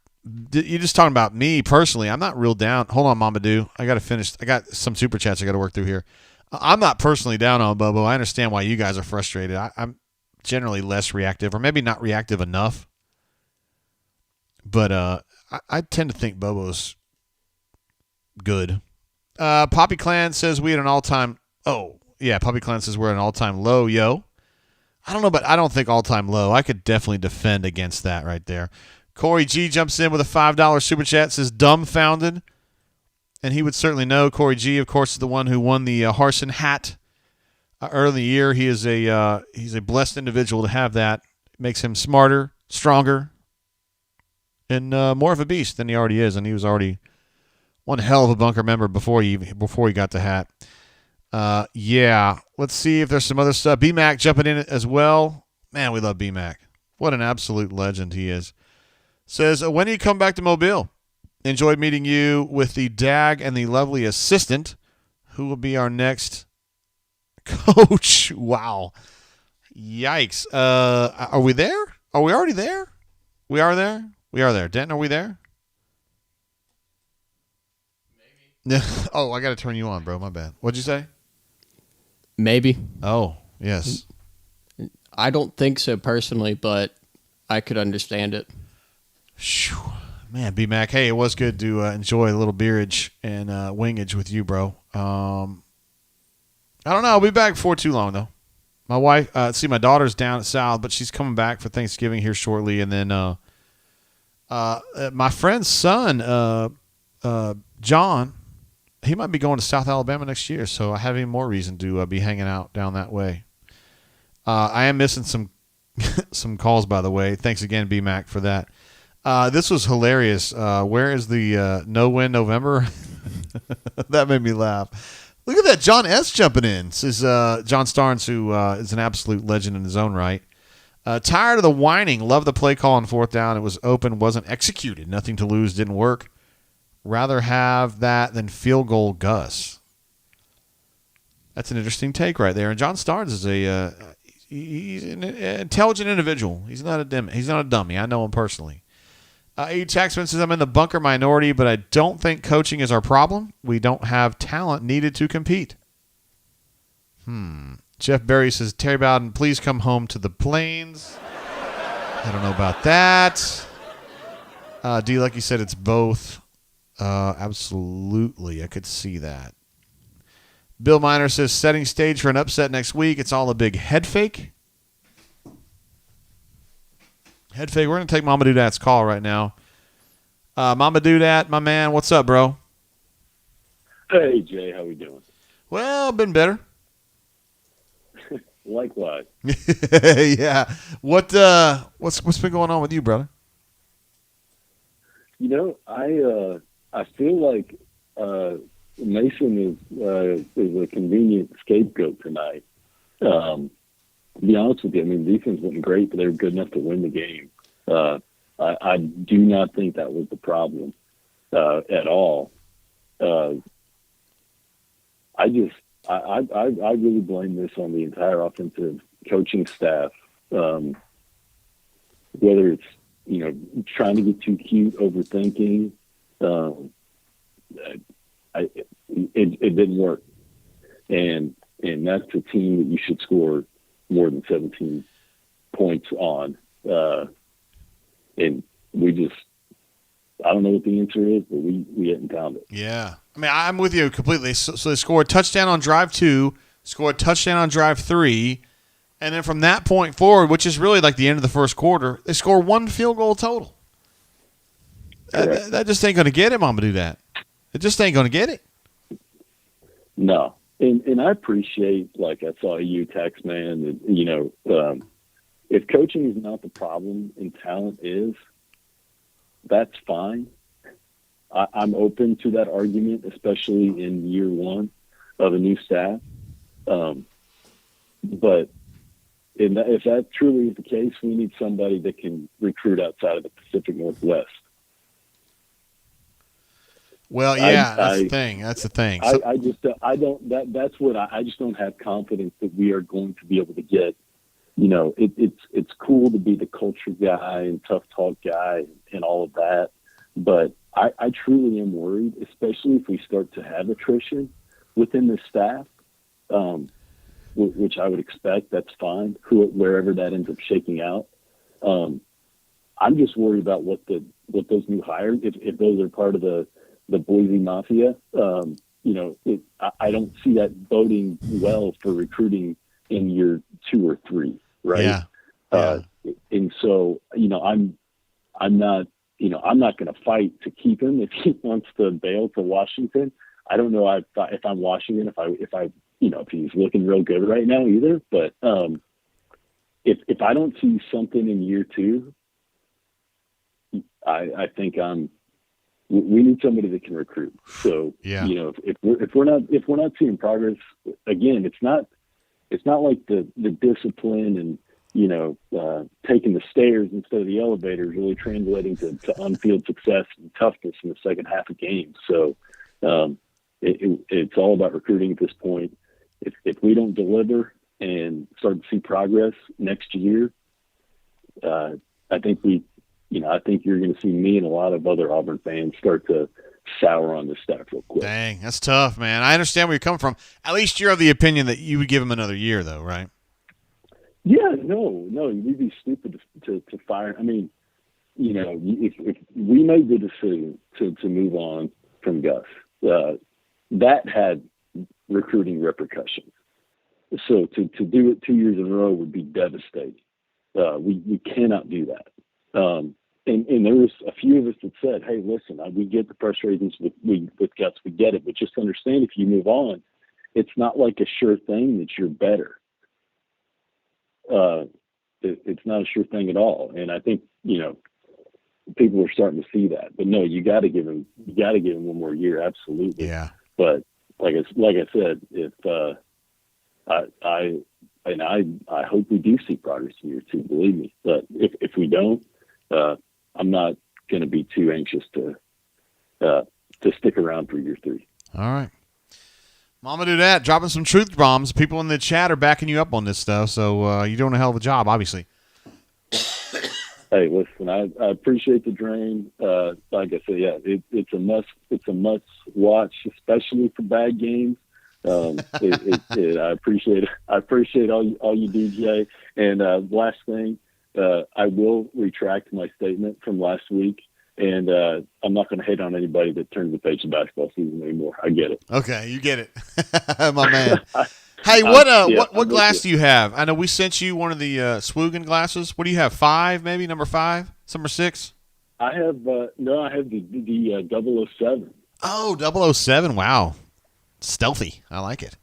[SPEAKER 4] You're just talking about me personally. I'm not real down. Hold on, Mamadou. I got to finish. I got some super chats I got to work through here. I'm not personally down on Bobo. I understand why you guys are frustrated. I'm generally less reactive, or maybe not reactive enough. But I tend to think Bobo's good. Poppy Clan says we had an all-time. Oh yeah, Poppy Clan says we're at an all-time low. Yo, I don't know, but I don't think all-time low. I could definitely defend against that right there. Corey G jumps in with a $5 super chat, says dumbfounded. And he would certainly know. Corey G, of course, is the one who won the Harsin hat early in the year. He is he's a blessed individual to have that. It makes him smarter, stronger, and more of a beast than he already is. And he was already one hell of a bunker member before he got the hat. Yeah, let's see if there's some other stuff. B-Mac jumping in as well. Man, we love B-Mac. What an absolute legend he is. Says, when do you come back to Mobile? Enjoyed meeting you with the DAG and the lovely assistant, who will be our next coach. Wow. Yikes. Are we there? Are we already there? We are there? We are there. Denton, are we there? Maybe. Oh, I got to turn you on, bro. My bad. What'd you say?
[SPEAKER 14] Maybe.
[SPEAKER 4] Oh, yes.
[SPEAKER 14] I don't think so personally, but I could understand it.
[SPEAKER 4] Man, B-Mac, hey, it was good to enjoy a little beerage and wingage with you, bro. I don't know. I'll be back before too long, though. My wife, my daughter's down at South, but she's coming back for Thanksgiving here shortly. And then my friend's son, John, he might be going to South Alabama next year, so I have even more reason to be hanging out down that way. I am missing some calls, by the way. Thanks again, B-Mac, for that. This was hilarious. Where is the no win November? That made me laugh. Look at that, John S. jumping in. This is John Starnes, who is an absolute legend in his own right. Tired of the whining. Love the play call on fourth down. It was open, wasn't executed. Nothing to lose, didn't work. Rather have that than field goal Gus. That's an interesting take right there. And John Starnes is he's an intelligent individual. He's not a dummy. I know him personally. E. Taxman says, I'm in the bunker minority, but I don't think coaching is our problem. We don't have talent needed to compete. Jeff Berry says, Terry Bowden, please come home to the Plains. I don't know about that. D, like you said, it's both. Absolutely. I could see that. Bill Miner says, setting stage for an upset next week. It's all a big head fake. Head fake. We're going to take Mama Doodat's call right now. Mama Doodat, my man, what's up, bro?
[SPEAKER 7] Hey, Jay, how we doing?
[SPEAKER 4] Well, been better.
[SPEAKER 7] Likewise.
[SPEAKER 4] Yeah. What's been going on with you, brother?
[SPEAKER 7] You know, I feel like Mason is a convenient scapegoat tonight. To be honest with you, I mean, defense wasn't great, but they were good enough to win the game. I do not think that was the problem at all. I really blame this on the entire offensive coaching staff. Whether it's, trying to get too cute, overthinking, it didn't work. And that's a team that you should score more than 17 points on. And we just, I don't know what the answer is, but we hadn't found it.
[SPEAKER 4] Yeah. I mean, I'm with you completely. So they scored a touchdown on drive 2, scored a touchdown on drive 3, and then from that point forward, which is really like the end of the first quarter, they score 1 field goal total. That just ain't going to get it, Mama do that. It just ain't going to get it.
[SPEAKER 7] No. And I appreciate, like I saw you text, man, that, if coaching is not the problem and talent is, that's fine. I'm open to that argument, especially in year one of a new staff. But if that truly is the case, we need somebody that can recruit outside of the Pacific Northwest.
[SPEAKER 4] Well, yeah, that's the thing. That's the thing. So,
[SPEAKER 7] I just don't have confidence that we are going to be able to get, it's cool to be the culture guy and tough talk guy and all of that. But I truly am worried, especially if we start to have attrition within the staff, which I would expect. That's fine, wherever that ends up shaking out. I'm just worried about what those new hires, if those are part of the Boise Mafia. I don't see that boding well for recruiting in year 2 or 3, right?
[SPEAKER 4] Yeah.
[SPEAKER 7] And so, I'm not going to fight to keep him if he wants to bail to Washington. I don't know if I'm Washington, if he's looking real good right now either. But if I don't see something in year 2, I think we need somebody that can recruit. So
[SPEAKER 4] yeah.
[SPEAKER 7] If we're not seeing progress, again, it's not like the discipline and taking the stairs instead of the elevator is really translating to on-field success and toughness in the second half of games. So it's all about recruiting at this point. If we don't deliver and start to see progress next year, I think you're going to see me and a lot of other Auburn fans start to sour on this staff real quick.
[SPEAKER 4] Dang, that's tough, man. I understand where you're coming from. At least you're of the opinion that you would give him another year, though, right?
[SPEAKER 7] Yeah, no, we'd be stupid to fire. I mean, if we made the decision to move on from Gus, that had recruiting repercussions. So to do it 2 years in a row would be devastating. We cannot do that. And there was a few of us that said, hey, listen, we get the frustrations with Gus, we get it, but just understand if you move on, it's not like a sure thing that you're better. It's not a sure thing at all. And I think, people are starting to see that. But no, you got to give him one more year, absolutely.
[SPEAKER 4] Yeah.
[SPEAKER 7] But like I said, if I hope we do see progress in year 2, believe me. But if we don't, I'm not going to be too anxious to stick around for year 3.
[SPEAKER 4] All right. Mama do that, dropping some truth bombs. People in the chat are backing you up on this stuff, so you're doing a hell of a job, obviously.
[SPEAKER 7] Hey, listen, I appreciate the drain. Like I said, yeah, it's a must watch, especially for bad games. I appreciate all you do, Jay. And last thing, I will retract my statement from last week. And I'm not going to hate on anybody that turns the page of basketball season anymore. I get it.
[SPEAKER 4] Okay, you get it, my man. Hey, what glass do you have? I know we sent you one of the Swoogan glasses. What do you have? 5, maybe number 5, number 6?
[SPEAKER 7] I have I have the 007.
[SPEAKER 4] Oh, 007. Wow, stealthy. I like it.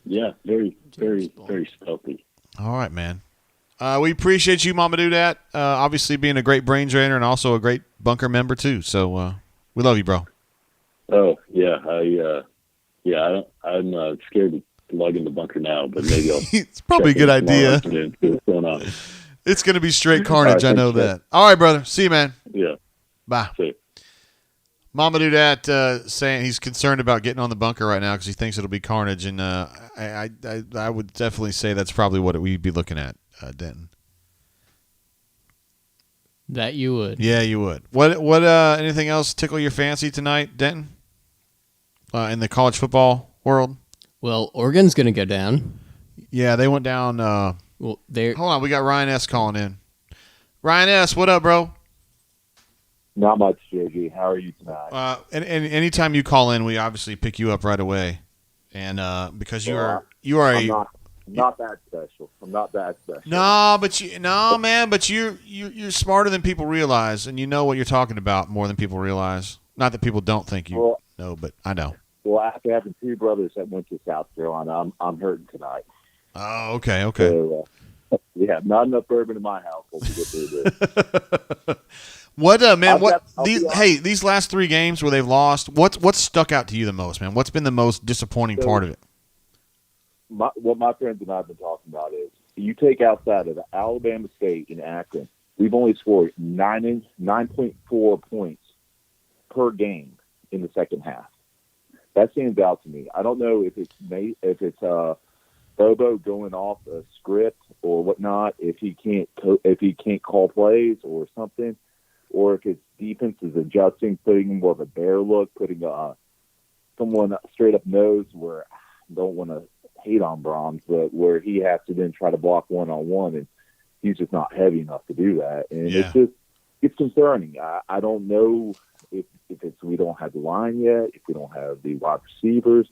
[SPEAKER 7] Yeah, very, very, very stealthy.
[SPEAKER 4] All right, man. We appreciate you, Mama Do That. Obviously being a great brain drainer and also a great bunker member too. So we love you, bro.
[SPEAKER 7] Oh yeah, I'm scared to lug in the bunker now, but maybe I'll.
[SPEAKER 4] It's probably a good idea.
[SPEAKER 7] See what's going on.
[SPEAKER 4] It's going to be straight carnage.
[SPEAKER 7] Right,
[SPEAKER 4] I know that. All right, brother. See you, man.
[SPEAKER 7] Yeah.
[SPEAKER 4] Bye.
[SPEAKER 7] See you.
[SPEAKER 4] Mama Do That saying he's concerned about getting on the bunker right now because he thinks it'll be carnage, and I would definitely say that's probably what we'd be looking at, Denton.
[SPEAKER 14] That you would.
[SPEAKER 4] Yeah, you would. What anything else tickle your fancy tonight, Denton? In the college football world?
[SPEAKER 14] Well, Oregon's going to go down.
[SPEAKER 4] Yeah, they went down.
[SPEAKER 14] Well, hold
[SPEAKER 4] on, we got Ryan S. calling in. Ryan S., what up, bro?
[SPEAKER 15] Not much, JG. How are you tonight?
[SPEAKER 4] And anytime you call in, we obviously pick you up right away, and because you are
[SPEAKER 15] not that special. I'm not that special.
[SPEAKER 4] But you're smarter than people realize, and you know what you're talking about more than people realize. Not that people don't think you know, but I know.
[SPEAKER 15] Well, after having 2 brothers that went to South Carolina, I'm hurting tonight.
[SPEAKER 4] Oh, okay.
[SPEAKER 15] So, yeah, not enough bourbon in my household to get through this.
[SPEAKER 4] What man? These last 3 games where they've lost, what's stuck out to you the most, man? What's been the most disappointing part of it?
[SPEAKER 15] What my friends and I have been talking about is you take outside of Alabama State and Akron, we've only scored 9.4 points per game in the second half. That stands out to me. I don't know if it's Bobo going off a script or whatnot, if he can't call plays or something, or if his defense is adjusting, putting more of a bear look, putting someone straight up nose where I don't want to hate on Brahms, but where he has to then try to block one-on-one, and he's just not heavy enough to do that. And it's concerning. I don't know if it's we don't have the line yet, if we don't have the wide receivers.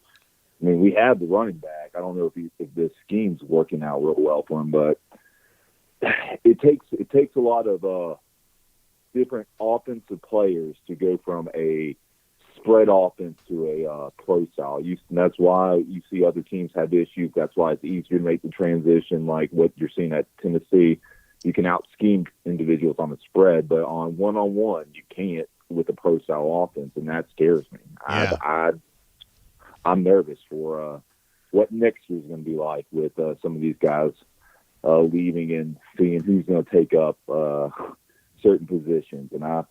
[SPEAKER 15] I mean, we have the running back. I don't know if this scheme's working out real well for him, but it takes a lot of different offensive players to go from a spread offense to a pro style. And that's why you see other teams have issues. That's why it's easier to make the transition, like what you're seeing at Tennessee. You can out scheme individuals on the spread, but on one-on-one, you can't with a pro style offense, and that scares me. Yeah. I'm nervous for what next year's going to be like with some of these guys leaving and seeing who's going to take up certain positions. And I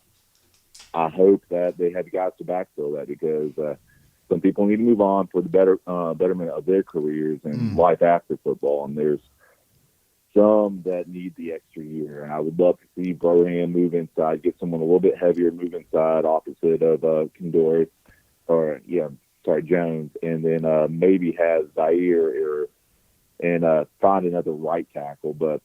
[SPEAKER 15] hope that they have guys to backfill that, because some people need to move on for the betterment of their careers and life after football. And there's some that need the extra year. And I would love to see Broham move inside, get someone a little bit heavier, move inside opposite of Condor Jones, and then maybe have Zaire and find another right tackle. But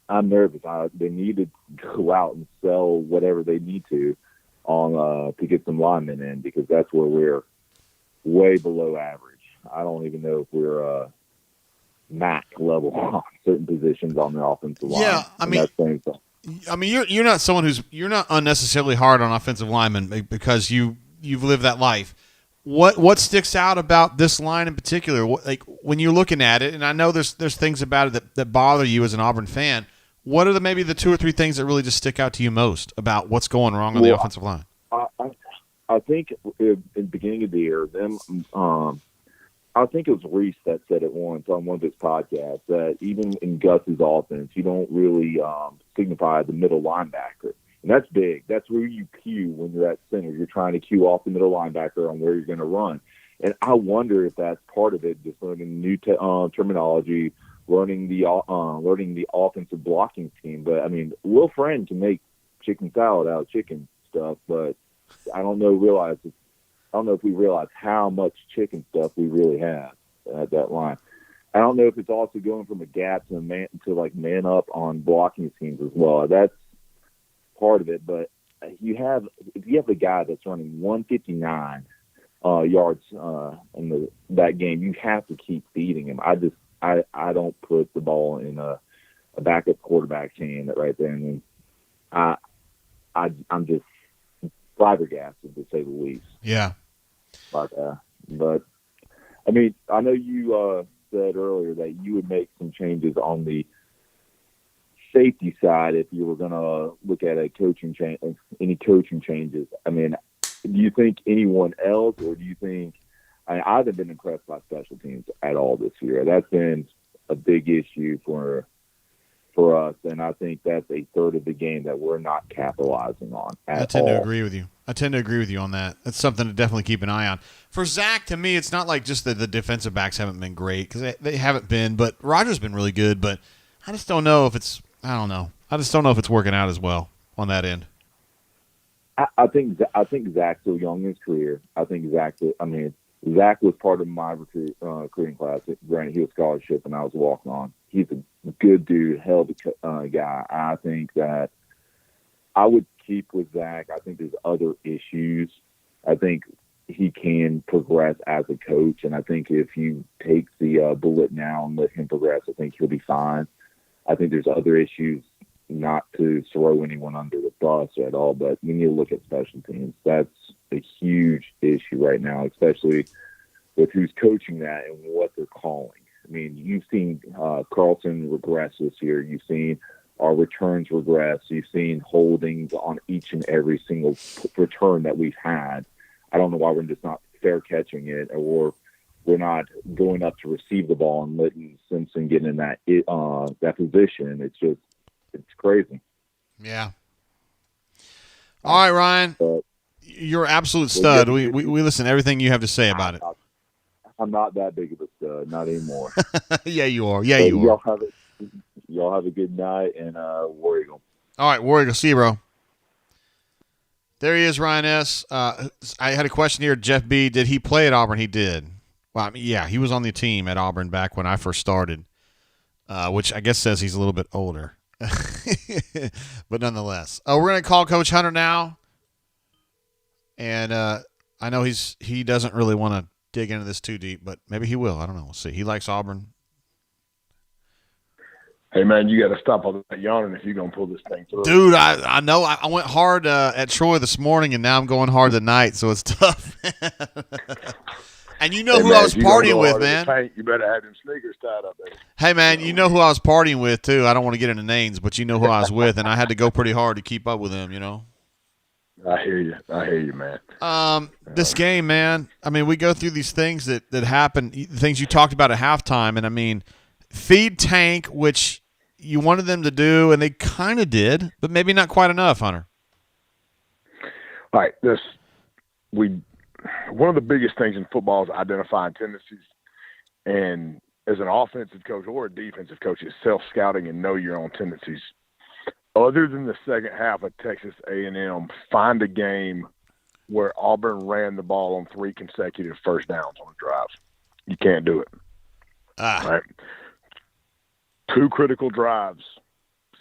[SPEAKER 15] I'm nervous. They need to go out and sell whatever they need to on to get some linemen in, because that's where we're way below average. I don't even know if we're MAC level on certain positions on the offensive line.
[SPEAKER 4] Yeah, I mean, you're not someone you're not unnecessarily hard on offensive linemen because you've lived that life. What sticks out about this line in particular? Like when you're looking at it, and I know there's things about it that bother you as an Auburn fan.
[SPEAKER 1] What are maybe the 2 or 3 things that really just stick out to you most about what's going wrong on the offensive line?
[SPEAKER 15] I think in the beginning of the year, I think it was Reese that said it once on one of his podcasts that even in Gus's offense, you don't really signify the middle linebacker. And that's big. That's where you cue when you're at center. You're trying to cue off the middle linebacker on where you're going to run. And I wonder if that's part of it, just learning new terminology, learning the offensive blocking scheme. But, I mean, Will Friend can make chicken salad out of chicken stuff, but I don't know if we realize how much chicken stuff we really have at that line. I don't know if it's also going from a gap to man up on blocking schemes as well. That's part of it. But if you have a guy that's running 159 yards in that game, you have to keep feeding him. I don't put the ball in a backup quarterback's hand right there, and I'm just flabbergasted to say the least.
[SPEAKER 1] Yeah.
[SPEAKER 15] But I mean, I know you said earlier that you would make some changes on the safety side if you were going to look at any coaching changes. I mean, do you think anyone else, or do you think I haven't been impressed by special teams at all this year? That's been a big issue for us, and I think that's a third of the game that we're not capitalizing on at all.
[SPEAKER 1] I tend to agree with you on that. That's something to definitely keep an eye on. For Zach, to me, it's not like just that the defensive backs haven't been great, because they haven't been, but Roger's been really good, but I just don't know if it's – I don't know. I just don't know if it's working out as well on that end.
[SPEAKER 15] I think Zach's so young in his career. I think Zach was part of my recruiting class. Granted, he was scholarship, and I was walking on. He's a good dude, hell of a guy. I think that I would keep with Zach. I think there's other issues. I think he can progress as a coach, and I think if you take the bullet now and let him progress, I think he'll be fine. I think there's other issues, not to throw anyone under the bus at all, but when you look at special teams, that's a huge issue right now, especially with who's coaching that and what they're calling. I mean, you've seen Carlson regress this year. You've seen our returns regress. You've seen holdings on each and every single return that we've had. I don't know why we're just not fair catching it, or we're not going up to receive the ball and letting Simpson get in that position. It's crazy.
[SPEAKER 1] Yeah. All right, Ryan. You're an absolute stud. We listen to everything you have to say about it.
[SPEAKER 15] I'm not that big of a stud, not anymore.
[SPEAKER 1] Yeah, you are. Yeah, you are.
[SPEAKER 15] Y'all have a good night, and War Eagle.
[SPEAKER 1] All right, War Eagle. See you, bro. There he is, Ryan S. I had a question here. Jeff B. Did he play at Auburn? He did. Well, I mean, yeah, he was on the team at Auburn back when I first started, which I guess says he's a little bit older. But nonetheless. We're going to call Coach Hunter now. And I know he doesn't really want to dig into this too deep, but maybe he will. I don't know. We'll see. He likes Auburn.
[SPEAKER 9] Hey, man, you got to stop all that yawning if you're going to pull this thing through.
[SPEAKER 1] Dude, I know. I went hard at Troy this morning, and now I'm going hard tonight, so it's tough. And you know who I was partying with, man.
[SPEAKER 9] Paint, you better have them sneakers tied up there.
[SPEAKER 1] Hey, man, you know who I was partying with, too. I don't want to get into names, but you know who I was with, and I had to go pretty hard to keep up with him, you know.
[SPEAKER 9] I hear you, man.
[SPEAKER 1] This game, man, I mean, we go through these things that happen, things you talked about at halftime, and, I mean, feed Tank, which you wanted them to do, and they kind of did, but maybe not quite enough, Hunter.
[SPEAKER 9] All right, one of the biggest things in football is identifying tendencies, and as an offensive coach or a defensive coach, is self-scouting and know your own tendencies. Other than the second half of Texas A&M, find a game where Auburn ran the ball on 3 consecutive first downs on a drive. You can't do it. Right? 2 critical drives,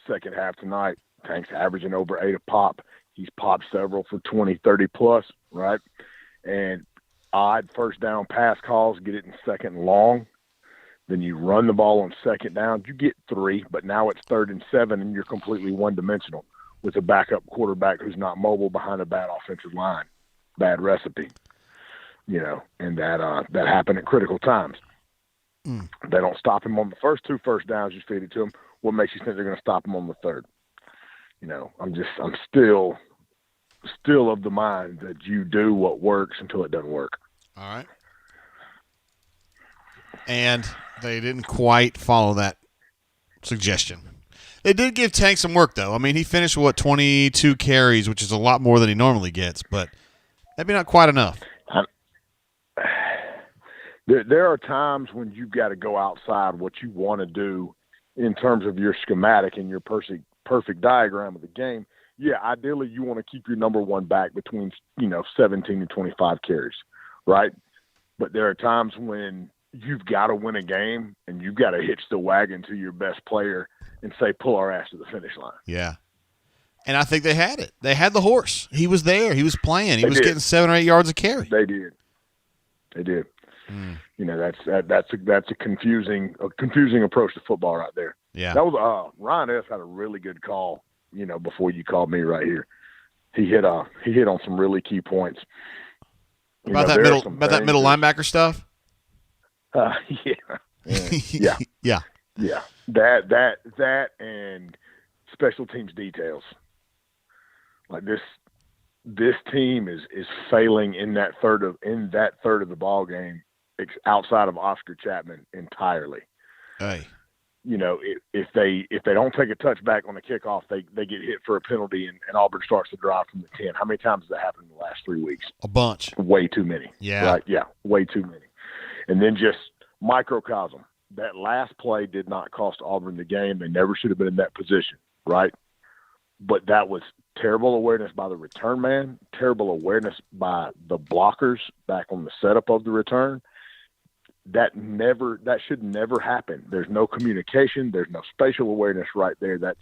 [SPEAKER 9] second half tonight. Tank's averaging over 8 a pop. He's popped several for 20, 30 plus, right? And odd first down pass calls, get it in second and long. Then you run the ball on second down. You get 3, but now it's 3rd and 7, and you're completely one-dimensional with a backup quarterback who's not mobile behind a bad offensive line. Bad recipe, you know, and that happened at critical times. They don't stop him on the first 2 first downs you feed it to him. What makes you think they're going to stop him on the third? I'm still of the mind that you do what works until it doesn't work.
[SPEAKER 4] All right. And they didn't quite follow that suggestion. They did give Tank some work, though. I mean, he finished, 22 carries, which is a lot more than he normally gets, but maybe not quite enough.
[SPEAKER 9] There are times when you've got to go outside what you want to do in terms of your schematic and your perfect diagram of the game. Yeah, ideally you want to keep your number one back between 17 and 25 carries, right? But there are times when you've got to win a game and you've got to hitch the wagon to your best player and say, pull our ass to the finish line.
[SPEAKER 4] Yeah. And I think they had it. They had the horse. He was there. He was playing. He was getting 7 or 8 yards a carry.
[SPEAKER 9] They did. That's a confusing approach to football right there.
[SPEAKER 4] Yeah.
[SPEAKER 9] That was Ryan S. had a really good call, before you called me right here. He hit on some really key points.
[SPEAKER 4] About that middle linebacker stuff?
[SPEAKER 9] Yeah. Yeah. That and special teams details. Like this team is failing in that third of the ball game outside of Oscar Chapman entirely.
[SPEAKER 4] Hey.
[SPEAKER 9] If they don't take a touchback on the kickoff, they get hit for a penalty and Auburn starts to drive from the 10. How many times has that happened in the last 3 weeks?
[SPEAKER 4] A bunch.
[SPEAKER 9] Way too many.
[SPEAKER 4] Yeah.
[SPEAKER 9] Right? Yeah, way too many. And then just microcosm. That last play did not cost Auburn the game. They never should have been in that position, right? But that was terrible awareness by the return man, terrible awareness by the blockers back on the setup of the return. That should never happen. There's no communication. There's no spatial awareness right there. That's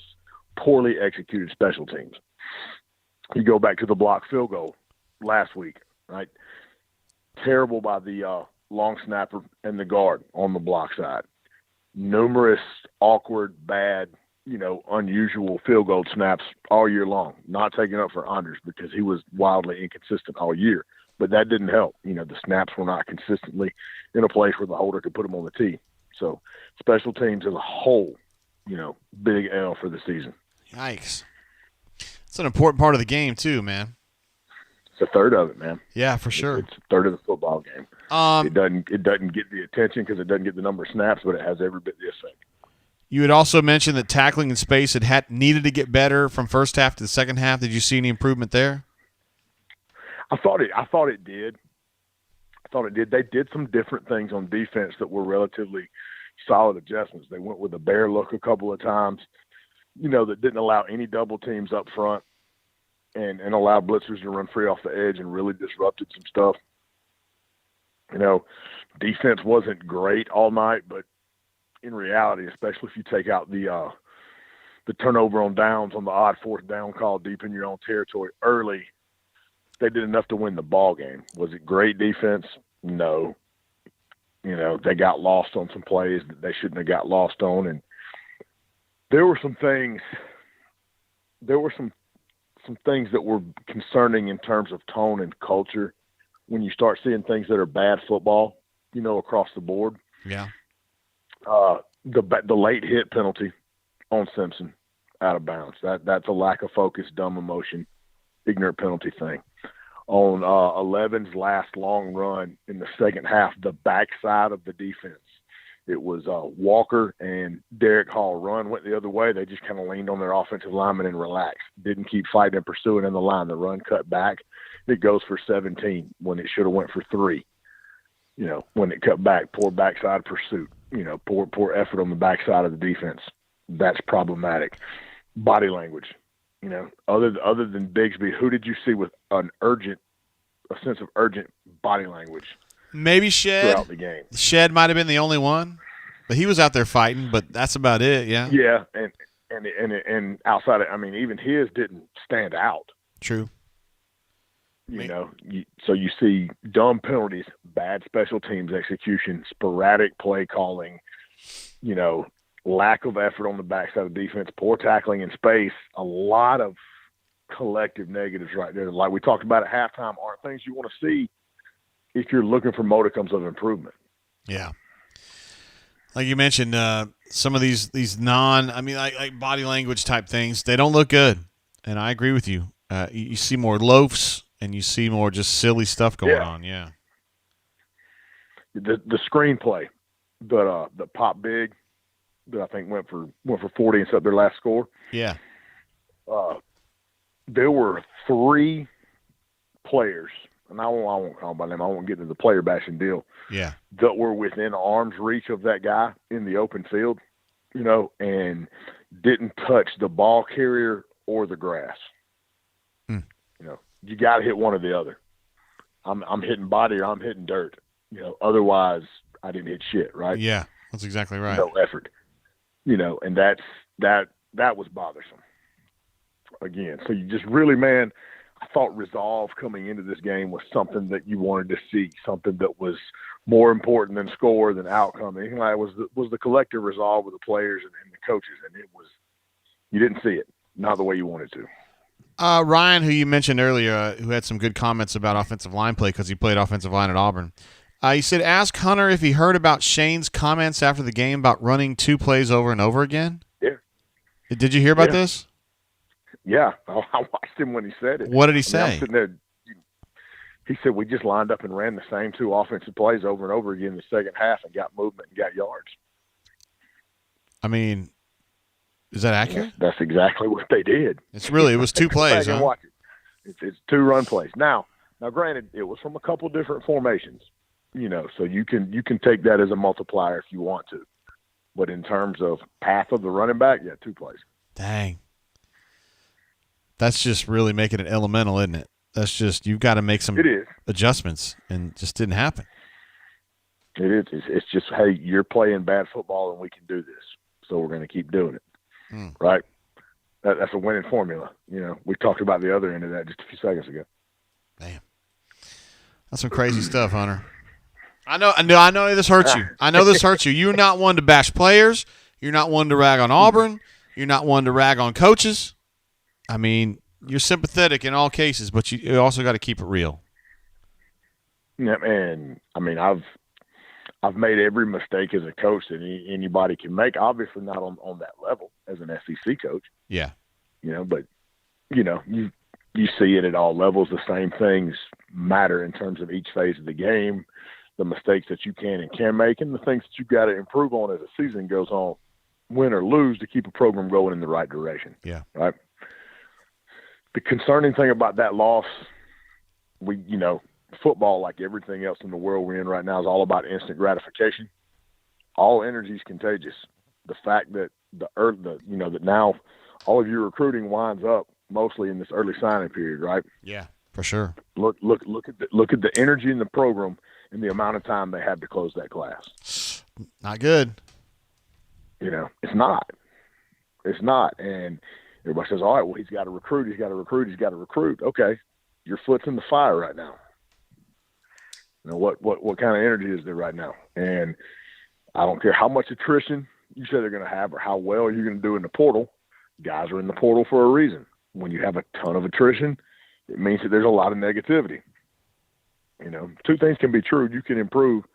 [SPEAKER 9] poorly executed special teams. You go back to the block field goal last week, right? Terrible by the long snapper and the guard on the block side. Numerous awkward, bad, unusual field goal snaps all year long, not taken up for Anders because he was wildly inconsistent all year. But that didn't help. The snaps were not consistently in a place where the holder could put them on the tee. So special teams as a whole, big L for the season.
[SPEAKER 4] Yikes. It's an important part of the game too, man.
[SPEAKER 9] It's a third of it, man.
[SPEAKER 4] Yeah, for sure.
[SPEAKER 9] It's a third of the football game. It doesn't get the attention because it doesn't get the number of snaps, but it has every bit the effect.
[SPEAKER 4] You had also mentioned that tackling in space had needed to get better from first half to the second half. Did you see any improvement there?
[SPEAKER 9] I thought it did. They did some different things on defense that were relatively solid adjustments. They went with a bear look a couple of times, that didn't allow any double teams up front and allowed blitzers to run free off the edge and really disrupted some stuff. Defense wasn't great all night, but in reality, especially if you take out the turnover on downs on the odd fourth down call deep in your own territory early, they did enough to win the ball game. Was it great defense? No. They got lost on some plays that they shouldn't have got lost on, and there were some things that were concerning in terms of tone and culture when you start seeing things that are bad football, across the board.
[SPEAKER 4] Yeah.
[SPEAKER 9] The late hit penalty on Simpson out of bounds. That's a lack of focus, dumb emotion, ignorant penalty thing. On 11's last long run in the second half, the backside of the defense, it was Walker and Derek Hall run went the other way. They just kind of leaned on their offensive lineman and relaxed. Didn't keep fighting and pursuing in the line. The run cut back. It goes for 17 when it should have went for 3. When it cut back, poor backside pursuit. Poor effort on the backside of the defense. That's problematic. Body language. Other than Bigsby, who did you see with a sense of urgent body language?
[SPEAKER 4] Maybe Shed.
[SPEAKER 9] Throughout the game.
[SPEAKER 4] Shed might have been the only one, but he was out there fighting. But that's about it. Yeah.
[SPEAKER 9] Yeah, and outside of, even his didn't stand out.
[SPEAKER 4] True.
[SPEAKER 9] So you see dumb penalties, bad special teams execution, sporadic play calling, lack of effort on the backside of the defense, poor tackling in space, a lot of collective negatives right there. Like we talked about at halftime, aren't things you want to see if you're looking for modicums of improvement.
[SPEAKER 4] Yeah.
[SPEAKER 1] Like you mentioned, some of these like body language type things, they don't look good. And I agree with you. You see more loafs and you see more just silly stuff going on. Yeah.
[SPEAKER 9] The screenplay that popped big, that I think went for 40 and set their last score.
[SPEAKER 1] Yeah.
[SPEAKER 9] There were 3 players, and I won't call them by name. I won't get into the player bashing deal.
[SPEAKER 1] Yeah.
[SPEAKER 9] That were within arm's reach of that guy in the open field, and didn't touch the ball carrier or the grass. You got to hit one or the other. I'm hitting body or I'm hitting dirt. Otherwise I didn't hit shit, right?
[SPEAKER 1] Yeah, that's exactly right.
[SPEAKER 9] No effort. And that was bothersome. Again, so you just really, man, I thought resolve coming into this game was something that you wanted to see, something that was more important than score, than outcome. Anything like it was the collective resolve with the players and the coaches, and you didn't see it, not the way you wanted to.
[SPEAKER 1] Ryan, who you mentioned earlier, who had some good comments about offensive line play because he played offensive line at Auburn. He said, ask Hunter if he heard about Shane's comments after the game about running 2 plays over and over again.
[SPEAKER 9] Yeah.
[SPEAKER 1] Did you hear about this?
[SPEAKER 9] Yeah, I watched him when he said it.
[SPEAKER 1] What did he say?
[SPEAKER 9] I'm sitting there, he said, we just lined up and ran the same 2 offensive plays over and over again in the second half and got movement and got yards.
[SPEAKER 1] I mean, is that accurate?
[SPEAKER 9] That's exactly what they did.
[SPEAKER 1] It was 2 plays, huh?
[SPEAKER 9] Watch it. It's 2 run plays. Now, granted, it was from a couple different formations, so you can take that as a multiplier if you want to. But in terms of path of the running back, 2 plays.
[SPEAKER 1] Dang. That's just really making it elemental, isn't it? That's just, you've got to make some adjustments, and just didn't happen.
[SPEAKER 9] It is. It's just, hey, you're playing bad football and we can do this, so we're going to keep doing it. Right? That's a winning formula. We talked about the other end of that just a few seconds ago.
[SPEAKER 1] Damn. That's some crazy stuff, Hunter. I know this hurts you. I know this hurts you. You're not one to bash players. You're not one to rag on Auburn. You're not one to rag on coaches. I mean, you're sympathetic in all cases, but you also got to keep it real.
[SPEAKER 9] Yeah, and I mean, I've made every mistake as a coach that anybody can make. Obviously, not on that level as an SEC coach.
[SPEAKER 1] Yeah,
[SPEAKER 9] but you see it at all levels. The same things matter in terms of each phase of the game, the mistakes that you can and can make, and the things that you've got to improve on as the season goes on, win or lose, to keep a program going in the right direction.
[SPEAKER 1] Yeah,
[SPEAKER 9] right. The concerning thing about that loss, football, like everything else in the world we're in right now, is all about instant gratification. All energy is contagious. The fact that that now all of your recruiting winds up mostly in this early signing period, right?
[SPEAKER 1] Yeah, for sure.
[SPEAKER 9] Look at the energy in the program and the amount of time they had to close that class.
[SPEAKER 1] Not good.
[SPEAKER 9] It's not. It's not. And everybody says, all right, well, he's got to recruit. Okay, your foot's in the fire right now. What kind of energy is there right now? And I don't care how much attrition you say they're going to have or how well you're going to do in the portal. Guys are in the portal for a reason. When you have a ton of attrition, it means that there's a lot of negativity. 2 things can be true. You can improve,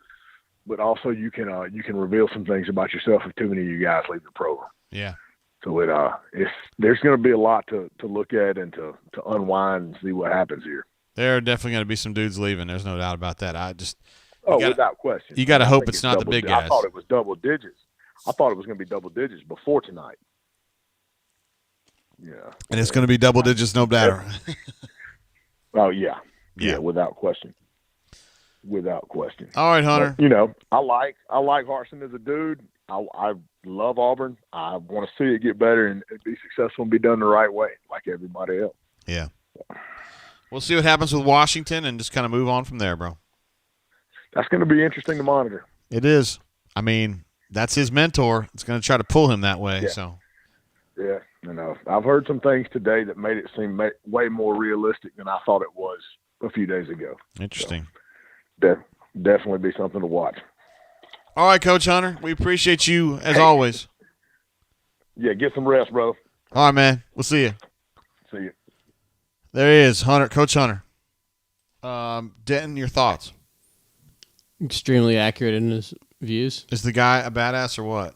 [SPEAKER 9] but also you can reveal some things about yourself if too many of you guys leave the program.
[SPEAKER 1] Yeah.
[SPEAKER 9] So there's going to be a lot to look at and to unwind and see what happens here.
[SPEAKER 1] There are definitely going to be some dudes leaving. There's no doubt about that.
[SPEAKER 9] Without question.
[SPEAKER 1] You got to hope it's not the big guys.
[SPEAKER 9] I thought it was double digits. I thought it was going to be double digits before tonight. Yeah.
[SPEAKER 1] And it's going to be double digits, no matter.
[SPEAKER 9] Oh yeah. Yeah, without question. Without question.
[SPEAKER 1] All right, Hunter.
[SPEAKER 9] But, I like Harsin as a dude. I love Auburn. I want to see it get better and be successful and be done the right way, like everybody else.
[SPEAKER 1] Yeah. We'll see what happens with Washington and just kind of move on from there, bro.
[SPEAKER 9] That's going to be interesting to monitor.
[SPEAKER 1] It is. I mean, that's his mentor. It's going to try to pull him that way.
[SPEAKER 9] Yeah.
[SPEAKER 1] So.
[SPEAKER 9] Yeah, I've heard some things today that made it seem way more realistic than I thought it was a few days ago.
[SPEAKER 1] Interesting.
[SPEAKER 9] So, definitely be something to watch.
[SPEAKER 1] All right, Coach Hunter. We appreciate you as always.
[SPEAKER 9] Yeah, get some rest, bro.
[SPEAKER 1] All right, man. We'll see you.
[SPEAKER 9] See you.
[SPEAKER 1] There he is, Hunter, Coach Hunter. Denton, your thoughts?
[SPEAKER 14] Extremely accurate in his views.
[SPEAKER 1] Is the guy a badass or what?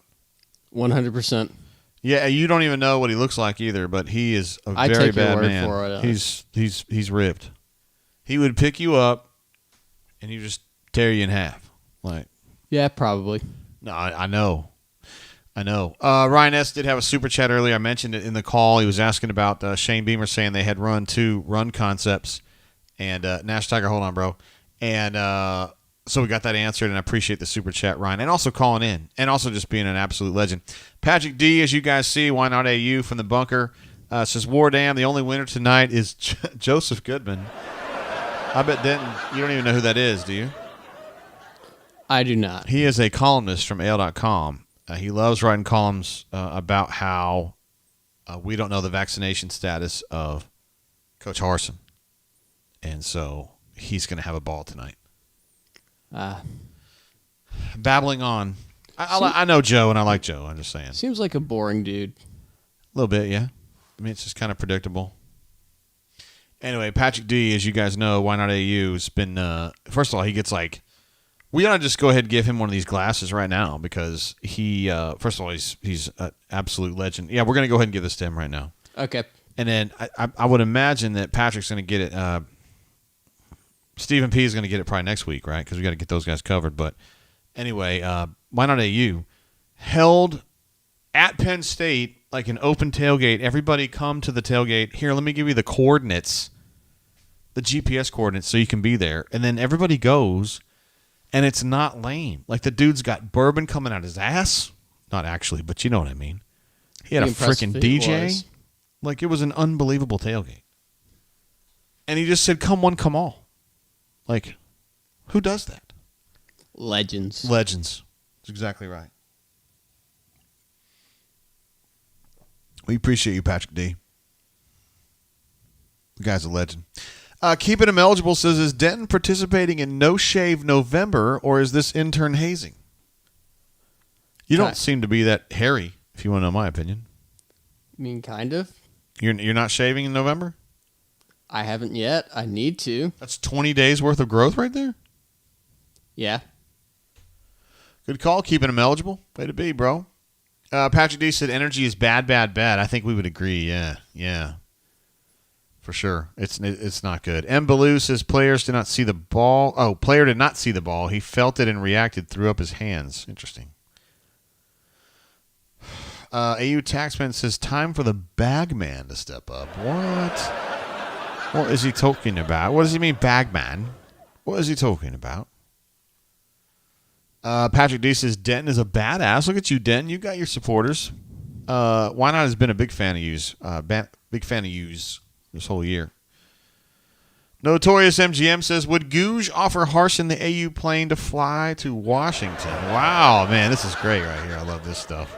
[SPEAKER 14] 100%.
[SPEAKER 1] Yeah, you don't even know what he looks like either, but he is a
[SPEAKER 14] I
[SPEAKER 1] very
[SPEAKER 14] take your
[SPEAKER 1] bad
[SPEAKER 14] word
[SPEAKER 1] man.
[SPEAKER 14] for it.
[SPEAKER 1] He's ripped. He would pick you up and he just tear you in half. Like,
[SPEAKER 14] yeah, probably.
[SPEAKER 1] no, I know. Ryan S. did have a super chat earlier. I mentioned it in the call. He was asking about Shane Beamer saying they had run 2 run concepts. And Nash Tiger, hold on, bro. And so we got that answered, and I appreciate the super chat, Ryan, and also calling in, and also just being an absolute legend. Patrick D, as you guys see, why not AU from the bunker, says, War Dam, the only winner tonight is Joseph Goodman. I bet Denton, you don't even know who that is, do you?
[SPEAKER 14] I do not.
[SPEAKER 1] He is a columnist from AL.com. He loves writing columns about how we don't know the vaccination status of Coach Harsin. And so he's going to have a ball tonight. Babbling on. I know Joe, and I like Joe. I'm just saying.
[SPEAKER 14] Seems like a boring dude.
[SPEAKER 1] A little bit, yeah. I mean, it's just kind of predictable. Anyway, Patrick D, as you guys know, Why Not AU has been, first of all, he gets like, we ought to just go ahead and give him one of these glasses right now because he, first of all, he's an absolute legend. Yeah, we're going to go ahead and give this to him right now.
[SPEAKER 14] Okay.
[SPEAKER 1] And then I would imagine that Patrick's going to get it. Stephen P is going to get it probably next week, right? Because we got to get those guys covered. But anyway, Why Not AU held at Penn State like an open tailgate. Everybody come to the tailgate. Here, let me give you the coordinates, the GPS coordinates, so you can be there. And then everybody goes, and it's not lame. Like the dude's got bourbon coming out his ass. Not actually, but you know what I mean. He had a freaking DJ. Like it was an unbelievable tailgate. And he just said, come one, come all. Like, who does that?
[SPEAKER 14] Legends.
[SPEAKER 1] That's exactly right. We appreciate you, Patrick D. The guy's a legend. Keeping him eligible says, is Denton participating in No Shave November, or is this intern hazing? You don't seem to be that hairy, if you want to know my opinion.
[SPEAKER 14] I mean, kind of.
[SPEAKER 1] You're not shaving in November?
[SPEAKER 14] I haven't yet. I need to.
[SPEAKER 1] That's 20 days worth of growth right there?
[SPEAKER 14] Yeah.
[SPEAKER 1] Good call, keeping him eligible. Way to be, bro. Patrick D said energy is bad. I think we would agree. Yeah. For sure. It's not good. M. Ballou says players did not see the ball. Oh, player did not see the ball. He felt it and reacted, threw up his hands. Interesting. AU Taxman says time for the bagman to step up. What is he talking about? What does he mean, bagman? What is he talking about? Patrick D says Denton is a badass. Look at you, Denton. You got your supporters. Why Not has been a big fan of yous. Big fan of yous this whole year. Notorious MGM says, would Gouge offer Harsin the AU plane to fly to Washington? Wow, man, this is great right here. I love this stuff.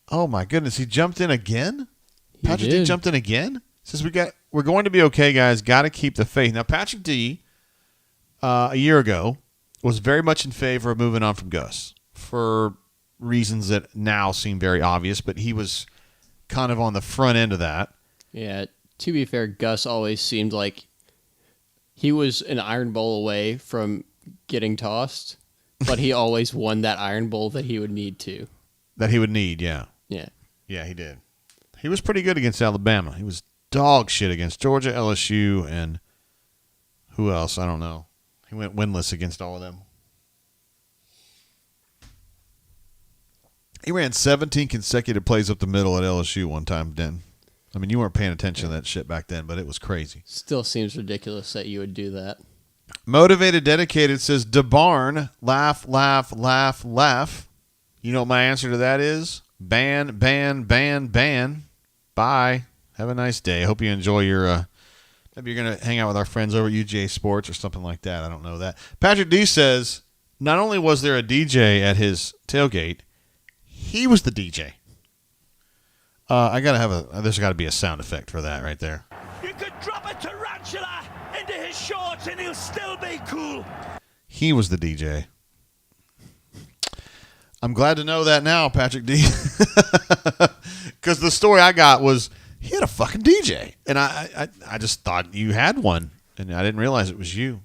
[SPEAKER 1] Oh my goodness, he jumped in again? Patrick D jumped in again? Says we're going to be okay, guys. Got to keep the faith. Now, Patrick D, a year ago, was very much in favor of moving on from Gus for reasons that now seem very obvious, but he was kind of on the front end of that.
[SPEAKER 14] Yeah, to be fair, Gus always seemed like he was an Iron Bowl away from getting tossed, but he always won that Iron Bowl that he would need to.
[SPEAKER 1] That he would need, yeah.
[SPEAKER 14] Yeah.
[SPEAKER 1] Yeah, he did. He was pretty good against Alabama. He was dog shit against Georgia, LSU, and who else? I don't know. He went winless against all of them. He ran 17 consecutive plays up the middle at LSU one time, Den. I mean, you weren't paying attention to that shit back then, but it was crazy.
[SPEAKER 14] Still seems ridiculous that you would do that.
[SPEAKER 1] Motivated Dedicated says, DeBarn, laugh, laugh, laugh, laugh. You know what my answer to that is? Ban, ban, ban, ban. Bye. Have a nice day. I hope you enjoy your, maybe you're going to hang out with our friends over at UGA Sports or something like that. I don't know that. Patrick D says, not only was there a DJ at his tailgate, he was the DJ. There's got to be a sound effect for that right there.
[SPEAKER 16] You could drop a tarantula into his shorts and he'll still be cool.
[SPEAKER 1] He was the DJ. I'm glad to know that now, Patrick D. Because the story I got was he had a fucking DJ. And I just thought you had one.
[SPEAKER 4] and I didn't realize it was you.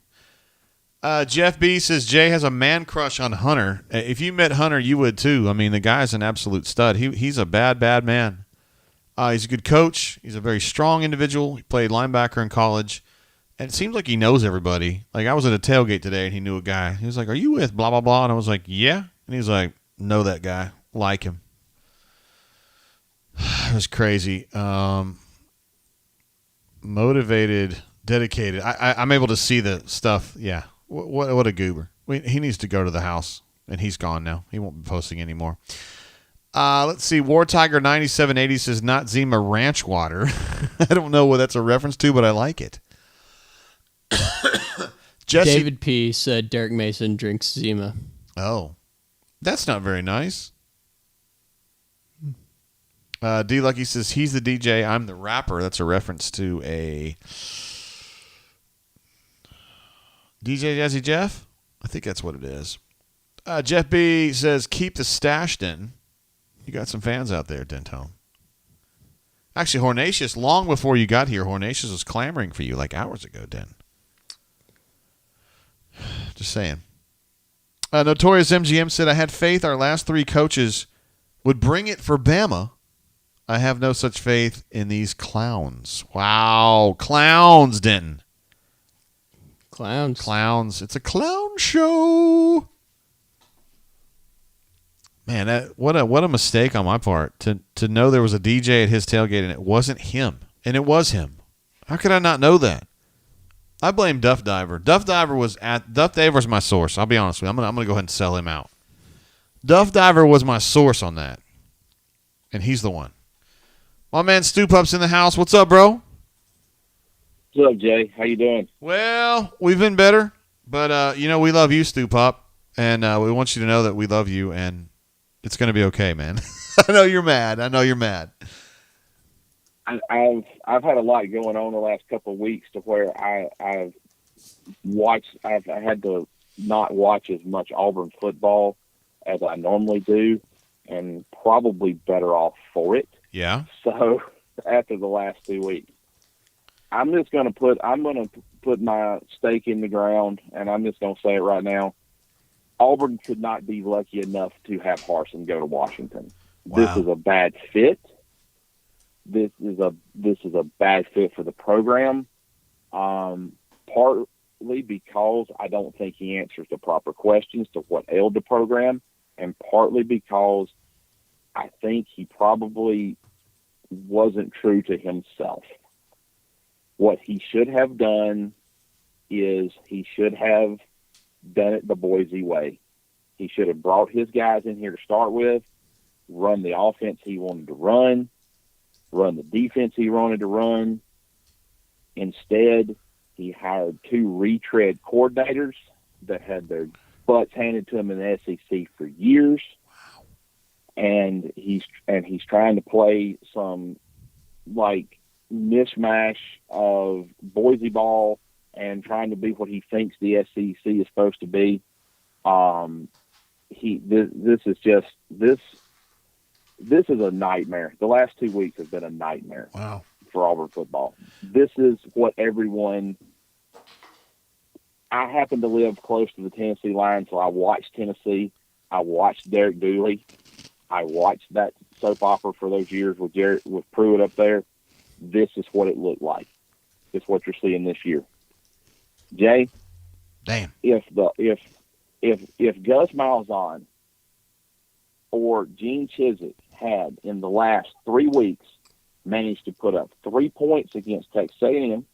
[SPEAKER 4] Jeff B says Jay has a man crush on Hunter. If you met Hunter, you would too. I mean, the guy's an absolute stud. He's a bad man. He's a good coach. He's a very strong individual. He played linebacker in college. And it seems like he knows everybody. Like, I was at a tailgate today, and he knew a guy. He was like, "Are you with blah, blah, blah?" And I was like, "Yeah." And he was like, "Know that guy. Like him." It was crazy. Motivated, dedicated. I'm able to see the stuff. Yeah. What a goober. He needs to go to the house, and he's gone now. He won't be posting anymore. Let's see. War Tiger 9780 says, "Not Zima Ranch water." I don't know what that's a reference to, but I like it. Jesse,
[SPEAKER 14] David P. said Derek Mason drinks Zima.
[SPEAKER 4] Oh, that's not very nice. D Lucky says he's the DJ, I'm the rapper. That's a reference to a DJ Jazzy Jeff. I think that's what it is. Jeff B says keep the stash in. You got some fans out there, Dentone. Actually, Hornatius, long before you got here, Hornatius was clamoring for you like hours ago, Den. Just saying. Notorious MGM said, "I had faith our last 3 coaches would bring it for Bama. I have no such faith in these clowns." Wow. Clowns, Denton. Clowns. It's a clown show. Man, what a mistake on my part to know there was a DJ at his tailgate and it wasn't him. And it was him. How could I not know that? I blame Duff Diver. Duff Diver was my source. I'll be honest with you. I'm gonna go ahead and sell him out. Duff Diver was my source on that. And he's the one. My man Stu Pup's in the house. What's up, bro?
[SPEAKER 11] What's up, Jay? How you doing?
[SPEAKER 4] Well, we've been better. But, we love you, Stu Pup. And we want you to know that we love you. And it's going to be okay, man. I know you're mad.
[SPEAKER 11] I've had a lot going on the last couple of weeks to where I've had to not watch as much Auburn football as I normally do, and probably better off for it.
[SPEAKER 4] Yeah.
[SPEAKER 11] So after the last 2 weeks, I'm going to put my stake in the ground, and I'm just going to say it right now. Auburn could not be lucky enough to have Harsin go to Washington.
[SPEAKER 4] Wow.
[SPEAKER 11] This is a bad fit. This is a bad fit for the program. Partly because I don't think he answers the proper questions to what ailed the program, and partly because I think he probably wasn't true to himself. What he should have done is he should have done it the Boise way. He should have brought his guys in here to start with, run the offense he wanted to run the defense he wanted to run. Instead, he hired 2 retread coordinators that had their butts handed to them in the SEC for years. And he's trying to play some like mishmash of Boise ball and trying to be what he thinks the SEC is supposed to be. This is a nightmare. The last 2 weeks have been a nightmare.
[SPEAKER 4] Wow.
[SPEAKER 11] For Auburn football. This is what everyone. I happen to live close to the Tennessee line, so I watched Tennessee. I watched Derek Dooley. I watched that soap opera for those years with Pruitt up there. This is what it looked like. It's what you're seeing this year. Jay,
[SPEAKER 4] damn.
[SPEAKER 11] If Gus Malzahn or Gene Chizik had in the last 3 weeks managed to put up 3 points against Texas A&M,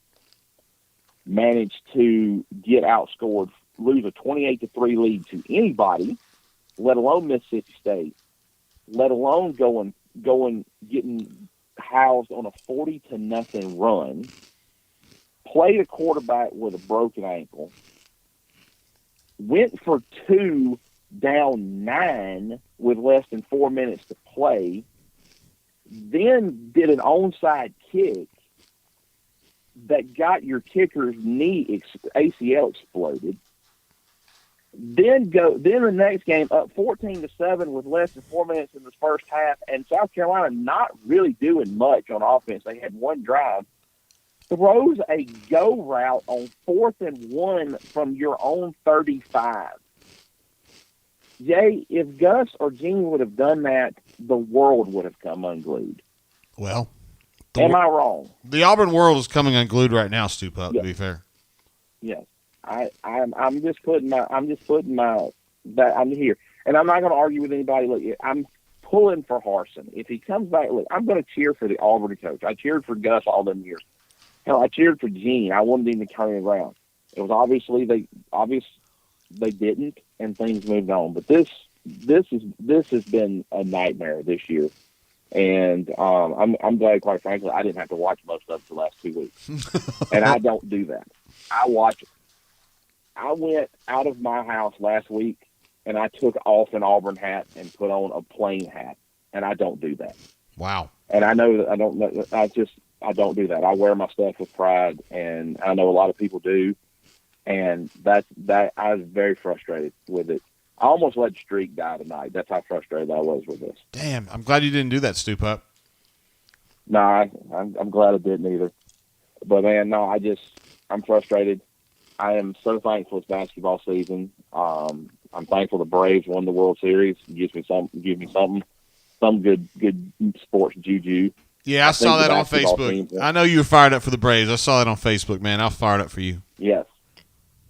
[SPEAKER 11] managed to get outscored, lose a 28-3 lead to anybody, let alone Mississippi State, let alone getting housed on a 40-0 run, played a quarterback with a broken ankle, went for 2 down 9 with less than 4 minutes to play, then did an onside kick that got your kicker's knee ACL exploded. Then the next game up 14-7 with less than 4 minutes in the first half, and South Carolina not really doing much on offense. They had one drive,
[SPEAKER 17] throws a go route on 4th and 1 from your own 35. Jay, if Gus or Gene would have done that, the world would have come unglued.
[SPEAKER 1] Well,
[SPEAKER 17] am I wrong?
[SPEAKER 1] The Auburn world is coming unglued right now, Stoop Up,
[SPEAKER 17] Yes.
[SPEAKER 1] to be fair.
[SPEAKER 17] Yes. I'm just putting my that I'm here. And I'm not going to argue with anybody. Look, I'm pulling for Harsin. If he comes back, look, I'm going to cheer for the Auburn coach. I cheered for Gus all them years. Hell, I cheered for Gene. I wanted him to turn it around. It was obviously they didn't, and things moved on. But this has been a nightmare this year, and I'm glad, quite frankly, I didn't have to watch most of it the last 2 weeks, and I don't do that. I watch it. I went out of my house last week, and I took off an Auburn hat and put on a plain hat, and I don't do that.
[SPEAKER 1] Wow.
[SPEAKER 17] And I know that I don't do that. I wear my stuff with pride, and I know a lot of people do. And that I was very frustrated with it. I almost let the streak die tonight. That's how frustrated I was with this.
[SPEAKER 1] Damn, I'm glad you didn't do that, Stoop Up.
[SPEAKER 17] No, I'm glad I didn't either. But man, no, I'm frustrated. I am so thankful it's basketball season. I'm thankful the Braves won the World Series. It gives me some good sports juju.
[SPEAKER 1] Yeah, I saw that on Facebook.
[SPEAKER 17] Team,
[SPEAKER 1] I know you were fired up for the Braves. I saw that on Facebook, man. I was fired up for you.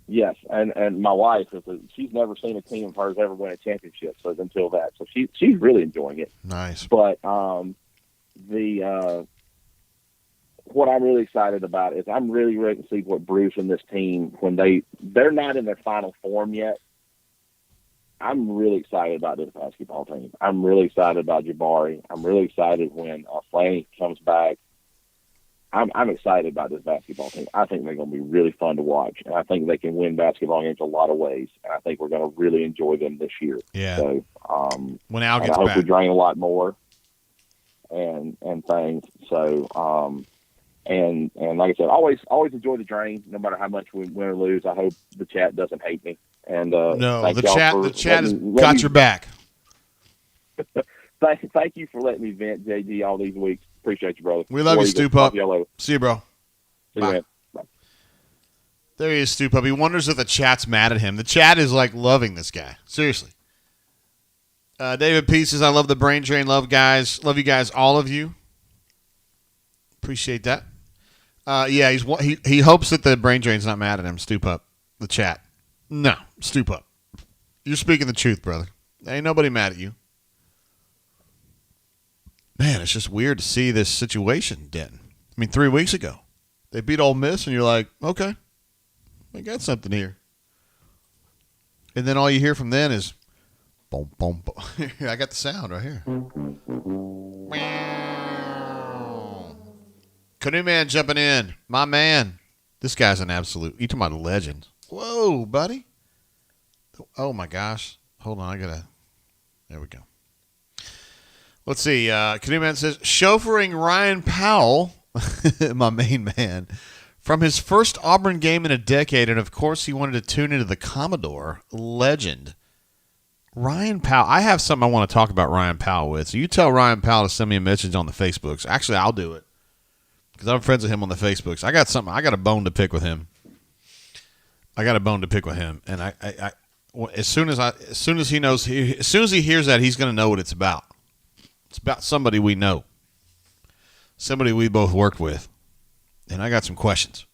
[SPEAKER 17] Yes, and my wife, she's never seen a team of hers ever win a championship, so until that, so she's really enjoying it.
[SPEAKER 1] Nice.
[SPEAKER 17] But what I'm really excited about is I'm really ready to see what Bruce and this team, when they're not in their final form yet. I'm really excited about this basketball team. I'm really excited about Jabari. I'm really excited when Flanny comes back. I'm excited about this basketball team. I think they're going to be really fun to watch, and I think they can win basketball games a lot of ways. And I think we're going to really enjoy them this year.
[SPEAKER 1] Yeah.
[SPEAKER 17] So
[SPEAKER 1] when Al gets
[SPEAKER 17] I hope
[SPEAKER 1] back,
[SPEAKER 17] we drain a lot more and things. So and like I said, always enjoy the drain, no matter how much we win or lose. I hope the chat doesn't hate me. And
[SPEAKER 1] no, the chat has got your back.
[SPEAKER 17] Thank you for letting me vent, JD, all these weeks. Appreciate you, brother.
[SPEAKER 1] We love you, Stoop Up. See you, bro.
[SPEAKER 17] See you,
[SPEAKER 1] Bye.
[SPEAKER 17] man. Bye.
[SPEAKER 1] There he is, Stoop Up. He wonders if the chat's mad at him. The chat is like loving this guy. Seriously. David P says, I love the brain drain. Love you guys, all of you. Appreciate that. Yeah, he hopes that the brain drain's not mad at him. Stoop Up. The chat. No, Stoop Up. You're speaking the truth, brother. Ain't nobody mad at you. Man, it's just weird to see this situation, Denton. I mean, 3 weeks ago, they beat Ole Miss, and you're like, okay, we got something here. And then all you hear from then is, boom, boom, boom. I got the sound right here. Canoe Man jumping in. My man. This guy's an absolute, you talking about a legend. Whoa, buddy. Oh, my gosh. Hold on, there we go. Let's see. Canoe Man says, chauffeuring Ryan Powell, my main man, from his first Auburn game in a decade, and of course he wanted to tune into the Commodore legend. Ryan Powell. I have something I want to talk about Ryan Powell with. So you tell Ryan Powell to send me a message on the Facebooks. Actually, I'll do it because I'm friends with him on the Facebooks. I got a bone to pick with him. And as soon as he hears that, he's going to know what it's about. It's about somebody we know, somebody we both worked with, and I got some questions.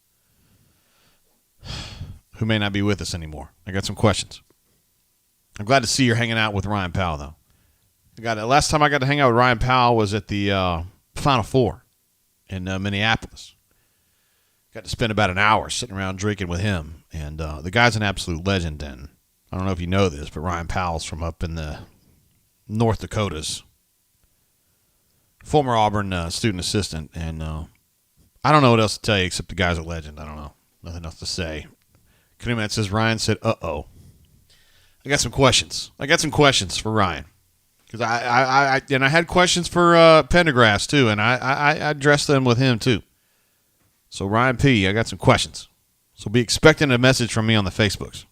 [SPEAKER 1] Who may not be with us anymore. I got some questions. I'm glad to see you're hanging out with Ryan Powell, though. Last time I got to hang out with Ryan Powell was at the Final Four in Minneapolis. Got to spend about an hour sitting around drinking with him, and the guy's an absolute legend. And I don't know if you know this, but Ryan Powell's from up in the North Dakotas. Former Auburn student assistant, and I don't know what else to tell you except the guy's a legend. I don't know. Nothing else to say. Canoe Man says, Ryan said, uh-oh. I got some questions. For Ryan. Because I had questions for Pendergrass, too, and I addressed them with him, too. So, Ryan P., I got some questions. So, be expecting a message from me on the Facebooks.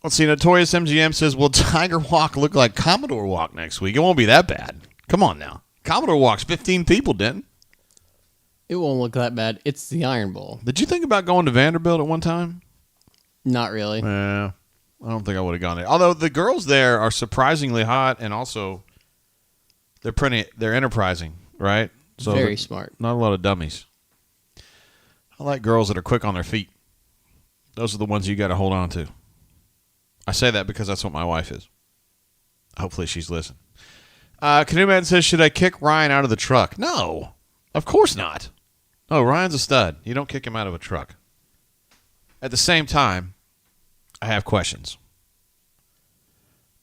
[SPEAKER 1] Let's see. Notorious MGM says, will Tiger Walk look like Commodore Walk next week? It won't be that bad. Come on now. Commodore Walk's 15 people, Denton.
[SPEAKER 14] It won't look that bad. It's the Iron Bowl.
[SPEAKER 1] Did you think about going to Vanderbilt at one time?
[SPEAKER 14] Not really.
[SPEAKER 1] Yeah, I don't think I would have gone there. Although the girls there are surprisingly hot, and also they're enterprising, right? So
[SPEAKER 14] Very smart.
[SPEAKER 1] Not a lot of dummies. I like girls that are quick on their feet. Those are the ones you got to hold on to. I say that because that's what my wife is. Hopefully she's listening. Canoe Man says, should I kick Ryan out of the truck? No, of course not. No, Ryan's a stud. You don't kick him out of a truck. At the same time, I have questions.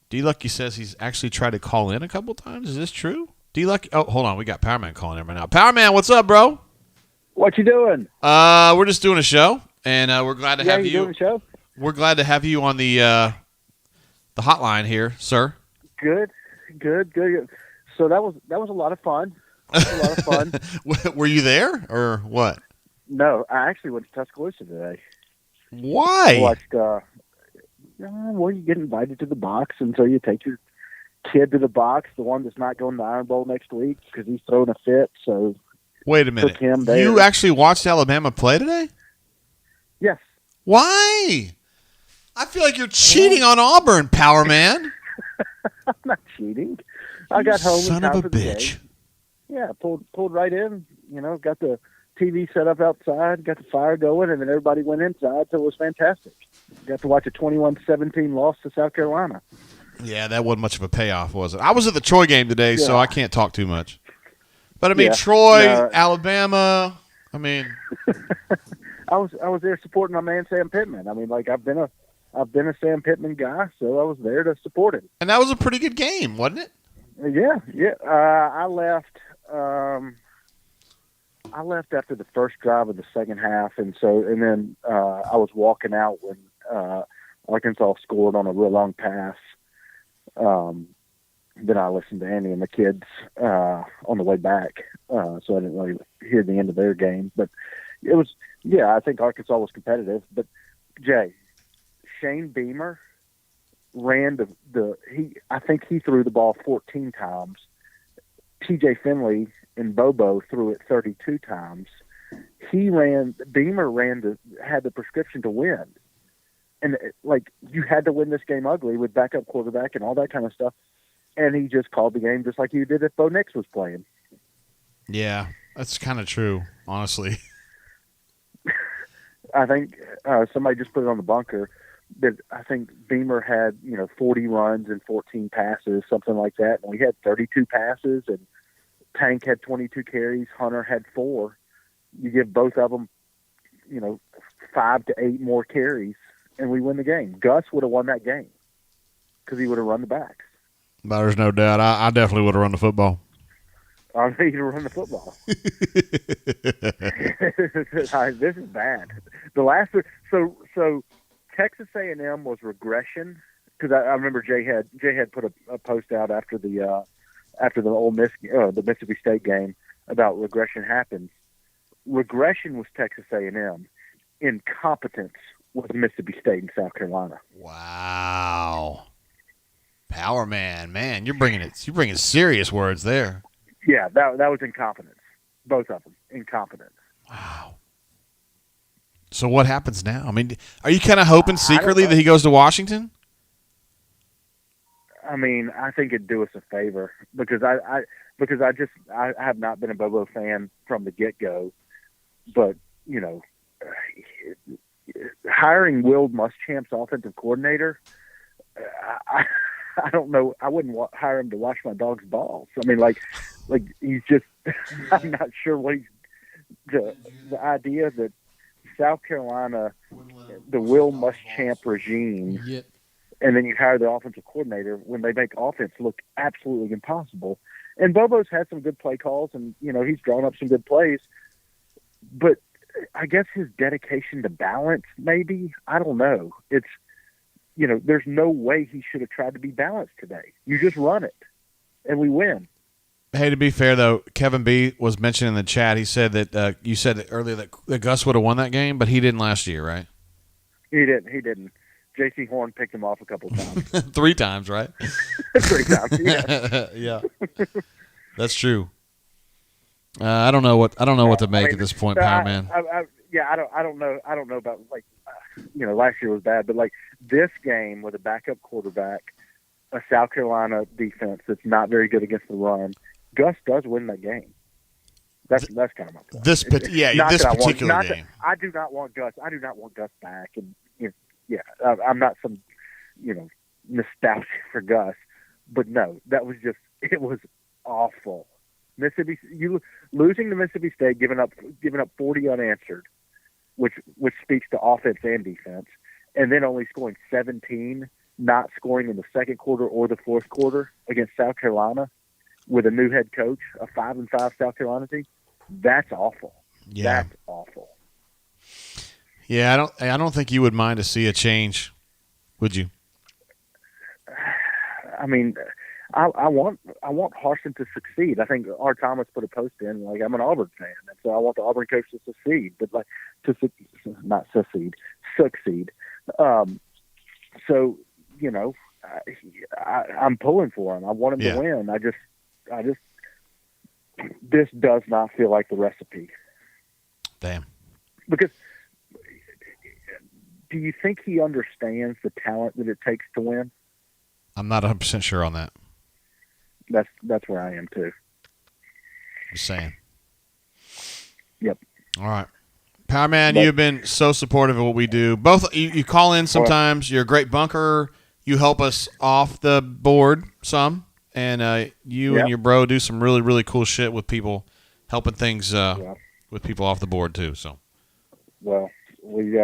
[SPEAKER 1] D-Lucky says he's actually tried to call in a couple times. Is this true? D-Lucky? Oh, hold on. We got Power Man calling in right now. Power Man, what's up, bro?
[SPEAKER 18] What you doing?
[SPEAKER 1] We're just doing a show, and we're glad to have you.
[SPEAKER 18] Doing a show?
[SPEAKER 1] We're glad to have you on the hotline here, sir.
[SPEAKER 18] Good. So that was a lot of fun.
[SPEAKER 1] Were you there or what?
[SPEAKER 18] No, I actually went to Tuscaloosa today.
[SPEAKER 1] Why?
[SPEAKER 18] I watched. Well, you get invited to the box, and so you take your kid to the box, the one that's not going to the Iron Bowl next week because he's throwing a fit. So
[SPEAKER 1] wait a minute.
[SPEAKER 18] Took him there.
[SPEAKER 1] You actually watched Alabama play today?
[SPEAKER 18] Yes.
[SPEAKER 1] Why? I feel like you're cheating on Auburn, Power Man.
[SPEAKER 18] I'm not cheating. I got home in
[SPEAKER 1] son
[SPEAKER 18] time
[SPEAKER 1] of a
[SPEAKER 18] for the
[SPEAKER 1] bitch.
[SPEAKER 18] game. Yeah, pulled right in. Got the TV set up outside, got the fire going, and then everybody went inside, so it was fantastic. Got to watch a 21-17 loss to South Carolina.
[SPEAKER 1] Yeah, that wasn't much of a payoff, was it? I was at the Troy game today, so I can't talk too much. But I mean, Troy, Alabama. I mean,
[SPEAKER 18] I was there supporting my man Sam Pittman. I mean, like I've been a Sam Pittman guy, so I was there to support him.
[SPEAKER 1] And that was a pretty good game, wasn't it?
[SPEAKER 18] Yeah. I left. I left after the first drive of the second half, and then I was walking out when Arkansas scored on a real long pass. Then I listened to Andy and the kids on the way back, so I didn't really hear the end of their game. But it was, I think Arkansas was competitive. But Jay, Shane Beamer ran I think he threw the ball 14 times. TJ Finley and Bobo threw it 32 times. Beamer had the prescription to win. And you had to win this game ugly with backup quarterback and all that kind of stuff. And he just called the game just like you did if Bo Nix was playing.
[SPEAKER 1] Yeah, that's kind of true, honestly.
[SPEAKER 18] I think somebody just put it on the bunker that I think Beamer had, 40 runs and 14 passes, something like that. And we had 32 passes, and Tank had 22 carries. Hunter had 4. You give both of them, 5 to 8 more carries, and we win the game. Gus would have won that game because he would have run the backs.
[SPEAKER 1] There's no doubt. I definitely would have run the football.
[SPEAKER 18] I need to run the football. This is bad. The last so Texas A&M was regression because I remember Jay had put a post out after the Ole Miss the Mississippi State game about regression happens. Regression was Texas A&M. Incompetence was Mississippi State and South Carolina.
[SPEAKER 1] Wow. Power man, you're bringing serious words there.
[SPEAKER 18] Yeah, that was incompetence. Both of them, incompetence.
[SPEAKER 1] Wow. So what happens now? I mean, are you kind of hoping secretly that he goes to Washington?
[SPEAKER 18] I mean, I think it'd do us a favor because I have not been a Bobo fan from the get-go, but hiring Will Muschamp's offensive coordinator, I don't know. I wouldn't hire him to wash my dog's balls. I mean, like he's just. I'm not sure what the idea that South Carolina, the Will Muschamp regime, and then you hire the offensive coordinator when they make offense look absolutely impossible. And Bobo's had some good play calls, and he's drawn up some good plays, but I guess his dedication to balance, maybe, I don't know. It's. There's no way he should have tried to be balanced today. You just run it, and we win.
[SPEAKER 1] Hey, to be fair, though, Kevin B. was mentioning in the chat, he said that you said earlier that Gus would have won that game, but he didn't last year, right?
[SPEAKER 18] He didn't. J.C. Horn picked him off a couple of times.
[SPEAKER 1] 3 times, right?
[SPEAKER 18] 3 times, yeah.
[SPEAKER 1] Yeah. That's true.
[SPEAKER 4] I don't know what to make at this point, Power Man.
[SPEAKER 18] I don't know. I don't know about last year was bad, but like this game with a backup quarterback, a South Carolina defense that's not very good against the run, Gus does win that game. That's kind of my point.
[SPEAKER 4] This particular game.
[SPEAKER 18] I do not want Gus. I do not want Gus back, and I'm not some nostalgia for Gus, but no, it was awful. Losing to Mississippi State, giving up 40 unanswered, which speaks to offense and defense, and then only scoring 17, not scoring in the second quarter or the fourth quarter against South Carolina with a new head coach, a 5-5 South Carolina team. That's awful.
[SPEAKER 4] Yeah.
[SPEAKER 18] That's awful.
[SPEAKER 4] Yeah, I don't think you would mind to see a change, would you?
[SPEAKER 18] I mean, I want Harsin to succeed. I think Art Thomas put a post in, like, I'm an Auburn fan, and so I want the Auburn coach to succeed, but not succeed, succeed. So, I'm pulling for him. I want him to win. I just, this does not feel like the recipe.
[SPEAKER 4] Damn.
[SPEAKER 18] Because do you think he understands the talent that it takes to win?
[SPEAKER 4] I'm not 100% sure on that.
[SPEAKER 18] That's where I am too.
[SPEAKER 4] Just saying.
[SPEAKER 18] Yep.
[SPEAKER 4] All right. Power Man, you've been so supportive of what we do. Both you call in sometimes. You're a great bunker. You help us off the board some. And you and your bro do some really, really cool shit with people, helping things with people off the board too. So,
[SPEAKER 18] well, we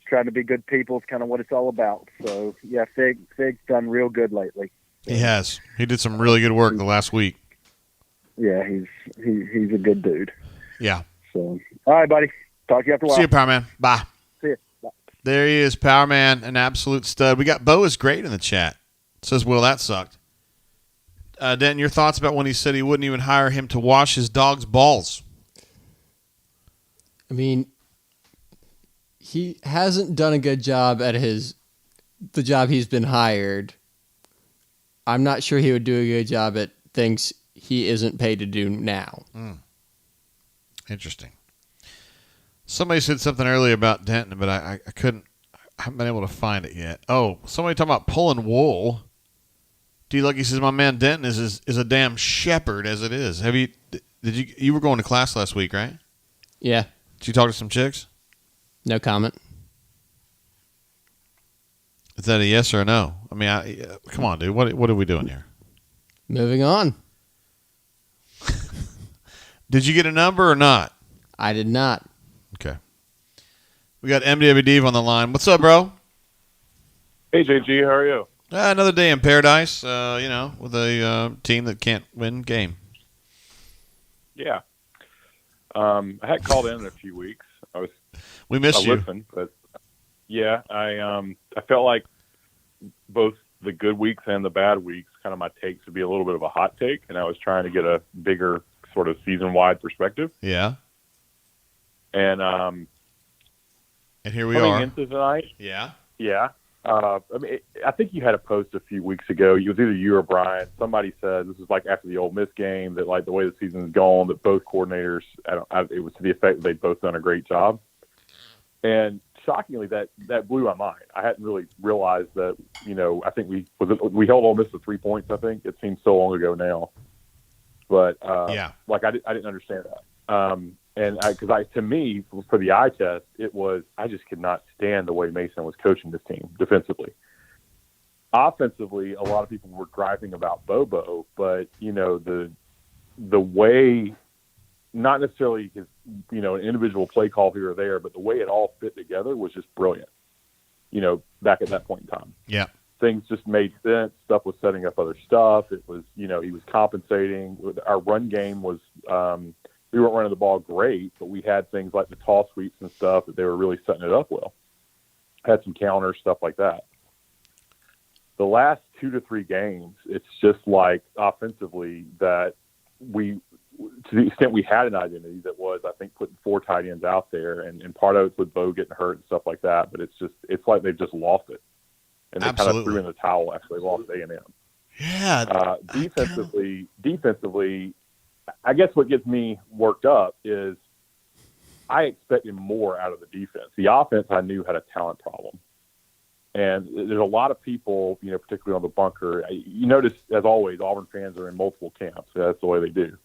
[SPEAKER 18] trying to be good people is kind of what it's all about. So, yeah, Fig's done real good lately.
[SPEAKER 4] He has. He did some really good work the last week.
[SPEAKER 18] Yeah, he's a good dude.
[SPEAKER 4] Yeah.
[SPEAKER 18] So, all right, buddy. Talk to you after a while.
[SPEAKER 4] See you, Power Man. Bye.
[SPEAKER 18] See you. Bye.
[SPEAKER 4] There he is, Power Man, an absolute stud. We got Bo is great in the chat. Says, Will, that sucked. Denton, your thoughts about when he said he wouldn't even hire him to wash his dog's balls?
[SPEAKER 14] I mean, he hasn't done a good job at the job he's been hired. I'm not sure he would do a good job at things he isn't paid to do now.
[SPEAKER 4] Interesting. Somebody said something earlier about Denton, but I haven't been able to find it yet. Oh, somebody talking about pulling wool. D. Lucky says, my man Denton is a damn shepherd as it is. You were going to class last week, right?
[SPEAKER 14] Yeah.
[SPEAKER 4] Did you talk to some chicks?
[SPEAKER 14] No comment.
[SPEAKER 4] Is that a yes or a no? I mean, come on, dude. What are we doing here?
[SPEAKER 14] Moving on.
[SPEAKER 4] Did you get a number or not?
[SPEAKER 14] I did not.
[SPEAKER 4] Okay. We got MWD on the line. What's up, bro?
[SPEAKER 19] Hey, JG. How are you?
[SPEAKER 4] Another day in paradise, with a team that can't win game.
[SPEAKER 19] Yeah. I had called in a few weeks.
[SPEAKER 4] We missed you.
[SPEAKER 19] Listened, but yeah, I felt like both the good weeks and the bad weeks, kind of my takes would be a little bit of a hot take, and I was trying to get a bigger sort of season-wide perspective.
[SPEAKER 4] Yeah.
[SPEAKER 19] And
[SPEAKER 4] here we
[SPEAKER 19] coming
[SPEAKER 4] are.
[SPEAKER 19] into tonight.
[SPEAKER 4] Yeah.
[SPEAKER 19] Yeah. I think you had a post a few weeks ago. It was either you or Brian. Somebody said this is like after the Ole Miss game that like the way the season's gone that both coordinators. It was to the effect that they'd both done a great job. And shockingly, that blew my mind. I hadn't really realized that. I think we held Ole Miss to 3 points. I think it seems so long ago now. But I didn't understand that. And to me, for the eye test, I just could not stand the way Mason was coaching this team defensively. Offensively, a lot of people were griping about Bobo, but the way, not necessarily his an individual play call here or there, but the way it all fit together was just brilliant. Back at that point in time,
[SPEAKER 4] yeah,
[SPEAKER 19] things just made sense. Stuff was setting up other stuff. It was he was compensating. Our run game was. We weren't running the ball great, but we had things like the toss sweeps and stuff that they were really setting it up well. Had some counters, stuff like that. The last 2 to 3 games, it's just like offensively that to the extent we had an identity that was, I think, putting 4 tight ends out there, and part of it's with Bo getting hurt and stuff like that, but it's like they've just lost it. And they kind of threw in the towel after they lost A&M.
[SPEAKER 4] Yeah.
[SPEAKER 19] Defensively, I guess what gets me worked up is I expected more out of the defense. The offense I knew had a talent problem. And there's a lot of people, particularly on the bunker. You notice, as always, Auburn fans are in multiple camps. That's the way they do.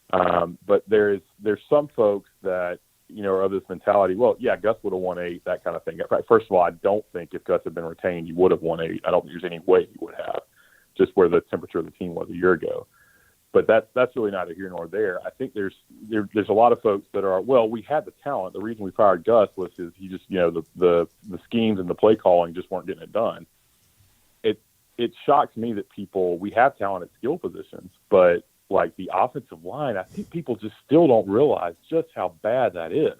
[SPEAKER 19] But there's some folks that, are of this mentality, well, yeah, Gus would have won 8, that kind of thing. First of all, I don't think if Gus had been retained, he would have won 8. I don't think there's any way he would have, just where the temperature of the team was a year ago. But that's really neither here nor there. I think there's a lot of folks that are, well, we had the talent. The reason we fired Gus was he just, the schemes and the play calling just weren't getting it done. It shocks me that we have talent at skill positions, but like the offensive line, I think people just still don't realize just how bad that is.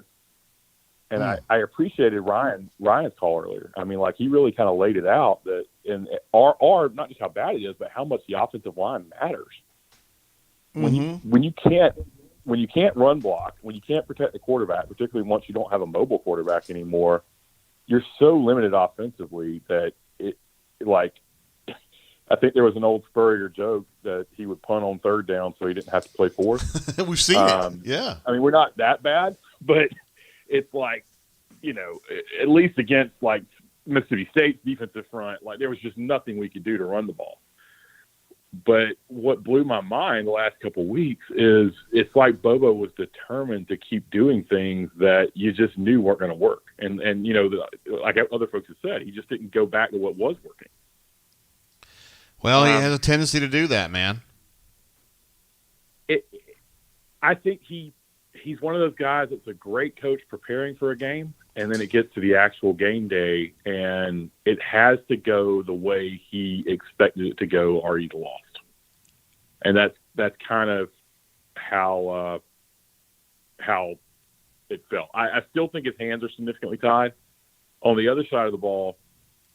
[SPEAKER 19] And I appreciated Ryan's call earlier. I mean, like he really kind of laid it out that or not just how bad it is, but how much the offensive line matters. When you can't run block, when you can't protect the quarterback, particularly once you don't have a mobile quarterback anymore, you're so limited offensively that I think there was an old Spurrier joke that he would punt on third down so he didn't have to play fourth.
[SPEAKER 4] We've seen it. Yeah.
[SPEAKER 19] I mean, we're not that bad, but it's like, at least against like Mississippi State's defensive front, like there was just nothing we could do to run the ball. But what blew my mind the last couple of weeks is it's like Bobo was determined to keep doing things that you just knew weren't going to work. And like other folks have said, he just didn't go back to what was working.
[SPEAKER 4] Well, he has a tendency to do that, man.
[SPEAKER 19] I think he's one of those guys that's a great coach preparing for a game, and then it gets to the actual game day, and it has to go the way he expected it to go, or he's lost. And that's kind of how it felt. I still think his hands are significantly tied. On the other side of the ball,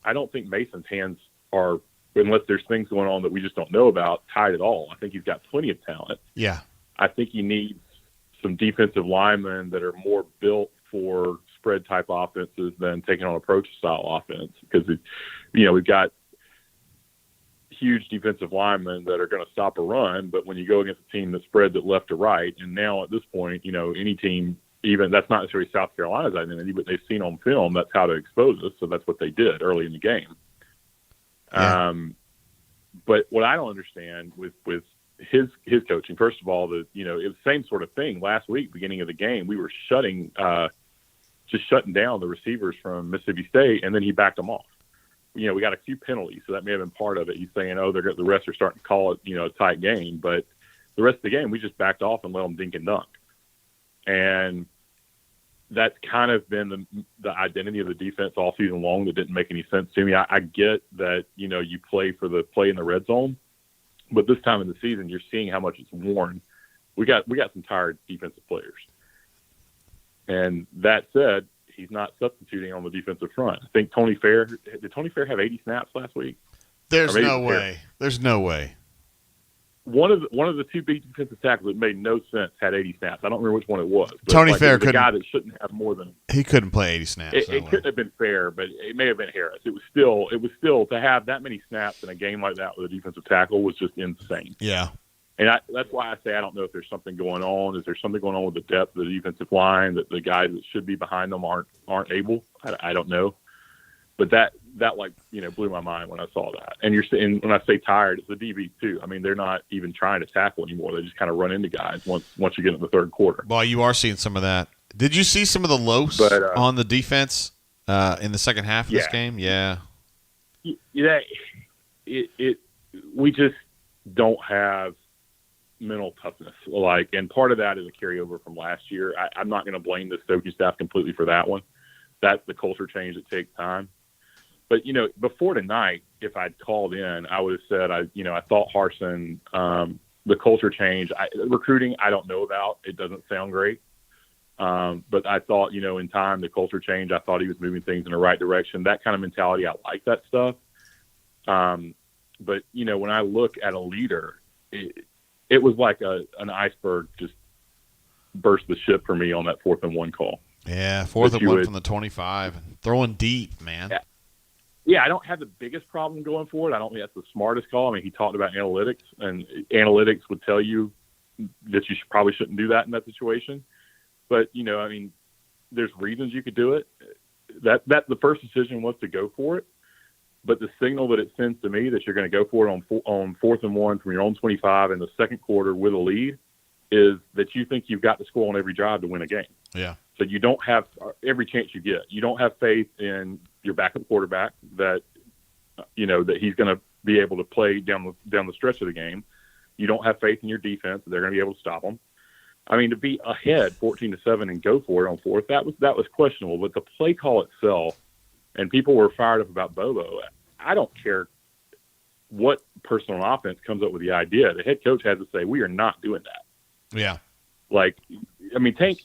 [SPEAKER 19] I don't think Mason's hands are, unless there's things going on that we just don't know about, tied at all. I think he's got plenty of talent.
[SPEAKER 4] Yeah.
[SPEAKER 19] I think he needs some defensive linemen that are more built for spread type offenses than taking on approach style offense, because we've got huge defensive linemen that are going to stop a run, but when you go against a team that spreads it left to right, and now at this point, any team, even that's not necessarily South Carolina's identity, but they've seen on film that's how to expose us, so that's what they did early in the game. Yeah. But what I don't understand with his coaching, first of all, it was the same sort of thing last week, beginning of the game. We were shutting down the receivers from Mississippi State, and then he backed them off. We got a few penalties, so that may have been part of it. He's saying, the refs are starting to call it, a tight game, but the rest of the game, we just backed off and let them dink and dunk. And that's kind of been the identity of the defense all season long. That didn't make any sense to me. I get that, you play for the play in the red zone, but this time in the season, you're seeing how much it's worn. We got some tired defensive players. And that said, he's not substituting on the defensive front. I think did Tony Fair have 80 snaps last week?
[SPEAKER 4] There's no way. There's no way.
[SPEAKER 19] One of the two big defensive tackles that made no sense had 80 snaps. I don't remember which one it was. But
[SPEAKER 4] Tony Fair
[SPEAKER 19] couldn't. The guy that shouldn't have more than
[SPEAKER 4] he couldn't play 80 snaps.
[SPEAKER 19] It couldn't have been Fair, but it may have been Harris. It was still to have that many snaps in a game like that with a defensive tackle was just insane.
[SPEAKER 4] Yeah.
[SPEAKER 19] And that's why I say I don't know if there's something going on. Is there something going on with the depth of the defensive line that the guys that should be behind them aren't able? I don't know. But that blew my mind when I saw that. And when I say tired, it's the DBs too. I mean, they're not even trying to tackle anymore. They just kind of run into guys once you get in the third quarter.
[SPEAKER 4] Well, you are seeing some of that. Did you see some of the lows on the defense in the second half of this game? Yeah.
[SPEAKER 19] Yeah. We just don't have mental toughness. And part of that is a carryover from last year. I'm not going to blame the Stokey staff completely for that one. That's the culture change that takes time. But, before tonight, if I'd called in, I would have said, I thought Harsin, the culture change, recruiting, I don't know about. It doesn't sound great. But I thought, in time, the culture change, I thought he was moving things in the right direction. That kind of mentality, I like that stuff. But, when I look at a leader, it was like an iceberg just burst the ship for me on that 4th and 1 call.
[SPEAKER 4] Yeah, 4th and 1 from the 25. Throwing deep, man.
[SPEAKER 19] Yeah, I don't have the biggest problem going for it. I don't think that's the smartest call. I mean, he talked about analytics, and analytics would tell you that you probably shouldn't do that in that situation. But, there's reasons you could do it. That the first decision was to go for it. But the signal that it sends to me that you're going to go for it on 4th and 1 from your own 25 in the second quarter with a lead is that you think you've got to score on every drive to win a game.
[SPEAKER 4] Yeah.
[SPEAKER 19] So you don't have every chance you get. You don't have faith in your backup quarterback that that he's going to be able to play down the stretch of the game. You don't have faith in your defense that they're going to be able to stop them. I mean, to be ahead 14-7 and go for it on 4th, that was questionable. But the play call itself, and people were fired up about Bobo. I don't care what person on offense comes up with the idea. The head coach has to say, we are not doing that.
[SPEAKER 4] Yeah.
[SPEAKER 19] Tank,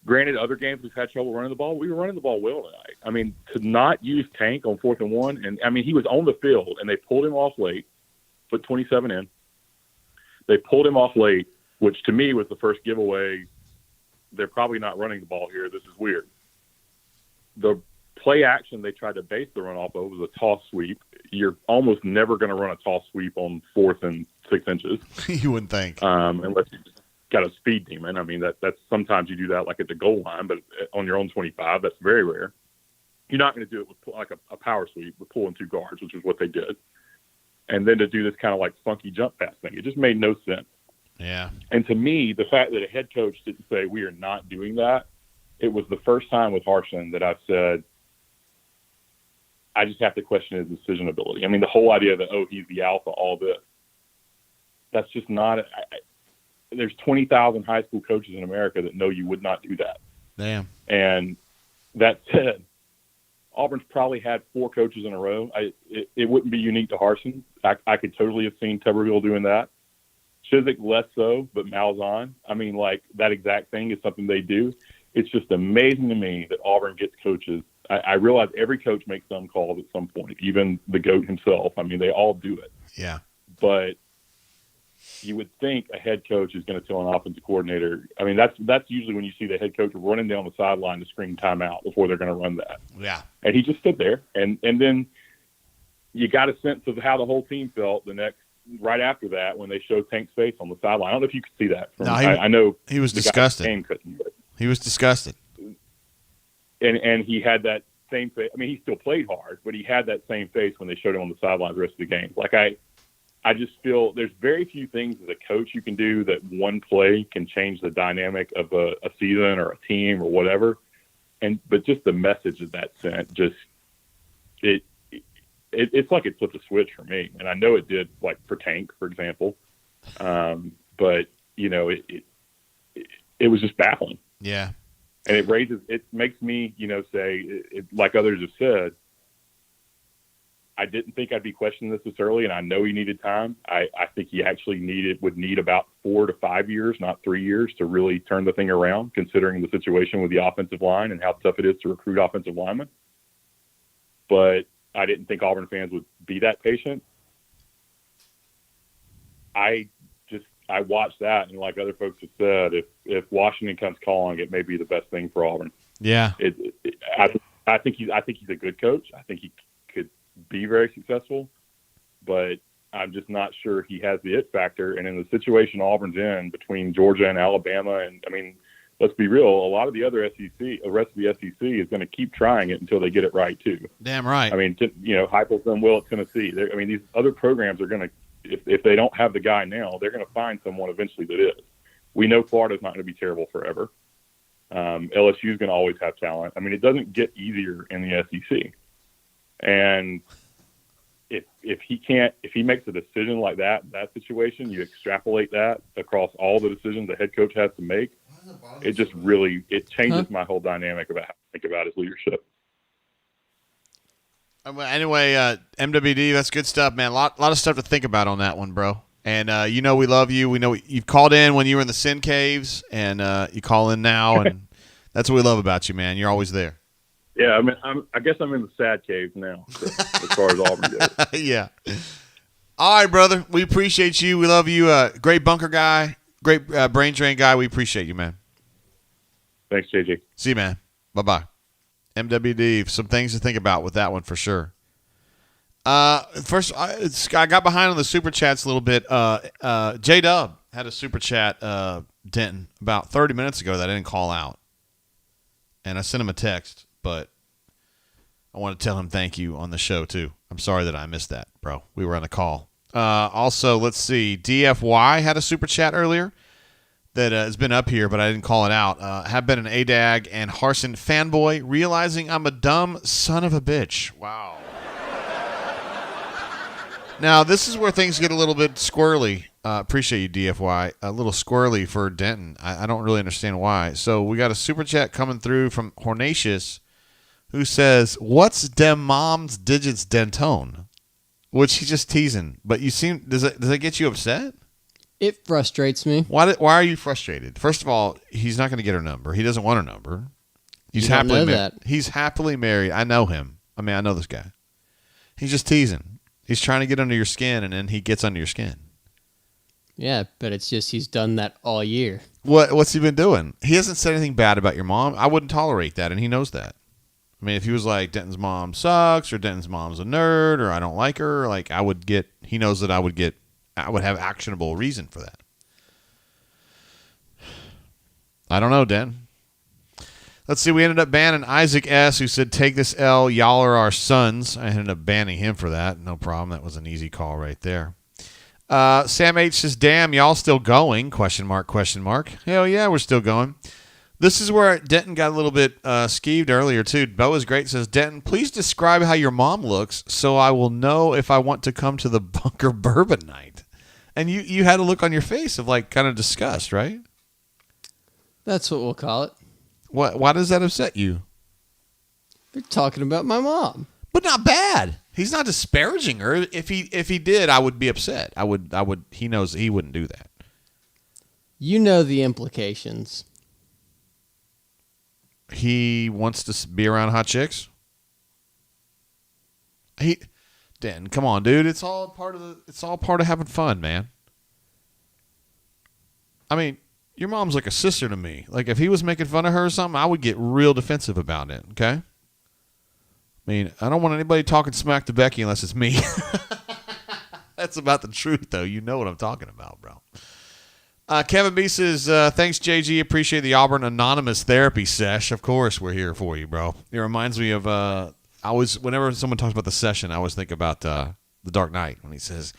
[SPEAKER 19] granted, other games we've had trouble running the ball. We were running the ball well tonight. To not use Tank on 4th and 1, and he was on the field, and they pulled him off late, put 27 in. They pulled him off late, which to me was the first giveaway. They're probably not running the ball here. This is weird. The play action they tried to base the run off of was a toss sweep. You're almost never going to run a toss sweep on 4th and 6 inches.
[SPEAKER 4] You wouldn't think.
[SPEAKER 19] Unless you got a speed demon. That's sometimes you do that like at the goal line, but on your own 25, that's very rare. You're not going to do it with like a power sweep with pulling 2 guards, which is what they did. And then to do this kind of like funky jump pass thing, it just made no sense.
[SPEAKER 4] Yeah.
[SPEAKER 19] And to me, the fact that a head coach didn't say we are not doing that, it was the first time with Harsin that I've said, I just have to question his decision ability. The whole idea that, he's the alpha, all this, that's just not there's 20,000 high school coaches in America that know you would not do that.
[SPEAKER 4] Damn.
[SPEAKER 19] And that said, Auburn's probably had 4 coaches in a row. It wouldn't be unique to Harsin. I could totally have seen Tuberville doing that. Chiswick less so, but Malzahn, that exact thing is something they do. It's just amazing to me that Auburn gets coaches. I realize every coach makes some calls at some point, even the GOAT himself. They all do it.
[SPEAKER 4] Yeah.
[SPEAKER 19] But you would think a head coach is going to tell an offensive coordinator. That's usually when you see the head coach running down the sideline to scream timeout before they're going to run that.
[SPEAKER 4] Yeah.
[SPEAKER 19] And he just stood there. And then you got a sense of how the whole team felt right after that when they showed Tank's face on the sideline. I don't know if you could see that. I know
[SPEAKER 4] he was disgusted. He was disgusted.
[SPEAKER 19] And he had that same face. He still played hard, but he had that same face when they showed him on the sidelines the rest of the game. I just feel there's very few things as a coach you can do that one play can change the dynamic of a season or a team or whatever. But just the message that sent, it's like it flipped a switch for me. And I know it did, like for Tank, for example. But it was just baffling.
[SPEAKER 4] Yeah.
[SPEAKER 19] And it makes me, say, like others have said, I didn't think I'd be questioning this early, and I know he needed time. I think he actually would need about 4 to 5 years, not 3 years, to really turn the thing around, considering the situation with the offensive line and how tough it is to recruit offensive linemen. But I didn't think Auburn fans would be that patient. I watched that, and like other folks have said, if Washington comes calling, it may be the best thing for Auburn.
[SPEAKER 4] Yeah.
[SPEAKER 19] I think he's a good coach. I think he could be very successful, but I'm just not sure he has the it factor. And in the situation Auburn's in between Georgia and Alabama, and let's be real, a lot of the other the rest of the SEC is going to keep trying it until they get it right too.
[SPEAKER 4] Damn right.
[SPEAKER 19] Heupel's done well at Tennessee. These other programs are going to, if they don't have the guy now, they're going to find someone eventually that is. We know Florida's not going to be terrible forever. LSU is going to always have talent. It doesn't get easier in the SEC. And if he makes a decision like that situation, you extrapolate that across all the decisions the head coach has to make. It just really changes my whole dynamic about how I think about his leadership.
[SPEAKER 4] Anyway, MWD, that's good stuff, man. A lot of stuff to think about on that one, bro. And we love you. We know you've called in when you were in the Sin Caves, and you call in now, and that's what we love about you, man. You're always there.
[SPEAKER 19] Yeah, I guess I'm in the sad cave now, as far as Auburn goes.
[SPEAKER 4] Yeah. All right, brother. We appreciate you. We love you. Great bunker guy. Great brain drain guy. We appreciate you, man.
[SPEAKER 19] Thanks, JJ.
[SPEAKER 4] See you, man. Bye-bye. MWD, some things to think about with that one for sure. First, I got behind on the super chats a little bit. J Dub had a super chat, Denton, about 30 minutes ago that I didn't call out, and I sent him a text, but I want to tell him thank you on the show too. I'm sorry that I missed that, bro. We were on a call. Also, let's see. DFY had a super chat earlier that has been up here, but I didn't call it out. Have been an ADAG and Harson fanboy, realizing I'm a dumb son of a bitch. Wow. Now, this is where things get a little bit squirrely. Appreciate you, DFY. A little squirrely for Denton. I don't really understand why. So we got a super chat coming through from Hornatius, who says, "What's dem mom's digits dentone?" Which he's just teasing. But you seem does that get you upset?
[SPEAKER 14] It frustrates me.
[SPEAKER 4] Why are you frustrated? First of all, he's not going to get her number. He doesn't want her number. He's
[SPEAKER 14] You don't
[SPEAKER 4] happily
[SPEAKER 14] know
[SPEAKER 4] married.
[SPEAKER 14] that.
[SPEAKER 4] He's happily married. I know him. I mean, I know this guy. He's just teasing. He's trying to get under your skin, and then he gets under your skin.
[SPEAKER 14] Yeah, but it's just he's done that all year.
[SPEAKER 4] What's he been doing? He hasn't said anything bad about your mom. I wouldn't tolerate that, and he knows that. I mean, if he was like, Denton's mom sucks, or Denton's mom's a nerd, or I don't like her, like he knows that I would have actionable reason for that. I don't know, Den. Let's see. We ended up banning Isaac S., who said, "Take this L. Y'all are our sons." I ended up banning him for that. No problem. That was an easy call right there. Sam H. says, "Damn, y'all still going? Question mark, question mark. Hell yeah, we're still going." This is where Denton got a little bit skeeved earlier, too. Bo is great. Says, "Denton, please describe how your mom looks so I will know if I want to come to the Bunker Bourbon night." And you had a look on your face of, like, kind of disgust, right?
[SPEAKER 14] That's what we'll call it.
[SPEAKER 4] Why does that upset you?
[SPEAKER 14] They're talking about my mom.
[SPEAKER 4] But not bad. He's not disparaging her. If he did, I would be upset. I would. He knows he wouldn't do that.
[SPEAKER 14] You know the implications.
[SPEAKER 4] He wants to be around hot chicks. Dan, come on, dude. It's all part of having fun, man. I mean, your mom's like a sister to me. Like, if he was making fun of her or something, I would get real defensive about it, okay? I mean, I don't want anybody talking smack to Becky unless it's me. That's about the truth, though. You know what I'm talking about, bro. Kevin B says, "Thanks, JG. Appreciate the Auburn Anonymous Therapy Sesh." Of course, we're here for you, bro. It reminds me of, whenever someone talks about the session, I always think about The Dark Knight when he says,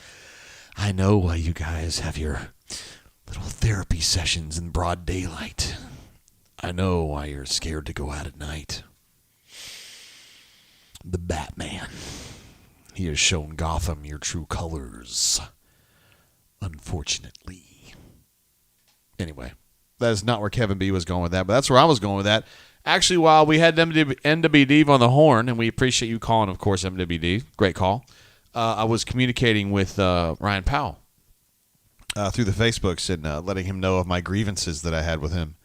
[SPEAKER 4] "I know why you guys have your little therapy sessions in broad daylight. I know why you're scared to go out at night. The Batman. He has shown Gotham your true colors. Unfortunately." Anyway, that is not where Kevin B was going with that, but that's where I was going with that. Actually, while we had MWD on the horn, and we appreciate you calling, of course, MWD. Great call. I was communicating with Ryan Powell through the Facebooks and letting him know of my grievances that I had with him.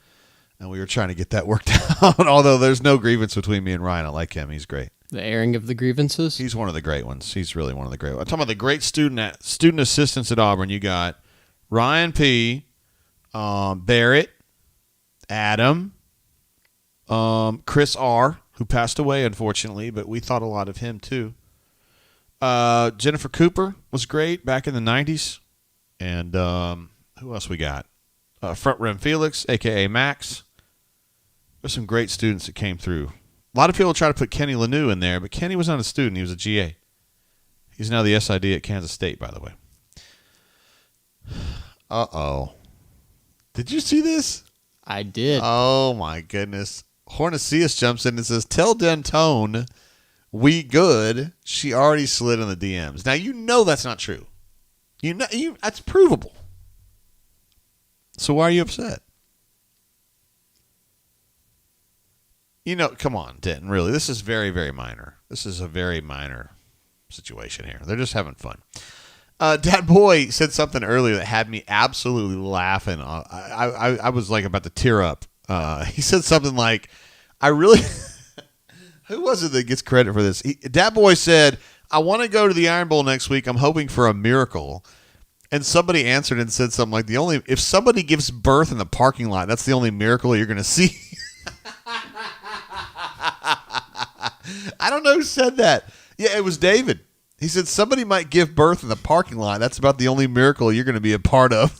[SPEAKER 4] And we were trying to get that worked out, although there's no grievance between me and Ryan. I like him. He's great.
[SPEAKER 14] The airing of the grievances?
[SPEAKER 4] He's one of the great ones. He's really one of the great ones. I'm talking about the great student assistants at Auburn. You got Ryan P., Barrett, Adam, Chris R., who passed away, unfortunately, but we thought a lot of him, too. Jennifer Cooper was great back in the 90s. And who else we got? Front Rim Felix, a.k.a. Max. There's some great students that came through. A lot of people try to put Kenny Lanou in there, but Kenny was not a student. He was a GA. He's now the SID at Kansas State, by the way. Uh-oh. Did you see this?
[SPEAKER 14] I did.
[SPEAKER 4] Oh, my goodness. Hornicius jumps in and says, "Tell Dentone we good." She already slid in the DMs. Now, you know that's not true. That's provable. So why are you upset? Come on, Denton, really. This is very, very minor. This is a very minor situation here. They're just having fun. Dad Boy said something earlier that had me absolutely laughing. I was like about to tear up. He said something like, "I really..." Who was it that gets credit for this? Dad Boy said, "I want to go to the Iron Bowl next week. I'm hoping for a miracle." And somebody answered and said something like, if somebody gives birth in the parking lot, that's the only miracle you're going to see. I don't know who said that. Yeah, it was David. He said somebody might give birth in the parking lot. That's about the only miracle you're going to be a part of.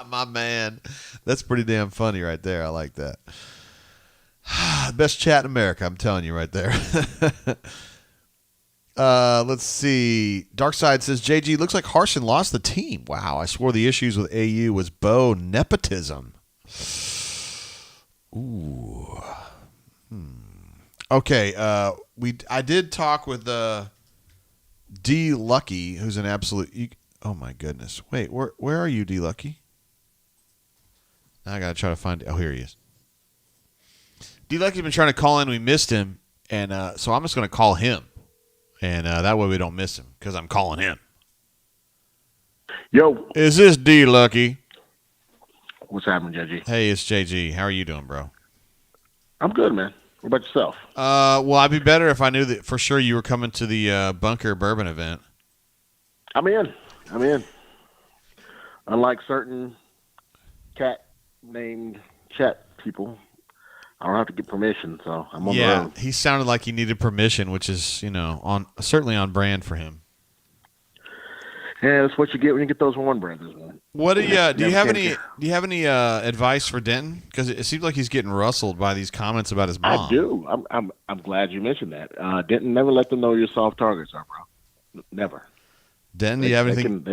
[SPEAKER 4] My man. That's pretty damn funny right there. I like that. Best chat in America, I'm telling you right there. Let's see. Darkside says, JG, looks like Harsin lost the team. Wow, I swore the issues with AU was Bo nepotism. Ooh. Okay, I did talk with D Lucky, who's an absolute. Oh my goodness! Wait, where are you, D Lucky? Now I gotta try to find. Oh, here he is. D Lucky's been trying to call in. We missed him, and so I'm just gonna call him, and that way we don't miss him because I'm calling him.
[SPEAKER 20] Yo,
[SPEAKER 4] is this D Lucky?
[SPEAKER 20] What's happening, JG?
[SPEAKER 4] Hey, it's JG. How are you doing, bro?
[SPEAKER 20] I'm good, man. What about yourself?
[SPEAKER 4] Well, I'd be better if I knew that for sure you were coming to the Bunker Bourbon event.
[SPEAKER 20] I'm in. Unlike certain cat named chat people, I don't have to get permission, so I'm on the road.
[SPEAKER 4] He sounded like he needed permission, which is, certainly on brand for him.
[SPEAKER 20] Yeah, that's what you get when you get those Warren brothers, man.
[SPEAKER 4] What do you have any advice for Denton? Because it seems like he's getting rustled by these comments about his mom.
[SPEAKER 20] I do. I'm glad you mentioned that. Denton, never let them know your soft targets are, bro. Never.
[SPEAKER 4] Denton, do you have anything?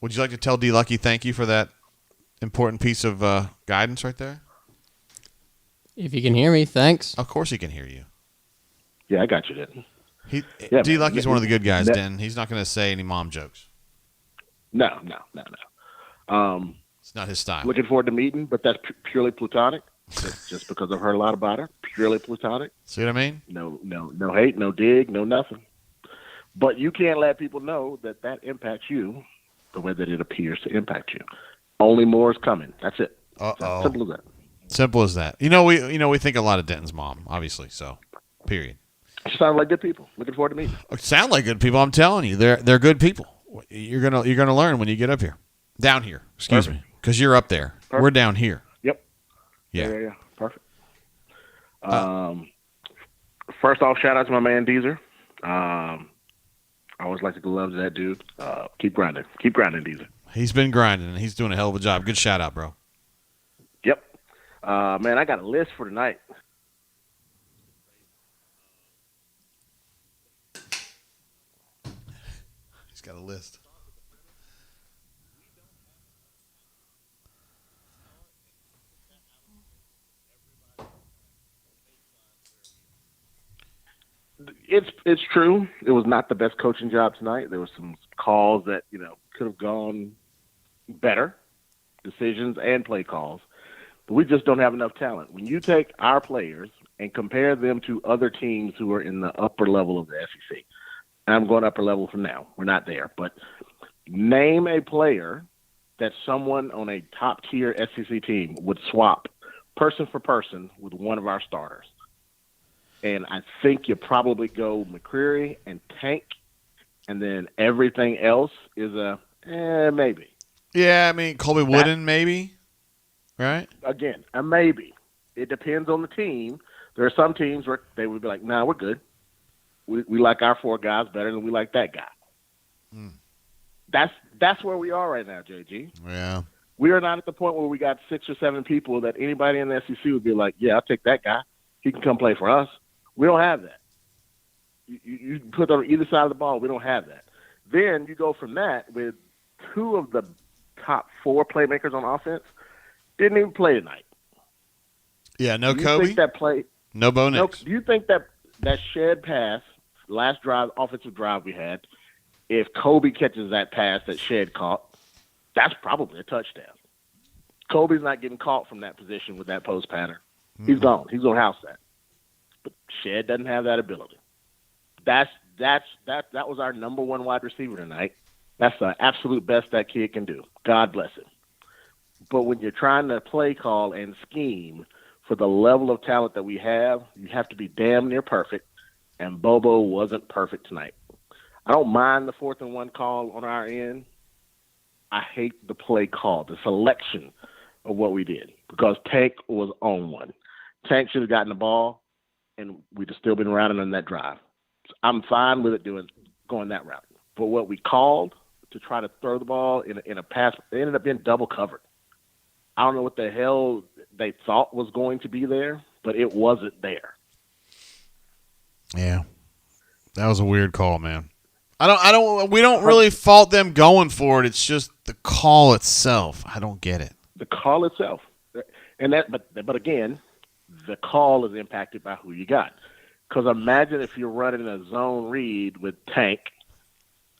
[SPEAKER 4] Would you like to tell D Lucky thank you for that important piece of guidance right there?
[SPEAKER 14] If you can hear me, thanks.
[SPEAKER 4] Of course he can hear you.
[SPEAKER 20] Yeah, I got you, Denton.
[SPEAKER 4] D Lucky's one of the good guys, Denton. He's not going to say any mom jokes.
[SPEAKER 20] No.
[SPEAKER 4] It's not his style.
[SPEAKER 20] Looking forward to meeting, but that's purely platonic. Just because I've heard a lot about her. Purely platonic.
[SPEAKER 4] See what I mean?
[SPEAKER 20] No hate, no dig, no nothing. But you can't let people know that impacts you the way that it appears to impact you. Only more is coming. That's it. Simple as that.
[SPEAKER 4] Simple as that. We think a lot of Denton's mom, obviously. So, period.
[SPEAKER 20] She sound like good people. Looking forward to meeting.
[SPEAKER 4] Sound like good people. I'm telling you, they're good people. You're gonna learn when you get up here, down here. Excuse me, because you're up there.
[SPEAKER 20] Perfect.
[SPEAKER 4] We're down here.
[SPEAKER 20] Yep.
[SPEAKER 4] Yeah.
[SPEAKER 20] Perfect. First off, shout out to my man Deezer. I always like to give love to that dude. Keep grinding, Deezer.
[SPEAKER 4] He's been grinding, and he's doing a hell of a job. Good shout out, bro.
[SPEAKER 20] Yep. Man, I got a list for tonight.
[SPEAKER 4] He's got a list.
[SPEAKER 20] It's true. It was not the best coaching job tonight. There were some calls that could have gone better, decisions and play calls. But we just don't have enough talent. When you take our players and compare them to other teams who are in the upper level of the SEC, and I'm going upper level from now. We're not there, but name a player that someone on a top-tier SEC team would swap person for person with one of our starters. And I think you probably go McCreary and Tank, and then everything else is maybe.
[SPEAKER 4] Yeah, I mean, Colby Wooden, maybe, right?
[SPEAKER 20] Again, a maybe. It depends on the team. There are some teams where they would be like, nah, we're good. We like our four guys better than we like that guy. That's where we are right now, JG.
[SPEAKER 4] Yeah.
[SPEAKER 20] We are not at the point where we got 6 or 7 people that anybody in the SEC would be like, yeah, I'll take that guy. He can come play for us. We don't have that. You put on either side of the ball. We don't have that. Then you go from that with 2 of the top 4 playmakers on offense didn't even play tonight.
[SPEAKER 4] Yeah, no
[SPEAKER 20] Do you
[SPEAKER 4] Kobe.
[SPEAKER 20] think that play?
[SPEAKER 4] No Bo Nix.
[SPEAKER 20] Do you think that shed pass, last drive, offensive drive we had, if Kobe catches that pass that Shed caught, that's probably a touchdown. Kobe's not getting caught from that position with that post pattern. He's gone. He's going to house that. But Shed doesn't have that ability. That was our number 1 wide receiver tonight. That's the absolute best that kid can do. God bless him. But when you're trying to play call and scheme for the level of talent that we have, you have to be damn near perfect, and Bobo wasn't perfect tonight. I don't mind the 4th and 1 call on our end. I hate the play call, the selection of what we did, because Tank was on one. Tank should have gotten the ball, and we'd have still been running on that drive. I'm fine with it going that route. But what we called to try to throw the ball in a pass, it ended up being double covered. I don't know what the hell they thought was going to be there, but it wasn't there.
[SPEAKER 4] Yeah. That was a weird call, man. We don't really fault them going for it. It's just the call itself. I don't get it.
[SPEAKER 20] The call itself. But again, the call is impacted by who you got. Because imagine if you're running a zone read with Tank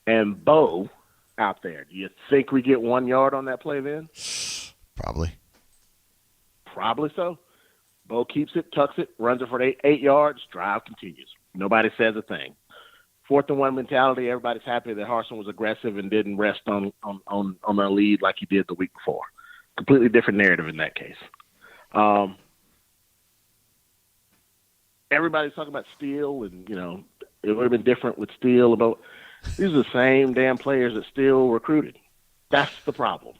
[SPEAKER 20] and Bo out there. Do you think we get 1 yard on that play then?
[SPEAKER 4] Probably.
[SPEAKER 20] Probably so. Bo keeps it, tucks it, runs it for 8 yards, drive continues. Nobody says a thing. 4th and 1 mentality, everybody's happy that Harsin was aggressive and didn't rest on their lead like he did the week before. Completely different narrative in that case. Everybody's talking about Steele, and, it would have been different with Steele. These are the same damn players that Steele recruited. That's the problem.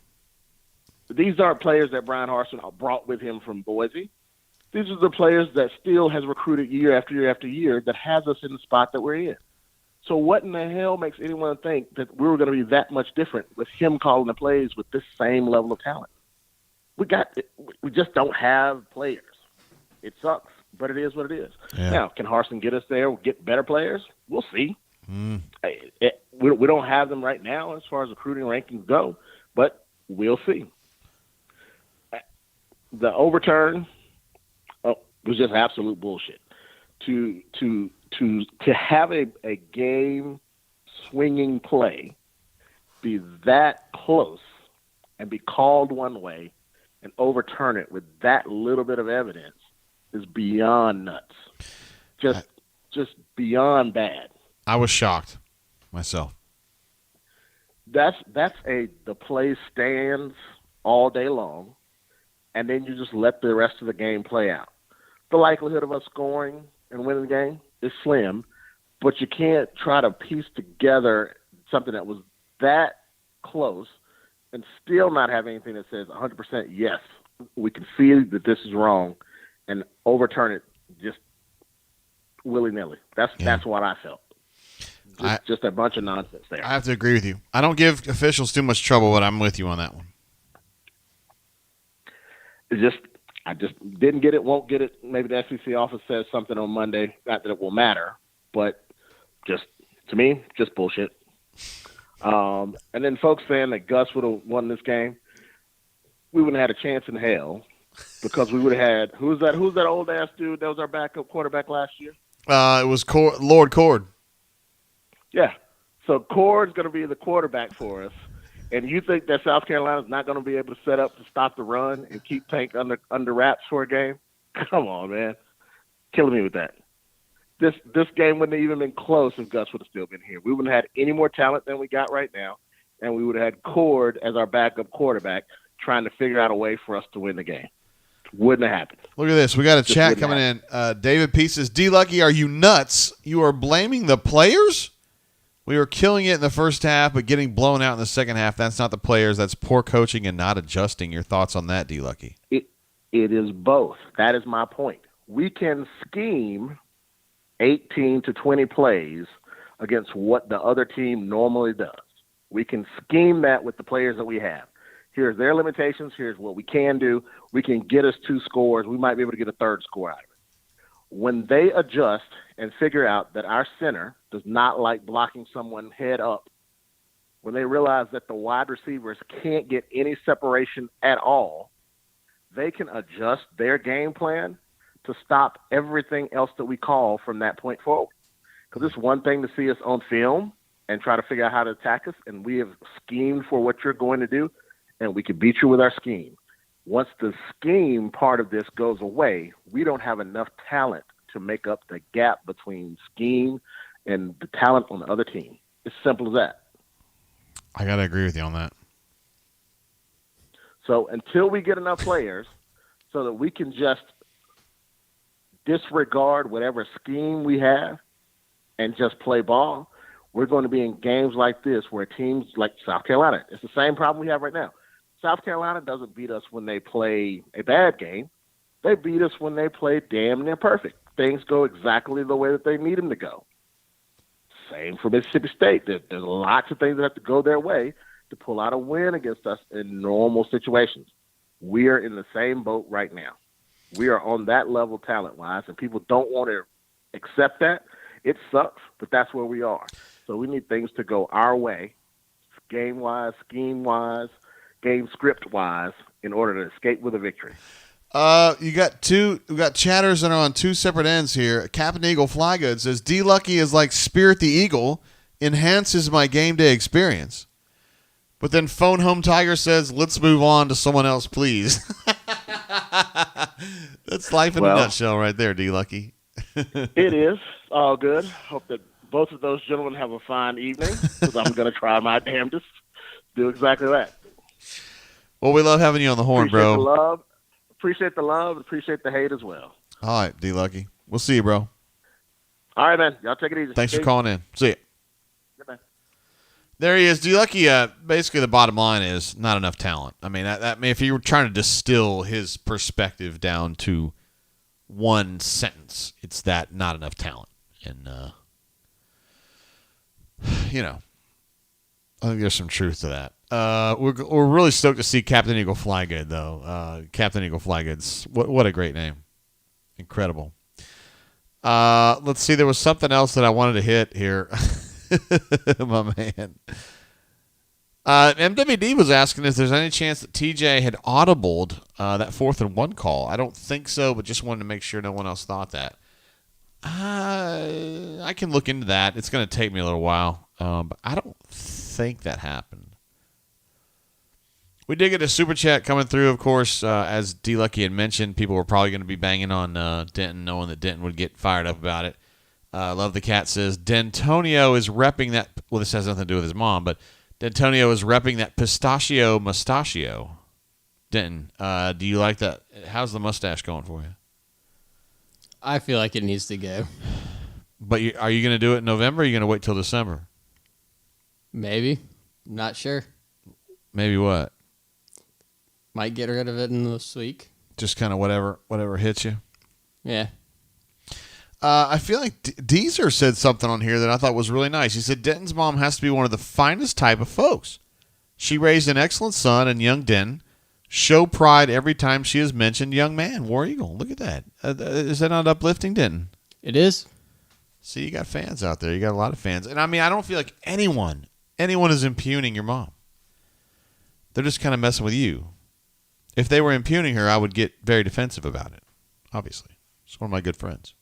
[SPEAKER 20] These aren't players that Brian Harsin brought with him from Boise. These are the players that Steele has recruited year after year after year that has us in the spot that we're in. So what in the hell makes anyone think that we were going to be that much different with him calling the plays with this same level of talent? We just don't have players. It sucks, but it is what it is.
[SPEAKER 4] Yeah.
[SPEAKER 20] Now, can Harsin get us there, get better players? We'll see.
[SPEAKER 4] Mm.
[SPEAKER 20] We don't have them right now as far as recruiting rankings go, but we'll see. The overturn was just absolute bullshit. To have a game swinging play be that close and be called one way and overturn it with that little bit of evidence is beyond nuts. Just beyond bad.
[SPEAKER 4] I was shocked myself.
[SPEAKER 20] The play stands all day long, and then you just let the rest of the game play out. The likelihood of us scoring and winning the game is slim, but you can't try to piece together something that was that close and still not have anything that says 100% yes, we can see that this is wrong, and overturn it just willy-nilly. That's what I felt. Just a bunch of nonsense there.
[SPEAKER 4] I have to agree with you. I don't give officials too much trouble, but I'm with you on that one.
[SPEAKER 20] I just didn't get it, won't get it. Maybe the SEC office says something on Monday. Not that it will matter, but to me, just bullshit. And then folks saying that Gus would have won this game, we wouldn't have had a chance in hell because we would have had who's that old ass dude that was our backup quarterback last year?
[SPEAKER 4] It was Lord Cord.
[SPEAKER 20] Yeah. So Cord's going to be the quarterback for us. And you think that South Carolina's not going to be able to set up to stop the run and keep Tank under wraps for a game? Come on, man. Killing me with that. This game wouldn't have even been close if Gus would have still been here. We wouldn't have had any more talent than we got right now, and we would have had Cord as our backup quarterback trying to figure out a way for us to win the game. Wouldn't have happened.
[SPEAKER 4] Look at this. We got a chat coming in. David P says, D-Lucky, are you nuts? You are blaming the players? We were killing it in the first half, but getting blown out in the second half. That's not the players. That's poor coaching and not adjusting. Your thoughts on that, D-Lucky?
[SPEAKER 20] It is both. That is my point. We can scheme 18 to 20 plays against what the other team normally does. We can scheme that with the players that we have. Here's their limitations. Here's what we can do. We can get us 2 scores. We might be able to get a third score out of it. When they adjust and figure out that our center does not like blocking someone head up, when they realize that the wide receivers can't get any separation at all, they can adjust their game plan to stop everything else that we call from that point forward. Because it's one thing to see us on film and try to figure out how to attack us, and we have schemed for what you're going to do, and we can beat you with our scheme. Once the scheme part of this goes away, we don't have enough talent to make up the gap between scheme and the talent on the other team. It's simple as that.
[SPEAKER 4] I got to agree with you on that.
[SPEAKER 20] So until we get enough players so that we can just disregard whatever scheme we have and just play ball, we're going to be in games like this where teams like South Carolina, it's the same problem we have right now. South Carolina doesn't beat us when they play a bad game. They beat us when they play damn near perfect. Things go exactly the way that they need them to go. Same for Mississippi State. There's lots of things that have to go their way to pull out a win against us in normal situations. We are in the same boat right now. We are on that level talent-wise, and people don't want to accept that. It sucks, but that's where we are. So we need things to go our way, game-wise, scheme-wise, game script-wise, in order to escape with a victory.
[SPEAKER 4] We got chatters that are on two separate ends here. Captain Eagle Flygood says, D Lucky is like Spirit the Eagle, enhances my game day experience. But then Phone Home Tiger says, let's move on to someone else, please. That's life in a nutshell right there, D Lucky.
[SPEAKER 20] It is all good. Hope that both of those gentlemen have a fine evening, because I'm going to try my damnedest to do exactly that.
[SPEAKER 4] Well, we love having you on the horn, bro.
[SPEAKER 20] Appreciate the love. Appreciate the hate as well.
[SPEAKER 4] All right, D Lucky. We'll see you, bro.
[SPEAKER 20] All right, man. Y'all take it easy.
[SPEAKER 4] Thanks for calling in. See you.
[SPEAKER 20] Good night.
[SPEAKER 4] There he is. D Lucky, basically the bottom line is not enough talent. I mean, if you were trying to distill his perspective down to one sentence, it's that not enough talent. And, I think there's some truth to that. We're really stoked to see Captain Eagle Flygood, though. Captain Eagle Flygood's what a great name, incredible. Let's see. There was something else that I wanted to hit here, my man. MWD was asking if there's any chance that TJ had audibled that 4th and 1 call. I don't think so, but just wanted to make sure no one else thought that. I can look into that. It's going to take me a little while, but I don't think that happened. We did get a super chat coming through, of course. As D Lucky had mentioned, people were probably going to be banging on Denton, knowing that Denton would get fired up about it. Love the Cat says D'Antonio is repping that. Well, this has nothing to do with his mom, but D'Antonio is repping that pistachio mustachio. Denton, do you like that? How's the mustache going for you?
[SPEAKER 14] I feel like it needs to go.
[SPEAKER 4] But are you going to do it in November, or are you going to wait till December?
[SPEAKER 14] Maybe. Not sure.
[SPEAKER 4] Maybe what?
[SPEAKER 14] Might get rid of it in this week.
[SPEAKER 4] Just kind of whatever hits you?
[SPEAKER 14] Yeah.
[SPEAKER 4] I feel like Deezer said something on here that I thought was really nice. He said, Denton's mom has to be one of the finest type of folks. She raised an excellent son and young Denton. Show pride every time she is mentioned. Young man, War Eagle. Look at that. Is that not uplifting, Denton?
[SPEAKER 14] It is.
[SPEAKER 4] See, you got fans out there. You got a lot of fans. And I mean, I don't feel like anyone is impugning your mom. They're just kind of messing with you. If they were impugning her, I would get very defensive about it, obviously. She's one of my good friends.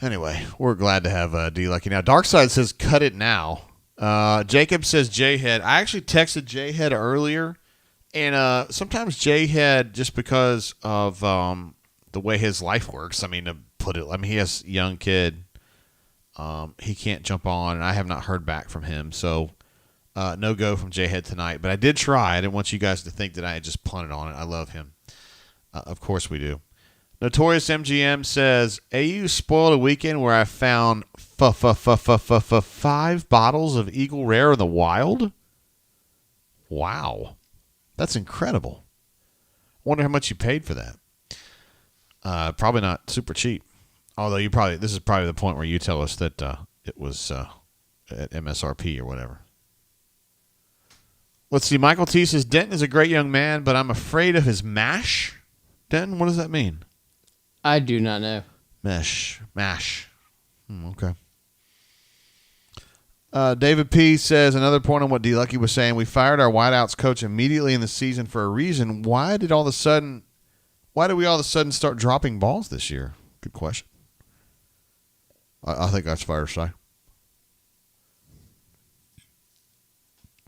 [SPEAKER 4] Anyway, we're glad to have D Lucky now. Darkside says, cut it now. Jacob says, J-Head. I actually texted J-Head earlier, and sometimes J-Head, just because of the way his life works, he has a young kid. He can't jump on, and I have not heard back from him, so no go from J-Head tonight. But I did try. I didn't want you guys to think that I had just punted on it. I love him. Of course we do. Notorious MGM says, AU spoiled a weekend where I found 5 bottles of Eagle Rare in the wild? Wow. That's incredible. Wonder how much you paid for that. Probably not super cheap. Although this is probably the point where you tell us that it was at MSRP or whatever. Let's see. Michael T says, Denton is a great young man, but I'm afraid of his mash. Denton, what does that mean?
[SPEAKER 14] I do not know.
[SPEAKER 4] Mash. Okay. David P. says, another point on what D. Lucky was saying, we fired our wideouts coach immediately in the season for a reason. Why did we all of a sudden start dropping balls this year? Good question. I think that's fair to say.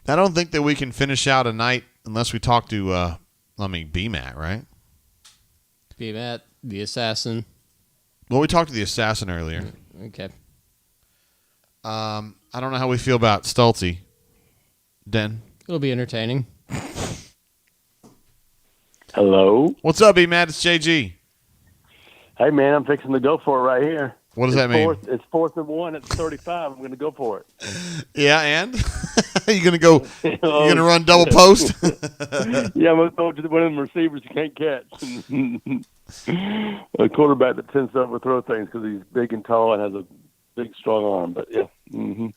[SPEAKER 4] I don't think that we can finish out a night unless we talk to, BMAT, right?
[SPEAKER 14] BMAT, the assassin.
[SPEAKER 4] Well, we talked to the assassin earlier.
[SPEAKER 14] Okay.
[SPEAKER 4] I don't know how we feel about Stultzy. Den.
[SPEAKER 14] It'll be entertaining.
[SPEAKER 21] Hello.
[SPEAKER 4] What's up, BMAT? It's JG.
[SPEAKER 21] Hey, man, I'm fixing to go for it right here.
[SPEAKER 4] What does that mean?
[SPEAKER 21] It's 4th and 1 at 35. I'm going to go for it.
[SPEAKER 4] Yeah, and? You going to go? You going to run double post?
[SPEAKER 21] Yeah, I'm going to throw it to one of them receivers you can't catch. A quarterback that tends to overthrow things because he's big and tall and has a big strong arm. But yeah. Mm-hmm.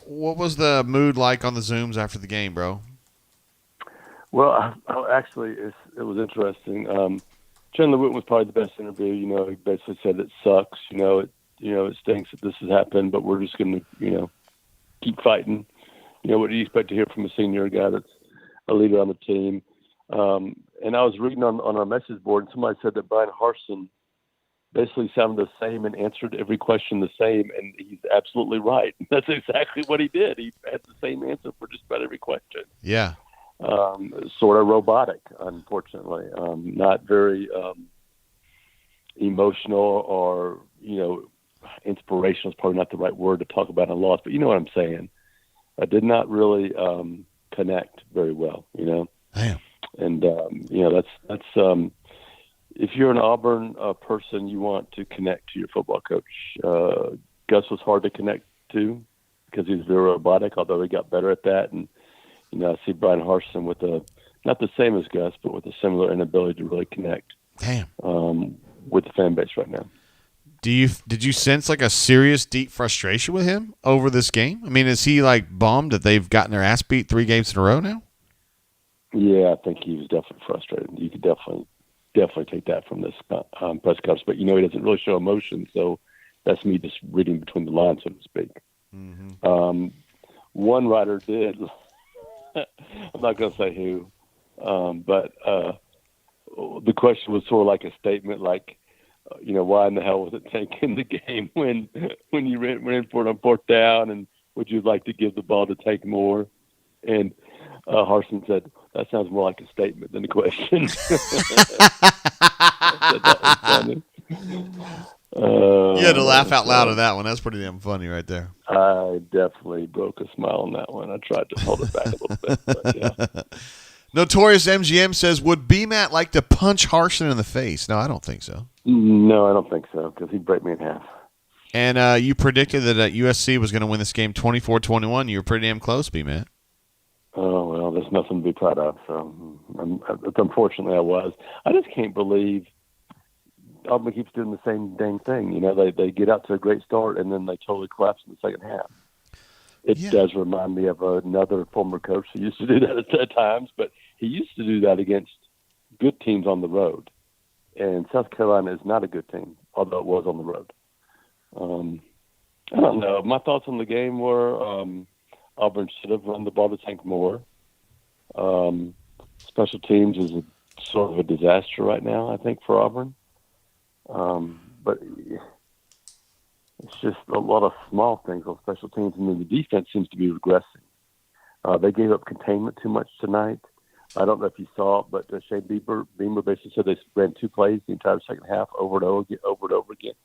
[SPEAKER 4] What was the mood like on the Zooms after the game, bro?
[SPEAKER 21] Well, actually, it was interesting. Chandler Witten was probably the best interview. You know, he basically said it sucks. It stinks that this has happened, but we're just going to, keep fighting. What do you expect to hear from a senior guy that's a leader on the team? And I was reading on our message board, and somebody said that Brian Harsin basically sounded the same and answered every question the same, and he's absolutely right. That's exactly what he did. He had the same answer for just about every question.
[SPEAKER 4] Yeah.
[SPEAKER 21] Sort of robotic, unfortunately. Not very emotional or, inspirational is probably not the right word to talk about a loss, but you know what I'm saying. I did not really connect very well,
[SPEAKER 4] Damn.
[SPEAKER 21] And, that's if you're an Auburn person, you want to connect to your football coach. Gus was hard to connect to because he was very robotic, although he got better at that. And, I see Brian Harsin with not the same as Gus, but with a similar inability to really connect.
[SPEAKER 4] Damn.
[SPEAKER 21] With the fan base right now.
[SPEAKER 4] Did you sense like a serious, deep frustration with him over this game? I mean, is he like bummed that they've gotten their ass beat 3 games in a row now?
[SPEAKER 21] Yeah, I think he was definitely frustrated. You could definitely take that from this press conference. But, he doesn't really show emotion, so that's me just reading between the lines, so to speak.
[SPEAKER 4] Mm-hmm.
[SPEAKER 21] One writer did. I'm not going to say who, but the question was sort of like a statement like, why in the hell was it taking the game when you went in for it on 4th down, and would you like to give the ball to take more? And Harsin said, that sounds more like a statement than a question. That was funny.
[SPEAKER 4] You had to laugh out loud at that one. That's pretty damn funny right there.
[SPEAKER 21] I definitely broke a smile on that one. I tried to hold it back a little bit, but yeah.
[SPEAKER 4] Notorious MGM says, would BMAT like to punch Harsin in the face? No, I don't think so.
[SPEAKER 21] No, I don't think so, because he'd break me in half.
[SPEAKER 4] And you predicted that USC was going to win this game 24-21. You were pretty damn close, BMAT.
[SPEAKER 21] Oh, well, there's nothing to be proud of. So, unfortunately, I was. I just can't believe Auburn keeps doing the same dang thing. They get out to a great start, and then they totally collapse in the second half. It does remind me of another former coach who used to do that at times, but he used to do that against good teams on the road. And South Carolina is not a good team, although it was on the road. I don't know. My thoughts on the game were Auburn should have run the ball to Tank more. Special teams is sort of a disaster right now, I think, for Auburn. But it's just a lot of small things on special teams, and then the defense seems to be regressing. They gave up containment too much tonight. I don't know if you saw it, but Shane Beamer basically said they ran 2 plays the entire second half over and over again.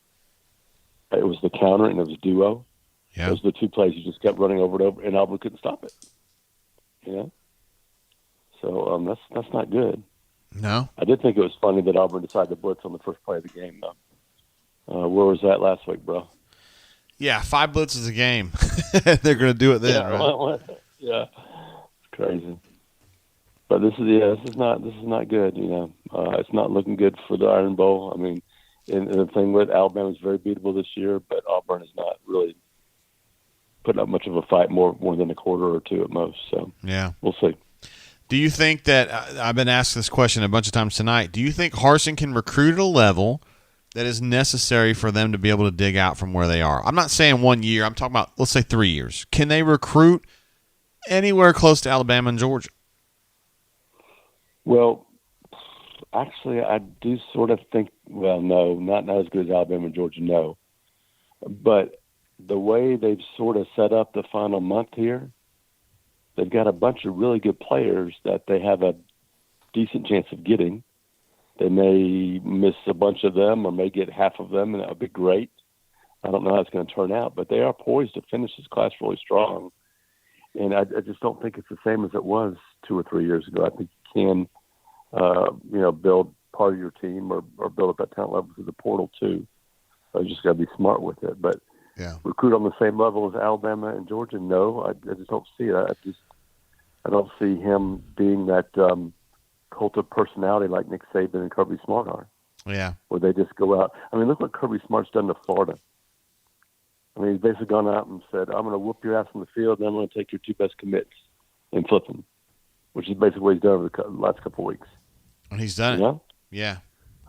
[SPEAKER 21] It was the counter and it was duo.
[SPEAKER 4] Yeah.
[SPEAKER 21] Those were the 2 plays you just kept running over and over, and Auburn couldn't stop it. So that's not good.
[SPEAKER 4] No.
[SPEAKER 21] I did think it was funny that Auburn decided to blitz on the first play of the game, though. Where was that last week, bro?
[SPEAKER 4] Yeah, 5 blitzes a game. They're going to do it then, right?
[SPEAKER 21] Yeah, it's crazy. But this is not good. It's not looking good for the Iron Bowl. I mean, and the thing with Alabama's very beatable this year, but Auburn is not really putting up much of a fight, more than a quarter or 2 at most. So
[SPEAKER 4] yeah,
[SPEAKER 21] we'll see.
[SPEAKER 4] Do you think that I've been asked this question a bunch of times tonight? Do you think Harsin can recruit at a level that is necessary for them to be able to dig out from where they are? I'm not saying 1 year. I'm talking about, let's say, 3 years. Can they recruit anywhere close to Alabama and Georgia?
[SPEAKER 21] Well, actually, I do sort of think, well, no, not as good as Alabama and Georgia, no. But the way they've sort of set up the final month here, they've got a bunch of really good players that they have a decent chance of getting. They may miss a bunch of them or may get half of them, and that would be great. I don't know how it's going to turn out, but they are poised to finish this class really strong. And I just don't think it's the same as it was 2 or 3 years ago. I think you can, build part of your team or build up that talent level through the portal too. So you just got to be smart with it. But recruit on the same level as Alabama and Georgia, no, I just don't see it. I don't see him being that cult of personality like Nick Saban and Kirby Smart are.
[SPEAKER 4] Yeah,
[SPEAKER 21] where they just go out. I mean, look what Kirby Smart's done to Florida. I mean, he's basically gone out and said, I'm going to whoop your ass on the field, and I'm going to take your 2 best commits and flip them, which is basically what he's done over the last couple of weeks.
[SPEAKER 1] And he's done it.
[SPEAKER 21] You know?
[SPEAKER 1] Yeah.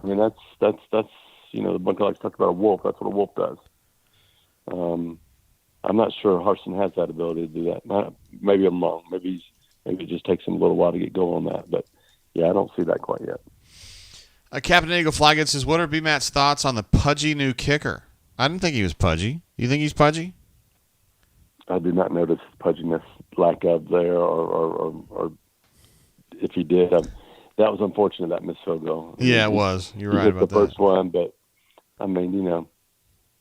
[SPEAKER 21] I mean, that's the bunch of likes talked about a wolf. That's what a wolf does. I'm not sure Harsin has that ability to do that. Maybe I'm wrong. Maybe it just takes him a little while to get going on that. But, yeah, I don't see that quite yet.
[SPEAKER 1] Captain Eagle Flygood says, what are B-Matt's thoughts on the pudgy new kicker? I didn't think he was pudgy. You think he's pudgy?
[SPEAKER 21] I did not notice pudginess, lack of there, or if he did, that was unfortunate, that missed field goal.
[SPEAKER 1] Yeah, it was. You're right about
[SPEAKER 21] the
[SPEAKER 1] that.
[SPEAKER 21] first one, but I mean,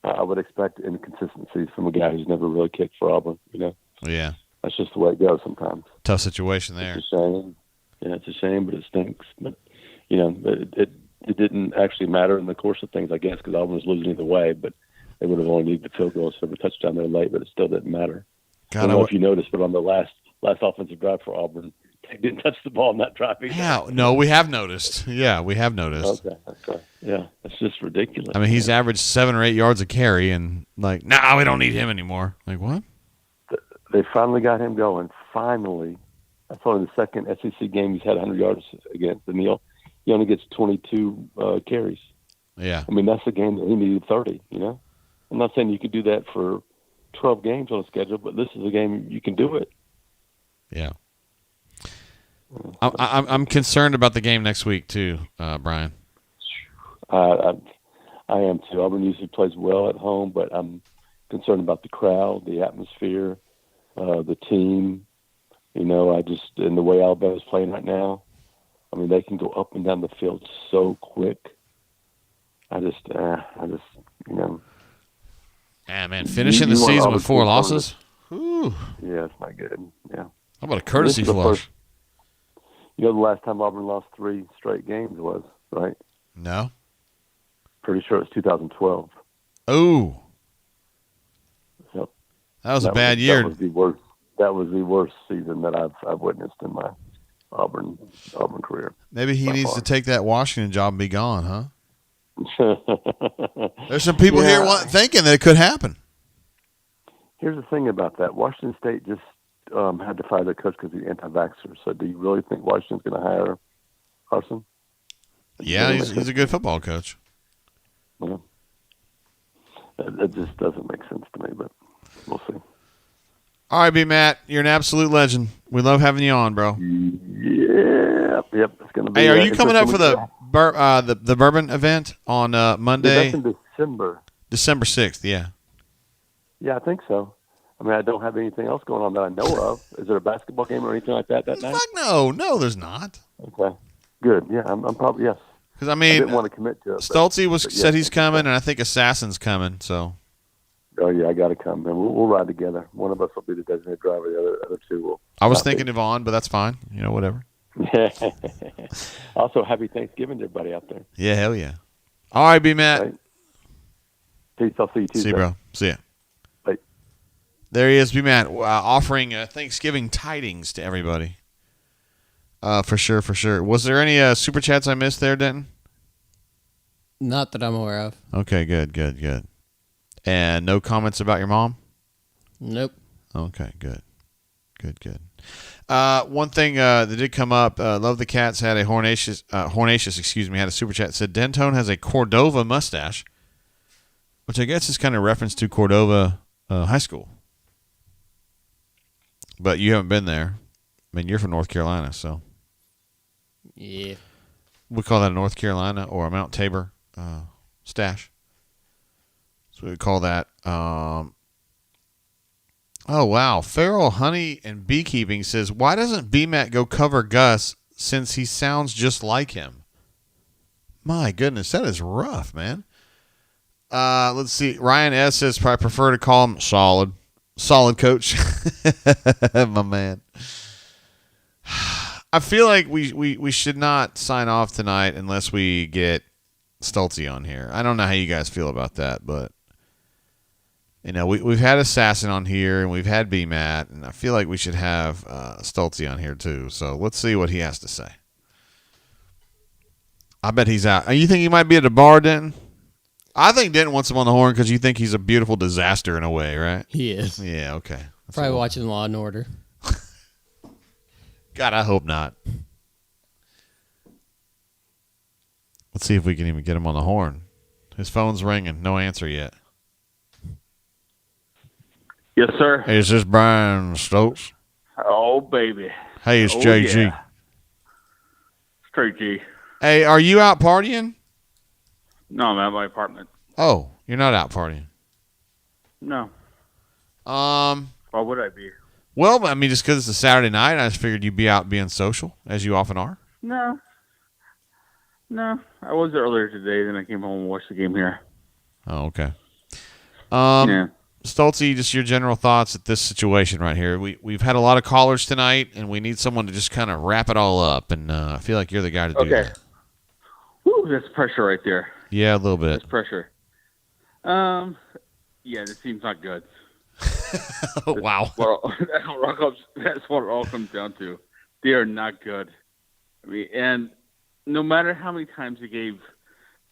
[SPEAKER 21] I would expect inconsistencies from a guy who's never really kicked for Auburn.
[SPEAKER 1] Yeah,
[SPEAKER 21] that's just the way it goes sometimes.
[SPEAKER 1] Tough situation there.
[SPEAKER 21] It's a shame. Yeah, it's a shame, but it stinks. But it didn't actually matter in the course of things, I guess, because Auburn was losing either way. But they would have only needed the field goal, so the touchdown there late, but it still didn't matter. I don't know if you noticed, but on the last offensive drive for Auburn, they didn't touch the ball in that drive either.
[SPEAKER 1] Yeah, no, we have noticed. Yeah, we have noticed.
[SPEAKER 21] Okay. Yeah, it's just ridiculous.
[SPEAKER 1] I mean, he's averaged 7 or 8 yards a carry, and we don't need him anymore. Like, what?
[SPEAKER 21] They finally got him going. Finally. That's only the second SEC game he's had 100 yards against, and he only gets 22 carries.
[SPEAKER 1] Yeah.
[SPEAKER 21] I mean, that's a game that he needed 30, I'm not saying you could do that for 12 games on a schedule, but this is a game you can do it.
[SPEAKER 1] Yeah. I'm concerned about the game next week too, Brian.
[SPEAKER 21] I am too. Auburn usually plays well at home, but I'm concerned about the crowd, the atmosphere, the team. And the way Alabama's playing right now, I mean, they can go up and down the field so quick.
[SPEAKER 1] Man, finishing the season with 4 losses?
[SPEAKER 21] Yeah, it's not good. Yeah.
[SPEAKER 1] How about a courtesy flush?
[SPEAKER 21] The last time Auburn lost 3 straight games was, right?
[SPEAKER 1] No.
[SPEAKER 21] Pretty sure it was 2012.
[SPEAKER 1] Oh.
[SPEAKER 21] Yep.
[SPEAKER 1] That was a bad year.
[SPEAKER 21] That was the worst season that I've witnessed in my Auburn career.
[SPEAKER 1] Maybe he needs to take that Washington job and be gone, huh? There's some people here thinking that it could happen.
[SPEAKER 21] Here's the thing about that. Washington State just had to fire their coach because he's anti-vaxxer. So do you really think Washington's going to hire Harsin?
[SPEAKER 1] Yeah, he's a good football coach.
[SPEAKER 21] Well, it just doesn't make sense to me, but we'll see.
[SPEAKER 1] All right, B-Matt, you're an absolute legend. We love having you on, bro.
[SPEAKER 21] Yep. It's going to be.
[SPEAKER 1] Hey, are you coming up for the bourbon event on Monday?
[SPEAKER 21] That's in December.
[SPEAKER 1] December 6th, yeah.
[SPEAKER 21] Yeah, I think so. I mean, I don't have anything else going on that I know of. Is there a basketball game or anything like that night?
[SPEAKER 1] Fuck no. No, there's not.
[SPEAKER 21] Okay. Good. Yeah, I'm probably, yes.
[SPEAKER 1] Because, I mean,
[SPEAKER 21] I didn't want to commit to it.
[SPEAKER 1] Stoltze said he's coming, and I think Assassin's coming, so.
[SPEAKER 21] Oh, yeah, I got to come. And we'll ride together. One of us will be the designated driver. The other two will.
[SPEAKER 1] I was thinking Yvonne, but that's fine. Whatever.
[SPEAKER 21] Also, happy Thanksgiving to everybody out there.
[SPEAKER 1] Yeah, hell yeah. All right, B-Matt.
[SPEAKER 21] Right. Peace. I'll see you Tuesday.
[SPEAKER 1] See you, bro. See ya.
[SPEAKER 21] Bye.
[SPEAKER 1] There he is, B-Matt, offering Thanksgiving tidings to everybody. For sure. Was there any super chats I missed there, Denton?
[SPEAKER 14] Not that I'm aware of.
[SPEAKER 1] Okay, good. And no comments about your mom?
[SPEAKER 14] Nope.
[SPEAKER 1] Okay, good. One thing that did come up, Love the Cats had a Hornacious, had a super chat that said Dentone has a Cordova mustache, which I guess is kind of reference to Cordova High School. But you haven't been there. I mean, you're from North Carolina, so.
[SPEAKER 14] Yeah.
[SPEAKER 1] We call that a North Carolina or a Mount Tabor stash. So we call that. Oh, wow. Feral Honey and Beekeeping says, why doesn't B-Matt go cover Gus since he sounds just like him? My goodness, that is rough, man. Let's see. Ryan S. says, I prefer to call him Solid. Solid coach. My man. I feel like we should not sign off tonight unless we get Stoltze on here. I don't know how you guys feel about that, but we've had Assassin on here and we've had B-Matt, and I feel like we should have Stoltze on here too. So let's see what he has to say. I bet he's out. You think he might be at the bar, Denton?
[SPEAKER 4] I think Denton wants him on the horn because you think he's a beautiful disaster in a way, right?
[SPEAKER 14] He is.
[SPEAKER 4] Yeah, okay.
[SPEAKER 14] Probably watching Law and Order.
[SPEAKER 4] God, I hope not. Let's see if we can even get him on the horn. His phone's ringing. No answer yet.
[SPEAKER 2] Yes, sir.
[SPEAKER 4] Hey, is this Brian Stokes?
[SPEAKER 2] Oh, baby.
[SPEAKER 4] Hey, it's
[SPEAKER 2] Oh,
[SPEAKER 4] JG.
[SPEAKER 2] yeah. Straight G.
[SPEAKER 4] Hey, are you out partying?
[SPEAKER 2] No, I'm at my apartment.
[SPEAKER 4] Oh, you're not out partying.
[SPEAKER 2] No.
[SPEAKER 4] Why
[SPEAKER 2] would I be?
[SPEAKER 4] Well, I mean, just because it's a Saturday night, I just figured you'd be out being social, as you often are.
[SPEAKER 2] No. No. I was there earlier today, then I came home and watched the game here.
[SPEAKER 4] Oh, okay.
[SPEAKER 2] Yeah.
[SPEAKER 4] Stoltzy, just your general thoughts at this situation right here. We've had a lot of callers tonight, and we need someone to just kind of wrap it all up, and I feel like you're the guy to do that.
[SPEAKER 2] Woo, that's pressure right there.
[SPEAKER 4] Yeah, a little bit.
[SPEAKER 2] That's pressure. Yeah, this team's not good.
[SPEAKER 4] Wow.
[SPEAKER 2] That's what it all comes down to. They are not good. I mean, and no matter how many times they gave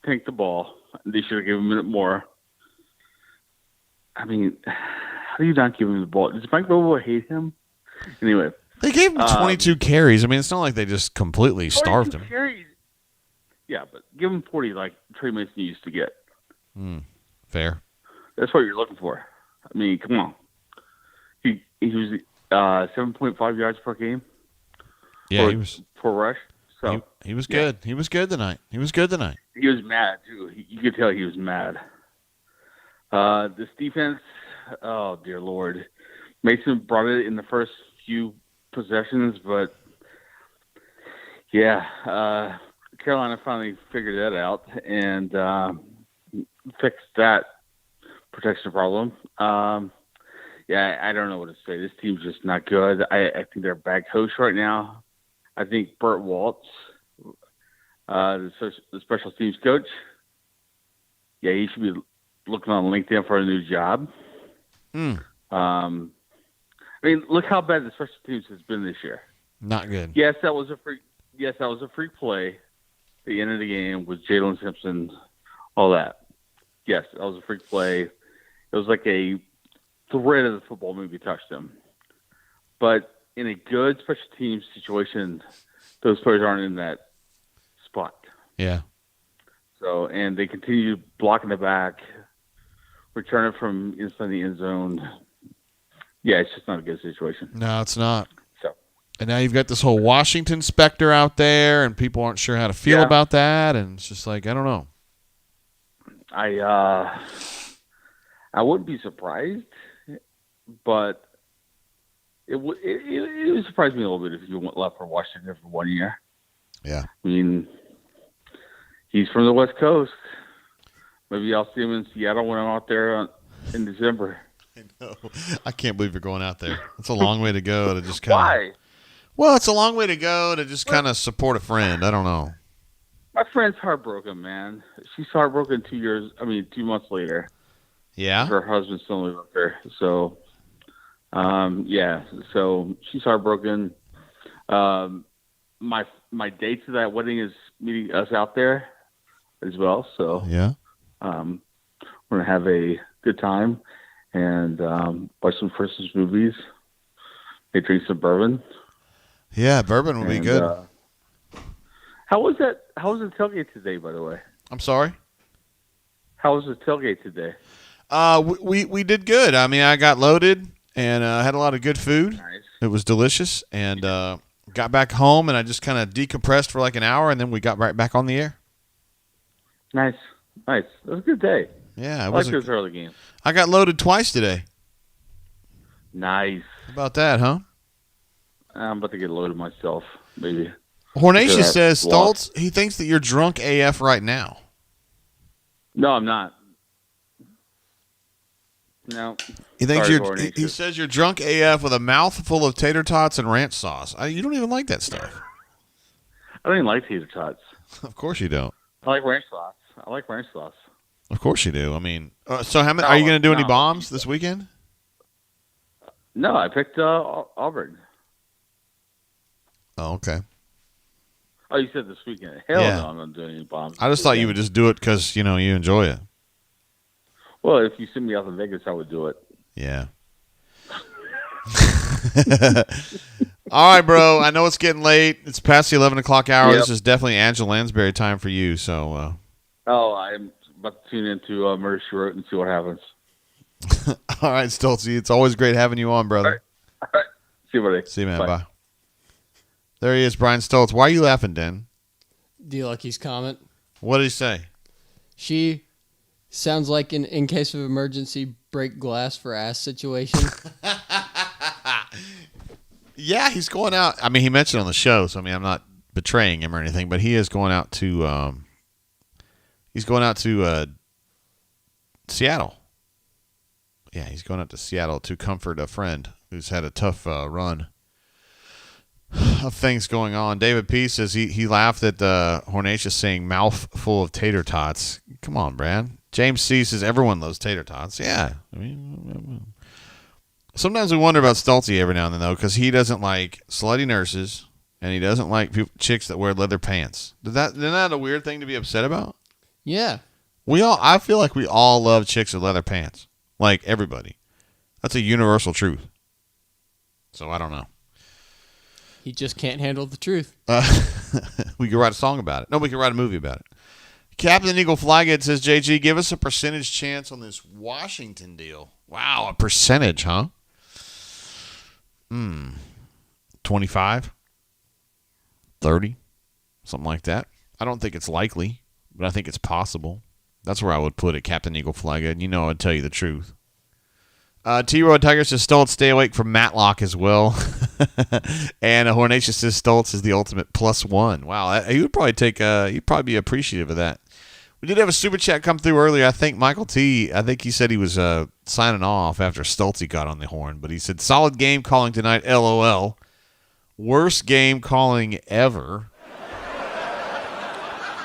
[SPEAKER 2] Pink the ball, they should have given him a minute more. I mean, how do you not give him the ball? Does Mike Bobo hate him? Anyway.
[SPEAKER 4] They gave him 22 carries. I mean, it's not like they just completely starved him.
[SPEAKER 2] Carries. Yeah, but give him 40 like Trey Mason used to get.
[SPEAKER 4] Fair.
[SPEAKER 2] That's what you're looking for. I mean, come on. He was 7.5 yards per game.
[SPEAKER 4] Yeah, he was
[SPEAKER 2] per rush. So
[SPEAKER 4] he was good. He was good tonight. He was
[SPEAKER 2] mad too. You could tell he was mad. This defense, oh dear Lord, Mason brought it in the first few possessions, but yeah, Carolina finally figured that out and fixed that protection problem. Yeah, I don't know what to say. This team's just not good. I think they're a bad coach right now. I think Burt Waltz, the special teams coach, yeah, he should be looking on LinkedIn for a new job. I mean, look how bad the special teams has been this year.
[SPEAKER 4] Not good.
[SPEAKER 2] Yes, that was a free play at the end of the game with Jalen Simpson, all that. Yes, that was a freak play. It was like a thread of the football maybe touched him. But in a good special teams situation, those players aren't in that spot.
[SPEAKER 4] Yeah.
[SPEAKER 2] So, and they continue blocking the back, return it from inside the end zone. Yeah, it's just not a good situation.
[SPEAKER 4] No, it's not.
[SPEAKER 2] So,
[SPEAKER 4] and now you've got this whole Washington specter out there, and people aren't sure how to feel about that, and it's just like, I don't know.
[SPEAKER 2] I wouldn't be surprised, but it would surprise me a little bit if you went left for Washington for 1 year.
[SPEAKER 4] Yeah.
[SPEAKER 2] I mean, he's from the West Coast. Maybe I'll see him in Seattle when I'm out there in December.
[SPEAKER 4] I know. I can't believe you're going out there. It's a long way to go to just kind of.
[SPEAKER 2] Why?
[SPEAKER 4] Well, it's a long way to go to just kind of support a friend. I don't know.
[SPEAKER 2] My friend's heartbroken, man. She's heartbroken 2 months later.
[SPEAKER 4] Yeah?
[SPEAKER 2] Her husband still lives with her. So, yeah. So she's heartbroken. My date to that wedding is meeting us out there as well. So,
[SPEAKER 4] yeah.
[SPEAKER 2] We're going to have a good time and watch some Christmas movies. Maybe drink some bourbon.
[SPEAKER 4] Yeah, bourbon would be good.
[SPEAKER 2] How was that? How was the tailgate today, by the way?
[SPEAKER 4] I'm sorry?
[SPEAKER 2] How was the tailgate today?
[SPEAKER 4] We did good. I mean, I got loaded and had a lot of good food.
[SPEAKER 2] Nice.
[SPEAKER 4] It was delicious. And got back home, and I just kind of decompressed for like an hour, and then we got right back on the air.
[SPEAKER 2] Nice. It was a good day.
[SPEAKER 4] Yeah.
[SPEAKER 2] I like those early games.
[SPEAKER 4] I got loaded twice today.
[SPEAKER 2] Nice.
[SPEAKER 4] How about that, huh?
[SPEAKER 2] I'm about to get loaded myself, maybe.
[SPEAKER 4] Hornation says, Stoltz, he thinks that you're drunk AF right now.
[SPEAKER 2] No, I'm not. No.
[SPEAKER 4] He thinks he says you're drunk AF with a mouthful of tater tots and ranch sauce. You don't even like that stuff.
[SPEAKER 2] I don't even like tater tots.
[SPEAKER 4] Of course you don't.
[SPEAKER 2] I like ranch sauce.
[SPEAKER 4] Of course you do. I mean, so how many? Are you going to do any bombs this weekend?
[SPEAKER 2] No, I picked Auburn.
[SPEAKER 4] Oh, okay.
[SPEAKER 2] Oh, you said this weekend. Hell no, I'm not doing any bombs.
[SPEAKER 4] I just thought you would just do it because, you enjoy it.
[SPEAKER 2] Well, if you send me out to Vegas, I would do it.
[SPEAKER 4] Yeah. All right, bro. I know it's getting late. It's past the 11 o'clock hour.
[SPEAKER 2] Yep.
[SPEAKER 4] This is definitely Angela Lansbury time for you. So,
[SPEAKER 2] I'm about to tune into Murder, She Wrote and see what happens.
[SPEAKER 4] all right, Stoltz. It's always great having you on, brother.
[SPEAKER 2] All right. See you, buddy.
[SPEAKER 4] See you, man. Bye. There he is, Brian Stoltz. Why are you laughing, Den?
[SPEAKER 14] D-Lucky's comment.
[SPEAKER 4] What did he say?
[SPEAKER 14] She sounds like an in case of emergency break glass for ass situation.
[SPEAKER 4] Yeah, he's going out. I mean, he mentioned on the show, so I mean, I'm not betraying him or anything, but he is going out to. He's going out to Seattle. Yeah, he's going out to Seattle to comfort a friend who's had a tough run of things going on. David P says he laughed at Hornatius saying mouth full of tater tots. Come on, Brad. James C says everyone loves tater tots. Yeah, I mean. Sometimes we wonder about Stoltzy every now and then, though, because he doesn't like slutty nurses, and he doesn't like chicks that wear leather pants. Isn't that a weird thing to be upset about?
[SPEAKER 14] Yeah.
[SPEAKER 4] I feel like we all love chicks with leather pants. Like, everybody. That's a universal truth. So, I don't know.
[SPEAKER 14] He just can't handle the truth.
[SPEAKER 4] We could write a song about it. No, we could write a movie about it. Captain Eagle Flygate says, JG, give us a percentage chance on this Washington deal. Wow, a percentage, huh? 25? 30? Something like that. I don't think it's likely, but I think it's possible. That's where I would put it, Captain Eagle Flygate. You know I'd tell you the truth. T-Road Tiger says Stoltz, stay awake from Matlock as well. And Hornatius says Stoltz is the ultimate +1. Wow, he would probably he'd probably be appreciative of that. We did have a super chat come through earlier. I think Michael T, I think he said he was signing off after Stoltzy got on the horn, but he said, solid game calling tonight, LOL. Worst game calling ever.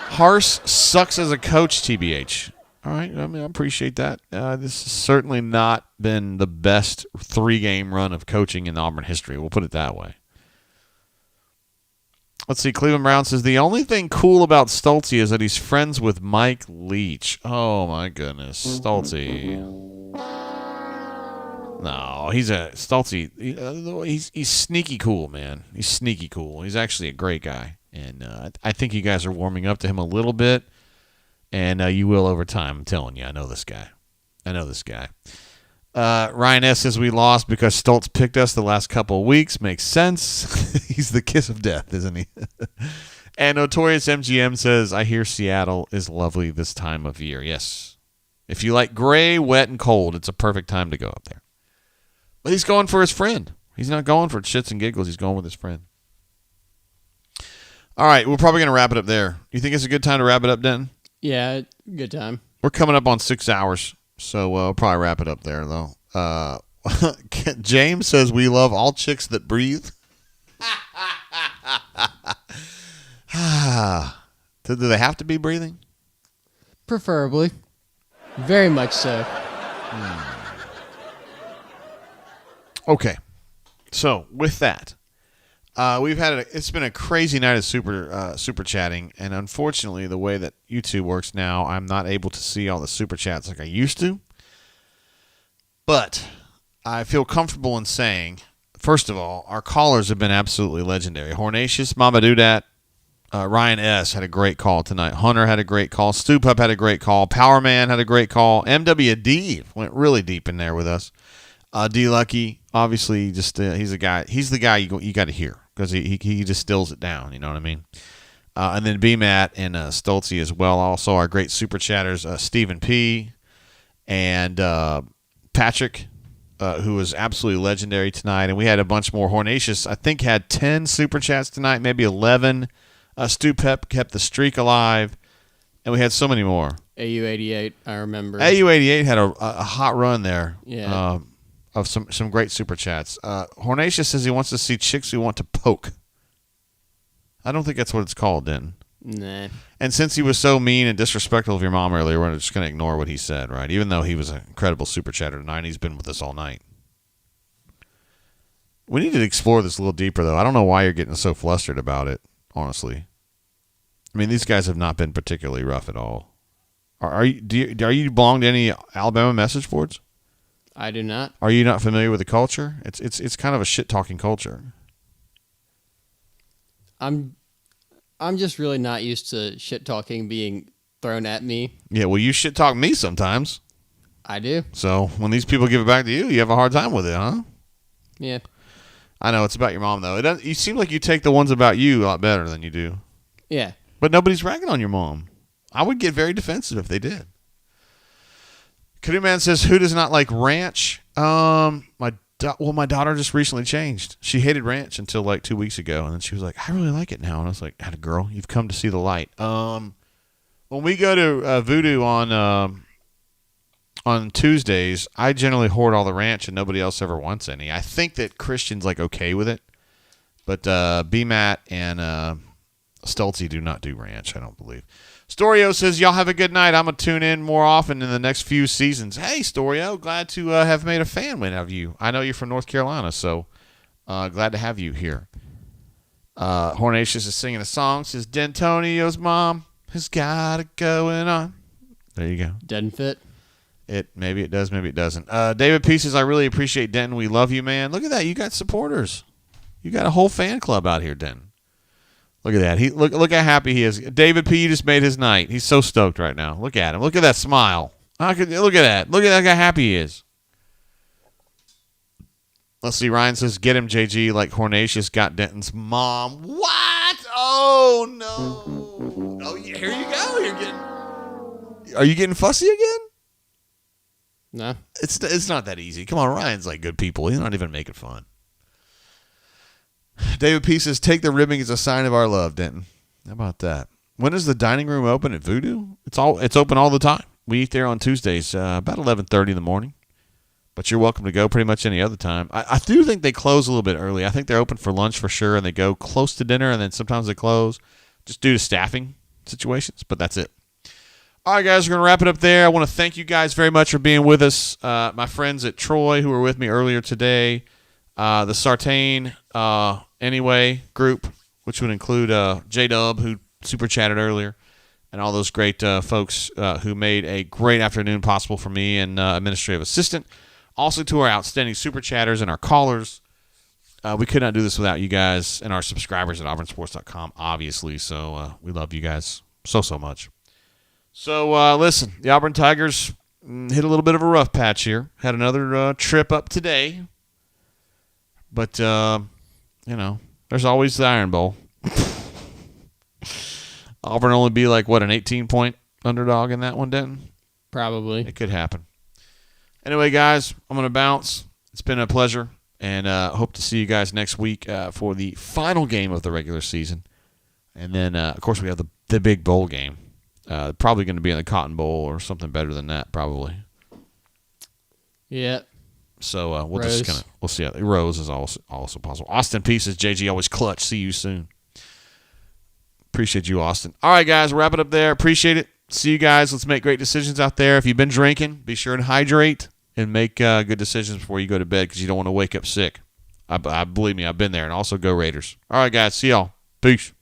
[SPEAKER 4] Harse sucks as a coach, TBH. All right, I mean, I appreciate that. This has certainly not been the best 3-game run of coaching in Auburn history. We'll put it that way. Let's see. Cleveland Brown says, the only thing cool about Stoltzy is that he's friends with Mike Leach. Oh, my goodness. Stoltzy. No, he's a Stoltzy. He's sneaky cool, man. He's sneaky cool. He's actually a great guy. And I think you guys are warming up to him a little bit. And you will over time. I'm telling you. I know this guy. Ryan S. says we lost because Stoltz picked us the last couple of weeks. Makes sense. He's the kiss of death, isn't he? And Notorious MGM says, I hear Seattle is lovely this time of year. Yes. If you like gray, wet, and cold, it's a perfect time to go up there. But he's going for his friend. He's not going for shits and giggles. He's going with his friend. All right, we're probably going to wrap it up there. You think it's a good time to wrap it up, Denton?
[SPEAKER 14] Yeah, good time.
[SPEAKER 4] We're coming up on 6 hours, so we'll probably wrap it up there, though. James says we love all chicks that breathe. Do they have to be breathing?
[SPEAKER 14] Preferably. Very much so.
[SPEAKER 4] Okay. So, with that, it's been a crazy night of super chatting, and unfortunately, the way that YouTube works now, I'm not able to see all the super chats like I used to. But I feel comfortable in saying, first of all, our callers have been absolutely legendary. Hornatius, Mama Dudat, Ryan S. had a great call tonight. Hunter had a great call. Stu Pup had a great call. Power Man had a great call. MWD went really deep in there with us. D Lucky, obviously, just he's the guy you got to hear because he distills it down. You know what I mean? And then BMAT and Stoltzy as well. Also, our great super chatters, Stephen P. and Patrick, who was absolutely legendary tonight. And we had a bunch more. Hornatius, I think, had 10 super chats tonight, maybe 11. Stu Pep kept the streak alive. And we had so many more.
[SPEAKER 14] AU88, I remember.
[SPEAKER 4] AU88 had a hot run there.
[SPEAKER 14] Yeah.
[SPEAKER 4] Of some great super chats. Hornatius says he wants to see chicks who want to poke. I don't think that's what it's called, then.
[SPEAKER 14] Nah.
[SPEAKER 4] And since he was so mean and disrespectful of your mom earlier, we're just going to ignore what he said, right? Even though he was an incredible super chatter tonight, he's been with us all night. We need to explore this a little deeper, though. I don't know why you're getting so flustered about it, honestly. I mean, these guys have not been particularly rough at all. Are you belong to any Alabama message boards?
[SPEAKER 14] I do not.
[SPEAKER 4] Are you not familiar with the culture? It's kind of a shit talking culture.
[SPEAKER 14] I'm just really not used to shit talking being thrown at me.
[SPEAKER 4] Yeah, well, you shit talk me sometimes.
[SPEAKER 14] I do.
[SPEAKER 4] So when these people give it back to you, you have a hard time with it, huh?
[SPEAKER 14] Yeah.
[SPEAKER 4] I know it's about your mom though. You seem like you take the ones about you a lot better than you do.
[SPEAKER 14] Yeah.
[SPEAKER 4] But nobody's ragging on your mom. I would get very defensive if they did. Canoe Man says, "Who does not like ranch?" My daughter just recently changed. She hated ranch until like 2 weeks ago, and then she was like, "I really like it now." And I was like, "Atta girl, you've come to see the light." When we go to Voodoo on Tuesdays, I generally hoard all the ranch, and nobody else ever wants any. I think that Christian's like okay with it, but B-Matt and Stoltzy do not do ranch, I don't believe. Storio says, y'all have a good night. I'm going to tune in more often in the next few seasons. Hey, Storio, glad to have made a fan of you. I know you're from North Carolina, so glad to have you here. Hornatius is singing a song. Says, D'Antonio's mom has got it going on. There you go.
[SPEAKER 14] Doesn't fit.
[SPEAKER 4] Maybe it does, maybe it doesn't. David P says, I really appreciate Denton. We love you, man. Look at that. You got supporters. You got a whole fan club out here, Denton. Look at that. Look how happy he is. David P. You just made his night. He's so stoked right now. Look at him. Look at that smile. Look at that. Look at how happy he is. Let's see. Ryan says, get him, JG, like Hornatius got Denton's mom. What? Oh, no. Oh, here you go. Are you getting fussy again?
[SPEAKER 14] No.
[SPEAKER 4] It's not that easy. Come on, Ryan's like good people. He's not even making fun. David P. says, take the ribbing as a sign of our love, Denton. How about that? When is the dining room open at Voodoo? It's open all the time. We eat there on Tuesdays, about 11:30 in the morning. But you're welcome to go pretty much any other time. I do think they close a little bit early. I think they're open for lunch for sure, and they go close to dinner, and then sometimes they close just due to staffing situations. But that's it. All right, guys, we're going to wrap it up there. I want to thank you guys very much for being with us. My friends at Troy who were with me earlier today, the Sartain Anyway group, which would include J-Dub, who super chatted earlier, and all those great folks who made a great afternoon possible for me and administrative assistant. Also to our outstanding super chatters and our callers. We could not do this without you guys and our subscribers at auburnsports.com, obviously. So we love you guys so much. So listen, the Auburn Tigers hit a little bit of a rough patch here. Had another trip up today. But, there's always the Iron Bowl. Auburn only be like, an 18-point underdog in that one, Denton?
[SPEAKER 14] Probably.
[SPEAKER 4] It could happen. Anyway, guys, I'm going to bounce. It's been a pleasure, and hope to see you guys next week for the final game of the regular season. And then, of course, we have the big bowl game. Probably going to be in the Cotton Bowl or something better than that, probably.
[SPEAKER 14] Yeah.
[SPEAKER 4] So we'll see. Rose is also possible. Austin P says, JG always clutch. See you soon. Appreciate you, Austin. All right, guys, wrap it up there. Appreciate it. See you guys. Let's make great decisions out there. If you've been drinking, be sure and hydrate and make good decisions before you go to bed because you don't want to wake up sick. I believe me, I've been there. And also go Raiders. All right, guys. See y'all. Peace.